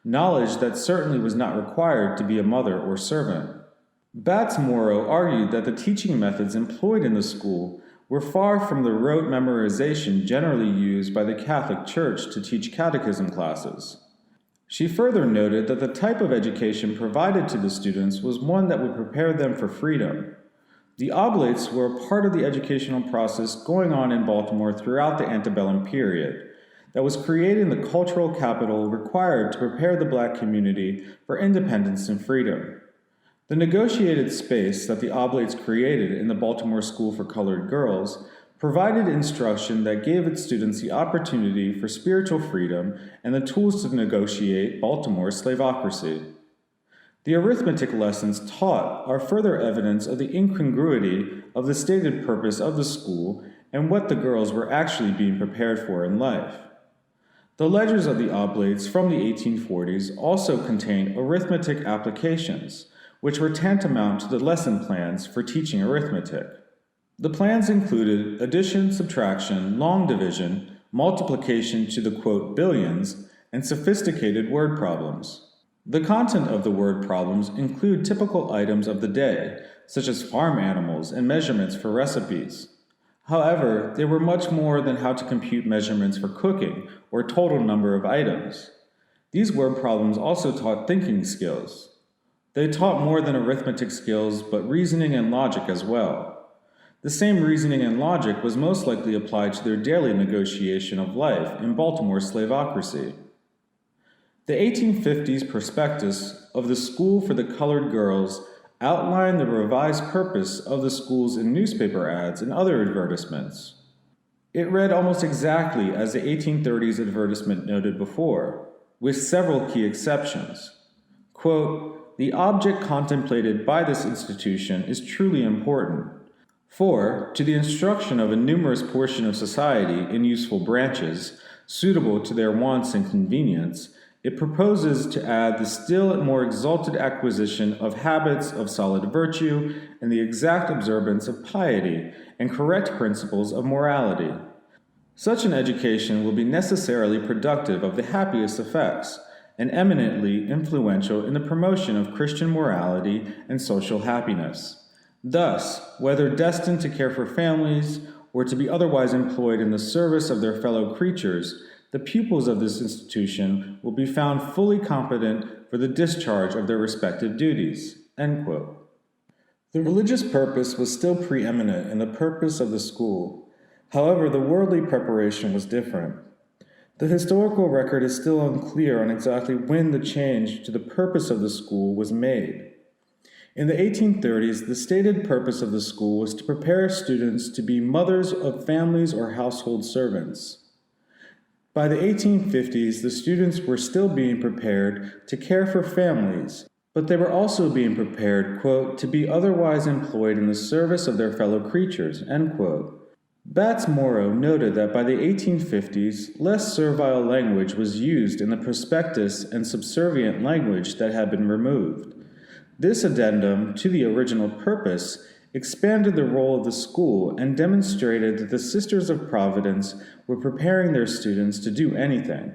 knowledge that certainly was not required to be a mother or servant. Batts-Morrow argued that the teaching methods employed in the school were far from the rote memorization generally used by the Catholic Church to teach catechism classes. She further noted that the type of education provided to the students was one that would prepare them for freedom. The Oblates were a part of the educational process going on in Baltimore throughout the antebellum period that was creating the cultural capital required to prepare the Black community for independence and freedom. The negotiated space that the Oblates created in the Baltimore School for Colored Girls provided instruction that gave its students the opportunity for spiritual freedom and the tools to negotiate Baltimore's slavocracy. The arithmetic lessons taught are further evidence of the incongruity of the stated purpose of the school and what the girls were actually being prepared for in life. The ledgers of the Oblates from the 1840s also contain arithmetic applications, which were tantamount to the lesson plans for teaching arithmetic. The plans included addition, subtraction, long division, multiplication to the quote billions, and sophisticated word problems. The content of the word problems include typical items of the day, such as farm animals and measurements for recipes. However, they were much more than how to compute measurements for cooking or total number of items. These word problems also taught thinking skills. They taught more than arithmetic skills, but reasoning and logic as well. The same reasoning and logic was most likely applied to their daily negotiation of life in Baltimore's slavocracy. The 1850s prospectus of the School for the Colored Girls outlined the revised purpose of the schools in newspaper ads and other advertisements. It read almost exactly as the 1830s advertisement noted before, with several key exceptions. Quote, "The object contemplated by this institution is truly important, for, to the instruction of a numerous portion of society in useful branches, suitable to their wants and convenience, it proposes to add the still more exalted acquisition of habits of solid virtue and the exact observance of piety and correct principles of morality. Such an education will be necessarily productive of the happiest effects, and eminently influential in the promotion of Christian morality and social happiness. Thus, whether destined to care for families or to be otherwise employed in the service of their fellow creatures, the pupils of this institution will be found fully competent for the discharge of their respective duties." End quote. The religious purpose was still preeminent in the purpose of the school. However, the worldly preparation was different. The historical record is still unclear on exactly when the change to the purpose of the school was made. In the 1830s, the stated purpose of the school was to prepare students to be mothers of families or household servants. By the 1850s, the students were still being prepared to care for families, but they were also being prepared, quote, "to be otherwise employed in the service of their fellow creatures," end quote. Batts-Morrow noted that by the 1850s, less servile language was used in the prospectus and subservient language that had been removed. This addendum to the original purpose expanded the role of the school and demonstrated that the Sisters of Providence were preparing their students to do anything.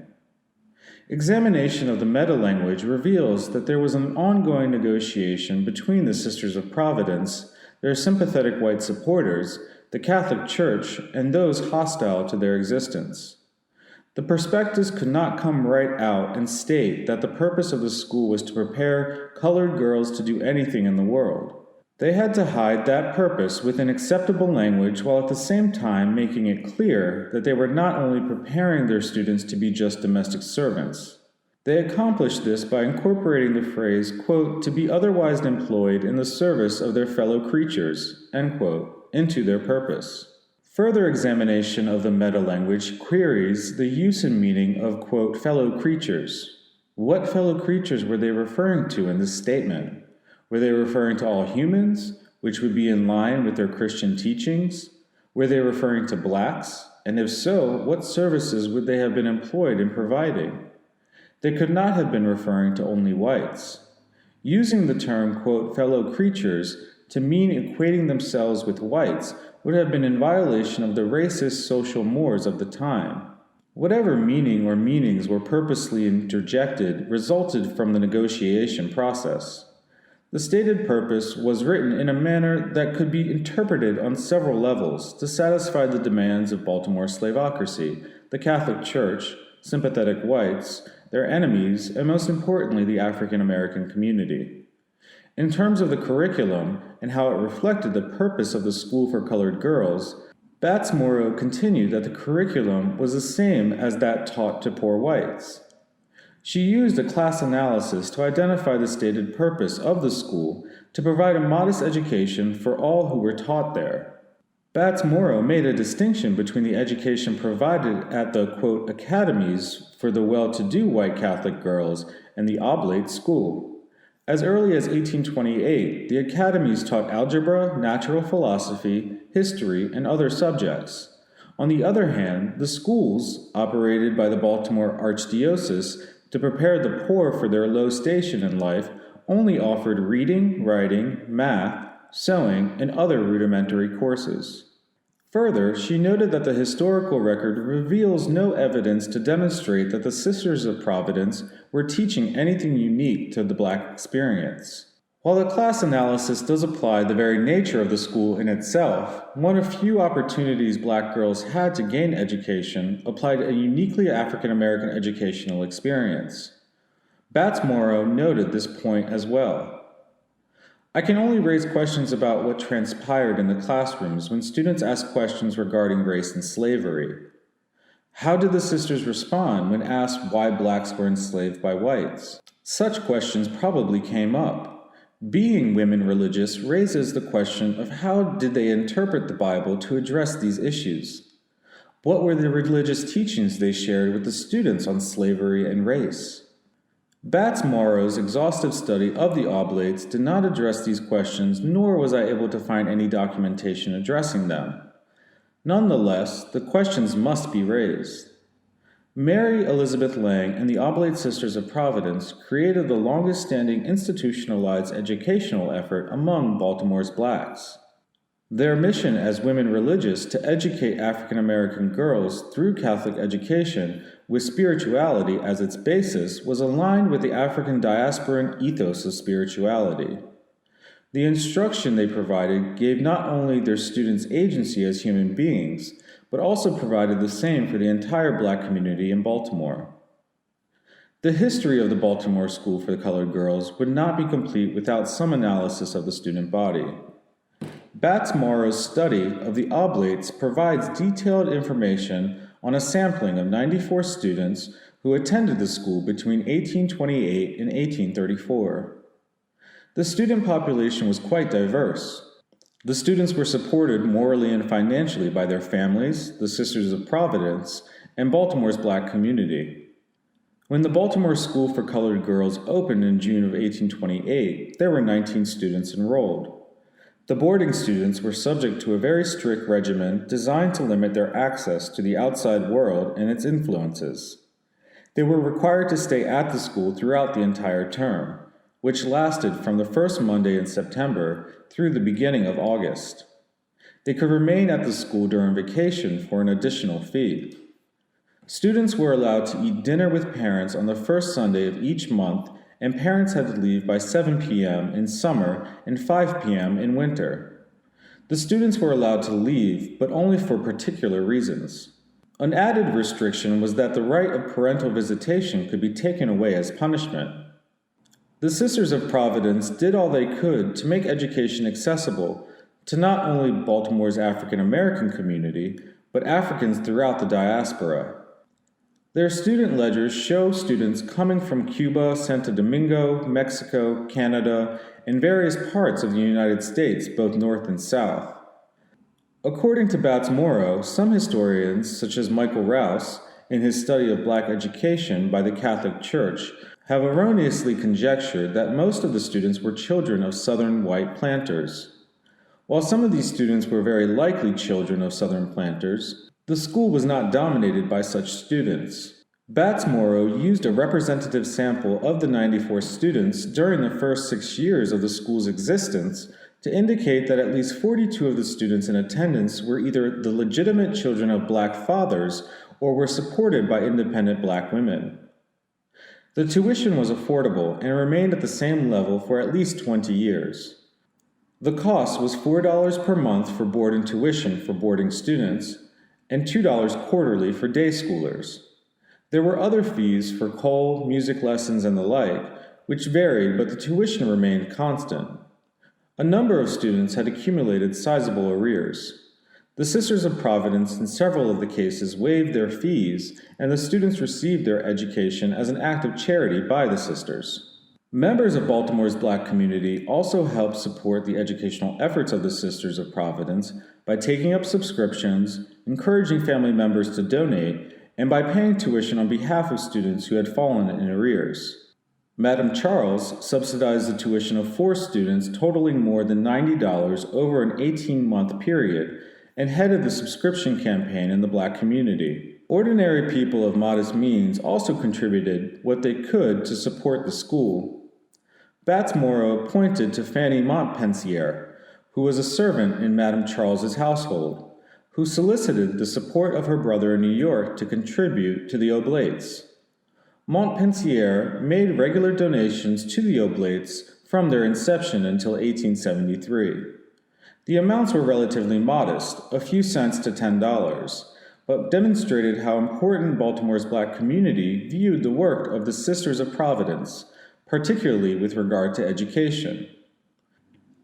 Examination of the meta-language reveals that there was an ongoing negotiation between the Sisters of Providence, their sympathetic white supporters, the Catholic Church, and those hostile to their existence. The prospectus could not come right out and state that the purpose of the school was to prepare colored girls to do anything in the world. They had to hide that purpose with an acceptable language while at the same time making it clear that they were not only preparing their students to be just domestic servants. They accomplished this by incorporating the phrase, quote, "to be otherwise employed in the service of their fellow creatures," end quote, into their purpose. Further examination of the meta-language queries the use and meaning of, quote, "fellow creatures." What fellow creatures were they referring to in this statement? Were they referring to all humans, which would be in line with their Christian teachings? Were they referring to blacks? And if so, what services would they have been employed in providing? They could not have been referring to only whites. Using the term, quote, fellow creatures to mean equating themselves with whites would have been in violation of the racist social mores of the time. Whatever meaning or meanings were purposely interjected resulted from the negotiation process. The stated purpose was written in a manner that could be interpreted on several levels to satisfy the demands of Baltimore slavocracy, the Catholic Church, sympathetic whites, their enemies, and most importantly, the African American community. In terms of the curriculum and how it reflected the purpose of the school for colored girls, Morrow continued that the curriculum was the same as that taught to poor whites. She used a class analysis to identify the stated purpose of the school to provide a modest education for all who were taught there. Morrow made a distinction between the education provided at the, quote, academies for the well-to-do white Catholic girls and the oblate school. As early as 1828, the academies taught algebra, natural philosophy, history, and other subjects. On the other hand, the schools, operated by the Baltimore Archdiocese to prepare the poor for their low station in life, only offered reading, writing, math, sewing, and other rudimentary courses. Further, she noted that the historical record reveals no evidence to demonstrate that the Sisters of Providence were teaching anything unique to the Black experience. While the class analysis does apply the very nature of the school in itself, one of few opportunities Black girls had to gain education applied a uniquely African American educational experience. Morrow noted this point as well. I can only raise questions about what transpired in the classrooms when students asked questions regarding race and slavery. How did the sisters respond when asked why blacks were enslaved by whites? Such questions probably came up. Being women religious raises the question of how did they interpret the Bible to address these issues? What were the religious teachings they shared with the students on slavery and race? Morrow's exhaustive study of the Oblates did not address these questions, nor was I able to find any documentation addressing them. Nonetheless, the questions must be raised. Mary Elizabeth Lang and the Oblate Sisters of Providence created the longest-standing institutionalized educational effort among Baltimore's blacks. Their mission as women religious to educate African American girls through Catholic education with spirituality as its basis was aligned with the African diasporan ethos of spirituality. The instruction they provided gave not only their students agency as human beings, but also provided the same for the entire Black community in Baltimore. The history of the Baltimore School for Colored Girls would not be complete without some analysis of the student body. Morrow's study of the Oblates provides detailed information on a sampling of 94 students who attended the school between 1828 and 1834. The student population was quite diverse. The students were supported morally and financially by their families, the Sisters of Providence, and Baltimore's Black community. When the Baltimore School for Colored Girls opened in June of 1828, there were 19 students enrolled. The boarding students were subject to a very strict regimen designed to limit their access to the outside world and its influences. They were required to stay at the school throughout the entire term, which lasted from the first Monday in September through the beginning of August. They could remain at the school during vacation for an additional fee. Students were allowed to eat dinner with parents on the first Sunday of each month, and parents had to leave by 7 p.m. in summer and 5 p.m. in winter. The students were allowed to leave, but only for particular reasons. An added restriction was that the right of parental visitation could be taken away as punishment. The Sisters of Providence did all they could to make education accessible to not only Baltimore's African American community, but Africans throughout the diaspora. Their student ledgers show students coming from Cuba, Santo Domingo, Mexico, Canada, and various parts of the United States, both north and south. According to Morrow, some historians, such as Michael Rouse, in his study of Black education by the Catholic Church, have erroneously conjectured that most of the students were children of Southern white planters. While some of these students were very likely children of Southern planters, the school was not dominated by such students. Batsmoro used a representative sample of the 94 students during the first 6 years of the school's existence to indicate that at least 42 of the students in attendance were either the legitimate children of black fathers or were supported by independent black women. The tuition was affordable and remained at the same level for at least 20 years. The cost was $4 per month for board and tuition for boarding students and $2 quarterly for day schoolers. There were other fees for coal, music lessons, and the like, which varied, but the tuition remained constant. A number of students had accumulated sizable arrears. The Sisters of Providence in several of the cases waived their fees, and the students received their education as an act of charity by the sisters. Members of Baltimore's black community also helped support the educational efforts of the Sisters of Providence by taking up subscriptions, encouraging family members to donate, and by paying tuition on behalf of students who had fallen in arrears. Madam Charles subsidized the tuition of 4 students totaling more than $90 over an 18-month period and headed the subscription campaign in the black community. Ordinary people of modest means also contributed what they could to support the school. Batsmoro pointed to Fanny Montpensier, who was a servant in Madam Charles's household, who solicited the support of her brother in New York to contribute to the Oblates. Montpensier made regular donations to the Oblates from their inception until 1873. The amounts were relatively modest, a few cents to $10, but demonstrated how important Baltimore's black community viewed the work of the Sisters of Providence, particularly with regard to education.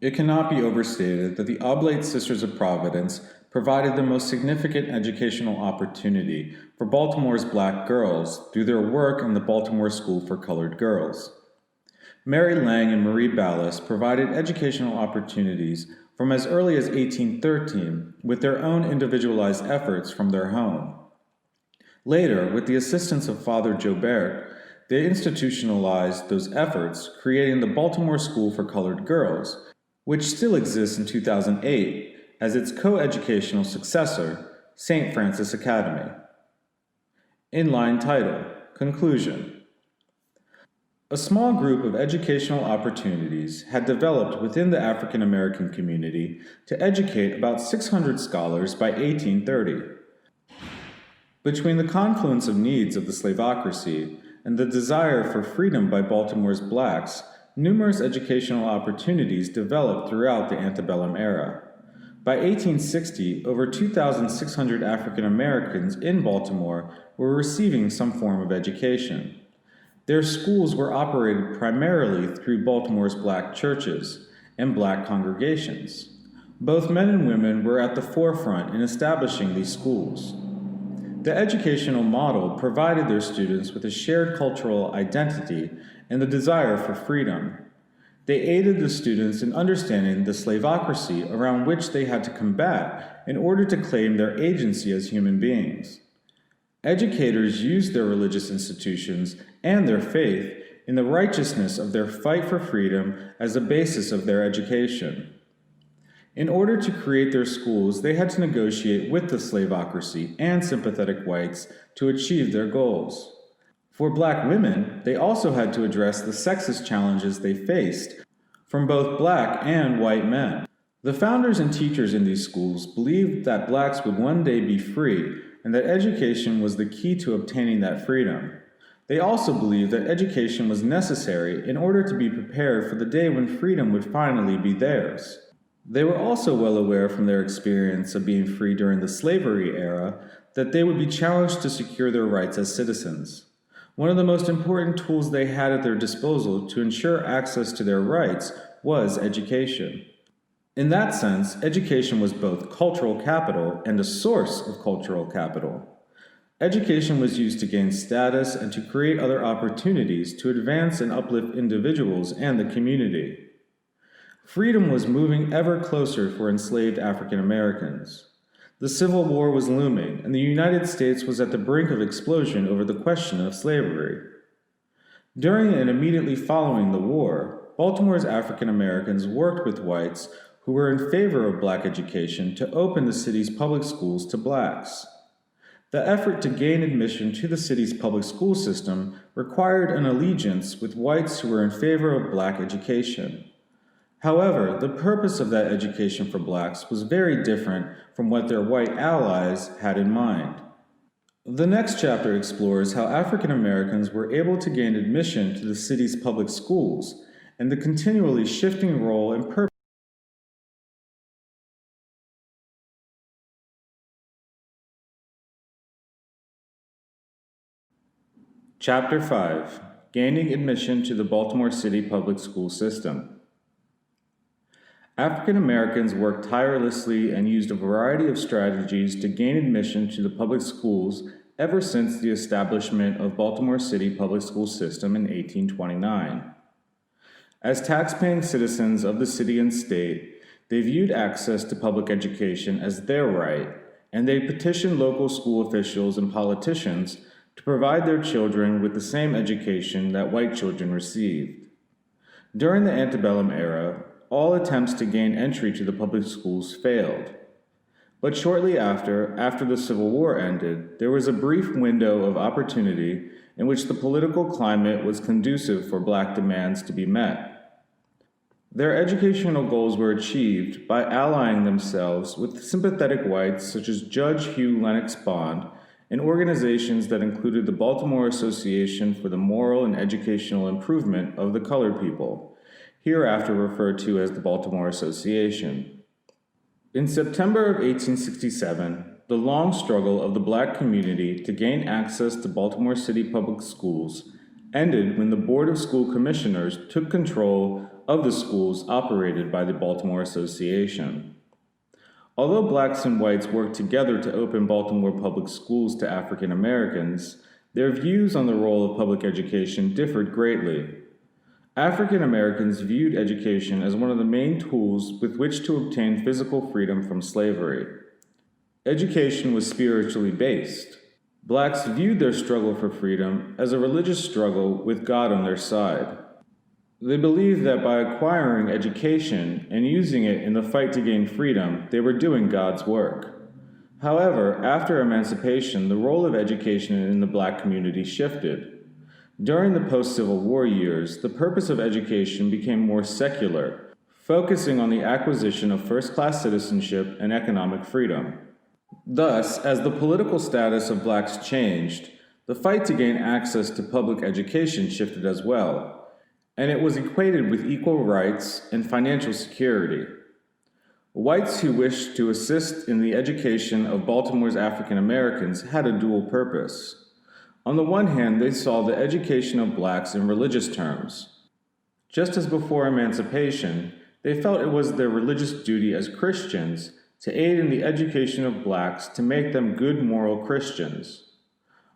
It cannot be overstated that the Oblate Sisters of Providence provided the most significant educational opportunity for Baltimore's black girls through their work in the Baltimore School for Colored Girls. Mary Lang and Marie Ballas provided educational opportunities from as early as 1813 with their own individualized efforts from their home. Later, with the assistance of Father Jobert, they institutionalized those efforts, creating the Baltimore School for Colored Girls, which still exists in 2008 as its co-educational successor, St. Francis Academy. Inline title, Conclusion. A small group of educational opportunities had developed within the African American community to educate about 600 scholars by 1830. Between the confluence of needs of the slavocracy and the desire for freedom by Baltimore's blacks, numerous educational opportunities developed throughout the antebellum era. By 1860, over 2,600 African Americans in Baltimore were receiving some form of education. Their schools were operated primarily through Baltimore's black churches and black congregations. Both men and women were at the forefront in establishing these schools. The educational model provided their students with a shared cultural identity and the desire for freedom. They aided the students in understanding the slavocracy around which they had to combat in order to claim their agency as human beings. Educators used their religious institutions and their faith in the righteousness of their fight for freedom as the basis of their education. In order to create their schools, they had to negotiate with the slavocracy and sympathetic whites to achieve their goals. For black women, they also had to address the sexist challenges they faced from both black and white men. The founders and teachers in these schools believed that blacks would one day be free and that education was the key to obtaining that freedom. They also believed that education was necessary in order to be prepared for the day when freedom would finally be theirs. They were also well aware from their experience of being free during the slavery era that they would be challenged to secure their rights as citizens. One of the most important tools they had at their disposal to ensure access to their rights was education. In that sense, education was both cultural capital and a source of cultural capital. Education was used to gain status and to create other opportunities to advance and uplift individuals and the community. Freedom was moving ever closer for enslaved African Americans. The Civil War was looming, and the United States was at the brink of explosion over the question of slavery. During and immediately following the war, Baltimore's African Americans worked with whites who were in favor of black education to open the city's public schools to blacks. The effort to gain admission to the city's public school system required an allegiance with whites who were in favor of black education. However, the purpose of that education for blacks was very different from what their white allies had in mind. The next chapter explores how African Americans were able to gain admission to the city's public schools and the continually shifting role and purpose. Chapter 5: Gaining Admission to the Baltimore City Public School System. African Americans worked tirelessly and used a variety of strategies to gain admission to the public schools ever since the establishment of Baltimore City Public School System in 1829. As tax-paying citizens of the city and state, they viewed access to public education as their right, and they petitioned local school officials and politicians to provide their children with the same education that white children received. During the antebellum era, all attempts to gain entry to the public schools failed. But shortly after the Civil War ended, there was a brief window of opportunity in which the political climate was conducive for black demands to be met. Their educational goals were achieved by allying themselves with sympathetic whites such as Judge Hugh Lennox Bond and organizations that included the Baltimore Association for the Moral and Educational Improvement of the Colored People, hereafter referred to as the Baltimore Association. In September of 1867, the long struggle of the black community to gain access to Baltimore City public schools ended when the Board of School Commissioners took control of the schools operated by the Baltimore Association. Although blacks and whites worked together to open Baltimore public schools to African Americans, their views on the role of public education differed greatly. African Americans viewed education as one of the main tools with which to obtain physical freedom from slavery. Education was spiritually based. Blacks viewed their struggle for freedom as a religious struggle with God on their side. They believed that by acquiring education and using it in the fight to gain freedom, they were doing God's work. However, after emancipation, the role of education in the black community shifted. During the post-Civil War years, the purpose of education became more secular, focusing on the acquisition of first-class citizenship and economic freedom. Thus, as the political status of blacks changed, the fight to gain access to public education shifted as well, and it was equated with equal rights and financial security. Whites who wished to assist in the education of Baltimore's African Americans had a dual purpose. On the one hand, they saw the education of blacks in religious terms. Just as before emancipation, they felt it was their religious duty as Christians to aid in the education of blacks to make them good moral Christians.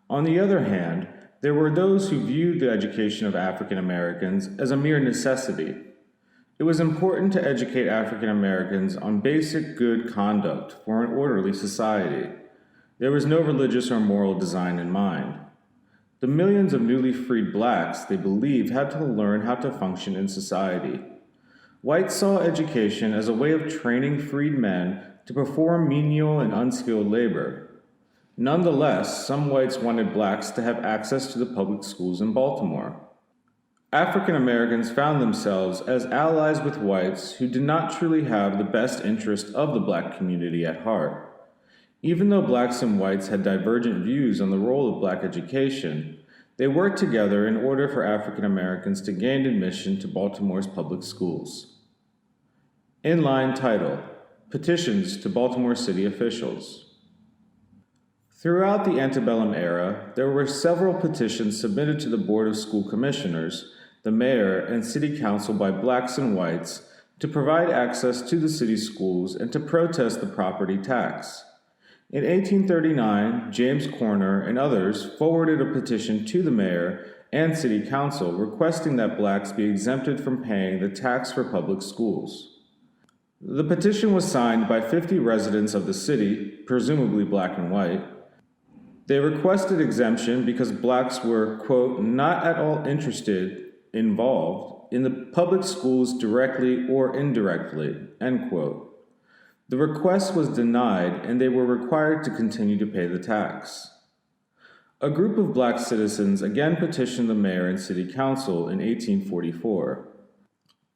On the other hand, there were those who viewed the education of African Americans as a mere necessity. It was important to educate African Americans on basic good conduct for an orderly society. There was no religious or moral design in mind. The millions of newly freed blacks, they believed, had to learn how to function in society. Whites saw education as a way of training freed men to perform menial and unskilled labor. Nonetheless, some whites wanted blacks to have access to the public schools in Baltimore. African Americans found themselves as allies with whites who did not truly have the best interest of the black community at heart. Even though blacks and whites had divergent views on the role of black education, they worked together in order for African Americans to gain admission to Baltimore's public schools. Inline title: Petitions to Baltimore City Officials. Throughout the antebellum era, there were several petitions submitted to the Board of School Commissioners, the mayor, and city council by blacks and whites to provide access to the city schools and to protest the property tax. In 1839, James Corner and others forwarded a petition to the mayor and city council requesting that blacks be exempted from paying the tax for public schools. The petition was signed by 50 residents of the city, presumably black and white. They requested exemption because blacks were, quote, not at all involved in the public schools directly or indirectly, end quote. The request was denied, and they were required to continue to pay the tax. A group of black citizens again petitioned the mayor and city council in 1844.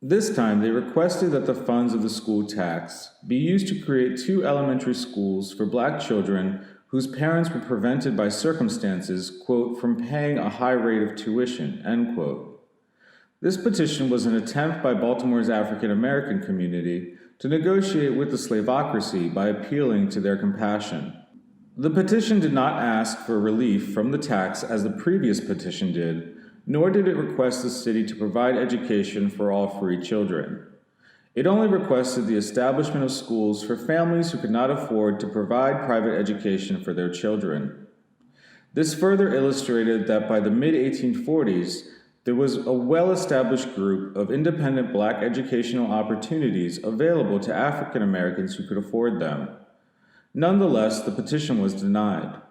This time, they requested that the funds of the school tax be used to create 2 elementary schools for black children whose parents were prevented by circumstances, quote, from paying a high rate of tuition, end quote. This petition was an attempt by Baltimore's African American community to negotiate with the slavocracy by appealing to their compassion. The petition did not ask for relief from the tax as the previous petition did, nor did it request the city to provide education for all free children. It only requested the establishment of schools for families who could not afford to provide private education for their children. This further illustrated that by the mid-1840s, there was a well-established group of independent black educational opportunities available to African Americans who could afford them. Nonetheless, the petition was denied.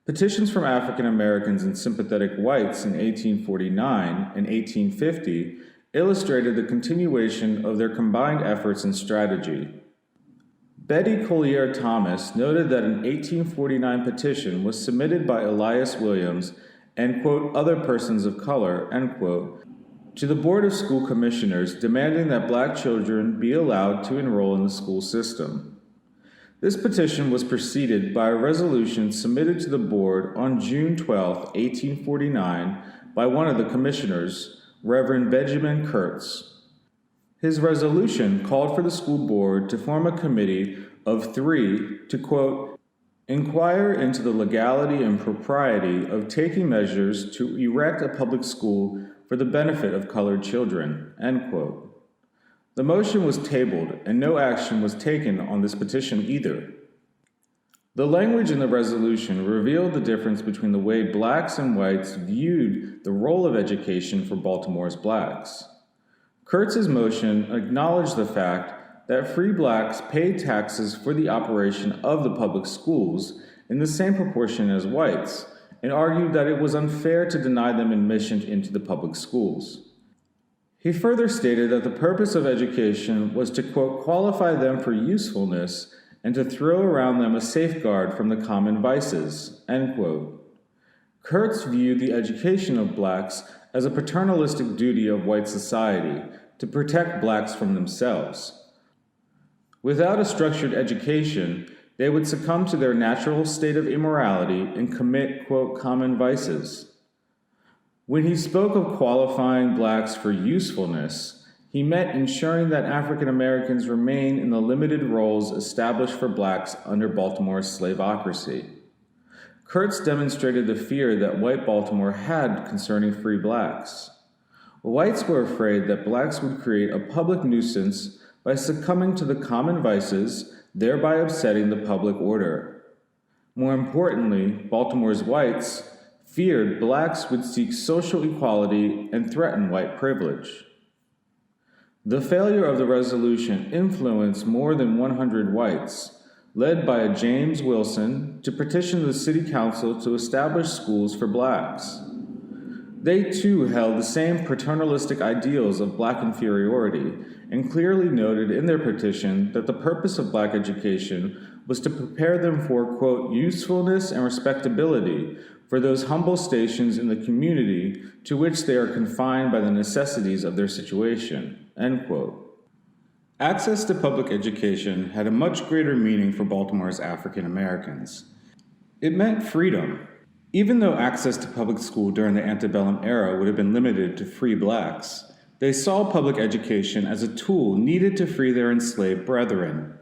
Petitions from African Americans and sympathetic whites in 1849 and 1850 illustrated the continuation of their combined efforts and strategy. Betty Collier Thomas noted that an 1849 petition was submitted by Elias Williams and, quote, other persons of color, end quote, to the Board of School Commissioners demanding that black children be allowed to enroll in the school system. This petition was preceded by a resolution submitted to the board on June 12, 1849, by one of the commissioners, Reverend Benjamin Kurtz. His resolution called for the school board to form a committee of 3 to, quote, inquire into the legality and propriety of taking measures to erect a public school for the benefit of colored children, end quote. The motion was tabled, and no action was taken on this petition either. The language in the resolution revealed the difference between the way blacks and whites viewed the role of education for Baltimore's blacks. Kurtz's motion acknowledged the fact that free blacks paid taxes for the operation of the public schools in the same proportion as whites, and argued that it was unfair to deny them admission into the public schools. He further stated that the purpose of education was to, quote, qualify them for usefulness and to throw around them a safeguard from the common vices, end quote. Kurtz viewed the education of blacks as a paternalistic duty of white society to protect blacks from themselves. Without a structured education, they would succumb to their natural state of immorality and commit, quote, common vices. When he spoke of qualifying blacks for usefulness, he meant ensuring that African Americans remain in the limited roles established for blacks under Baltimore's slavocracy. Kurtz demonstrated the fear that white Baltimore had concerning free blacks. Whites were afraid that blacks would create a public nuisance by succumbing to the common vices, thereby upsetting the public order. More importantly, Baltimore's whites feared blacks would seek social equality and threaten white privilege. The failure of the resolution influenced more than 100 whites, led by a James Wilson, to petition the city council to establish schools for blacks. They too held the same paternalistic ideals of black inferiority and clearly noted in their petition that the purpose of black education was to prepare them for, quote, usefulness and respectability for those humble stations in the community to which they are confined by the necessities of their situation, end quote. Access to public education had a much greater meaning for Baltimore's African Americans. It meant freedom. Even though access to public school during the antebellum era would have been limited to free blacks, they saw public education as a tool needed to free their enslaved brethren.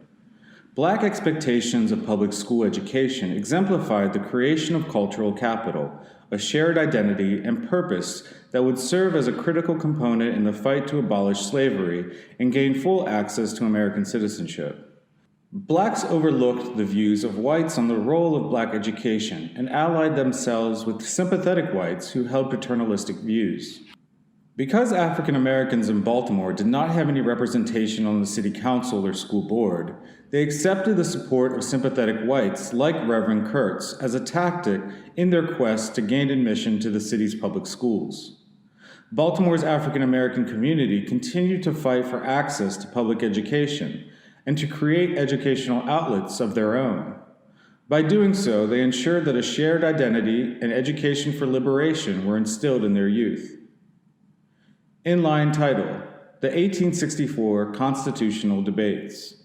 Black expectations of public school education exemplified the creation of cultural capital, a shared identity and purpose that would serve as a critical component in the fight to abolish slavery and gain full access to American citizenship. Blacks overlooked the views of whites on the role of black education and allied themselves with sympathetic whites who held paternalistic views. Because African Americans in Baltimore did not have any representation on the city council or school board, they accepted the support of sympathetic whites like Reverend Kurtz as a tactic in their quest to gain admission to the city's public schools. Baltimore's African American community continued to fight for access to public education, and to create educational outlets of their own. By doing so, they ensured that a shared identity and education for liberation were instilled in their youth. Inline title: The 1864 Constitutional Debates.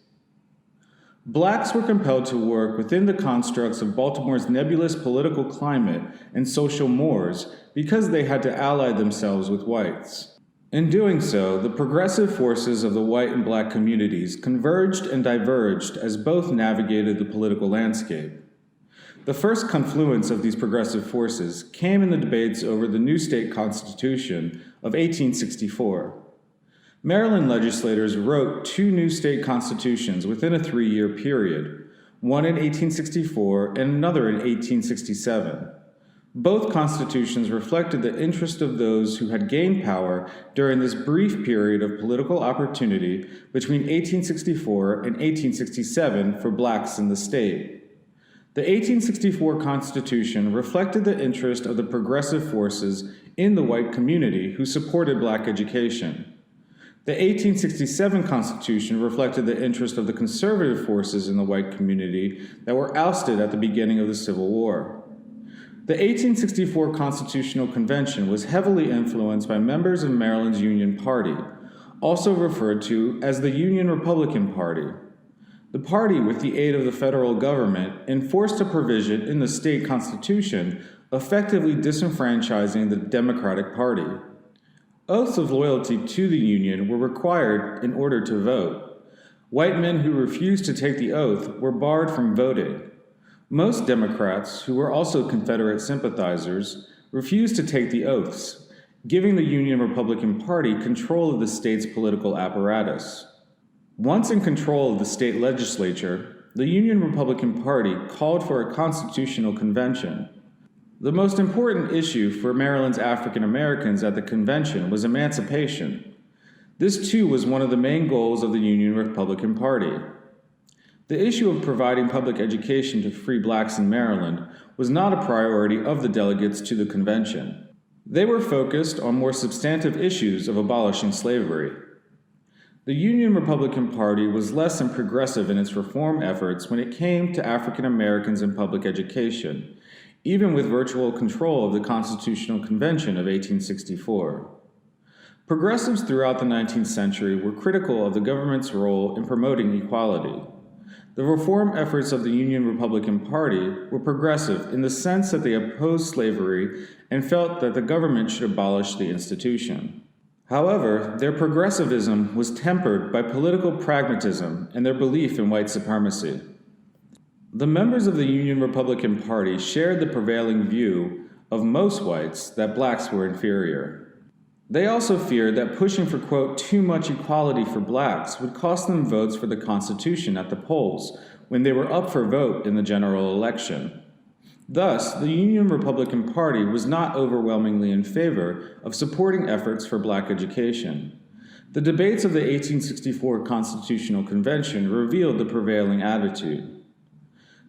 Blacks were compelled to work within the constructs of Baltimore's nebulous political climate and social mores because they had to ally themselves with whites. In doing so, the progressive forces of the white and black communities converged and diverged as both navigated the political landscape. The first confluence of these progressive forces came in the debates over the new state constitution of 1864. Maryland legislators wrote two new state constitutions within a 3-year period, one in 1864 and another in 1867. Both constitutions reflected the interest of those who had gained power during this brief period of political opportunity between 1864 and 1867 for blacks in the state. The 1864 Constitution reflected the interest of the progressive forces in the white community who supported black education. The 1867 Constitution reflected the interest of the conservative forces in the white community that were ousted at the beginning of the Civil War. The 1864 Constitutional Convention was heavily influenced by members of Maryland's Union Party, also referred to as the Union Republican Party. The party, with the aid of the federal government, enforced a provision in the state constitution effectively disenfranchising the Democratic Party. Oaths of loyalty to the Union were required in order to vote. White men who refused to take the oath were barred from voting. Most Democrats, who were also Confederate sympathizers, refused to take the oaths, giving the Union Republican Party control of the state's political apparatus. Once in control of the state legislature, the Union Republican Party called for a constitutional convention. The most important issue for Maryland's African Americans at the convention was emancipation. This too was one of the main goals of the Union Republican Party. The issue of providing public education to free blacks in Maryland was not a priority of the delegates to the convention. They were focused on more substantive issues of abolishing slavery. The Union Republican Party was less than progressive in its reform efforts when it came to African Americans in public education, even with virtual control of the Constitutional Convention of 1864. Progressives throughout the 19th century were critical of the government's role in promoting equality. The reform efforts of the Union Republican Party were progressive in the sense that they opposed slavery and felt that the government should abolish the institution. However, their progressivism was tempered by political pragmatism and their belief in white supremacy. The members of the Union Republican Party shared the prevailing view of most whites that blacks were inferior. They also feared that pushing for, quote, too much equality for blacks would cost them votes for the Constitution at the polls when they were up for vote in the general election. Thus, the Union Republican Party was not overwhelmingly in favor of supporting efforts for black education. The debates of the 1864 Constitutional Convention revealed the prevailing attitude.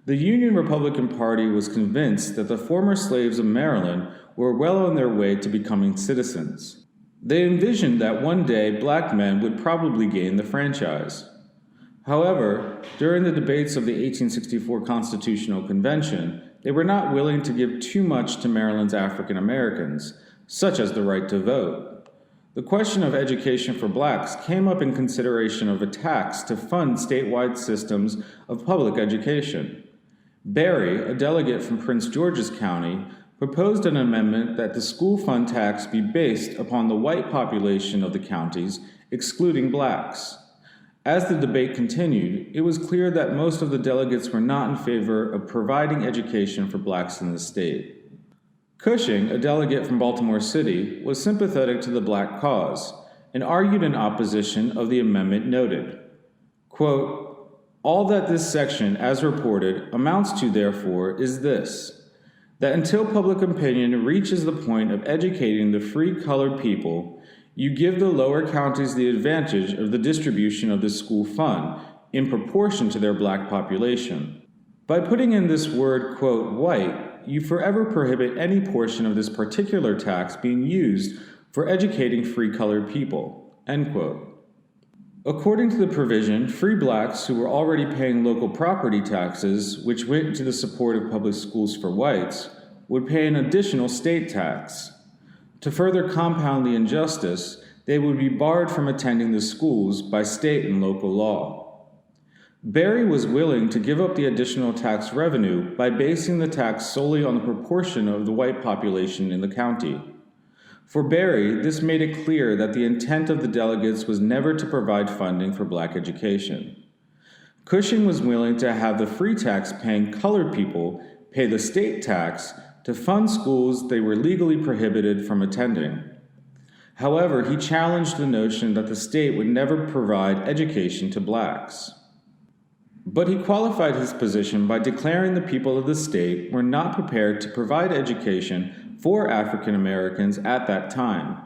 The Union Republican Party was convinced that the former slaves of Maryland were well on their way to becoming citizens. They envisioned that one day black men would probably gain the franchise. However, during the debates of the 1864 Constitutional Convention, they were not willing to give too much to Maryland's African Americans, such as the right to vote. The question of education for blacks came up in consideration of a tax to fund statewide systems of public education. Berry, a delegate from Prince George's County, proposed an amendment that the school fund tax be based upon the white population of the counties, excluding blacks. As the debate continued, it was clear that most of the delegates were not in favor of providing education for blacks in the state. Cushing, a delegate from Baltimore City, was sympathetic to the black cause and argued in opposition of the amendment noted, quote, "All that this section, as reported, amounts to, therefore, is this, that until public opinion reaches the point of educating the free colored people, you give the lower counties the advantage of the distribution of the school fund in proportion to their black population. By putting in this word, quote, white, you forever prohibit any portion of this particular tax being used for educating free colored people," end quote. According to the provision, free blacks who were already paying local property taxes, which went to the support of public schools for whites, would pay an additional state tax. To further compound the injustice, they would be barred from attending the schools by state and local law. Berry was willing to give up the additional tax revenue by basing the tax solely on the proportion of the white population in the county. For Berry, this made it clear that the intent of the delegates was never to provide funding for black education. Cushing was willing to have the free tax-paying colored people pay the state tax to fund schools they were legally prohibited from attending. However, he challenged the notion that the state would never provide education to blacks. But he qualified his position by declaring the people of the state were not prepared to provide education for African Americans at that time.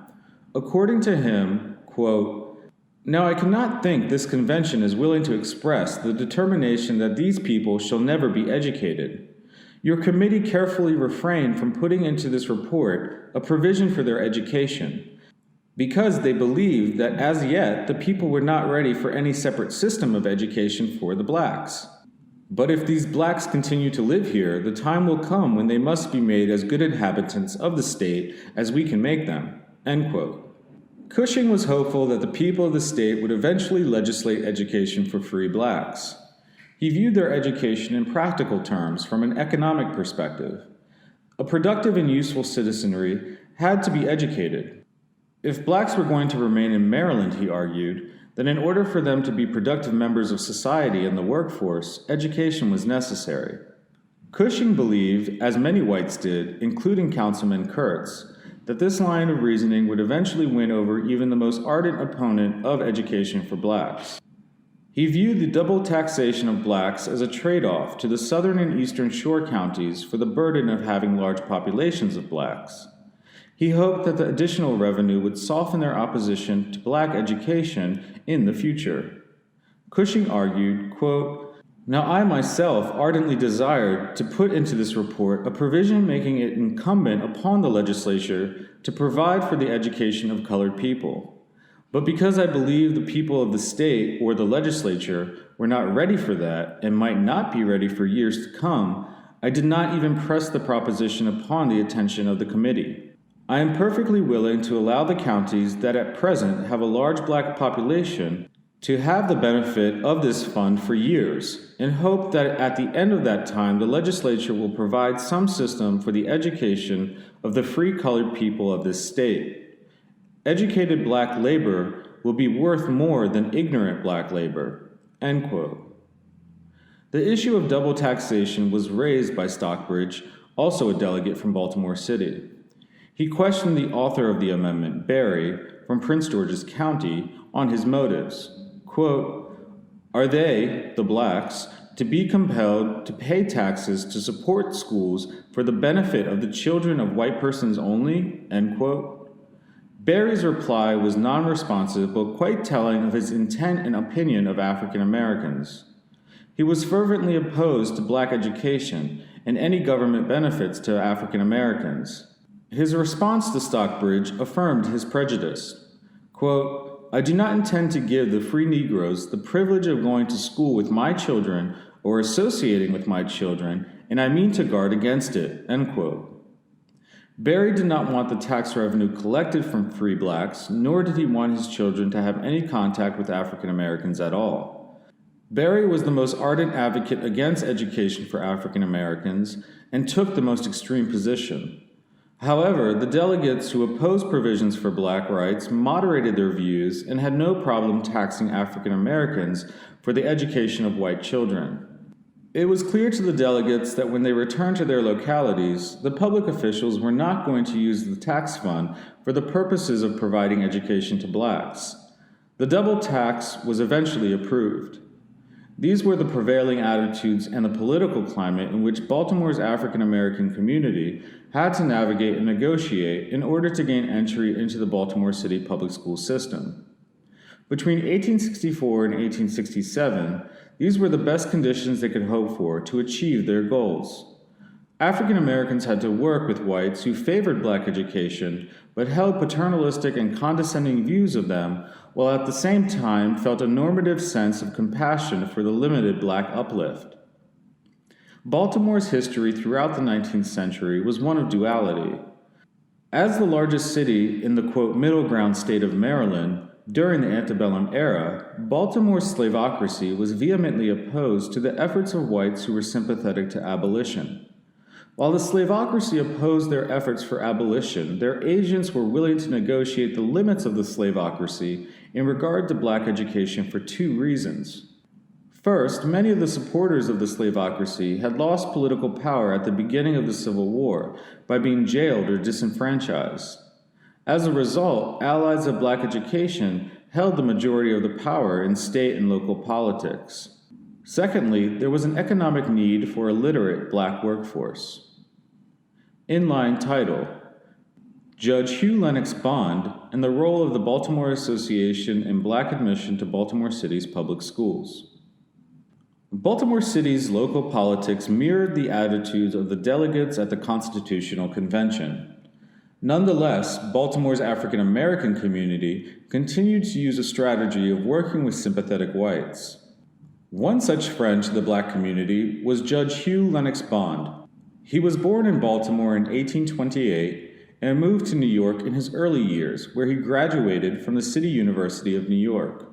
According to him, quote, "Now I cannot think this convention is willing to express the determination that these people shall never be educated. Your committee carefully refrained from putting into this report a provision for their education, because they believed that as yet the people were not ready for any separate system of education for the blacks. But if these blacks continue to live here, the time will come when they must be made as good inhabitants of the state as we can make them." End quote. Cushing was hopeful that the people of the state would eventually legislate education for free blacks. He viewed their education in practical terms from an economic perspective. A productive and useful citizenry had to be educated. If blacks were going to remain in Maryland, he argued, then in order for them to be productive members of society and the workforce, education was necessary. Cushing believed, as many whites did, including Councilman Kurtz, that this line of reasoning would eventually win over even the most ardent opponent of education for blacks. He viewed the double taxation of blacks as a trade-off to the southern and eastern shore counties for the burden of having large populations of blacks. He hoped that the additional revenue would soften their opposition to black education in the future. Cushing argued, quote, "Now I myself ardently desired to put into this report a provision making it incumbent upon the legislature to provide for the education of colored people. But because I believe the people of the state or the legislature were not ready for that and might not be ready for years to come, I did not even press the proposition upon the attention of the committee. I am perfectly willing to allow the counties that at present have a large black population to have the benefit of this fund for years, and hope that at the end of that time the legislature will provide some system for the education of the free colored people of this state. Educated black labor will be worth more than ignorant black labor." End quote. The issue of double taxation was raised by Stockbridge, also a delegate from Baltimore City. He questioned the author of the amendment, Berry, from Prince George's County, on his motives. Quote, "Are they, the blacks, to be compelled to pay taxes to support schools for the benefit of the children of white persons only?" End quote. Berry's reply was non-responsive but quite telling of his intent and opinion of African Americans. He was fervently opposed to black education and any government benefits to African Americans. His response to Stockbridge affirmed his prejudice. Quote, "I do not intend to give the free Negroes the privilege of going to school with my children or associating with my children, and I mean to guard against it." End quote. Berry did not want the tax revenue collected from free blacks, nor did he want his children to have any contact with African Americans at all. Berry was the most ardent advocate against education for African Americans and took the most extreme position. However, the delegates who opposed provisions for black rights moderated their views and had no problem taxing African Americans for the education of white children. It was clear to the delegates that when they returned to their localities, the public officials were not going to use the tax fund for the purposes of providing education to blacks. The double tax was eventually approved. These were the prevailing attitudes and the political climate in which Baltimore's African American community had to navigate and negotiate in order to gain entry into the Baltimore City public school system. Between 1864 and 1867, these were the best conditions they could hope for to achieve their goals. African Americans had to work with whites who favored black education but held paternalistic and condescending views of them, while at the same time felt a normative sense of compassion for the limited black uplift. Baltimore's history throughout the 19th century was one of duality. As the largest city in the quote middle ground state of Maryland, during the antebellum era, Baltimore's slavocracy was vehemently opposed to the efforts of whites who were sympathetic to abolition. While the slavocracy opposed their efforts for abolition, their agents were willing to negotiate the limits of the slavocracy in regard to black education for two reasons. First, many of the supporters of the slavocracy had lost political power at the beginning of the Civil War by being jailed or disenfranchised. As a result, allies of black education held the majority of the power in state and local politics. Secondly, there was an economic need for a literate black workforce. Inline title: Judge Hugh Lennox Bond and the role of the Baltimore Association in black admission to Baltimore City's public schools. Baltimore City's local politics mirrored the attitudes of the delegates at the Constitutional Convention. Nonetheless, Baltimore's African American community continued to use a strategy of working with sympathetic whites. One such friend to the black community was Judge Hugh Lennox Bond. He was born in Baltimore in 1828 and moved to New York in his early years, where he graduated from the City University of New York.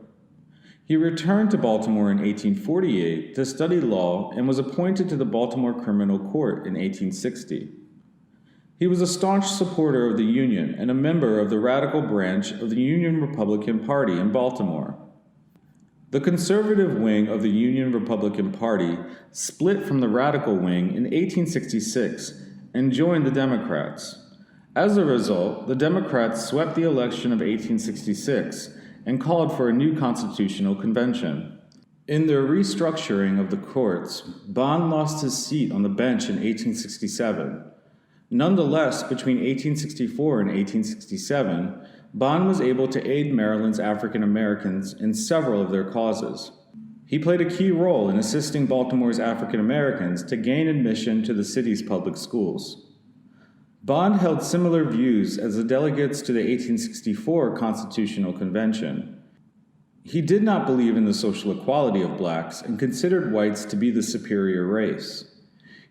He returned to Baltimore in 1848 to study law and was appointed to the Baltimore Criminal Court in 1860. He was a staunch supporter of the Union and a member of the radical branch of the Union Republican Party in Baltimore. The conservative wing of the Union Republican Party split from the radical wing in 1866 and joined the Democrats. As a result, the Democrats swept the election of 1866 and called for a new constitutional convention. In their restructuring of the courts, Bond lost his seat on the bench in 1867. Nonetheless, between 1864 and 1867, Bond was able to aid Maryland's African Americans in several of their causes. He played a key role in assisting Baltimore's African Americans to gain admission to the city's public schools. Bond held similar views as the delegates to the 1864 Constitutional Convention. He did not believe in the social equality of blacks and considered whites to be the superior race.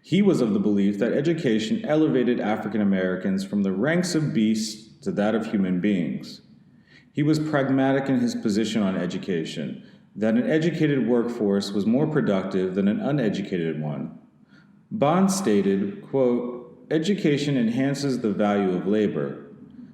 He was of the belief that education elevated African Americans from the ranks of beasts to that of human beings. He was pragmatic in his position on education, that an educated workforce was more productive than an uneducated one. Bond stated, quote, "Education enhances the value of labor.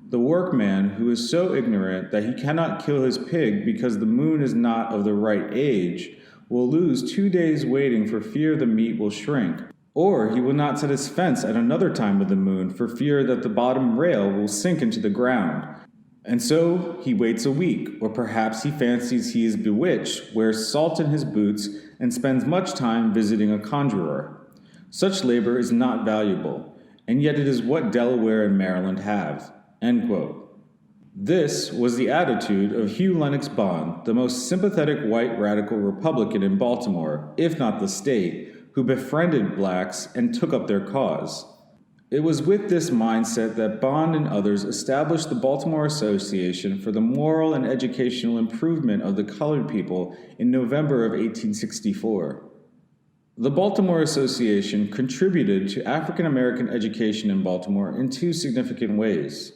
The workman who is so ignorant that he cannot kill his pig because the moon is not of the right age will lose 2 days waiting for fear the meat will shrink, or he will not set his fence at another time of the moon for fear that the bottom rail will sink into the ground. And so he waits a week, or perhaps he fancies he is bewitched, wears salt in his boots, and spends much time visiting a conjurer. Such labor is not valuable, and yet it is what Delaware and Maryland have." End quote. This was the attitude of Hugh Lennox Bond, the most sympathetic white radical Republican in Baltimore, if not the state, who befriended blacks and took up their cause. It was with this mindset that Bond and others established the Baltimore Association for the Moral and Educational Improvement of the Colored People in November of 1864. The Baltimore Association contributed to African American education in Baltimore in two significant ways.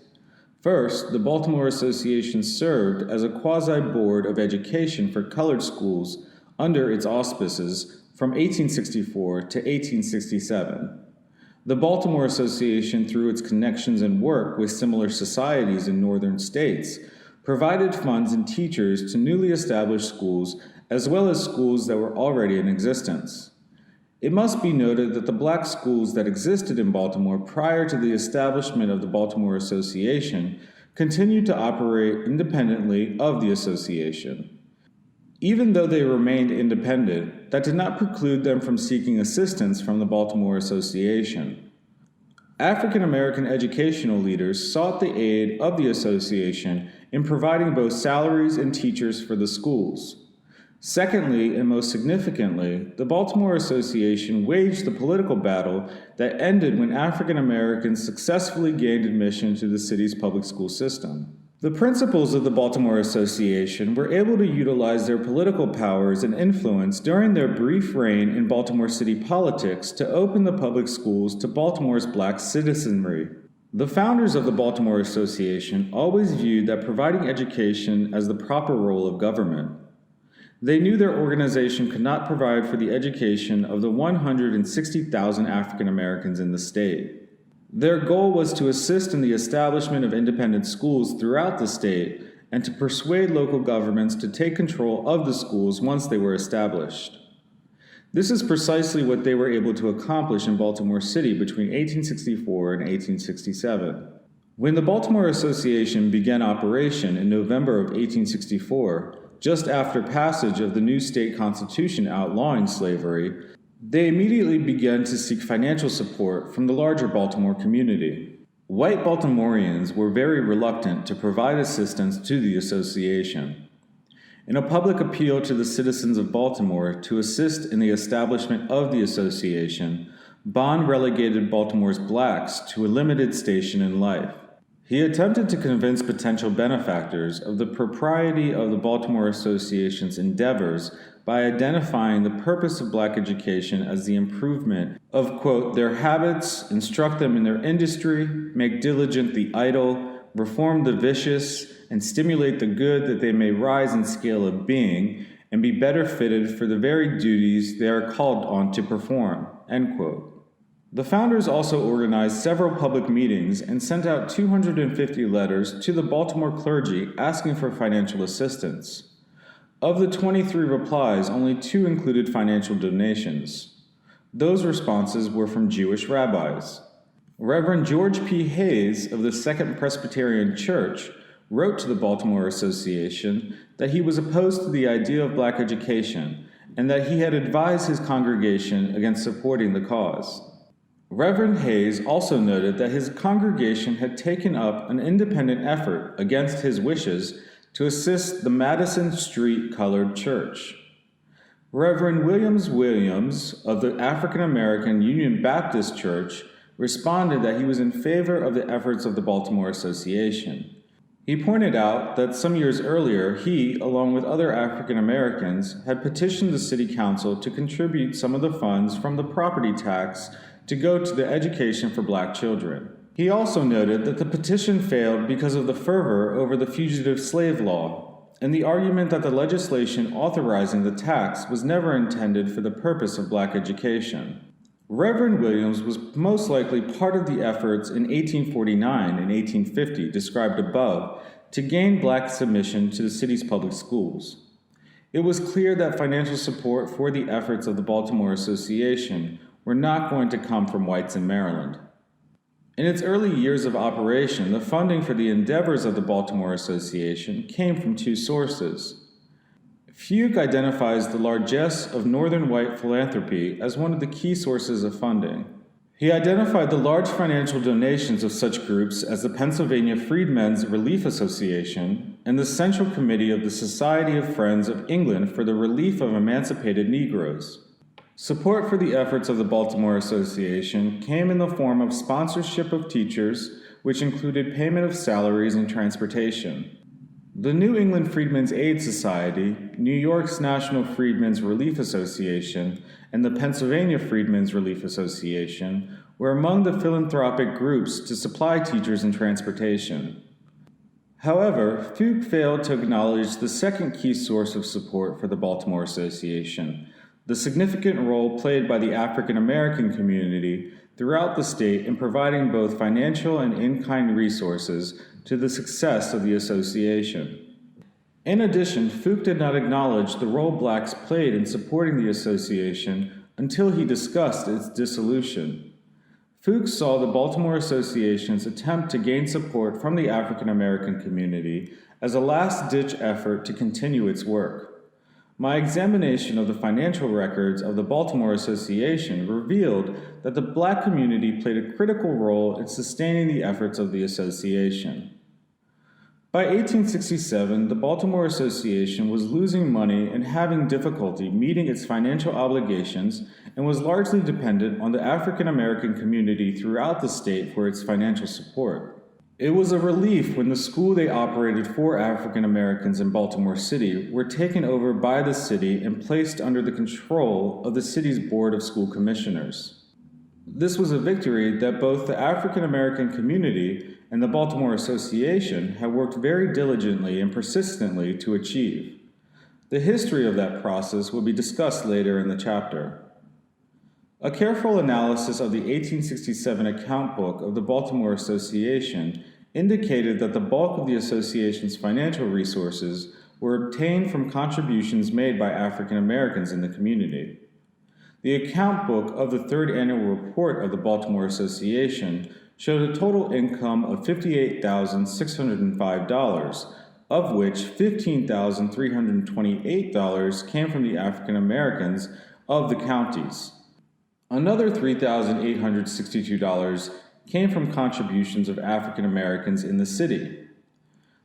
First, the Baltimore Association served as a quasi-board of education for colored schools under its auspices from 1864 to 1867. The Baltimore Association, through its connections and work with similar societies in northern states, provided funds and teachers to newly established schools as well as schools that were already in existence. It must be noted that the black schools that existed in Baltimore prior to the establishment of the Baltimore Association continued to operate independently of the association. Even though they remained independent, that did not preclude them from seeking assistance from the Baltimore Association. African American educational leaders sought the aid of the association in providing both salaries and teachers for the schools. Secondly, and most significantly, the Baltimore Association waged the political battle that ended when African Americans successfully gained admission to the city's public school system. The principals of the Baltimore Association were able to utilize their political powers and influence during their brief reign in Baltimore city politics to open the public schools to Baltimore's black citizenry. The founders of the Baltimore Association always viewed that providing education as the proper role of government. They knew their organization could not provide for the education of the 160,000 African Americans in the state. Their goal was to assist in the establishment of independent schools throughout the state and to persuade local governments to take control of the schools once they were established. This is precisely what they were able to accomplish in Baltimore City between 1864 and 1867. When the Baltimore Association began operation in November of 1864, just after passage of the new state constitution outlawing slavery, they immediately began to seek financial support from the larger Baltimore community. White Baltimoreans were very reluctant to provide assistance to the association. In a public appeal to the citizens of Baltimore to assist in the establishment of the association, Bond relegated Baltimore's blacks to a limited station in life. He attempted to convince potential benefactors of the propriety of the Baltimore Association's endeavors by identifying the purpose of black education as the improvement of, quote, their habits, instruct them in their industry, make diligent the idle, reform the vicious, and stimulate the good that they may rise in scale of being and be better fitted for the very duties they are called on to perform, end quote. The founders also organized several public meetings and sent out 250 letters to the Baltimore clergy asking for financial assistance. Of the 23 replies, only 2 included financial donations. Those responses were from Jewish rabbis. Reverend George P. Hayes of the Second Presbyterian Church wrote to the Baltimore Association that he was opposed to the idea of black education and that he had advised his congregation against supporting the cause. Reverend Hayes also noted that his congregation had taken up an independent effort against his wishes to assist the Madison Street Colored Church. Reverend Williams of the African American Union Baptist Church responded that he was in favor of the efforts of the Baltimore Association. He pointed out that some years earlier, he, along with other African Americans, had petitioned the city council to contribute some of the funds from the property tax to go to the education for black children. He also noted that the petition failed because of the fervor over the fugitive slave law and the argument that the legislation authorizing the tax was never intended for the purpose of black education. Reverend Williams was most likely part of the efforts in 1849 and 1850 described above to gain black submission to the city's public schools. It was clear that financial support for the efforts of the Baltimore Association were not going to come from whites in Maryland. In its early years of operation, the funding for the endeavors of the Baltimore Association came from 2 sources. Fuke identifies the largesse of Northern white philanthropy as one of the key sources of funding. He identified the large financial donations of such groups as the Pennsylvania Freedmen's Relief Association and the Central Committee of the Society of Friends of England for the Relief of Emancipated Negroes. Support for the efforts of the Baltimore Association came in the form of sponsorship of teachers, which included payment of salaries and transportation. The New England Freedmen's Aid Society, New York's National Freedmen's Relief Association, and the Pennsylvania Freedmen's Relief Association were among the philanthropic groups to supply teachers and transportation. However, Fuke failed to acknowledge the second key source of support for the Baltimore Association, the significant role played by the African American community throughout the state in providing both financial and in-kind resources to the success of the association. In addition, Fuke did not acknowledge the role blacks played in supporting the association until he discussed its dissolution. Fuke saw the Baltimore Association's attempt to gain support from the African American community as a last-ditch effort to continue its work. My examination of the financial records of the Baltimore Association revealed that the black community played a critical role in sustaining the efforts of the association. By 1867, the Baltimore Association was losing money and having difficulty meeting its financial obligations and was largely dependent on the African American community throughout the state for its financial support. It was a relief when the school they operated for African Americans in Baltimore City were taken over by the city and placed under the control of the city's Board of School Commissioners. This was a victory that both the African American community and the Baltimore Association had worked very diligently and persistently to achieve. The history of that process will be discussed later in the chapter. A careful analysis of the 1867 account book of the Baltimore Association indicated that the bulk of the association's financial resources were obtained from contributions made by African Americans in the community. The account book of the third annual report of the Baltimore Association showed a total income of $58,605, of which $15,328 came from the African Americans of the counties. Another $3,862 came from contributions of African Americans in the city.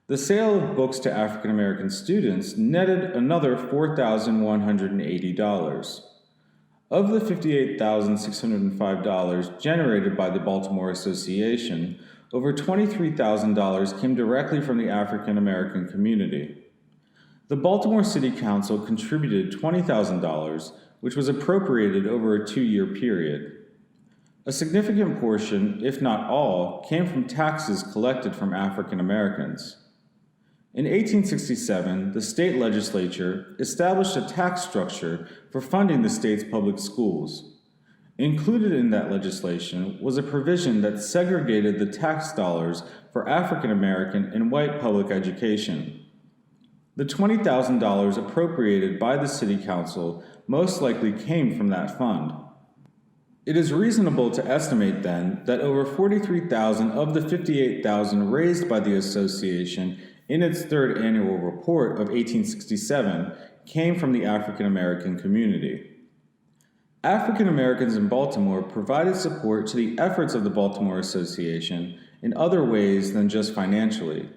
The sale of books to African American students netted another $4,180. Of the $58,605 generated by the Baltimore Association, over $23,000 came directly from the African American community. The Baltimore City Council contributed $20,000, which was appropriated over a 2-year period. A significant portion, if not all, came from taxes collected from African Americans. In 1867, the state legislature established a tax structure for funding the state's public schools. Included in that legislation was a provision that segregated the tax dollars for African American and white public education. The $20,000 appropriated by the City Council most likely came from that fund. It is reasonable to estimate, then, that over $43,000 of the $58,000 raised by the association in its third annual report of 1867 came from the African American community. African Americans in Baltimore provided support to the efforts of the Baltimore Association in other ways than just financially.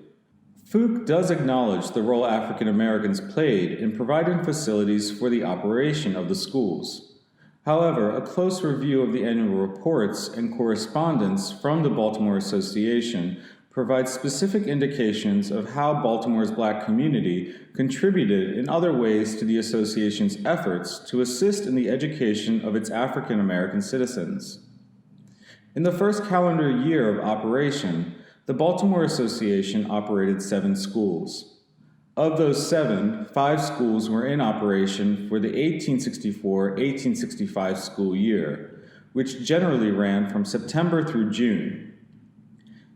Fuch does acknowledge the role African Americans played in providing facilities for the operation of the schools. However, a close review of the annual reports and correspondence from the Baltimore Association provides specific indications of how Baltimore's Black community contributed in other ways to the association's efforts to assist in the education of its African American citizens. In the first calendar year of operation, the Baltimore Association operated 7 schools. Of those 7, 5 schools were in operation for the 1864-1865 school year, which generally ran from September through June.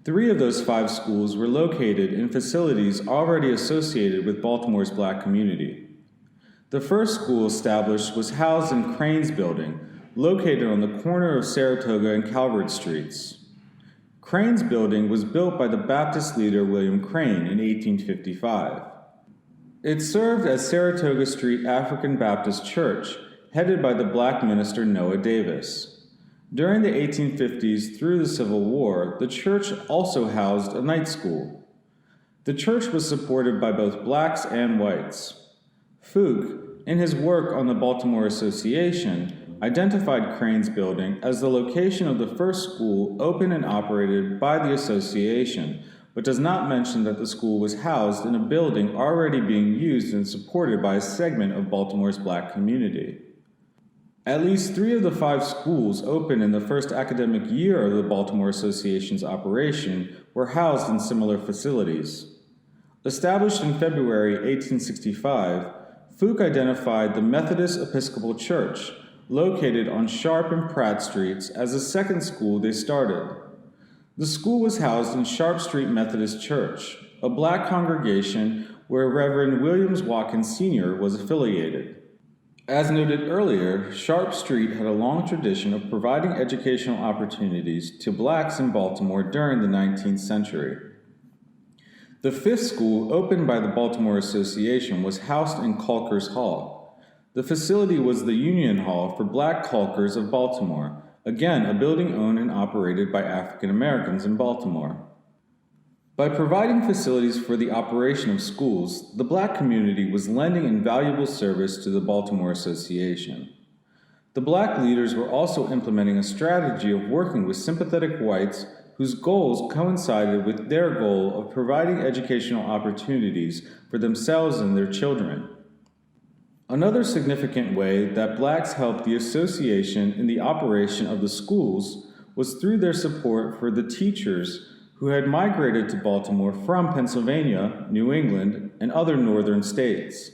3 of those 5 schools were located in facilities already associated with Baltimore's Black community. The first school established was housed in Crane's Building, located on the corner of Saratoga and Calvert Streets. Crane's Building was built by the Baptist leader William Crane in 1855. It served as Saratoga Street African Baptist Church, headed by the Black minister Noah Davis. During the 1850s through the Civil War, the church also housed a night school. The church was supported by both blacks and whites. Fuch, in his work on the Baltimore Association, identified Crane's Building as the location of the first school opened and operated by the association, but does not mention that the school was housed in a building already being used and supported by a segment of Baltimore's Black community. At least 3 of the 5 schools opened in the first academic year of the Baltimore Association's operation were housed in similar facilities. Established in February 1865, Fuch identified the Methodist Episcopal Church, located on Sharp and Pratt Streets, as the second school they started. The school was housed in Sharp Street Methodist Church, a Black congregation where Reverend Williams Watkins Sr. was affiliated. As noted earlier, Sharp Street had a long tradition of providing educational opportunities to blacks in Baltimore during the 19th century. The 5th school, opened by the Baltimore Association, was housed in Calkers Hall. The facility was the Union Hall for Black Calkers of Baltimore, again a building owned and operated by African Americans in Baltimore. By providing facilities for the operation of schools, the black community was lending invaluable service to the Baltimore Association. The black leaders were also implementing a strategy of working with sympathetic whites whose goals coincided with their goal of providing educational opportunities for themselves and their children. Another significant way that blacks helped the association in the operation of the schools was through their support for the teachers who had migrated to Baltimore from Pennsylvania, New England, and other northern states.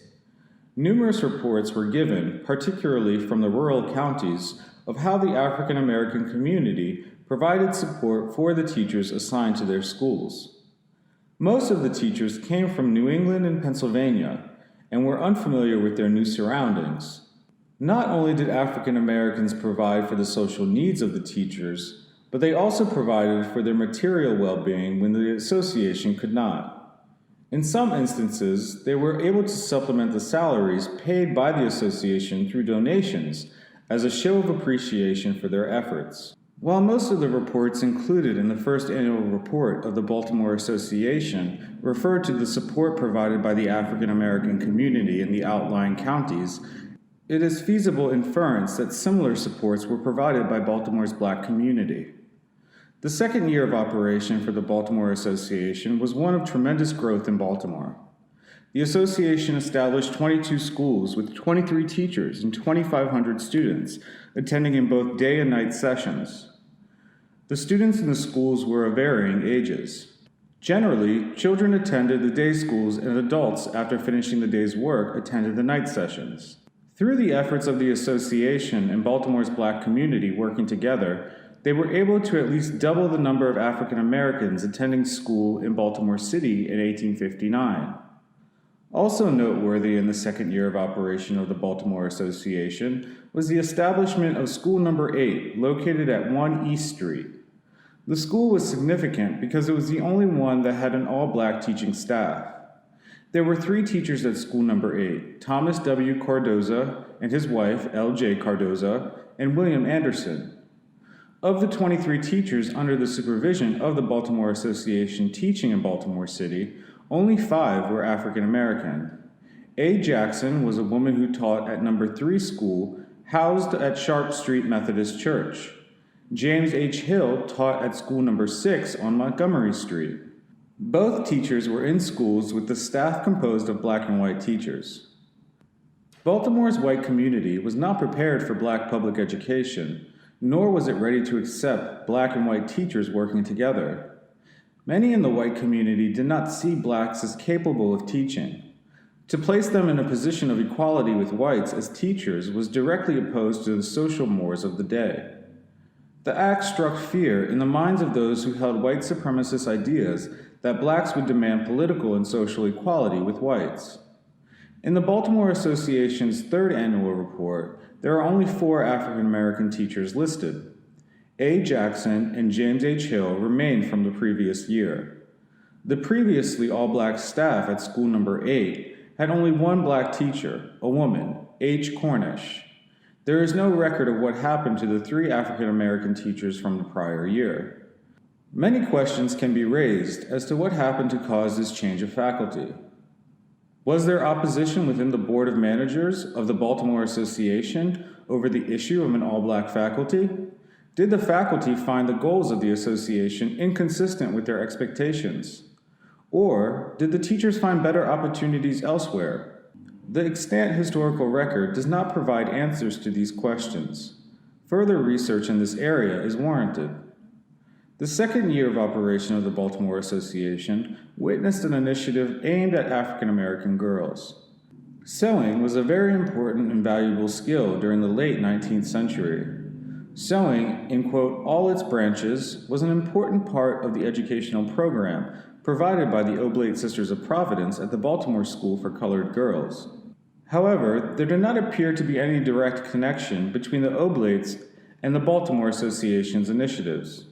Numerous reports were given, particularly from the rural counties, of how the African American community provided support for the teachers assigned to their schools. Most of the teachers came from New England and Pennsylvania and were unfamiliar with their new surroundings. Not only did African Americans provide for the social needs of the teachers, but they also provided for their material well-being when the association could not. In some instances, they were able to supplement the salaries paid by the association through donations as a show of appreciation for their efforts. While most of the reports included in the first annual report of the Baltimore Association referred to the support provided by the African American community in the outlying counties, it is feasible inference that similar supports were provided by Baltimore's black community. The second year of operation for the Baltimore Association was one of tremendous growth in Baltimore. The association established 22 schools with 23 teachers and 2,500 students attending in both day and night sessions. The students in the schools were of varying ages. Generally, children attended the day schools and adults, after finishing the day's work, attended the night sessions. Through the efforts of the association and Baltimore's black community working together, they were able to at least double the number of African Americans attending school in Baltimore City in 1859. Also noteworthy in the second year of operation of the Baltimore Association was the establishment of School Number 8, located at 1 East Street. The school was significant because it was the only one that had an all-black teaching staff. There were 3 teachers at School Number 8, Thomas W. Cardoza and his wife, L.J. Cardoza, and William Anderson. Of the 23 teachers under the supervision of the Baltimore Association teaching in Baltimore City, only 5 were African American. A. Jackson was a woman who taught at Number 3 school, housed at Sharp Street Methodist Church. James H. Hill taught at School Number 6 on Montgomery Street. Both teachers were in schools with the staff composed of black and white teachers. Baltimore's white community was not prepared for black public education, nor was it ready to accept black and white teachers working together. Many in the white community did not see blacks as capable of teaching. To place them in a position of equality with whites as teachers was directly opposed to the social mores of the day. The act struck fear in the minds of those who held white supremacist ideas that blacks would demand political and social equality with whites. In the Baltimore Association's third annual report, there are only 4 African American teachers listed. A. Jackson and James H. Hill remained from the previous year. The previously all-black staff at School Number 8 had only 1 black teacher, a woman, H. Cornish. There is no record of what happened to the 3 African American teachers from the prior year. Many questions can be raised as to what happened to cause this change of faculty. Was there opposition within the Board of Managers of the Baltimore Association over the issue of an all-black faculty? Did the faculty find the goals of the association inconsistent with their expectations? Or did the teachers find better opportunities elsewhere? The extant historical record does not provide answers to these questions. Further research in this area is warranted. The second year of operation of the Baltimore Association witnessed an initiative aimed at African American girls. Sewing was a very important and valuable skill during the late 19th century. Sewing, in quote, all its branches, was an important part of the educational program provided by the Oblate Sisters of Providence at the Baltimore School for Colored Girls. However, there did not appear to be any direct connection between the Oblates and the Baltimore Association's initiatives.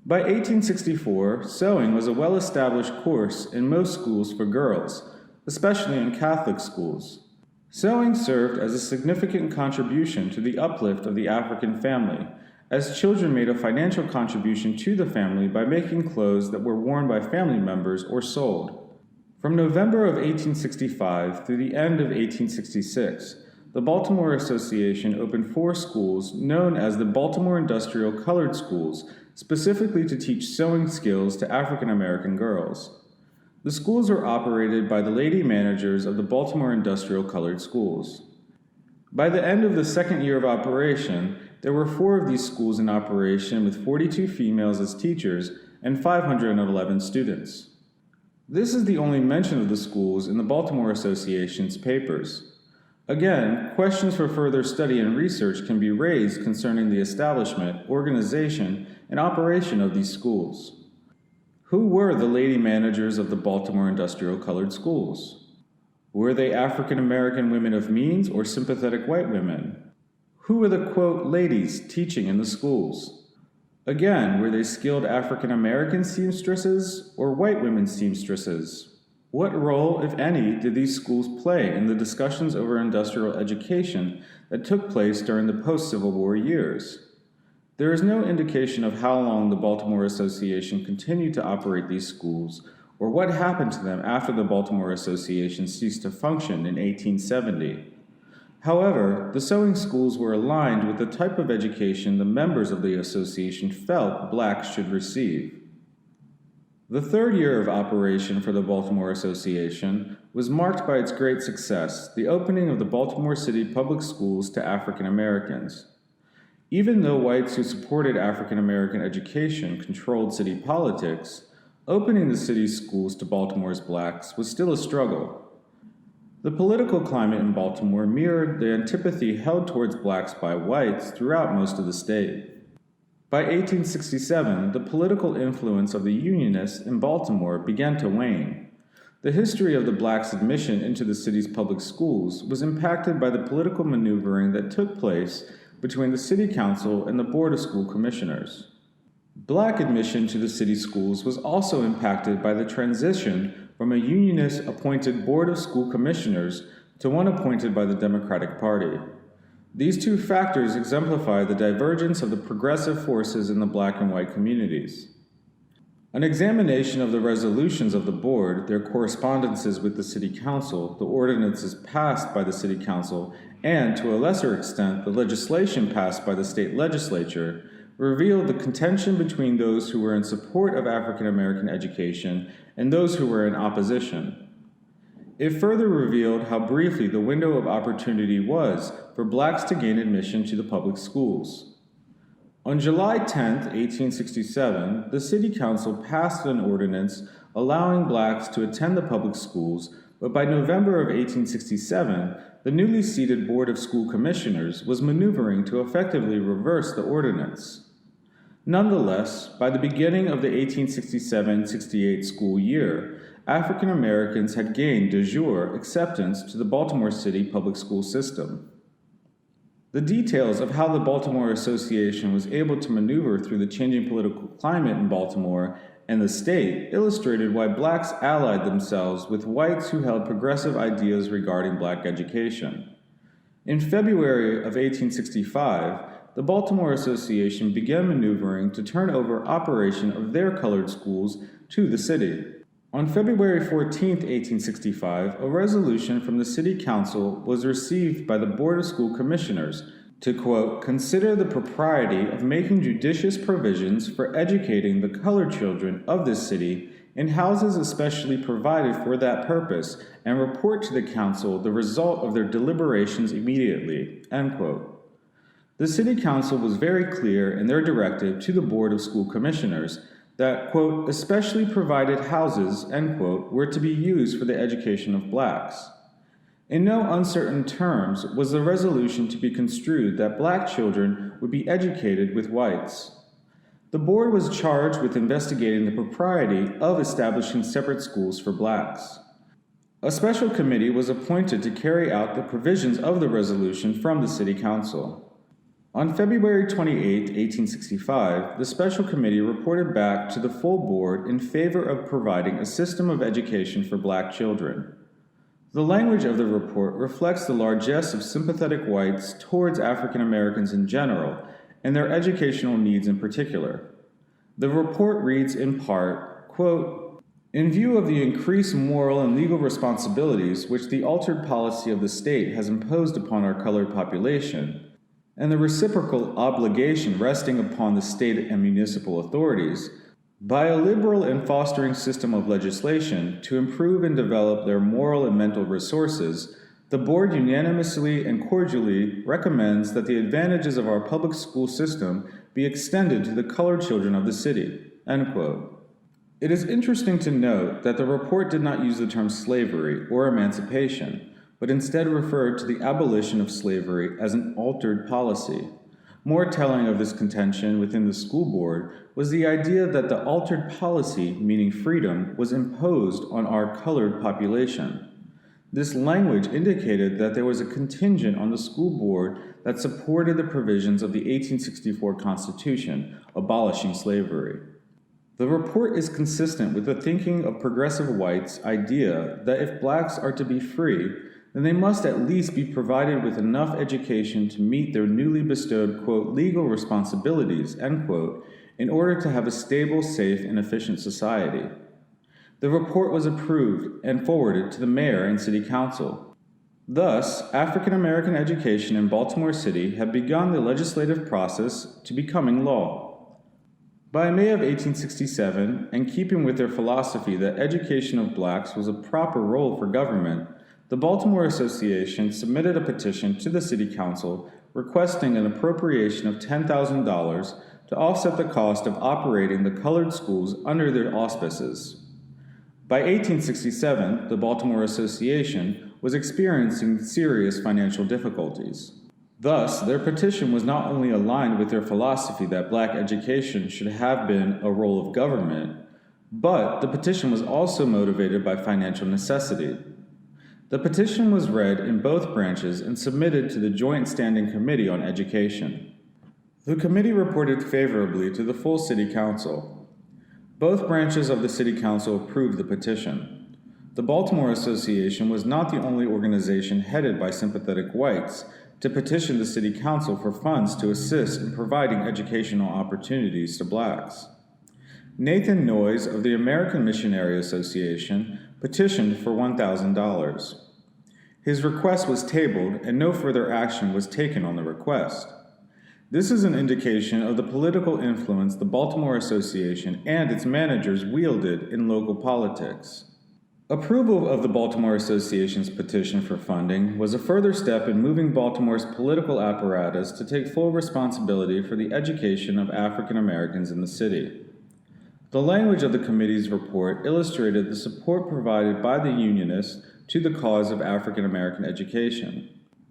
By 1864, sewing was a well-established course in most schools for girls, especially in Catholic schools. Sewing served as a significant contribution to the uplift of the African family, as children made a financial contribution to the family by making clothes that were worn by family members or sold. From November of 1865 through the end of 1866, the Baltimore Association opened 4 schools known as the Baltimore Industrial Colored Schools, specifically to teach sewing skills to African American girls. The schools were operated by the lady managers of the Baltimore Industrial Colored Schools. By the end of the second year of operation, there were 4 of these schools in operation with 42 females as teachers and 511 students. This is the only mention of the schools in the Baltimore Association's papers. Again, questions for further study and research can be raised concerning the establishment, organization, and operation of these schools. Who were the lady managers of the Baltimore Industrial Colored Schools? Were they African American women of means or sympathetic white women? Who were the, quote, ladies teaching in the schools? Again, were they skilled African American seamstresses or white women seamstresses? What role, if any, did these schools play in the discussions over industrial education that took place during the post-Civil War years? There is no indication of how long the Baltimore Association continued to operate these schools or what happened to them after the Baltimore Association ceased to function in 1870. However, the sewing schools were aligned with the type of education the members of the association felt blacks should receive. The third year of operation for the Baltimore Association was marked by its great success, the opening of the Baltimore City Public Schools to African Americans. Even though whites who supported African American education controlled city politics, opening the city's schools to Baltimore's blacks was still a struggle. The political climate in Baltimore mirrored the antipathy held towards blacks by whites throughout most of the state. By 1867, the political influence of the Unionists in Baltimore began to wane. The history of the blacks' admission into the city's public schools was impacted by the political maneuvering that took place between the City Council and the Board of School Commissioners. Black admission to the city schools was also impacted by the transition from a Unionist-appointed Board of School Commissioners to one appointed by the Democratic Party. These 2 factors exemplify the divergence of the progressive forces in the black and white communities. An examination of the resolutions of the board, their correspondences with the City Council, the ordinances passed by the City Council, and, to a lesser extent, the legislation passed by the state legislature, revealed the contention between those who were in support of African American education and those who were in opposition. It further revealed how briefly the window of opportunity was for blacks to gain admission to the public schools. On July 10, 1867, the City Council passed an ordinance allowing blacks to attend the public schools, but by November of 1867, the newly seated Board of School Commissioners was maneuvering to effectively reverse the ordinance. Nonetheless, by the beginning of the 1867-68 school year, African Americans had gained de jure acceptance to the Baltimore City public school system. The details of how the Baltimore Association was able to maneuver through the changing political climate in Baltimore and the state illustrated why blacks allied themselves with whites who held progressive ideas regarding black education. In February of 1865, the Baltimore Association began maneuvering to turn over operation of their colored schools to the city. On February 14, 1865, a resolution from the City Council was received by the Board of School Commissioners to, quote, consider the propriety of making judicious provisions for educating the colored children of this city in houses especially provided for that purpose, and report to the Council the result of their deliberations immediately, end quote. The City Council was very clear in their directive to the Board of School Commissioners that, quote, especially provided houses, end quote, were to be used for the education of blacks. In no uncertain terms was the resolution to be construed that black children would be educated with whites. The board was charged with investigating the propriety of establishing separate schools for blacks. A special committee was appointed to carry out the provisions of the resolution from the City Council. On February 28, 1865, the special committee reported back to the full board in favor of providing a system of education for black children. The language of the report reflects the largesse of sympathetic whites towards African Americans in general, and their educational needs in particular. The report reads in part, quote, "In view of the increased moral and legal responsibilities which the altered policy of the state has imposed upon our colored population, and the reciprocal obligation resting upon the state and municipal authorities, by a liberal and fostering system of legislation to improve and develop their moral and mental resources, the Board unanimously and cordially recommends that the advantages of our public school system be extended to the colored children of the city." End quote. It is interesting to note that the report did not use the term slavery or emancipation, but instead referred to the abolition of slavery as an altered policy. More telling of this contention within the school board was the idea that the altered policy, meaning freedom, was imposed on our colored population. This language indicated that there was a contingent on the school board that supported the provisions of the 1864 Constitution, abolishing slavery. The report is consistent with the thinking of progressive whites' idea that if blacks are to be free, then they must at least be provided with enough education to meet their newly bestowed, quote, legal responsibilities, end quote, in order to have a stable, safe, and efficient society. The report was approved and forwarded to the mayor and city council. Thus, African American education in Baltimore City had begun the legislative process to becoming law. By May of 1867, and keeping with their philosophy that education of blacks was a proper role for government, the Baltimore Association submitted a petition to the City Council requesting an appropriation of $10,000 to offset the cost of operating the colored schools under their auspices. By 1867, the Baltimore Association was experiencing serious financial difficulties. Thus, their petition was not only aligned with their philosophy that black education should have been a role of government, but the petition was also motivated by financial necessity. The petition was read in both branches and submitted to the Joint Standing Committee on Education. The committee reported favorably to the full City Council. Both branches of the City Council approved the petition. The Baltimore Association was not the only organization headed by sympathetic whites to petition the City Council for funds to assist in providing educational opportunities to blacks. Nathan Noyes of the American Missionary Association petitioned for $1,000. His request was tabled and no further action was taken on the request. This is an indication of the political influence the Baltimore Association and its managers wielded in local politics. Approval of the Baltimore Association's petition for funding was a further step in moving Baltimore's political apparatus to take full responsibility for the education of African Americans in the city. The language of the committee's report illustrated the support provided by the Unionists to the cause of African American education.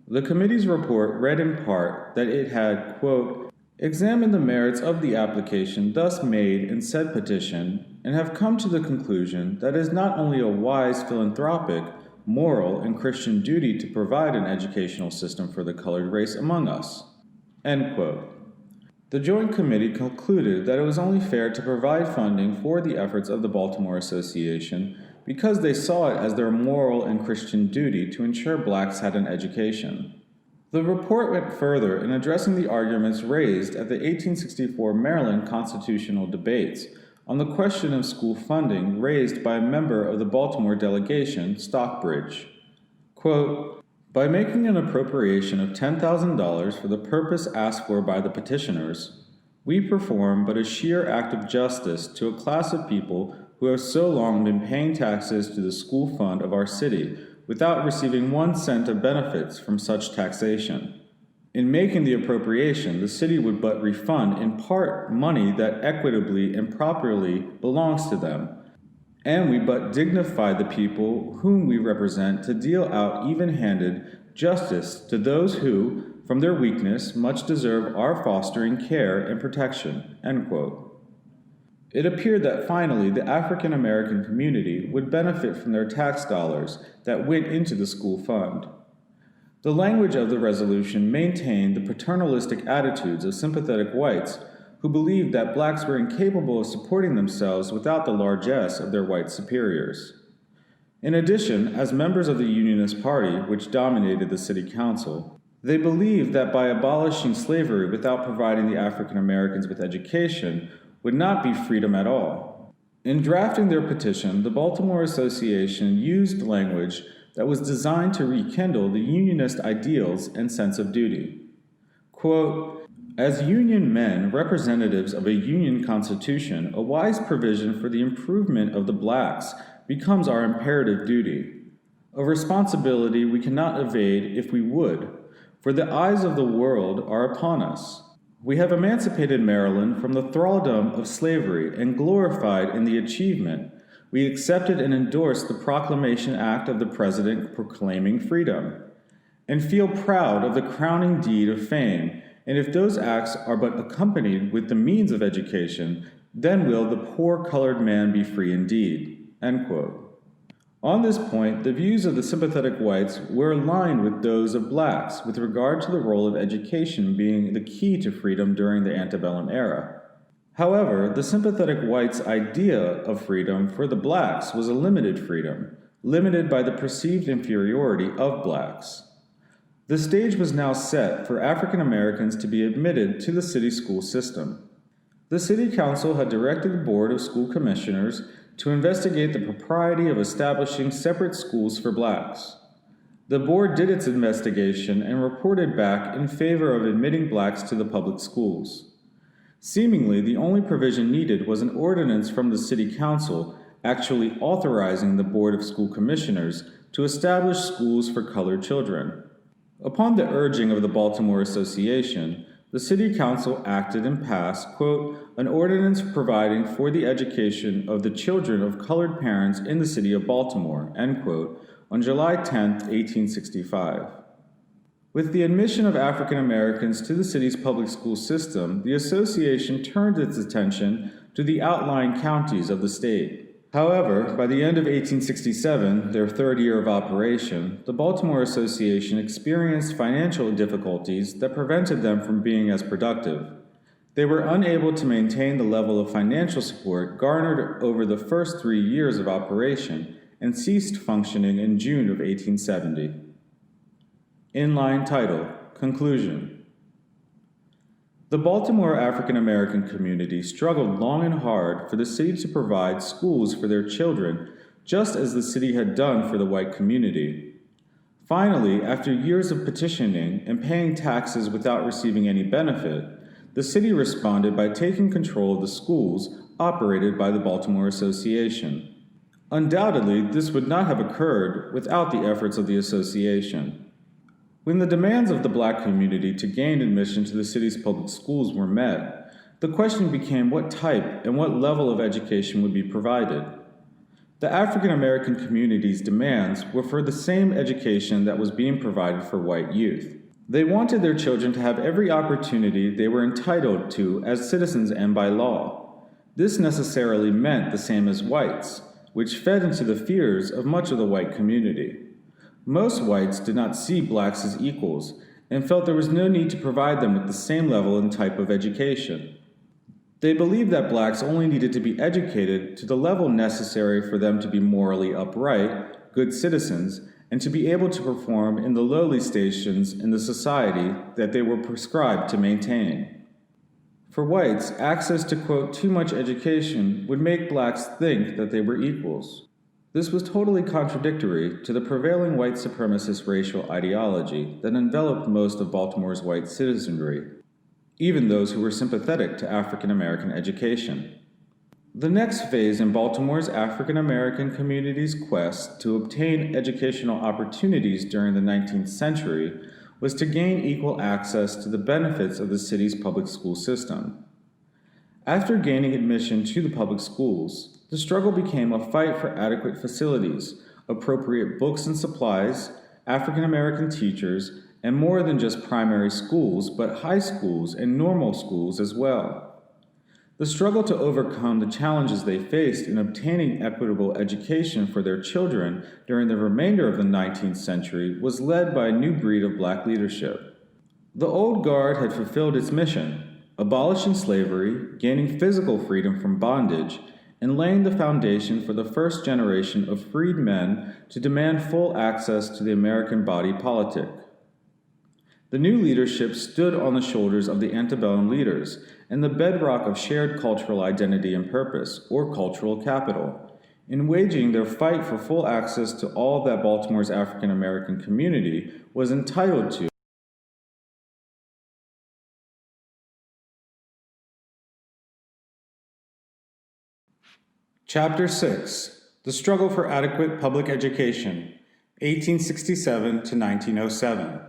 The committee's report read in part that it had, quote, examined the merits of the application thus made in said petition and have come to the conclusion that it is not only a wise philanthropic, moral, and Christian duty to provide an educational system for the colored race among us. End quote. The Joint Committee concluded that it was only fair to provide funding for the efforts of the Baltimore Association because they saw it as their moral and Christian duty to ensure blacks had an education. The report went further in addressing the arguments raised at the 1864 Maryland constitutional debates on the question of school funding raised by a member of the Baltimore delegation, Stockbridge. Quote, by making an appropriation of $10,000 for the purpose asked for by the petitioners, we perform but a sheer act of justice to a class of people who have so long been paying taxes to the school fund of our city without receiving 1 cent of benefits from such taxation. In making the appropriation, the city would but refund in part money that equitably and properly belongs to them, and we but dignify the people whom we represent to deal out even-handed justice to those who, from their weakness, much deserve our fostering care and protection. End quote. It appeared that finally the African American community would benefit from their tax dollars that went into the school fund. The language of the resolution maintained the paternalistic attitudes of sympathetic whites who believed that blacks were incapable of supporting themselves without the largesse of their white superiors. In addition, as members of the Unionist Party, which dominated the City Council, They believed that by abolishing slavery without providing the African Americans with education would not be freedom at all. In drafting their petition, the Baltimore Association used language that was designed to rekindle the Unionist ideals and sense of duty. Quote, "As Union men, representatives of a Union Constitution, a wise provision for the improvement of the blacks becomes our imperative duty, a responsibility we cannot evade if we would, for the eyes of the world are upon us. We have emancipated Maryland from the thraldom of slavery and glorified in the achievement. We accepted and endorsed the Proclamation Act of the President proclaiming freedom, and feel proud of the crowning deed of fame, and if those acts are but accompanied with the means of education, then will the poor colored man be free indeed." End quote. On this point, the views of the sympathetic whites were aligned with those of blacks with regard to the role of education being the key to freedom during the antebellum era. However, the sympathetic whites' idea of freedom for the blacks was a limited freedom, limited by the perceived inferiority of blacks. The stage was now set for African Americans to be admitted to the city school system. The City Council had directed the Board of School Commissioners to investigate the propriety of establishing separate schools for blacks. The board did its investigation and reported back in favor of admitting blacks to the public schools. Seemingly, the only provision needed was an ordinance from the City Council actually authorizing the Board of School Commissioners to establish schools for colored children. Upon the urging of the Baltimore Association, the City Council acted and passed, quote, "an ordinance providing for the education of the children of colored parents in the city of Baltimore," end quote, on July 10, 1865. With the admission of African Americans to the city's public school system, the association turned its attention to the outlying counties of the state. However, by the end of 1867, their third year of operation, the Baltimore Association experienced financial difficulties that prevented them from being as productive. They were unable to maintain the level of financial support garnered over the first 3 years of operation and ceased functioning in June of 1870. Inline title, Conclusion. The Baltimore African American community struggled long and hard for the city to provide schools for their children, just as the city had done for the white community. Finally, after years of petitioning and paying taxes without receiving any benefit, the city responded by taking control of the schools operated by the Baltimore Association. Undoubtedly, this would not have occurred without the efforts of the association. When the demands of the black community to gain admission to the city's public schools were met, the question became what type and what level of education would be provided. The African American community's demands were for the same education that was being provided for white youth. They wanted their children to have every opportunity they were entitled to as citizens and by law. This necessarily meant the same as whites, which fed into the fears of much of the white community. Most whites did not see blacks as equals and felt there was no need to provide them with the same level and type of education. They believed that blacks only needed to be educated to the level necessary for them to be morally upright, good citizens, and to be able to perform in the lowly stations in the society that they were prescribed to maintain. For whites, access to, quote, too much education would make blacks think that they were equals. This was totally contradictory to the prevailing white supremacist racial ideology that enveloped most of Baltimore's white citizenry, even those who were sympathetic to African American education. The next phase in Baltimore's African American community's quest to obtain educational opportunities during the 19th century was to gain equal access to the benefits of the city's public school system. After gaining admission to the public schools, the struggle became a fight for adequate facilities, appropriate books and supplies, African American teachers, and more than just primary schools, but high schools and normal schools as well. The struggle to overcome the challenges they faced in obtaining equitable education for their children during the remainder of the 19th century was led by a new breed of black leadership. The old guard had fulfilled its mission, abolishing slavery, gaining physical freedom from bondage, and laying the foundation for the first generation of freed men to demand full access to the American body politic. The new leadership stood on the shoulders of the antebellum leaders and the bedrock of shared cultural identity and purpose, or cultural capital, in waging their fight for full access to all that Baltimore's African American community was entitled to. Chapter 6: The Struggle for Adequate Public Education, 1867 to 1907.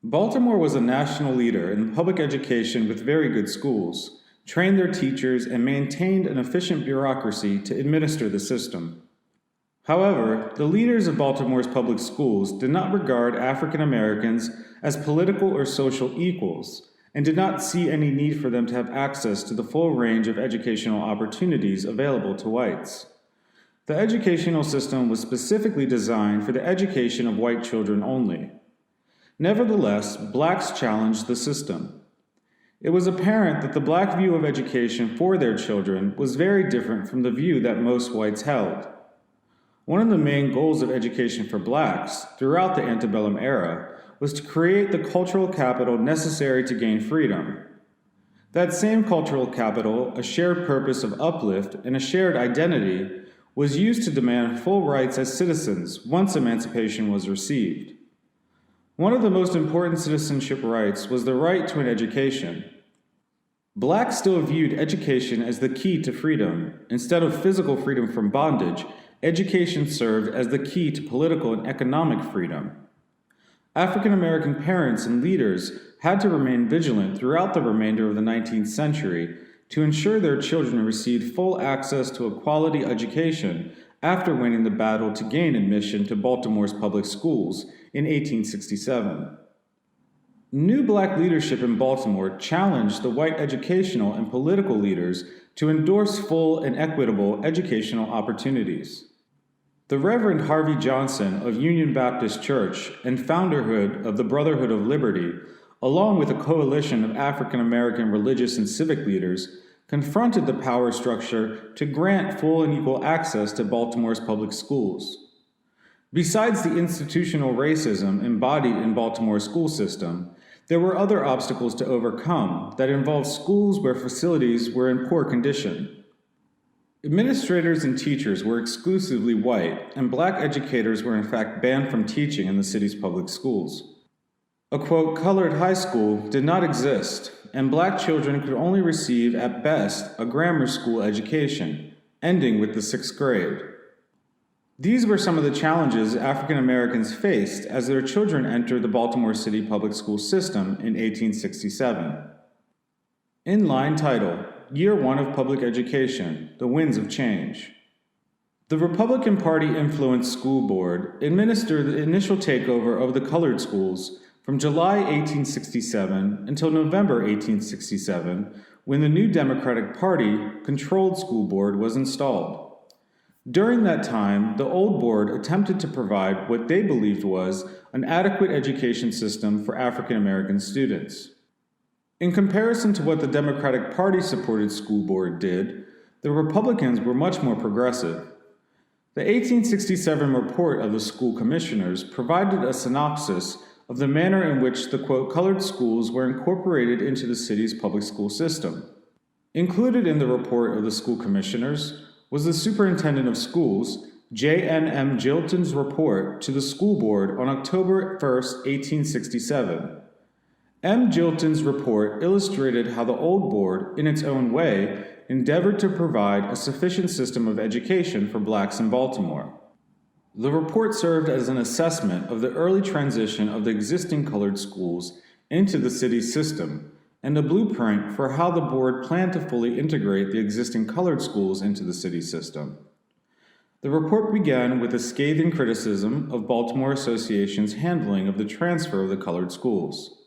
Baltimore was a national leader in public education with very good schools, trained their teachers, and maintained an efficient bureaucracy to administer the system. However, the leaders of Baltimore's public schools did not regard African Americans as political or social equals, and did not see any need for them to have access to the full range of educational opportunities available to whites. The educational system was specifically designed for the education of white children only. Nevertheless, blacks challenged the system. It was apparent that the black view of education for their children was very different from the view that most whites held. One of the main goals of education for blacks throughout the antebellum era was to create the cultural capital necessary to gain freedom. That same cultural capital, a shared purpose of uplift and a shared identity, was used to demand full rights as citizens once emancipation was received. One of the most important citizenship rights was the right to an education. Blacks still viewed education as the key to freedom. Instead of physical freedom from bondage, education served as the key to political and economic freedom. African American parents and leaders had to remain vigilant throughout the remainder of the 19th century to ensure their children received full access to a quality education after winning the battle to gain admission to Baltimore's public schools in 1867. New black leadership in Baltimore challenged the white educational and political leaders to endorse full and equitable educational opportunities. The Reverend Harvey Johnson of Union Baptist Church and founderhood of the Brotherhood of Liberty, along with a coalition of African American religious and civic leaders, confronted the power structure to grant full and equal access to Baltimore's public schools. Besides the institutional racism embodied in Baltimore's school system, there were other obstacles to overcome that involved schools where facilities were in poor condition. Administrators and teachers were exclusively white, and black educators were in fact banned from teaching in the city's public schools. A quote, colored high school did not exist, and black children could only receive at best a grammar school education, ending with the 6th grade. These were some of the challenges African Americans faced as their children entered the Baltimore City public school system in 1867. Inline title, Year 1 of Public Education, The Winds of Change. The Republican Party-influenced school board administered the initial takeover of the colored schools from July 1867 until November 1867, when the new Democratic Party-controlled school board was installed. During that time, the old board attempted to provide what they believed was an adequate education system for African American students. In comparison to what the Democratic Party-supported school board did, the Republicans were much more progressive. The 1867 report of the school commissioners provided a synopsis of the manner in which the, quote, colored schools were incorporated into the city's public school system. Included in the report of the school commissioners was the superintendent of schools, J.N.M. Jilton's report to the school board on October 1, 1867. M. Jilton's report illustrated how the old board, in its own way, endeavored to provide a sufficient system of education for blacks in Baltimore. The report served as an assessment of the early transition of the existing colored schools into the city's system, and a blueprint for how the board planned to fully integrate the existing colored schools into the city system. The report began with a scathing criticism of Baltimore Association's handling of the transfer of the colored schools.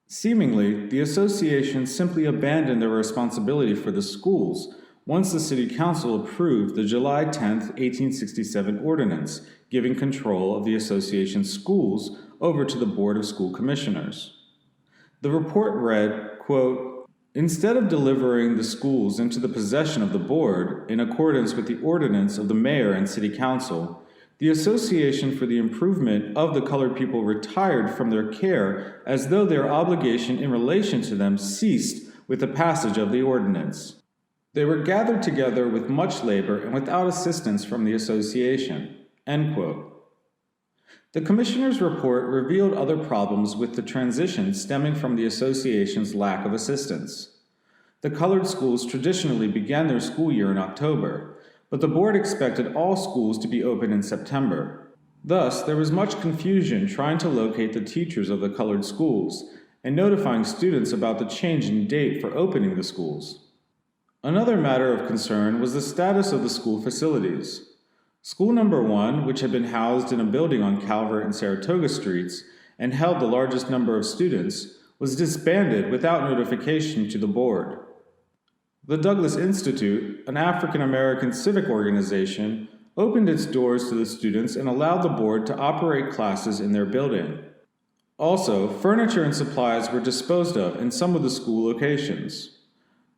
Seemingly, the association simply abandoned their responsibility for the schools once the City Council approved the July 10, 1867 ordinance giving control of the association's schools over to the Board of School Commissioners. The report read, quote, instead of delivering the schools into the possession of the board in accordance with the ordinance of the mayor and city council, The Association for the Improvement of the Colored People retired from their care as though their obligation in relation to them ceased with the passage of the ordinance. They were gathered together with much labor and without assistance from the association." End quote. The Commissioner's report revealed other problems with the transition stemming from the association's lack of assistance. The colored schools traditionally began their school year in October, but the board expected all schools to be open in September. Thus, there was much confusion trying to locate the teachers of the colored schools and notifying students about the change in date for opening the schools. Another matter of concern was the status of the school facilities. School number 1, which had been housed in a building on Calvert and Saratoga Streets and held the largest number of students, was disbanded without notification to the board. The Douglas Institute, an African-American civic organization, opened its doors to the students and allowed the board to operate classes in their building. Also, furniture and supplies were disposed of in some of the school locations.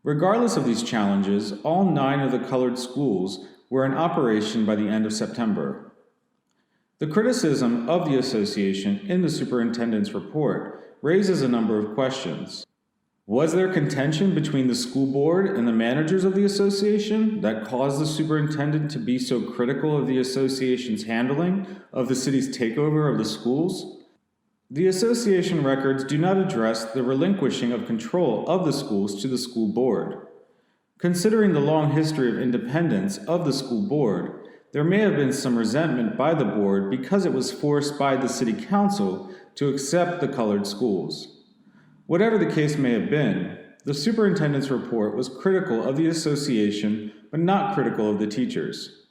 Regardless of these challenges, all 9 of the colored schools were in operation by the end of September. The criticism of the association in the superintendent's report raises a number of questions. Was there contention between the school board and the managers of the association that caused the superintendent to be so critical of the association's handling of the city's takeover of the schools? The association records do not address the relinquishing of control of the schools to the school board. Considering the long history of independence of the school board, there may have been some resentment by the board because it was forced by the city council to accept the colored schools. Whatever the case may have been, the superintendent's report was critical of the association but not critical of the teachers.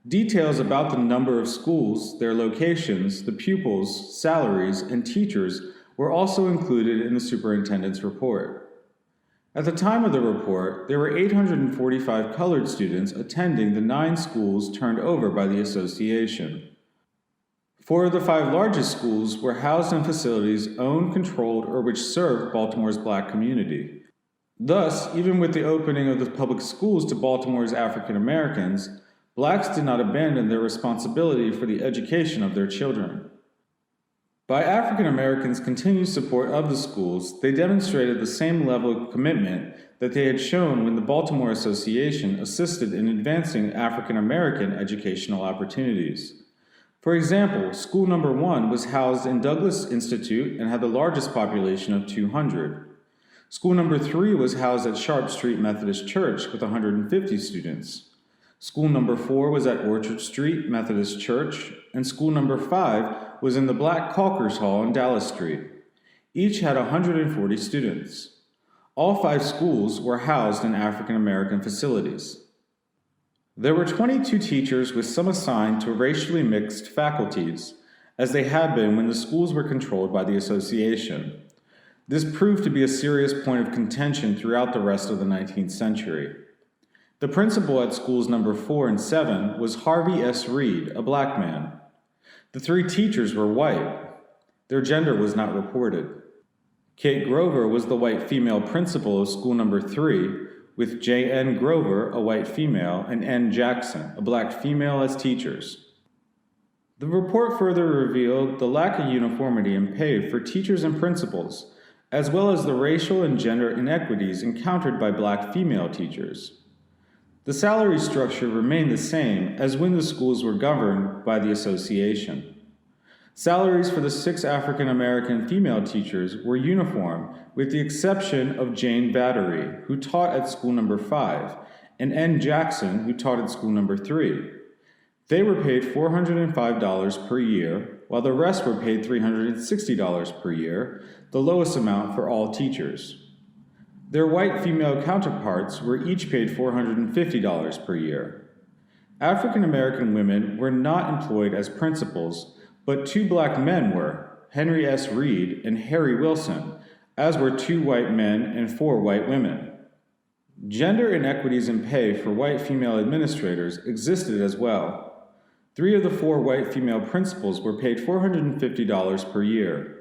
Details about the number of schools, their locations, the pupils, salaries, and teachers were also included in the superintendent's report. At the time of the report, there were 845 colored students attending the 9 schools turned over by the association. 4 of the 5 largest schools were housed in facilities owned, controlled, or which served Baltimore's black community. Thus, even with the opening of the public schools to Baltimore's African Americans, blacks did not abandon their responsibility for the education of their children. By African Americans' continued support of the schools, they demonstrated the same level of commitment that they had shown when the Baltimore Association assisted in advancing African American educational opportunities. For example, school number 1 was housed in Douglas Institute and had the largest population of 200. School number 3 was housed at Sharp Street Methodist Church with 150 students. School number 4 was at Orchard Street Methodist Church, and school number 5 was in the Black Calkers Hall on Dallas Street. Each had 140 students. All 5 schools were housed in African American facilities. There were 22 teachers with some assigned to racially mixed faculties, as they had been when the schools were controlled by the association. This proved to be a serious point of contention throughout the rest of the 19th century. The principal at schools number 4 and 7 was Harvey S. Reed, a black man. The 3 teachers were white. Their gender was not reported. Kate Grover was the white female principal of school number 3, with J.N. Grover, a white female, and N. Jackson, a black female, as teachers. The report further revealed the lack of uniformity in pay for teachers and principals, as well as the racial and gender inequities encountered by black female teachers. The salary structure remained the same as when the schools were governed by the association. Salaries for the 6 African American female teachers were uniform, with the exception of Jane Battery, who taught at school number 5, and N. Jackson, who taught at school number 3. They were paid $405 per year, while the rest were paid $360 per year, the lowest amount for all teachers. Their white female counterparts were each paid $450 per year. African American women were not employed as principals, but 2 black men were, Henry S. Reed and Harry Wilson, as were 2 white men and 4 white women. Gender inequities in pay for white female administrators existed as well. 3 of the 4 white female principals were paid $450 per year.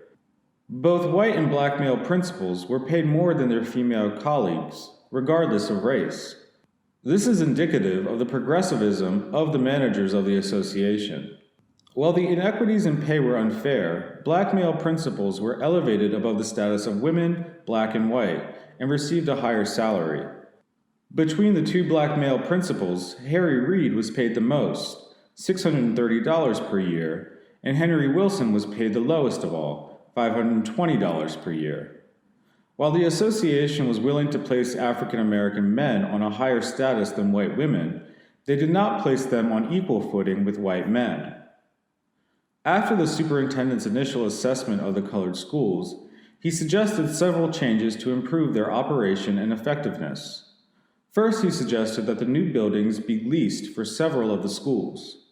Both white and black male principals were paid more than their female colleagues, regardless of race. This is indicative of the progressivism of the managers of the association. While the inequities in pay were unfair, black male principals were elevated above the status of women, black and white, and received a higher salary. Between the two black male principals, Harry Reid was paid the most, $630 per year, and Henry Wilson was paid the lowest of all, $520 per year. While the association was willing to place African American men on a higher status than white women, they did not place them on equal footing with white men. After the superintendent's initial assessment of the colored schools, he suggested several changes to improve their operation and effectiveness. First, he suggested that the new buildings be leased for several of the schools.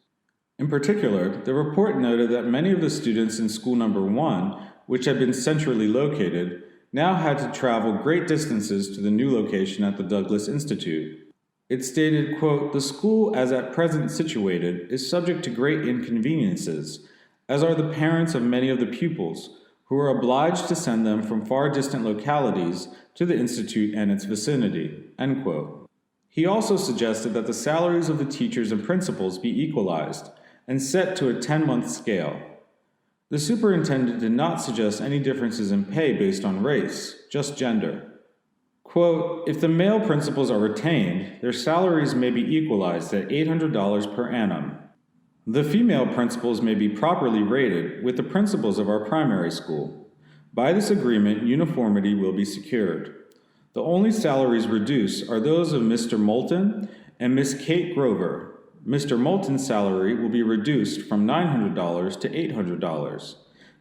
In particular, the report noted that many of the students in school number 1, which had been centrally located, now had to travel great distances to the new location at the Douglas Institute. It stated, quote, "The school as at present situated is subject to great inconveniences, as are the parents of many of the pupils, who are obliged to send them from far distant localities to the Institute and its vicinity." End quote. He also suggested that the salaries of the teachers and principals be equalized and set to a 10-month scale. The superintendent did not suggest any differences in pay based on race, just gender. Quote, "If the male principals are retained, their salaries may be equalized at $800 per annum. The female principals may be properly rated with the principals of our primary school. By this agreement, uniformity will be secured. The only salaries reduced are those of Mr. Moulton and Miss Kate Grover. Mr. Moulton's salary will be reduced from $900 to $800.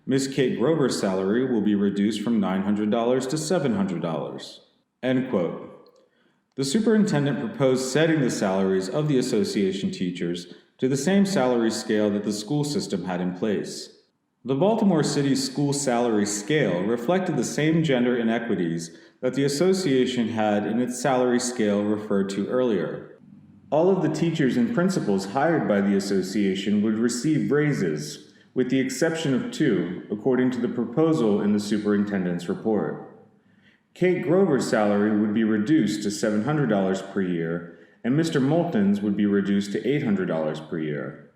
Miss Kate Grover's salary will be reduced from $900 to $700. End quote. The superintendent proposed setting the salaries of the association teachers to the same salary scale that the school system had in place. The Baltimore City school salary scale reflected the same gender inequities that the association had in its salary scale referred to earlier. All of the teachers and principals hired by the association would receive raises, with the exception of 2, according to the proposal in the superintendent's report. Kate Grover's salary would be reduced to $700 per year, and Mr. Moulton's would be reduced to $800 per year.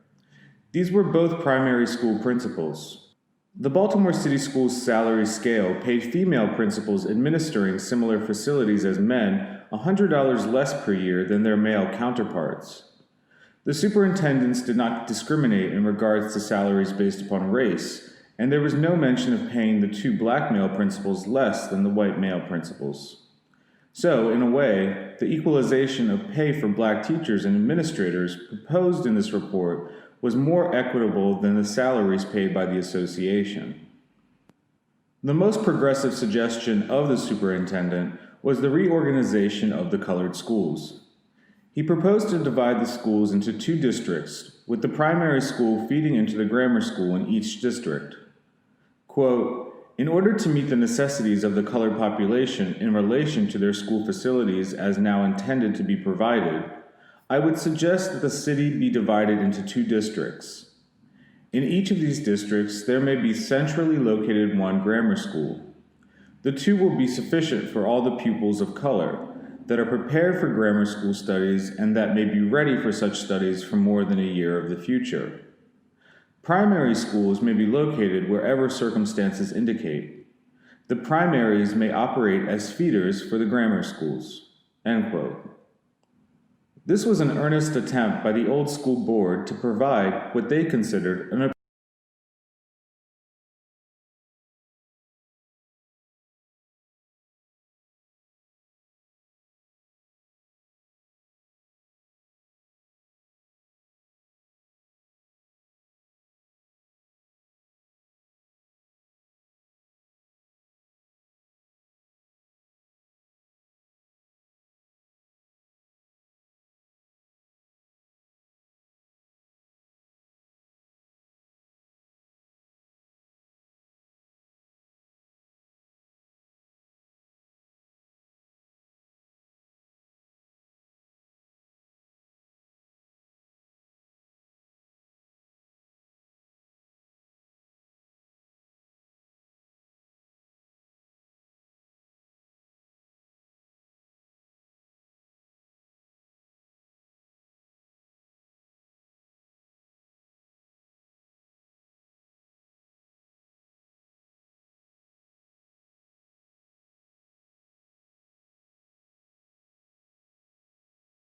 These were both primary school principals. The Baltimore City Schools salary scale paid female principals administering similar facilities as men $100 less per year than their male counterparts. The superintendents did not discriminate in regards to salaries based upon race, and there was no mention of paying the 2 black male principals less than the white male principals. So, in a way, the equalization of pay for black teachers and administrators proposed in this report was more equitable than the salaries paid by the association. The most progressive suggestion of the superintendent was the reorganization of the colored schools. He proposed to divide the schools into 2 districts, with the primary school feeding into the grammar school in each district. Quote, "In order to meet the necessities of the colored population in relation to their school facilities as now intended to be provided, I would suggest that the city be divided into 2 districts. In each of these districts, there may be centrally located 1 grammar school. The 2 will be sufficient for all the pupils of color that are prepared for grammar school studies and that may be ready for such studies for more than a year of the future. Primary schools may be located wherever circumstances indicate. The primaries may operate as feeders for the grammar schools." End quote. This was an earnest attempt by the old school board to provide what they considered an